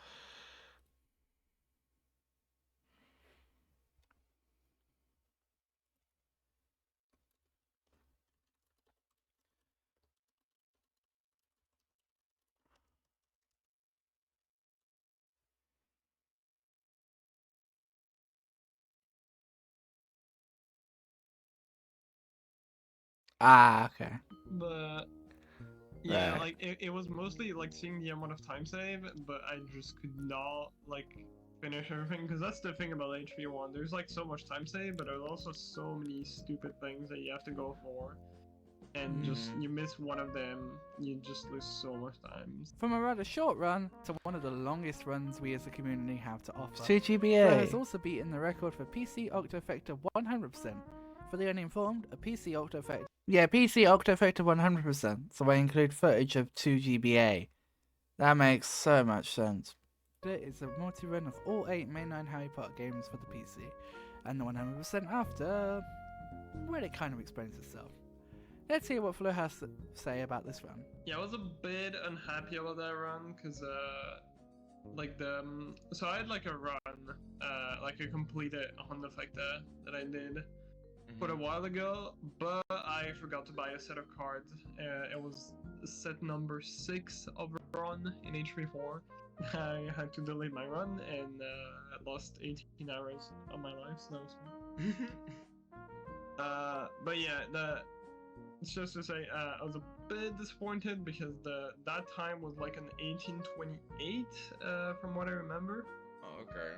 okay. But yeah, like it was mostly like seeing the amount of time save, but I just could not like finish everything, because that's the thing about HP1. There's like so much time save, but there's also so many stupid things that you have to go for, and just you miss one of them, you just lose so much time. From a rather short run to one of the longest runs we as a community have to offer. 2 GBA has also beaten the record for PC Octa Effector 100%. For the uninformed, a PC Octa Effector. Yeah, PC Octa Effector 100%. So I include footage of 2 GBA. That makes so much sense. It's a multi-run of all 8 mainline Harry Potter games for the PC, and the 100% after, well, it kind of explains itself. Let's hear what Flo has to say about this run. Yeah, I was a bit unhappy about that run, because so I had like a run, like a completed Honda Effector that I did quite a while ago, but I forgot to buy a set of cards. It was set number 6 of run in HP4. I had to delete my run and lost 18 hours of my life, so that was fun. But yeah, it's just to say, I was a bit disappointed because that time was like an 1828, from what I remember. Oh, okay.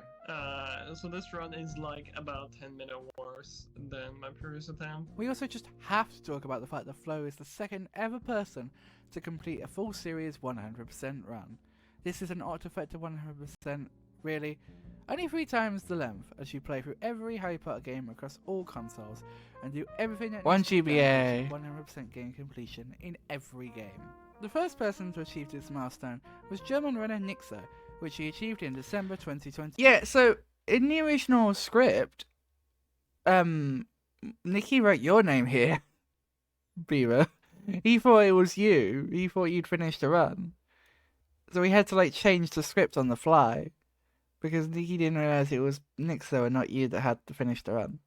So this run is like about 10 minutes worse than my previous attempt. We also just have to talk about the fact that Flo is the second ever person to complete a full series 100% run. This is an artifact of 100%, really. Only 3 times the length, as you play through every Harry Potter game across all consoles and do everything that One needs to be done GBA. to 100% game completion in every game. The first person to achieve this milestone was German runner Nixo, which he achieved in December 2020. Yeah, so in the original script, Nikki wrote your name here, Beaver. He thought it was you. He thought you'd finished the run. So we had to like change the script on the fly because Nikki didn't realize it was Nixo and not you that had to finish the run.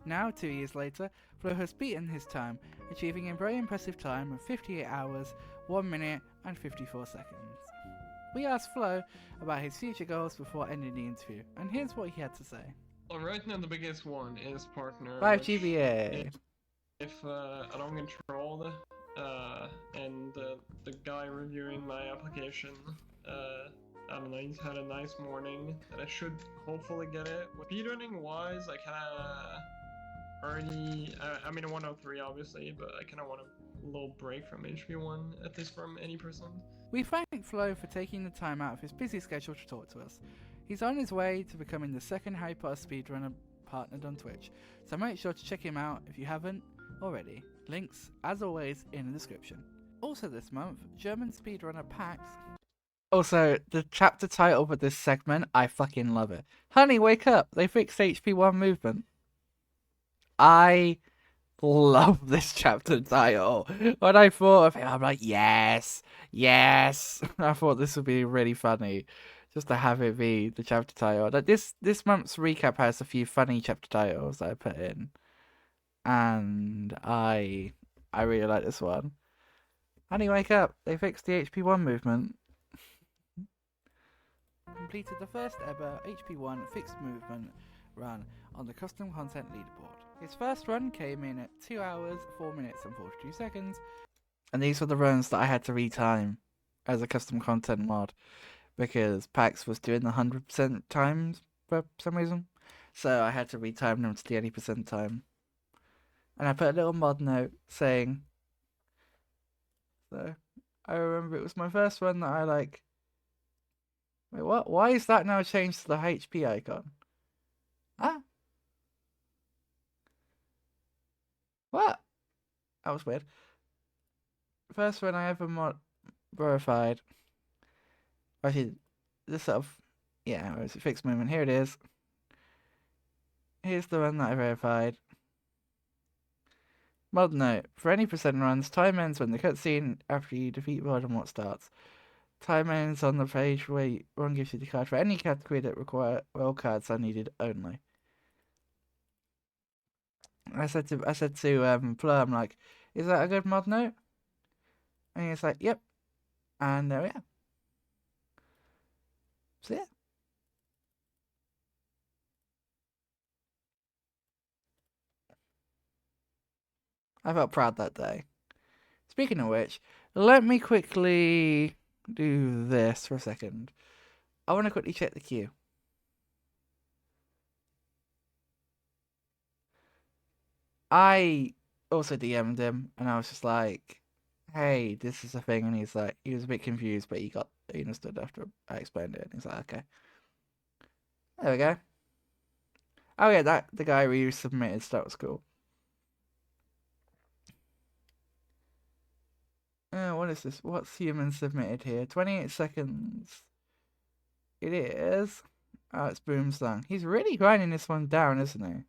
Now, 2 years later, Flo has beaten his time, achieving a very impressive time of 58 hours, 1 minute and 54 seconds. We asked Flo about his future goals before ending the interview, and here's what he had to say. Well, right now the biggest one is partner. 5 which GBA. If I don't get trolled, and the guy reviewing my application, I don't know, he's had a nice morning, and I should hopefully get it. Speedrunning wise, I kinda already, I mean 103 obviously, but I kinda want a little break from HP1, at least from any person. We thank Flo for taking the time out of his busy schedule to talk to us. He's on his way to becoming the second Harry Potter speedrunner partnered on Twitch, so make sure to check him out if you haven't already. Links, as always, in the description. Also this month, German speedrunner Pax. Also, the chapter title for this segment, I fucking love it. Honey, wake up! They fixed HP1 movement. I love this chapter title. When I thought of it, I'm like, yes, yes. I thought this would be really funny, just to have it be the chapter title. Like this month's recap has a few funny chapter titles that I put in, and I really like this one. Honey, wake up! They fixed the HP1 movement. Completed the first ever HP1 fixed movement run on the custom content leaderboard. His first run came in at 2 hours, 4 minutes and 42 seconds. And these were the runs that I had to retime as a custom content mod because Pax was doing the 100% times for some reason. So I had to retime them to the 80% time. And I put a little mod note saying, so I remember it was my first one that I like. Wait, what? Why is that now changed to the HP icon? Ah? What? That was weird. First one I ever verified. Actually, this sort of, yeah, it was a fixed movement. Here it is. Here's the one that I verified. Mod note: for any percent runs, time ends when the cutscene after you defeat Voldemort starts. Time ends on the page where one gives you the card. For any category that require roll cards are needed only. I said to Fleur, I'm like, is that a good mod note? And he's like, yep. And there we are. So yeah. I felt proud that day. Speaking of which, let me quickly do this for a second. I want to quickly check the queue. I also DM'd him, and I was just like, hey, this is a thing, and he's like, he was a bit confused, but he understood after I explained it, and he's like, okay. There we go. Oh yeah, the guy who submitted, so that was cool. What is this? What's human submitted here? 28 seconds. It is. Oh, it's Boomslang. He's really grinding this one down, isn't he?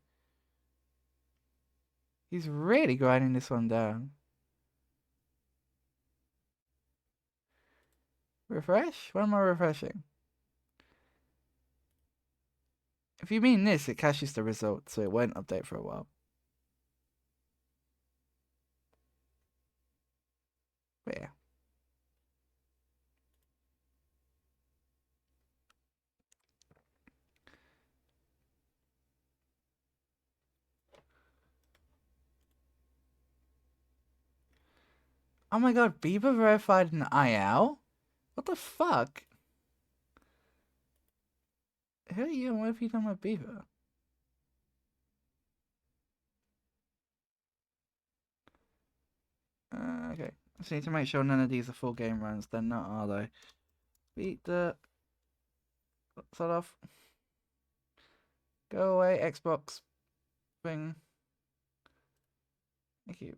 He's really grinding this one down. Refresh? What am I refreshing? If you mean this, it caches the result, so it won't update for a while. But yeah. Oh my god, Bieber verified an IL? What the fuck? Who are you and what have you done with Bieber? Okay. Just need to make sure none of these are full game runs. They're not, are they? Beat the... Sort off. Go away, Xbox thing. Thank you.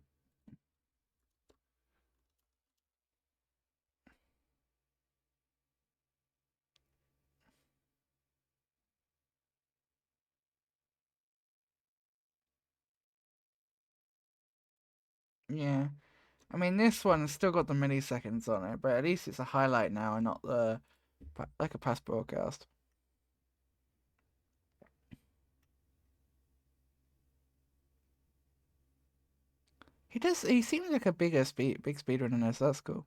Yeah. I mean, this one's still got the milliseconds on it, but at least it's a highlight now and not the like a past broadcast. He seems like a big speedrunner than us. That's cool.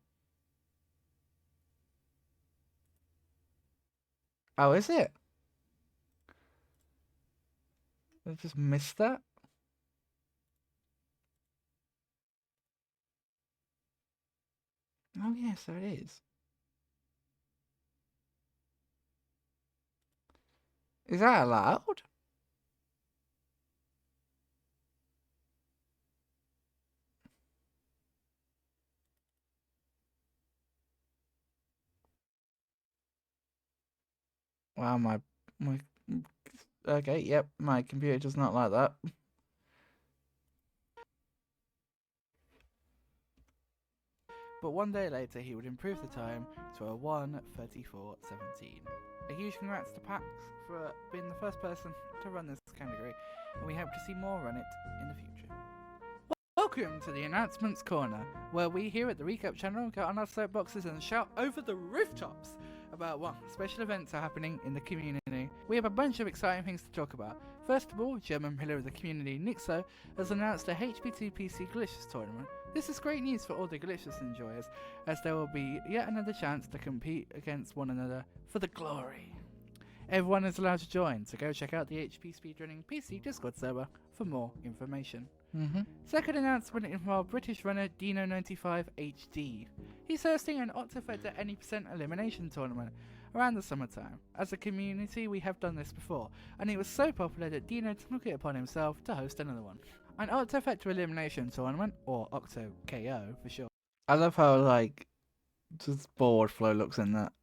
Oh, is it? I just missed that. Oh yeah, so it is. Is that allowed? Wow, my okay, yep, my computer does not like that. But one day later, he would improve the time to a 1:34:17. A huge congrats to Pax for being the first person to run this category, and we hope to see more run it in the future. Welcome to the Announcements Corner, where we here at the Recap channel get on our soapboxes and shout over the rooftops about what special events are happening in the community. We have a bunch of exciting things to talk about. First of all, German pillar of the community, Nixo, has announced a HP2 PC Glitches tournament. This is great news for all the Glitches enjoyers, as there will be yet another chance to compete against one another for the glory. Everyone is allowed to join, so go check out the HP Speedrunning PC Discord server for more information. Second announcement involved British runner Dino95 HD. He's hosting an Octafed Any Percent elimination tournament around the summertime. As a community, we have done this before, and it was so popular that Dino took it upon himself to host another one. An Octafed elimination tournament, or Octo KO for sure. I love how like just board flow looks in that.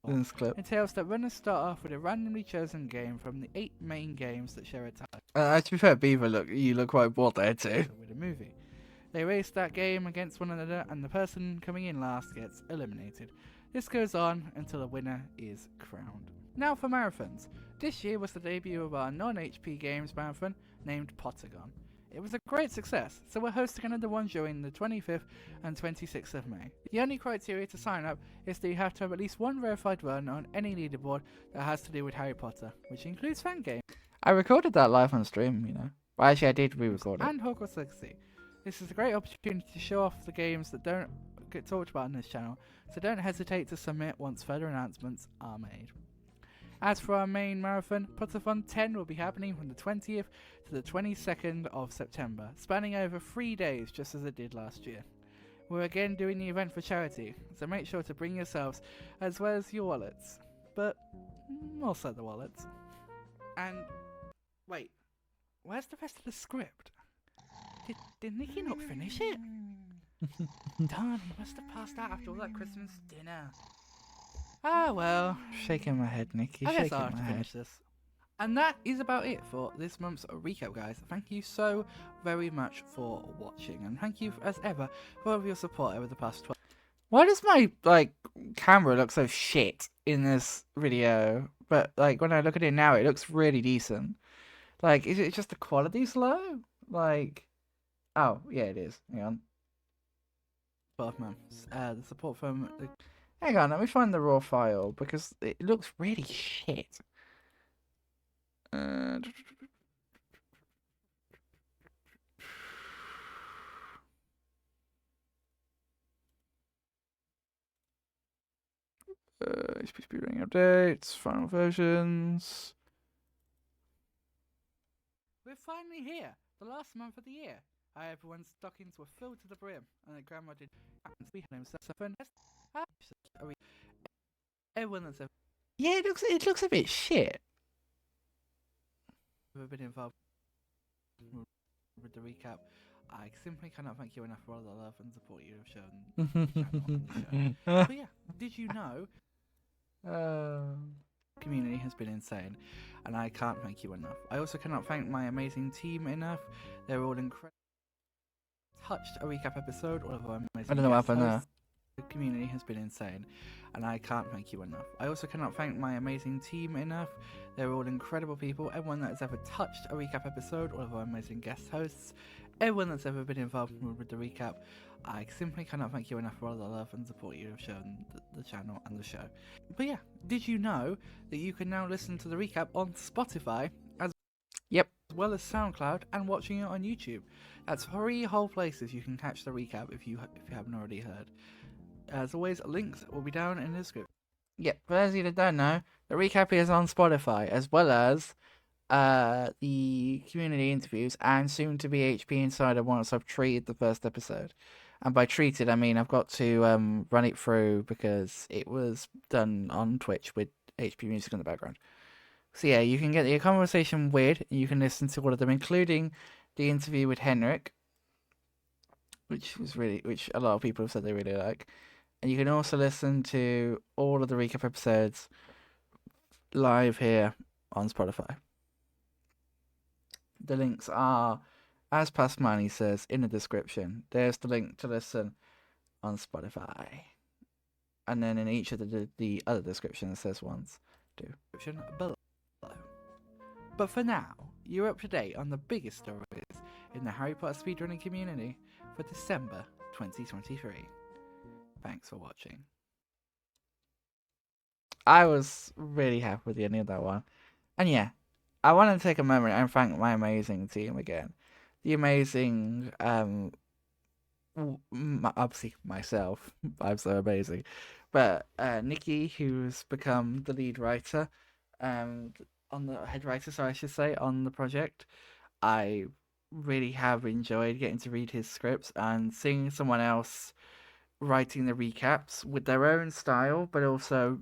In this clip. Entails that runners start off with a randomly chosen game from the 8 main games that share a title. To be fair, Beaver, you look quite bored there too. With a movie. They race that game against one another, and the person coming in last gets eliminated. This goes on until a winner is crowned. Now for marathons. This year was the debut of our non-HP Games marathon named Potagon. It was a great success, so we're hosting another one during the 25th and 26th of May. The only criteria to sign up is that you have to have at least one verified run on any leaderboard that has to do with Harry Potter, which includes fan games. I recorded that live on stream, you know. Well, actually, I did re-record it. And Hogwarts Legacy. This is a great opportunity to show off the games that don't get talked about on this channel, so don't hesitate to submit once further announcements are made. As for our main marathon, Potathon 10 will be happening from the 20th to the 22nd of September, spanning over 3 days just as it did last year. We're again doing the event for charity, so make sure to bring yourselves as well as your wallets, but also the wallets. And wait, where's the rest of the script? Did Nikki not finish it? Darn, he must have passed out after all that Christmas dinner. Ah well, shaking my head, Nikki. I guess I'll have to finish this. And that is about it for this month's recap, guys. Thank you so very much for watching, and thank you as ever for all of your support over the past 12. Why does my camera look so shit in this video, but when I look at it now, it looks really decent? Is it just the quality's low? Oh yeah, it is. Hang on. 12 months. The support from the. Hang on, let me find the raw file because it looks really shit. HPSR Updates, final versions. We're finally here, the last month of the year. Everyone's stockings were filled to the brim, and their grandma did. We had himself everyone that's ever. Yeah, it looks a bit shit. We've been involved with the recap. I simply cannot thank you enough for all the love and support you have shown the channel and the show. But yeah, did you know? Community has been insane, and I can't thank you enough. I also cannot thank my amazing team enough. They're all incredible. Touched a recap episode, all of our amazing. I don't know what happened there. The community has been insane, and I can't thank you enough. I also cannot thank my amazing team enough. They're all incredible people. Everyone that has ever touched a recap episode, all of our amazing guest hosts, everyone that's ever been involved with the recap. I simply cannot thank you enough for all the love and support you have shown the channel and the show. But yeah, did you know that you can now listen to the recap on Spotify as well as SoundCloud and watching it on YouTube? That's 3 whole places you can catch the recap if you haven't already heard. As always, links will be down in the description. Yep, for those of you that don't know, the recap is on Spotify, as well as the community interviews and soon to be HP Insider once I've treated the first episode. And by treated, I mean I've got to run it through because it was done on Twitch with HP music in the background. So yeah, you can get the conversation with, you can listen to all of them, including the interview with Henrik, which a lot of people have said they really like. And you can also listen to all of the recap episodes live here on Spotify. The links are, as Pasmani says, in the description. There's the link to listen on Spotify. And then in each of the other descriptions, it says once. Description below. But for now, you're up to date on the biggest stories in the Harry Potter speedrunning community for December 2023. Thanks for watching. I was really happy with the ending of that one. And yeah, I want to take a moment and thank my amazing team again. The amazing, obviously myself, I'm so amazing. But Nikki, who's become the lead writer, on the head writer, so I should say, on the project. I really have enjoyed getting to read his scripts and seeing someone else writing the recaps with their own style, but also,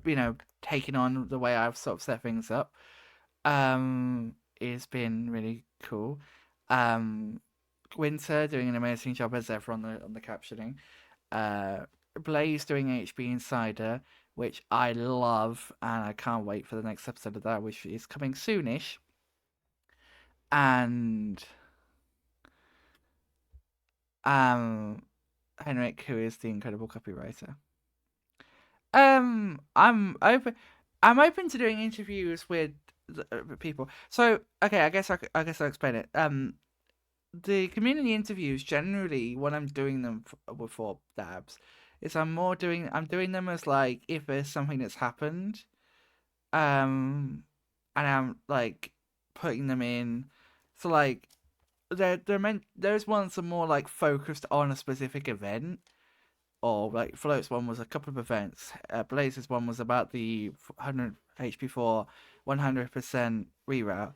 taking on the way I've sort of set things up. It's been really cool. Winter doing an amazing job as ever on the captioning. Blaze doing HP Insider, which I love, and I can't wait for the next episode of that, which is coming soonish. And Henrik, who is the incredible copywriter. I'm open to doing interviews with people. So okay, I guess I'll explain it. The community interviews, generally when I'm doing them for dabs, is I'm doing them as like if there's something that's happened, and I'm like putting them in. So like those ones are more like focused on a specific event, or like Float's one was a couple of events. Blaze's one was about the 100 HP4 100% reroute.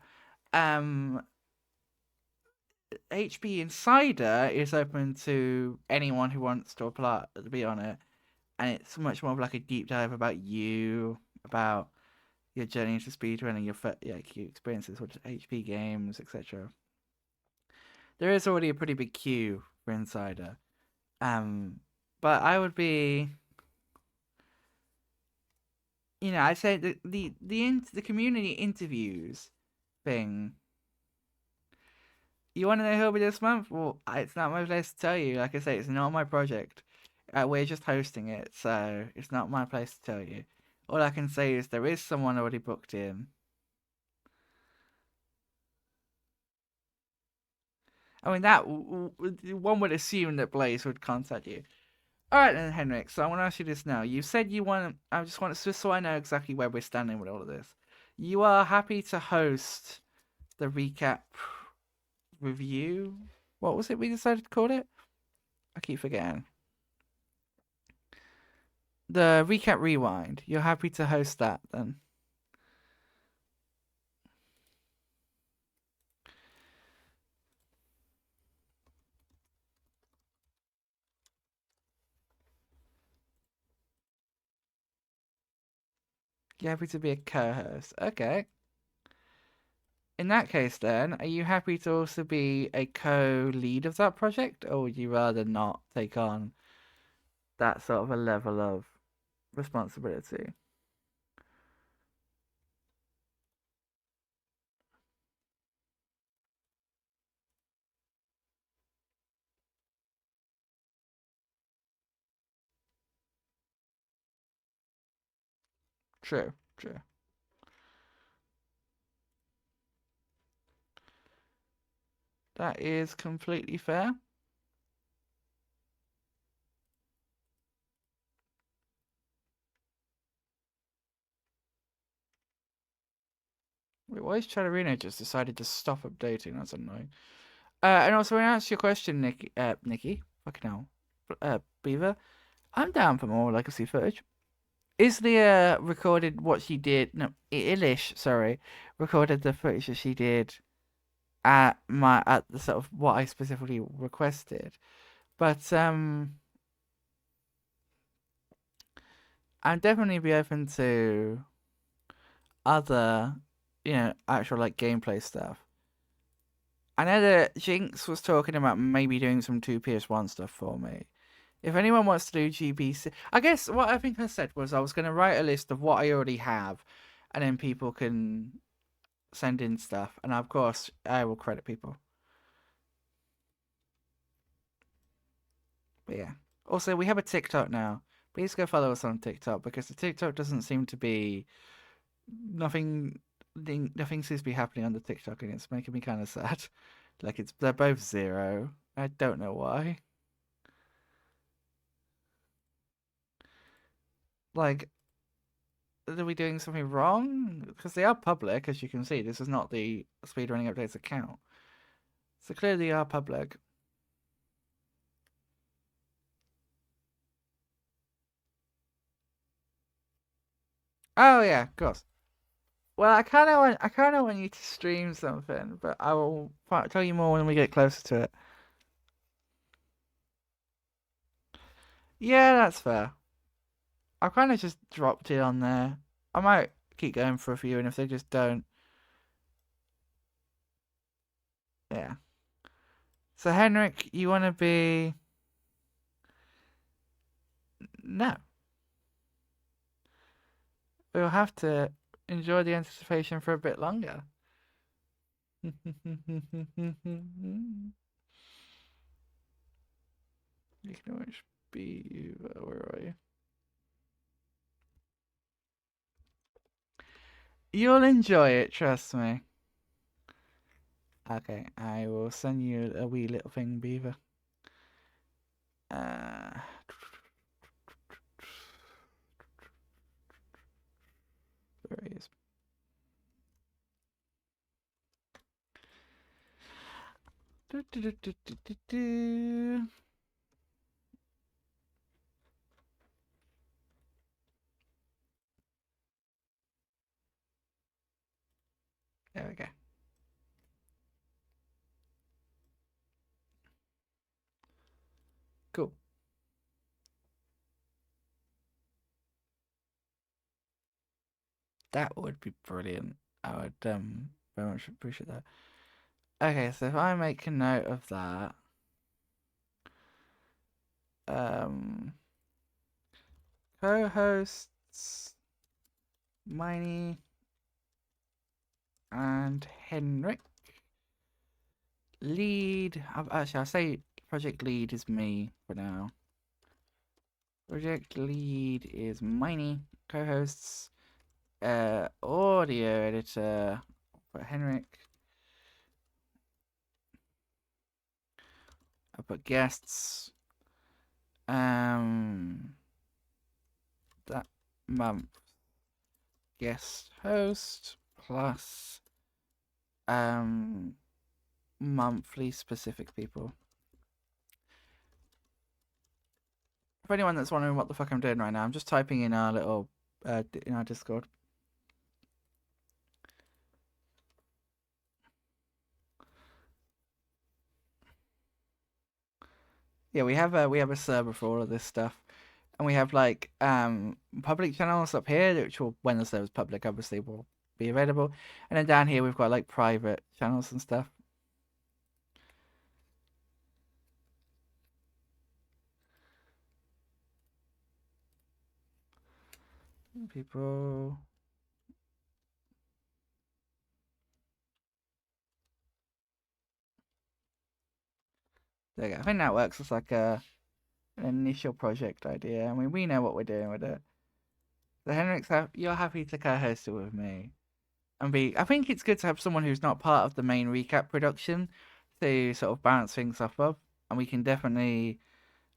HP Insider is open to anyone who wants to apply to be on it, and it's much more of like a deep dive about you, about your journey into speedrunning, your experiences with HP games, etc. There is already a pretty big queue for Insider, but I would be, I'd say the community interviews thing. You want to know who'll be this month? Well, it's not my place to tell you. Like I say, it's not my project. We're just hosting it, so it's not my place to tell you. All I can say is there is someone already booked in. I mean, that one would assume that Blaze would contact you. Alright then, Henrik, so I want to ask you this now. You said you want... just so I know exactly where we're standing with all of this. You are happy to host the recap review? What was it we decided to call it? I keep forgetting. The recap rewind. You're happy to host that then? You're happy to be a co-host. Okay. In that case, then, are you happy to also be a co-lead of that project, or would you rather not take on that sort of a level of responsibility? True, true. That is completely fair. Wait, why is Chatterino just decided to stop updating? That's annoying. And also, when I asked your question, Nikki, fucking hell, Beaver, I'm down for more legacy footage. Islia recorded what she did. No, Ilish, sorry, recorded the footage that she did at the sort of what I specifically requested. But I'd definitely be open to other, actual like gameplay stuff. I know that Jinx was talking about maybe doing some 2PS1 stuff for me. If anyone wants to do GBC, I guess what I think I said was I was going to write a list of what I already have, and then people can send in stuff, and of course I will credit people. But yeah. Also, we have a TikTok now. Please go follow us on TikTok because the TikTok doesn't seem to be nothing seems to be happening on the TikTok, and it's making me kind of sad. Like they're both 0. I don't know why. Like, are we doing something wrong? Because they are public, as you can see. This is not the Speedrunning Updates account. So clearly they are public. Oh yeah, of course. Well, I kind of want you to stream something, but I will tell you more when we get closer to it. Yeah, that's fair. I kind of just dropped it on there. I might keep going for a few, and if they just don't, yeah. So Henrik, you want to be? No. We'll have to enjoy the anticipation for a bit longer. You can always be. Where are you? You'll enjoy it, trust me. Okay, I will send you a wee little thing, Beaver. There he is. There we go. Cool. That would be brilliant. I would very much appreciate that. Okay, so if I make a note of that, co-hosts Miney and Henrik. Lead. Actually, I'll say project lead is me for now. Project lead is Miney. Co-hosts, audio editor for Henrik. I put guests. That month guest host plus monthly specific people. For anyone that's wondering what the fuck I'm doing right now, I'm just typing in our little in our Discord. Yeah, we have a server for all of this stuff, And we have like public channels up here, which will, when the server's public, obviously will be available. And then down here we've got like private channels and stuff. People. There you go. I think that works as like an initial project idea. I mean, we know what we're doing with it. So Henrik, you're happy to co-host it with me, and I think it's good to have someone who's not part of the main recap production to sort of bounce things off of, and we can definitely.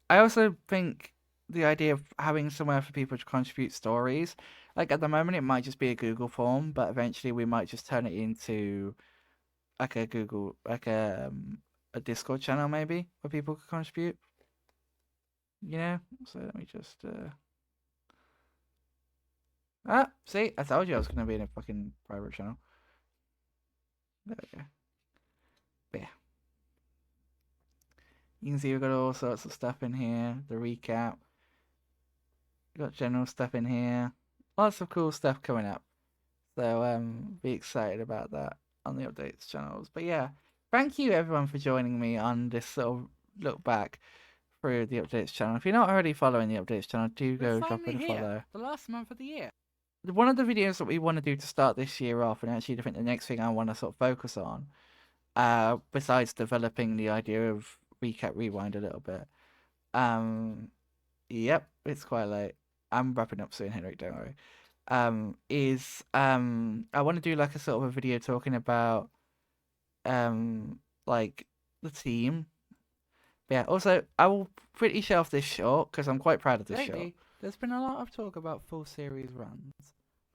I also think the idea of having somewhere for people to contribute stories, like at the moment it might just be a Google form, but eventually we might just turn it into like a Google, like a Discord channel maybe where people could contribute. You know, so let me just. See, I told you I was gonna be in a fucking private channel. There we go. But yeah. You can see we've got all sorts of stuff in here. The recap. We've got general stuff in here. Lots of cool stuff coming up. So be excited about that on the updates channels. But yeah, thank you everyone for joining me on this sort of look back through the updates channel. If you're not already following the updates channel, do go drop it a follow. The last month of the year. One of the videos that we want to do to start this year off, and actually I think the next thing I want to sort of focus on, besides developing the idea of recap rewind a little bit, yep, it's quite late. I'm wrapping up soon, Henrik, don't worry. I want to do like a sort of a video talking about like the team. But yeah, also I will pretty shelf this short because I'm quite proud of this short. There's been a lot of talk about full series runs.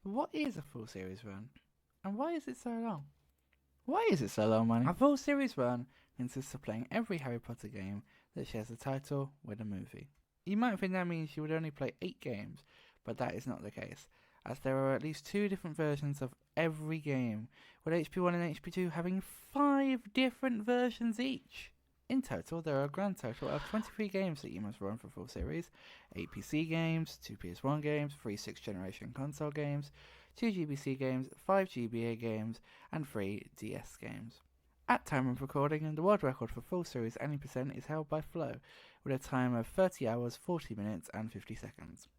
What is a full series run? And why is it so long? Why is it so long, Manny? A full series run consists of playing every Harry Potter game that shares a title with a movie. You might think that means you would only play 8 games, but that is not the case, as there are at least 2 different versions of every game, with HP1 and HP2 having 5 different versions each. In total, there are a grand total of 23 games that you must run for full series, 8 PC games, 2 PS1 games, 3 6th generation console games, 2 GBC games, 5 GBA games, and 3 DS games. At time of recording, the world record for full series any percent is held by Flow, with a time of 30 hours, 40 minutes, and 50 seconds.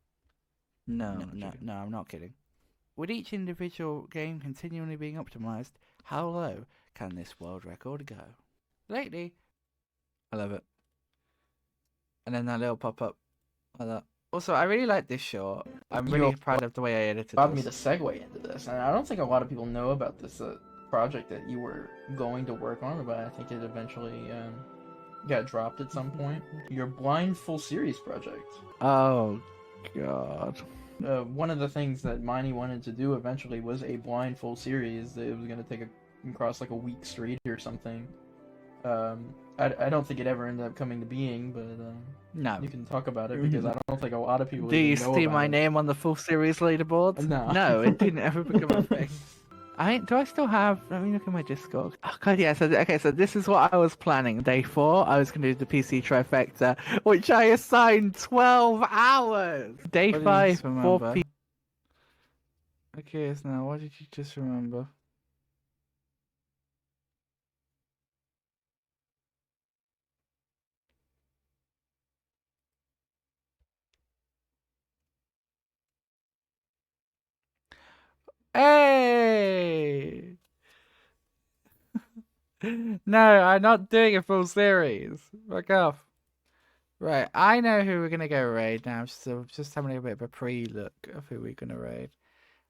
No, I'm not kidding. With each individual game continually being optimized, how low can this world record go? Lately, I love it. And then that little pop-up like that. Also, I really like this short. I'm really proud of the way I edited allowed this. me to segue into this, and I don't think a lot of people know about this project that you were going to work on, but I think it eventually got dropped at some point. Your blind full series project. Oh, God. One of the things that Miney wanted to do eventually was a blind full series that was going to take across like a week straight or something. I don't think it ever ended up coming to being, but no, you can talk about it because I don't think a lot of people. Do you know see about my it. name on the full series leaderboard? No, it didn't ever become a thing. Do I still have? Let me look at my Discord. Oh God, yeah. So this is what I was planning. Day 4, I was going to do the PC trifecta, which I assigned 12 hours. Day 5, 4 p. Okay, so now what did you just remember? Hey! No, I'm not doing a full series. Fuck off. Right, I know who we're gonna go raid now, so just having a bit of a pre-look of who we're gonna raid.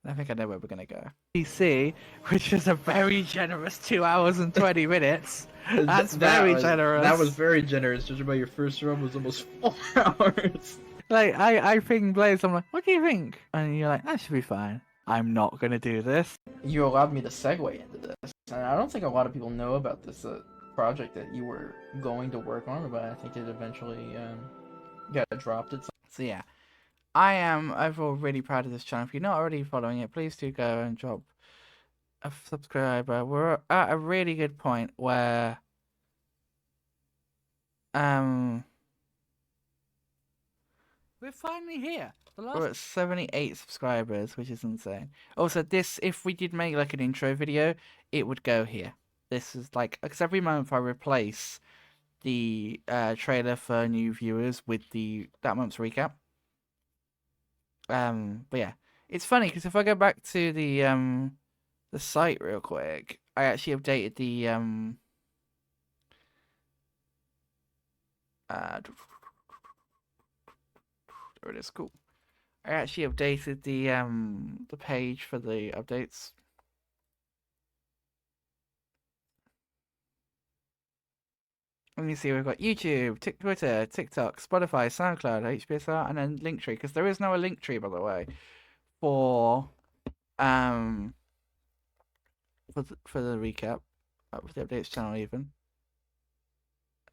I think I know where we're gonna go. PC, which is a very generous 2 hours and 20 minutes. That's very generous. That was very generous. Judging by your first run was almost 4 hours. Like, I ping Blaze, I'm like, what do you think? And you're like, that should be fine. I'm not gonna do this. You allowed me to segue into this, and I don't think a lot of people know about this project that you were going to work on, but I think it eventually got dropped at some. So yeah, I am overall really proud of this channel. If you're not already following it, please do go and drop a subscriber. We're at a really good point where we're We're finally here. We're at 78 subscribers, which is insane. Also, this, if we did make like an intro video, it would go here. This is like, because every month I replace the trailer for new viewers with that month's recap. But yeah, it's funny because if I go back to the site real quick, I actually updated the there it is. Cool. I actually updated the page for the updates. Let me see, we've got YouTube, Twitter, TikTok, Spotify, SoundCloud, HPSR, and then Linktree, because there is now a Linktree, by the way, for the recap, for the updates channel even.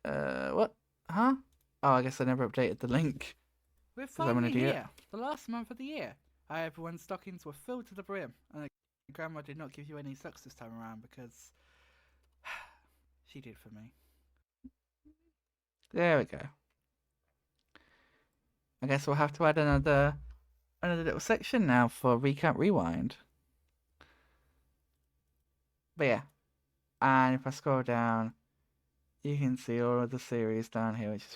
What? Huh? Oh, I guess I never updated the link. We're 'Cause I'm an finally idiot. here. The last month of the year. Everyone's stockings were filled to the brim, and Grandma did not give you any socks this time around because she did for me. There we go. I guess we'll have to add another little section now for Recap Rewind. But yeah. And if I scroll down, you can see all of the series down here, which is really